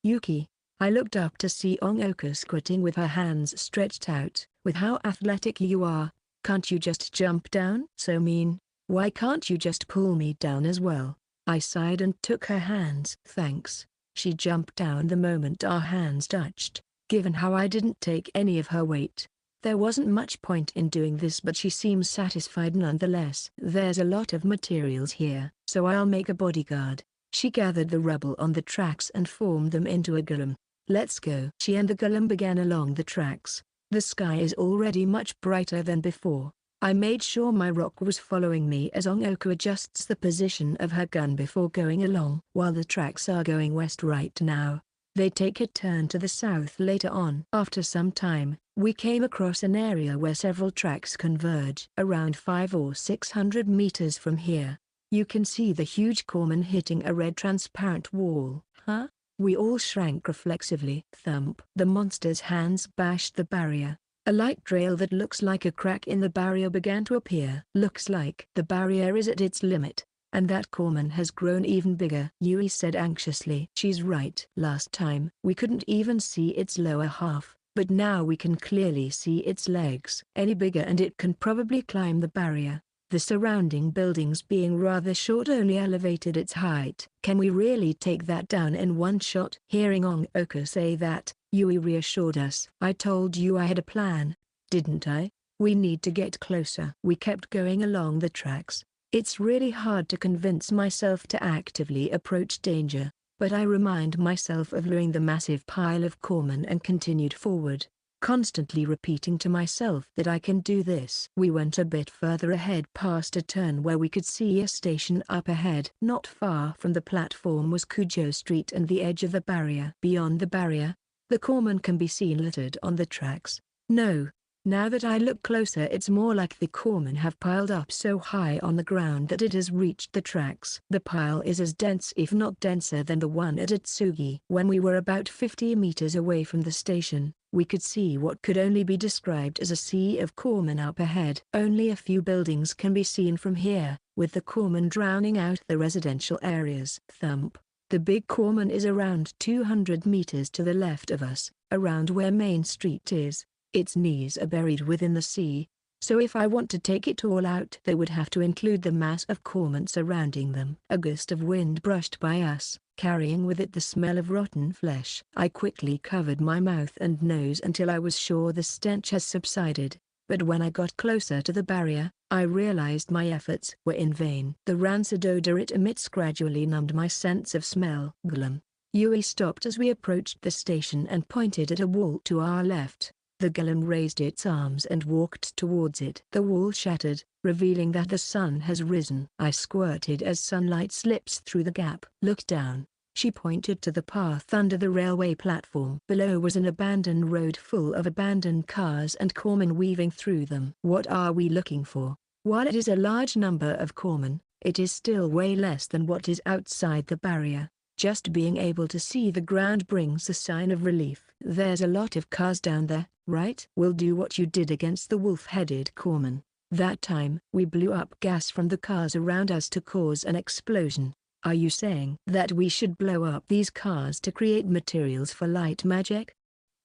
Speaker 1: Yuki. I looked up to see Ongoka squatting with her hands stretched out. With how athletic you are, can't you just jump down? So mean. Why can't you just pull me down as well? I sighed and took her hands. Thanks. She jumped down the moment our hands touched. Given how I didn't take any of her weight, there wasn't much point in doing this, but she seems satisfied nonetheless. There's a lot of materials here, so I'll make a bodyguard. She gathered the rubble on the tracks and formed them into a golem. Let's go. She and the golem began along the tracks. The sky is already much brighter than before. I made sure my rock was following me as Ongoku adjusts the position of her gun before going along. While the tracks are going west right now, they take a turn to the south later on. After some time, we came across an area where several tracks converge. Around 500 or 600 meters from here, you can see the huge corpsman hitting a red transparent wall. Huh? We all shrank reflexively. Thump. The monster's hands bashed the barrier. A light trail that looks like a crack in the barrier began to appear. Looks like the barrier is at its limit, and that corpsman has grown even bigger, Yuri said anxiously. She's right. Last time, we couldn't even see its lower half, but now we can clearly see its legs. Any bigger and it can probably climb the barrier. The surrounding buildings being rather short only elevated its height. Can we really take that down in one shot? Hearing Ongoka say that, Yuri reassured us. I told you I had a plan, didn't I? We need to get closer. We kept going along the tracks. It's really hard to convince myself to actively approach danger, but I remind myself of luring the massive pile of corpsmen and continued forward, constantly repeating to myself that I can do this. We went a bit further ahead past a turn where we could see a station up ahead. Not far from the platform was Kujo Street and the edge of the barrier. Beyond the barrier, the corpsmen can be seen littered on the tracks. No, now that I look closer it's more like the corpsmen have piled up so high on the ground that it has reached the tracks. The pile is as dense if not denser than the one at Atsugi. When we were about 50 meters away from the station, we could see what could only be described as a sea of corpsmen up ahead. Only a few buildings can be seen from here, with the corpsmen drowning out the residential areas. Thump. The big corpsman is around 200 meters to the left of us, around where Main Street is. Its knees are buried within the sea, So if I want to take it all out, they would have to include the mass of corpse surrounding them. A gust of wind brushed by us, carrying with it the smell of rotten flesh. I quickly covered my mouth and nose until I was sure the stench has subsided. But when I got closer to the barrier, I realized my efforts were in vain. The rancid odor it emits gradually numbed my sense of smell. Glum. Yuri stopped as we approached the station and pointed at a wall to our left. The golem raised its arms and walked towards it. The wall shattered, revealing that the sun has risen. I squirted as sunlight slips through the gap. Look down. She pointed to the path under the railway platform. Below was an abandoned road full of abandoned cars and corpsmen weaving through them. What are we looking for? While it is a large number of corpsmen, it is still way less than what is outside the barrier. Just being able to see the ground brings a sign of relief. There's a lot of cars down there, right? We'll do what you did against the wolf-headed corpsman. That time, we blew up gas from the cars around us to cause an explosion. Are you saying that we should blow up these cars to create materials for light magic?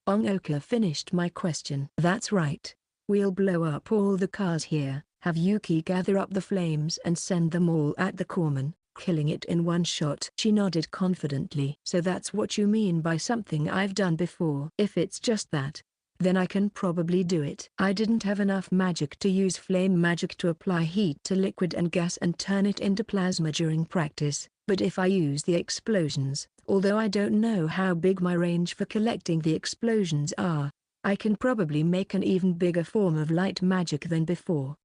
Speaker 1: Ongoka finished my question. That's right. We'll blow up all the cars here, have Yuki gather up the flames and send them all at the corpsman, killing it in one shot. She nodded confidently. So that's what you mean by something I've done before. If it's just that, then I can probably do it. I didn't have enough magic to use flame magic to apply heat to liquid and gas and turn it into plasma during practice, but if I use the explosions, although I don't know how big my range for collecting the explosions are, I can probably make an even bigger form of light magic than before.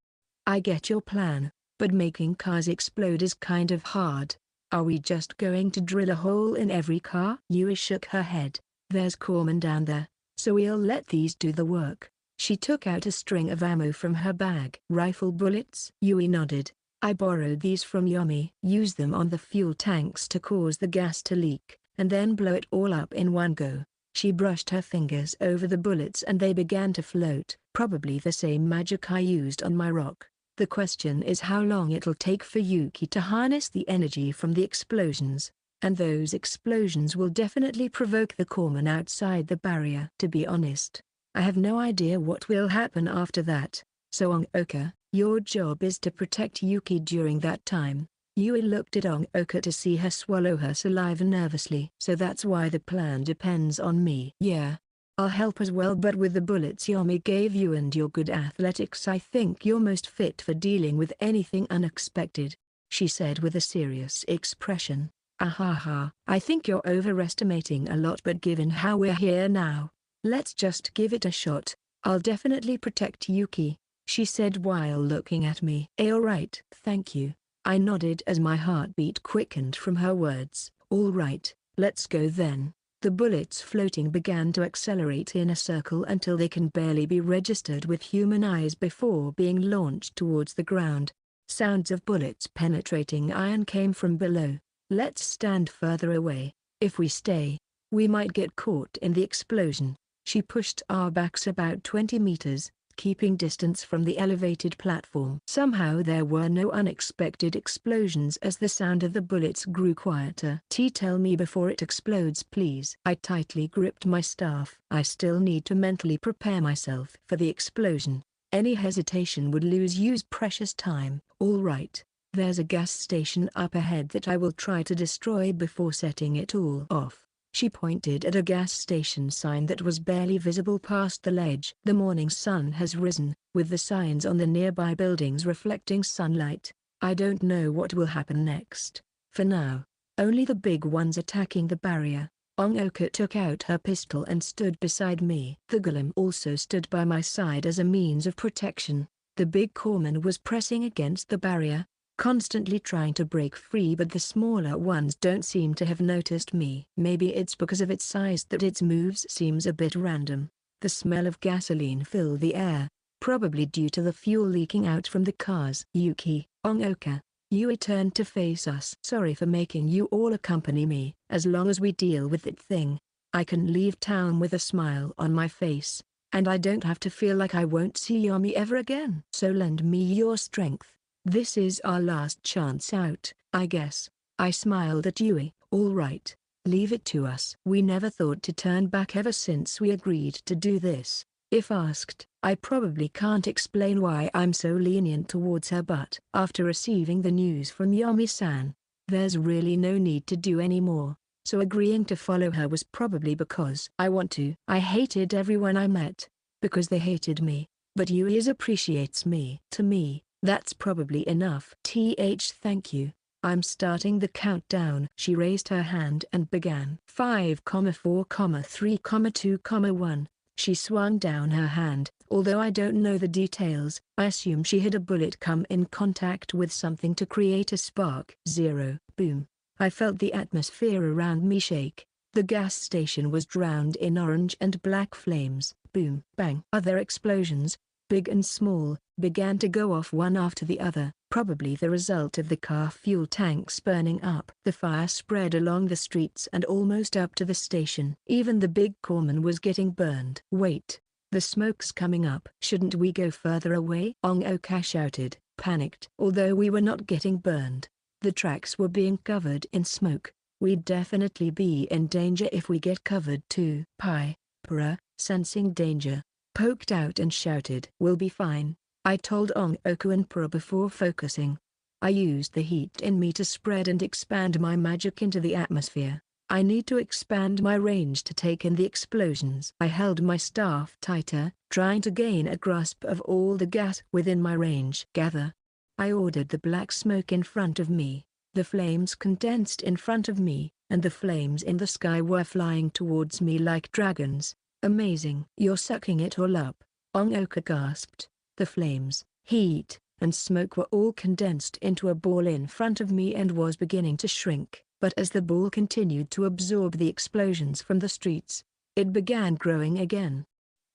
Speaker 1: I get your plan, but making cars explode is kind of hard. Are we just going to drill a hole in every car? Yui shook her head. There's corpsmen down there, so we'll let these do the work. She took out a string of ammo from her bag. Rifle bullets? Yui nodded. I borrowed these from Yomi. Use them on the fuel tanks to cause the gas to leak, and then blow it all up in one go. She brushed her fingers over the bullets and they began to float. Probably the same magic I used on my rock. The question is how long it'll take for Yuki to harness the energy from the explosions. And those explosions will definitely provoke the corpsmen outside the barrier. To be honest, I have no idea what will happen after that. So Ongoka, your job is to protect Yuki during that time. Yui looked at Ongoka to see her swallow her saliva nervously. So that's why the plan depends on me. Yeah. I'll help as well, but with the bullets Yomi gave you and your good athletics, I think you're most fit for dealing with anything unexpected, she said with a serious expression. Ahaha. I think you're overestimating a lot, but given how we're here now, let's just give it a shot. I'll definitely protect Yuki, she said while looking at me. Alright. Thank you. I nodded as my heartbeat quickened from her words. Alright, let's go then. The bullets floating began to accelerate in a circle until they can barely be registered with human eyes before being launched towards the ground. Sounds of bullets penetrating iron came from below. Let's stand further away. If we stay, we might get caught in the explosion. She pushed our backs about 20 meters, keeping distance from the elevated platform. Somehow there were no unexpected explosions as the sound of the bullets grew quieter. Tell me before it explodes, please. I tightly gripped my staff. I still need to mentally prepare myself for the explosion. Any hesitation would use precious time. All right. There's a gas station up ahead that I will try to destroy before setting it all off. She pointed at a gas station sign that was barely visible past the ledge. The morning sun has risen, with the signs on the nearby buildings reflecting sunlight. I don't know what will happen next. For now, only the big ones attacking the barrier. Ongoka took out her pistol and stood beside me. The golem also stood by my side as a means of protection. The big corpsman was pressing against the barrier, constantly trying to break free, but the smaller ones don't seem to have noticed me. Maybe it's because of its size that its moves seems a bit random. The smell of gasoline filled the air, probably due to the fuel leaking out from the cars. Yuki, Ongoka, Yui turned to face us. Sorry for making you all accompany me. As long as we deal with that thing, I can leave town with a smile on my face, and I don't have to feel like I won't see Yomi ever again. So lend me your strength. This is our last chance out, I guess. I smiled at Yui. All right, leave it to us. We never thought to turn back ever since we agreed to do this. If asked, I probably can't explain why I'm so lenient towards her, but after receiving the news from Yami-san, there's really no need to do any more. So agreeing to follow her was probably because I want to. I hated everyone I met, because they hated me, but Yui appreciates me. To me, that's probably enough. Thank you. I'm starting the countdown. She raised her hand and began. 5, 4, 3, 2, 1. She swung down her hand. Although I don't know the details, I assume she had a bullet come in contact with something to create a spark. 0. Boom. I felt the atmosphere around me shake. The gas station was drowned in orange and black flames. Boom. Bang. Other explosions, big and small, began to go off one after the other, probably the result of the car fuel tanks burning up. The fire spread along the streets and almost up to the station. Even the big corpsman was getting burned. Wait, the smoke's coming up. Shouldn't we go further away? Ongoka shouted, panicked. Although we were not getting burned, the tracks were being covered in smoke. We'd definitely be in danger if we get covered too. Pura, sensing danger, poked out and shouted. We'll be fine, I told Ongoku and Pura before focusing. I used the heat in me to spread and expand my magic into the atmosphere. I need to expand my range to take in the explosions. I held my staff tighter, trying to gain a grasp of all the gas within my range. Gather. I ordered the black smoke in front of me. The flames condensed in front of me, and the flames in the sky were flying towards me like dragons. Amazing. You're sucking it all up, Ongoka gasped. The flames, heat, and smoke were all condensed into a ball in front of me and was beginning to shrink. But as the ball continued to absorb the explosions from the streets, it began growing again.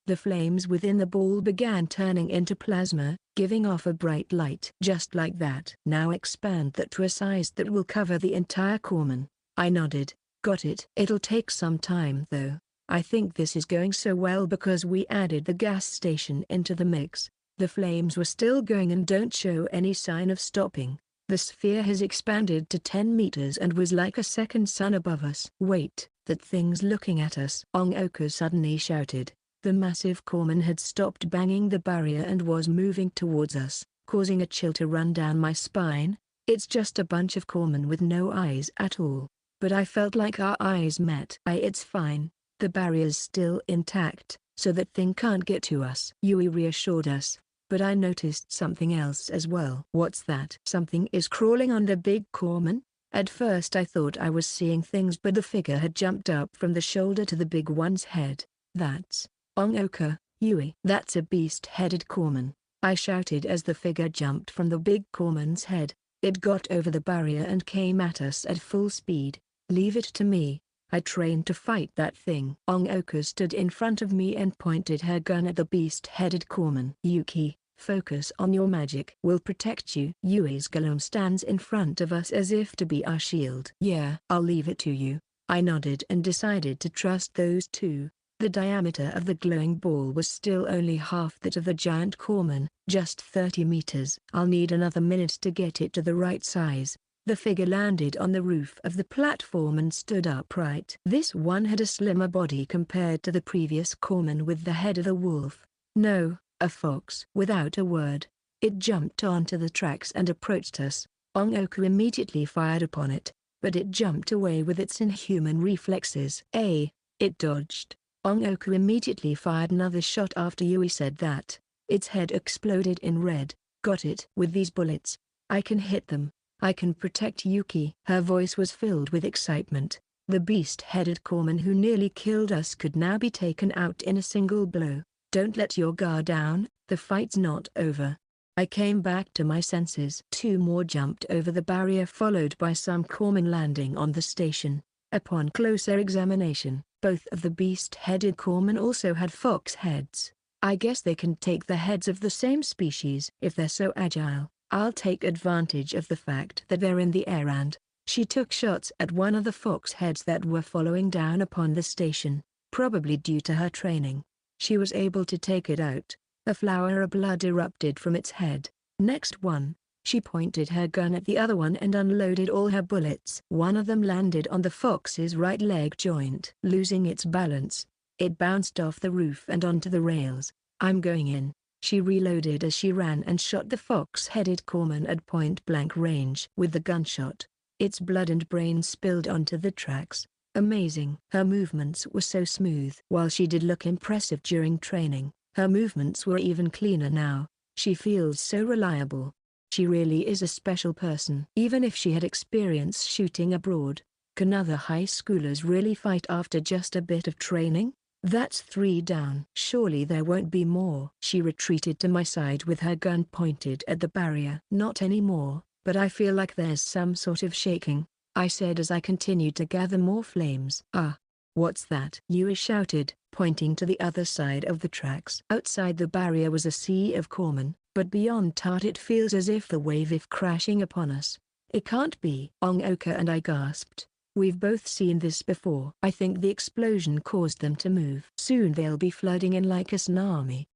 Speaker 1: The flames within the ball began turning into plasma, giving off a bright light. Just like that. Now expand that to a size that will cover the entire corpsman. I nodded. Got it. It'll take some time though. I think this is going so well because we added the gas station into the mix. The flames were still going and don't show any sign of stopping. The sphere has expanded to 10 meters and was like a second sun above us. Wait, that thing's looking at us. Ongoku suddenly shouted. The massive corpsman had stopped banging the barrier and was moving towards us, causing a chill to run down my spine. It's just a bunch of corpsmen with no eyes at all. But I felt like our eyes met. It's fine. The barrier's still intact, so that thing can't get to us. Yui reassured us. But I noticed something else as well. What's that? Something is crawling on the big corpsman? At first I thought I was seeing things, but the figure had jumped up from the shoulder to the big one's head. That's Ongoka, Yui. That's a beast-headed corpsman, I shouted as the figure jumped from the big corpsman's head. It got over the barrier and came at us at full speed. Leave it to me. I trained to fight that thing. Ongoka stood in front of me and pointed her gun at the beast-headed corpsman. Yuki, focus on your magic. We'll protect you. Yui's golem stands in front of us as if to be our shield. Yeah, I'll leave it to you. I nodded and decided to trust those two. The diameter of the glowing ball was still only half that of the giant corpsman, just 30 meters. I'll need another minute to get it to the right size. The figure landed on the roof of the platform and stood upright. This one had a slimmer body compared to the previous corpsman with the head of a wolf. No, a fox. Without a word, it jumped onto the tracks and approached us. Ongoku immediately fired upon it, but it jumped away with its inhuman reflexes. It dodged. Ongoku immediately fired another shot after Yui said that. Its head exploded in red. Got it. With these bullets, I can hit them. I can protect Yuki. Her voice was filled with excitement. The beast-headed corpsman who nearly killed us could now be taken out in a single blow. Don't let your guard down, the fight's not over. I came back to my senses. Two more jumped over the barrier, followed by some corpsmen landing on the station. Upon closer examination, both of the beast-headed corpsmen also had fox heads. I guess they can take the heads of the same species if they're so agile. I'll take advantage of the fact that they're in the air and... She took shots at one of the fox heads that were following down upon the station. Probably due to her training, she was able to take it out. A flower of blood erupted from its head. Next one. She pointed her gun at the other one and unloaded all her bullets. One of them landed on the fox's right leg joint. Losing its balance, It bounced off the roof and onto the rails. "I'm going in." She reloaded as she ran and shot the fox-headed corpsman at point-blank range with the gunshot. Its blood and brains spilled onto the tracks. Amazing. Her movements were so smooth. While she did look impressive during training, her movements were even cleaner now. She feels so reliable. She really is a special person. Even if she had experience shooting abroad, can other high schoolers really fight after just a bit of training? That's 3 down. Surely there won't be more. She retreated to my side with her gun pointed at the barrier. "Not anymore, but I feel like there's some sort of shaking," I said as I continued to gather more flames. "Ah, what's that?" Yuri shouted, pointing to the other side of the tracks. Outside the barrier was a sea of corpsmen, but beyond that it feels as if the wave is crashing upon us. "It can't be." Ongoka and I gasped. "We've both seen this before." "I think the explosion caused them to move. Soon they'll be flooding in like a tsunami,"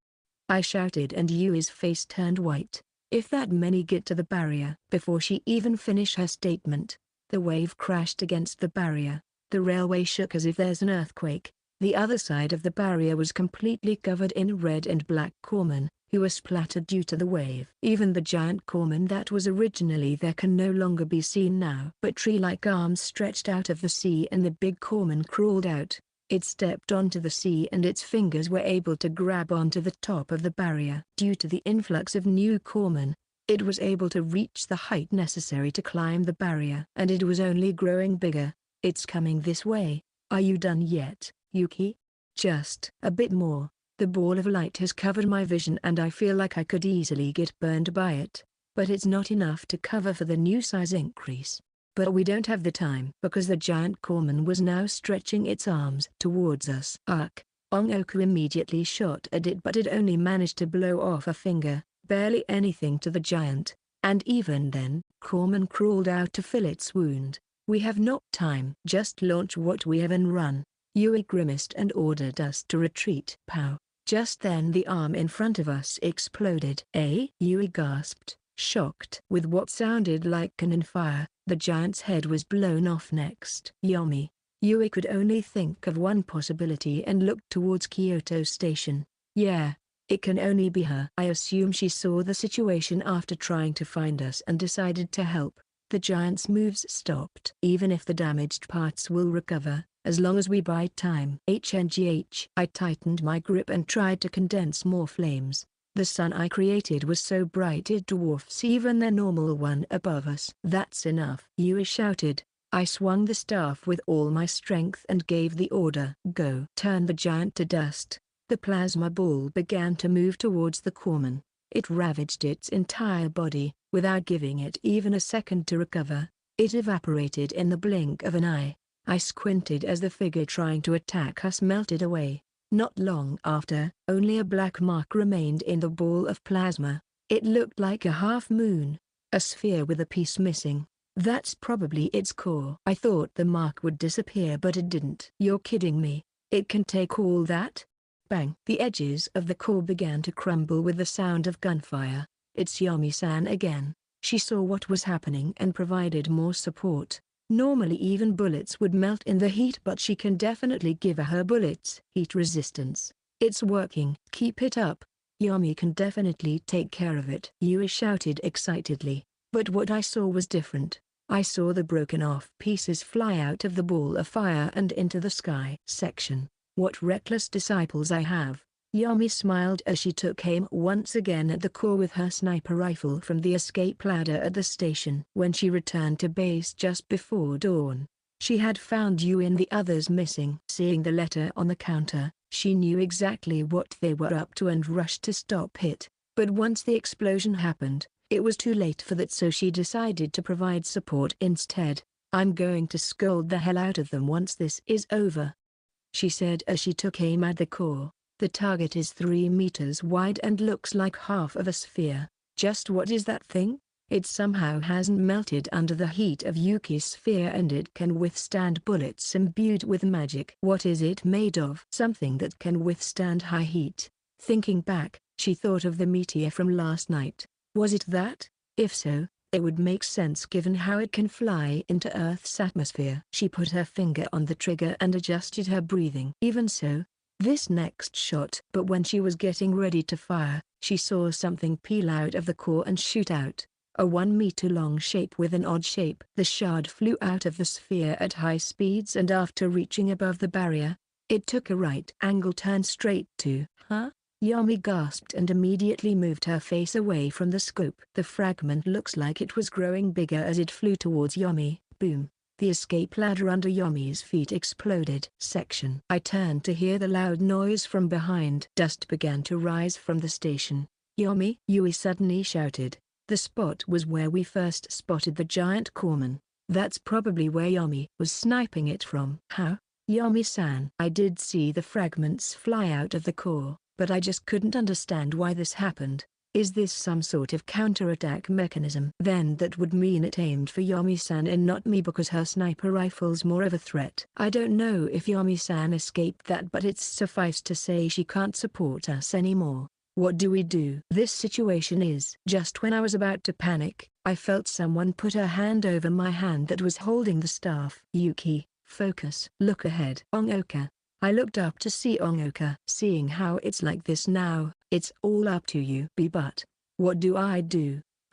Speaker 1: I shouted, and Yui's face turned white. "If that many get to the barrier." Before she even finished her statement, the wave crashed against the barrier. The railway shook as if there's an earthquake. The other side of the barrier was completely covered in red and black corpsmen, who were splattered due to the wave. Even the giant corpsman that was originally there can no longer be seen now. But tree-like arms stretched out of the sea and the big corpsman crawled out. It stepped onto the sea and its fingers were able to grab onto the top of the barrier. Due to the influx of new corpsmen, it was able to reach the height necessary to climb the barrier. And it was only growing bigger. "It's coming this way. Are you done yet, Yuki?" "Just a bit more." The ball of light has covered my vision and I feel like I could easily get burned by it, but it's not enough to cover for the new size increase. But we don't have the time, because the giant corpsman was now stretching its arms towards us. "Ugh!" Ongoku immediately shot at it, but it only managed to blow off a finger, barely anything to the giant, and even then, corpsman crawled out to fill its wound. "We have not time. Just launch what we have and run." Yuri grimaced and ordered us to retreat. Pow! Just then the arm in front of us exploded. "Eh?" Yuri gasped, shocked. With what sounded like cannon fire, the giant's head was blown off next. "Yummy." Yuri could only think of one possibility and looked towards Kyoto Station. "Yeah, it can only be her." I assume she saw the situation after trying to find us and decided to help. The giant's moves stopped. "Even if the damaged parts will recover, as long as we buy time." HNGH. I tightened my grip and tried to condense more flames. The sun I created was so bright it dwarfs even the normal one above us. "That's enough," Yuri shouted. I swung the staff with all my strength and gave the order. "Go." Turn the giant to dust. The plasma ball began to move towards the corpsman. It ravaged its entire body, without giving it even a second to recover. It evaporated in the blink of an eye. I squinted as the figure trying to attack us melted away. Not long after, only a black mark remained in the ball of plasma. It looked like a half-moon, a sphere with a piece missing. That's probably its core. I thought the mark would disappear, but it didn't. "You're kidding me. It can take all that?" Bang! The edges of the core began to crumble with the sound of gunfire. "It's Yomi-san again." She saw what was happening and provided more support. Normally even bullets would melt in the heat, but she can definitely give her bullets heat resistance. "It's working." "Keep it up. Yomi can definitely take care of it," Yuri shouted excitedly. But what I saw was different. I saw the broken off pieces fly out of the ball of fire and into the sky. Section. "What reckless disciples I have." Yomi smiled as she took aim once again at the core with her sniper rifle from the escape ladder at the station. When she returned to base just before dawn, she had found you and the others missing. Seeing the letter on the counter, she knew exactly what they were up to and rushed to stop it. But once the explosion happened, it was too late for that, so she decided to provide support instead. "I'm going to scold the hell out of them once this is over," she said as she took aim at the core. "The target is 3 meters wide and looks like half of a sphere." "Just what is that thing?" "It somehow hasn't melted under the heat of Yuki's sphere and it can withstand bullets imbued with magic." "What is it made of?" "Something that can withstand high heat." Thinking back, she thought of the meteor from last night. Was it that? If so, it would make sense given how it can fly into Earth's atmosphere. She put her finger on the trigger and adjusted her breathing. Even so, this next shot. But when she was getting ready to fire, she saw something peel out of the core and shoot out. A 1-meter long shape with an odd shape. The shard flew out of the sphere at high speeds, and after reaching above the barrier, it took a right angle turn straight to, huh? Yami gasped and immediately moved her face away from the scope. The fragment looks like it was growing bigger as it flew towards Yami. Boom. The escape ladder under Yami's feet exploded. Section. I turned to hear the loud noise from behind. Dust began to rise from the station. Yami! Yui suddenly shouted. The spot was where we first spotted the giant corpsman. That's probably where Yami was sniping it from. How? Yami-san. I did see the fragments fly out of the core, but I just couldn't understand why this happened. Is this some sort of counterattack mechanism? Then that would mean it aimed for Yami-san and not me, because her sniper rifle's more of a threat. I don't know if Yami-san escaped that, but it's suffice to say she can't support us anymore. What do we do? This situation is. Just when I was about to panic, I felt someone put her hand over my hand that was holding the staff. Yuki, focus. Look ahead. Ongoka. I looked up to see Ongoka. Seeing how it's like this now, it's all up to you. But what do?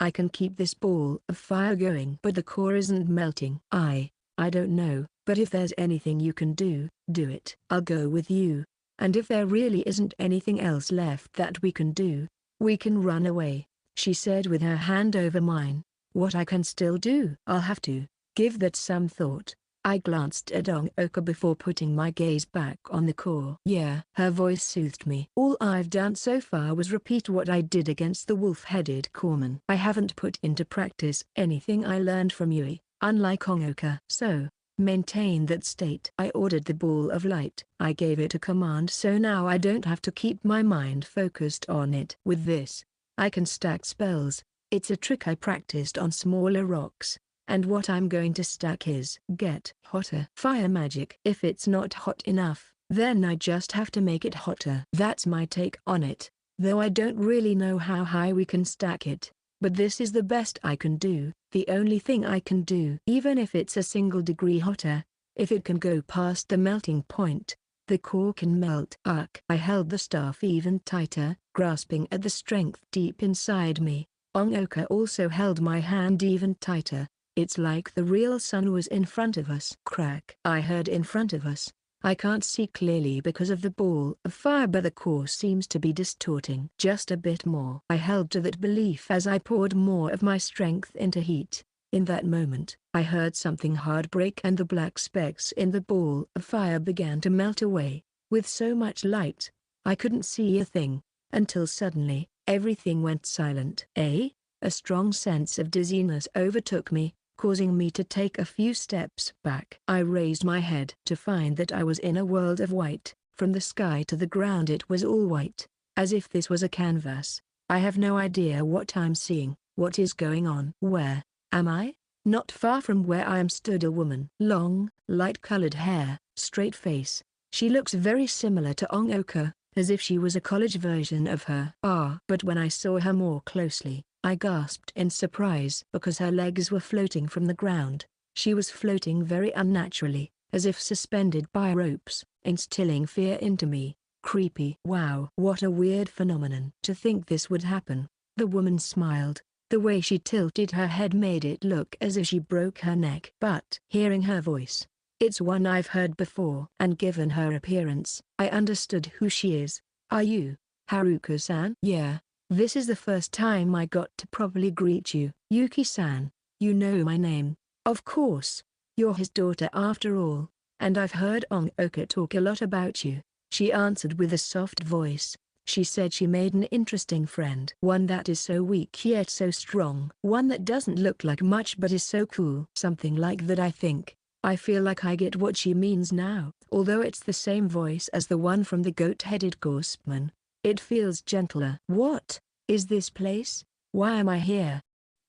Speaker 1: I can keep this ball of fire going, but the core isn't melting. I don't know, but if there's anything you can do, do it. I'll go with you. And if there really isn't anything else left that we can do, we can run away, she said with her hand over mine. What I can still do? I'll have to give that some thought. I glanced at Ongoka before putting my gaze back on the core. Yeah. Her voice soothed me. All I've done so far was repeat what I did against the wolf-headed corpsman. I haven't put into practice anything I learned from Yui, unlike Ongoka. So, maintain that state. I ordered the ball of light. I gave it a command, so now I don't have to keep my mind focused on it. With this, I can stack spells. It's a trick I practiced on smaller rocks. And what I'm going to stack is get hotter fire magic. If it's not hot enough, then I just have to make it hotter. That's my take on it, though I don't really know how high we can stack it. But this is the best I can do, the only thing I can do. Even if it's a single degree hotter, if it can go past the melting point, the core can melt. I held the staff even tighter, grasping at the strength deep inside me. Ongoka also held my hand even tighter. It's like the real sun was in front of us. Crack. I heard in front of us. I can't see clearly because of the ball of fire, but the core seems to be distorting just a bit more. I held to that belief as I poured more of my strength into heat. In that moment, I heard something hard break and the black specks in the ball of fire began to melt away. With so much light, I couldn't see a thing, until suddenly, everything went silent. A strong sense of dizziness overtook me, causing me to take a few steps back. I raised my head to find that I was in a world of white. From the sky to the ground it was all white, as if this was a canvas. I have no idea what I'm seeing. What is going on? Where am I? Not far from where I am stood a woman. Long, light-colored hair, straight face. She looks very similar to Ongoka, as if she was a college version of her. But when I saw her more closely, I gasped in surprise because her legs were floating from the ground. She was floating very unnaturally, as if suspended by ropes, instilling fear into me. Creepy. Wow. What a weird phenomenon. To think this would happen. The woman smiled. The way she tilted her head made it look as if she broke her neck. But hearing her voice, it's one I've heard before. And given her appearance, I understood who she is. Are you Haruko-san? Yeah. This is the first time I got to properly greet you. Yuki-san, you know my name. Of course. You're his daughter after all, and I've heard Ongoka talk a lot about you. She answered with a soft voice. She said she made an interesting friend. One that is so weak yet so strong. One that doesn't look like much but is so cool. Something like that, I think. I feel like I get what she means now. Although it's the same voice as the one from the goat-headed horseman, it feels gentler. What is this place? Why am I here?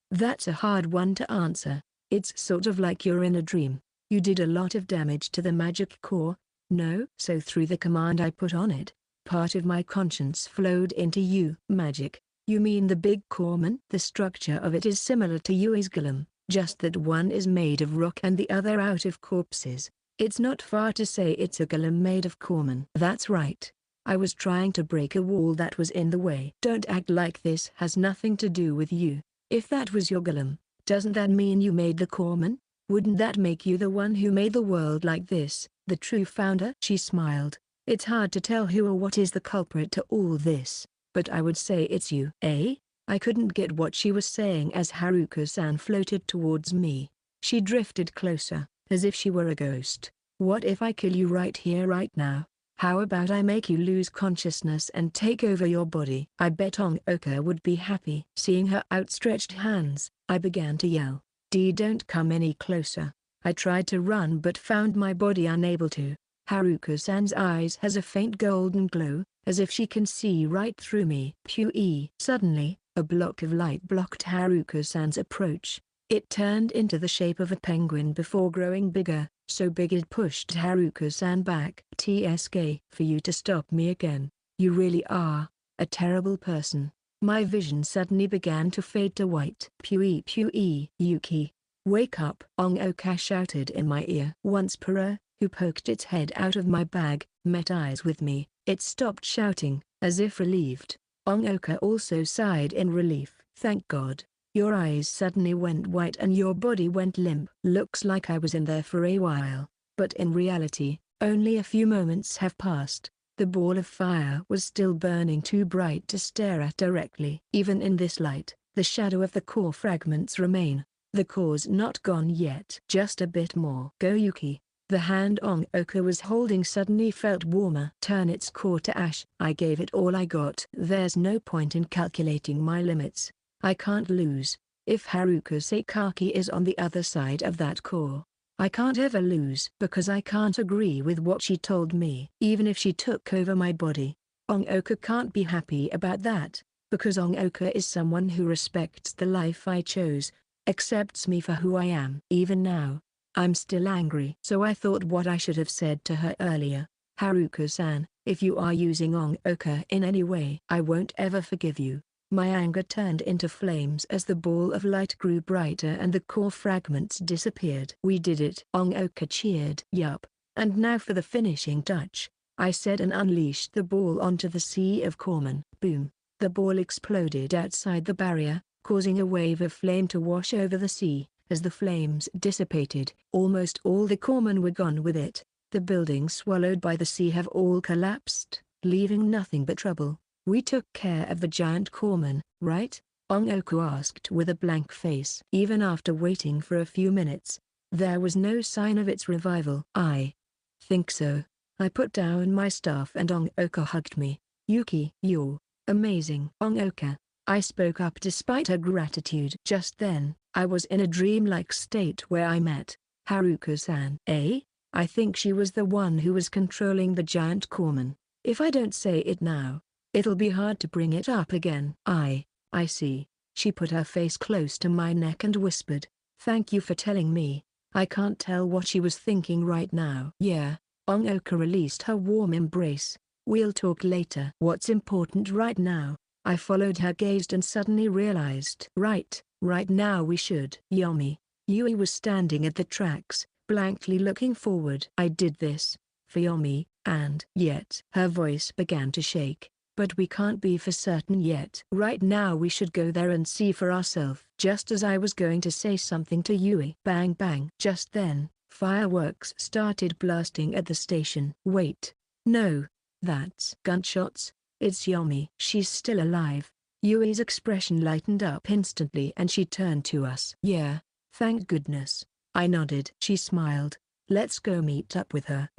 Speaker 1: That's a hard one to answer. It's sort of like you're in a dream. You did a lot of damage to the magic core, no? So through the command I put on it, part of my conscience flowed into you. Magic? You mean the big corpsman? The structure of it is similar to Yui's golem, just that one is made of rock and the other out of corpses. It's not far to say it's a golem made of corman. That's right. I was trying to break a wall that was in the way. Don't act like this has nothing to do with you. If that was your golem, doesn't that mean you made the corman? Wouldn't that make you the one who made the world like this, the true founder? She smiled. It's hard to tell who or what is the culprit to all this, but I would say it's you. Eh? I couldn't get what she was saying as Haruka-san floated towards me. She drifted closer, as if she were a ghost. What if I kill you right here right now? How about I make you lose consciousness and take over your body? I bet Ongoka would be happy. Seeing her outstretched hands, I began to yell. Don't come any closer. I tried to run but found my body unable to. Haruka-san's eyes has a faint golden glow, as if she can see right through me. Pui. Suddenly, a block of light blocked Haruka-san's approach. It turned into the shape of a penguin before growing bigger, so big it pushed Haruka-san back. TSK. For you to stop me again. You really are a terrible person. My vision suddenly began to fade to white. Pui. Yuki. Wake up! Ongoka shouted in my ear. Once Pura, who poked its head out of my bag, met eyes with me. It stopped shouting, as if relieved. Ongoka also sighed in relief. Thank God. Your eyes suddenly went white and your body went limp. Looks like I was in there for a while, but in reality, only a few moments have passed. The ball of fire was still burning too bright to stare at directly. Even in this light, the shadow of the core fragments remain. The core's not gone yet. Just a bit more. Go Yuki. The hand Ongoka was holding suddenly felt warmer. Turn its core to ash. I gave it all I got. There's no point in calculating my limits. I can't lose. If Haruka Seikaki is on the other side of that core, I can't ever lose because I can't agree with what she told me. Even if she took over my body, Ongoka can't be happy about that, because Ongoka is someone who respects the life I chose, accepts me for who I am. Even now, I'm still angry. So I thought what I should have said to her earlier. Haruka-san, if you are using Ongoka in any way, I won't ever forgive you. My anger turned into flames as the ball of light grew brighter and the core fragments disappeared. We did it. Ongoka cheered. Yup. And now for the finishing touch, I said and unleashed the ball onto the sea of corman. Boom. The ball exploded outside the barrier, causing a wave of flame to wash over the sea. As the flames dissipated, almost all the corman were gone with it. The buildings swallowed by the sea have all collapsed, leaving nothing but trouble. We took care of the giant corman, right? Ongoku asked with a blank face. Even after waiting for a few minutes, there was no sign of its revival. I think so. I put down my staff and Ongoka hugged me. Yuki, you're amazing. Ongoka. I spoke up despite her gratitude. Just then, I was in a dreamlike state where I met Haruka-san. I think she was the one who was controlling the giant corman. If I don't say it now, it'll be hard to bring it up again. I see. She put her face close to my neck and whispered, thank you for telling me. I can't tell what she was thinking right now. Yeah. Ongoka released her warm embrace. We'll talk later. What's important right now? I followed her gaze and suddenly realized. Right now we should. Yomi. Yuri was standing at the tracks, blankly looking forward. I did this for Yomi, and yet her voice began to shake. But we can't be for certain yet. Right now we should go there and see for ourselves. Just as I was going to say something to Yui. Bang bang. Just then, fireworks started blasting at the station. Wait. No. That's gunshots. It's Yomi. She's still alive. Yui's expression lightened up instantly and she turned to us. Yeah. Thank goodness. I nodded. She smiled. Let's go meet up with her.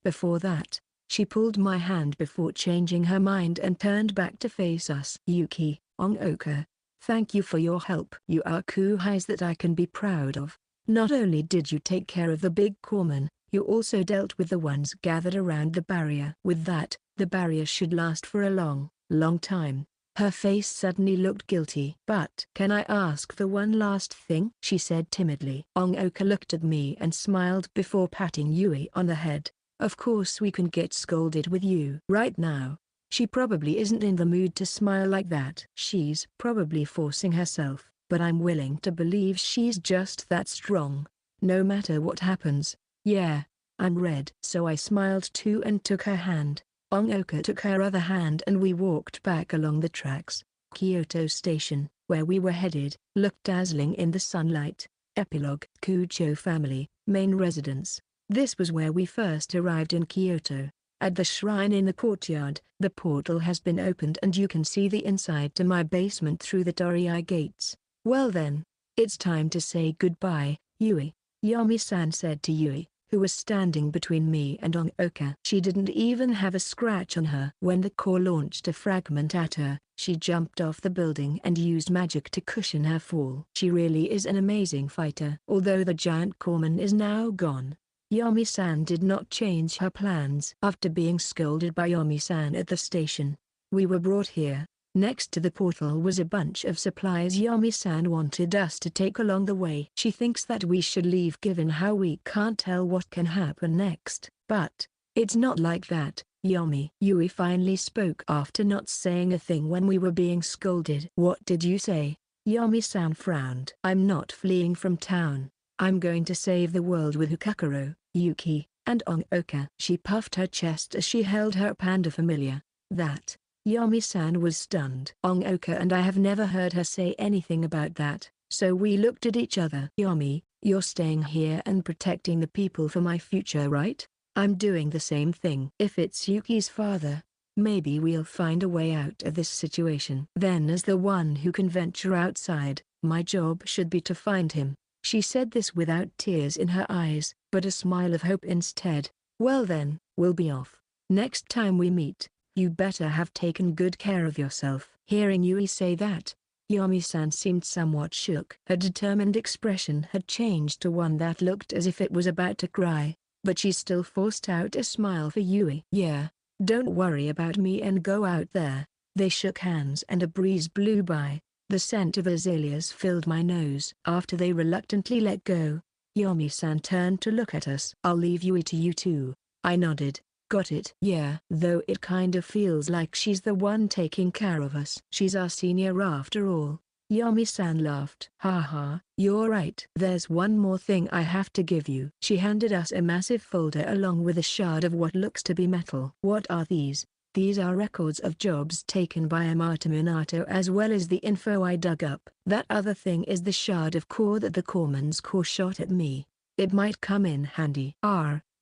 Speaker 1: Before that, she pulled my hand before changing her mind and turned back to face us. Yuki, Ongoka, thank you for your help. You are kuhais that I can be proud of. Not only did you take care of the big corman, you also dealt with the ones gathered around the barrier. With that, the barrier should last for a long time. Her face suddenly looked guilty. But can I ask the one last thing? She said timidly. Ongoka looked at me and smiled before patting Yui on the head. Of course we can get scolded with you. Right now, she probably isn't in the mood to smile like that. She's probably forcing herself, but I'm willing to believe she's just that strong. No matter what happens. Yeah. I'm red. So I smiled too and took her hand. Ongoka took her other hand and we walked back along the tracks. Kyoto Station, where we were headed, looked dazzling in the sunlight. Epilogue. Kujo family, main residence. This was where we first arrived in Kyoto. At the shrine in the courtyard, the portal has been opened and you can see the inside to my basement through the Torii gates. Well then, it's time to say goodbye, Yui, Yami-san said to Yui, who was standing between me and Ongoka. She didn't even have a scratch on her. When the core launched a fragment at her, she jumped off the building and used magic to cushion her fall. She really is an amazing fighter. Although the giant corpsman is now gone, Yami-san did not change her plans. After being scolded by Yami-san at the station, we were brought here. Next to the portal was a bunch of supplies Yami-san wanted us to take along the way. She thinks that we should leave given how we can't tell what can happen next. But it's not like that, Yami. Yui finally spoke after not saying a thing when we were being scolded. What did you say? Yami-san frowned. I'm not fleeing from town. I'm going to save the world with Hikakuro, Yuki, and Ongoka. She puffed her chest as she held her panda familiar. That. Yami-san was stunned. Ongoka and I have never heard her say anything about that, so we looked at each other. Yami, you're staying here and protecting the people for my future, right? I'm doing the same thing. If it's Yuki's father, maybe we'll find a way out of this situation. Then as the one who can venture outside, my job should be to find him. She said this without tears in her eyes, but a smile of hope instead. Well then, we'll be off. Next time we meet, you better have taken good care of yourself. Hearing Yui say that, Yami-san seemed somewhat shook. Her determined expression had changed to one that looked as if it was about to cry, but she still forced out a smile for Yui. Yeah, don't worry about me and go out there. They shook hands and a breeze blew by. The scent of azaleas filled my nose. After they reluctantly let go, Yami-san turned to look at us. I'll leave Yui to you two. I nodded. Got it. Yeah. Though it kind of feels like she's the one taking care of us. She's our senior after all. Yami-san laughed. Haha, you're right. There's one more thing I have to give you. She handed us a massive folder along with a shard of what looks to be metal. What are these? These are records of jobs taken by Yuki Minato as well as the info I dug up. That other thing is the shard of core that the corpsman's core shot at me. It might come in handy.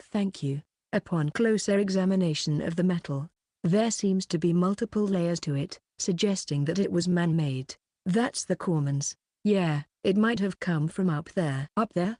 Speaker 1: Thank you. Upon closer examination of the metal, there seems to be multiple layers to it, suggesting that it was man-made. That's the corpsman's. Yeah, it might have come from up there. Up there?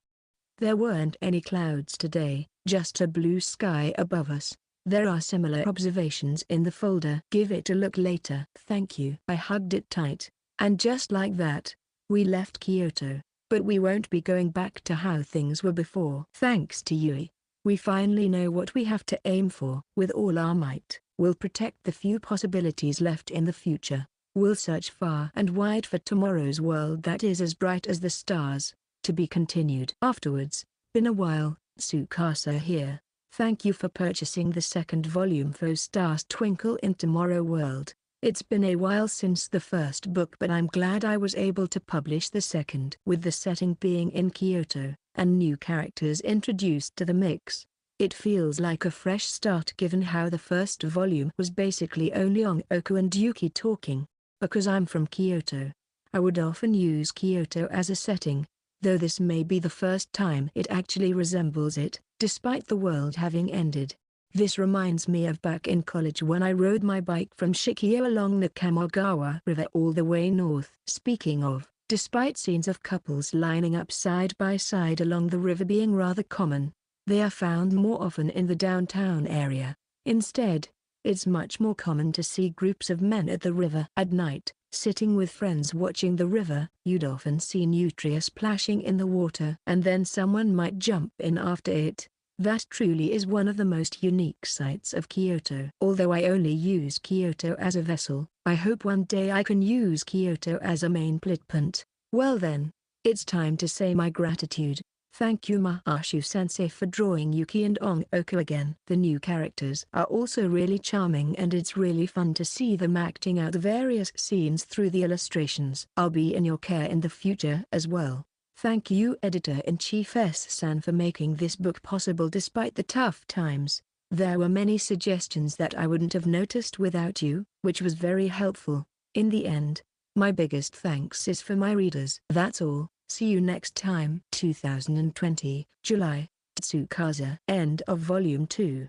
Speaker 1: There weren't any clouds today, just a blue sky above us. There are similar observations in the folder. Give it a look later. Thank you. I hugged it tight, and just like that, we left Kyoto, but we won't be going back to how things were before. Thanks to Yui, we finally know what we have to aim for. With all our might, we'll protect the few possibilities left in the future. We'll search far and wide for tomorrow's world that is as bright as the stars. To be continued. Afterwards. Been a while, Tsukasa here. Thank you for purchasing the second volume for Stars Twinkle in Tomorrow World. It's been a while since the first book, but I'm glad I was able to publish the second. With the setting being in Kyoto, and new characters introduced to the mix, it feels like a fresh start given how the first volume was basically only Ongoku and Yuki talking. Because I'm from Kyoto, I would often use Kyoto as a setting, though this may be the first time it actually resembles it, despite the world having ended. This reminds me of back in college when I rode my bike from Shikio along the Kamogawa River all the way north. Speaking of, despite scenes of couples lining up side by side along the river being rather common, they are found more often in the downtown area. Instead, it's much more common to see groups of men at the river at night, sitting with friends watching the river. You'd often see nutria splashing in the water and then someone might jump in after it. That truly is one of the most unique sights of Kyoto. Although I only use Kyoto as a vessel, I hope one day I can use Kyoto as a main plot point. Well then, it's time to say my gratitude. Thank you Mahashu-sensei for drawing Yuki and Ongoku again. The new characters are also really charming and it's really fun to see them acting out the various scenes through the illustrations. I'll be in your care in the future as well. Thank you Editor-in-Chief S-san for making this book possible despite the tough times. There were many suggestions that I wouldn't have noticed without you, which was very helpful. In the end, my biggest thanks is for my readers. That's all. See you next time. 2020, July. Tsukasa. End of Volume 2.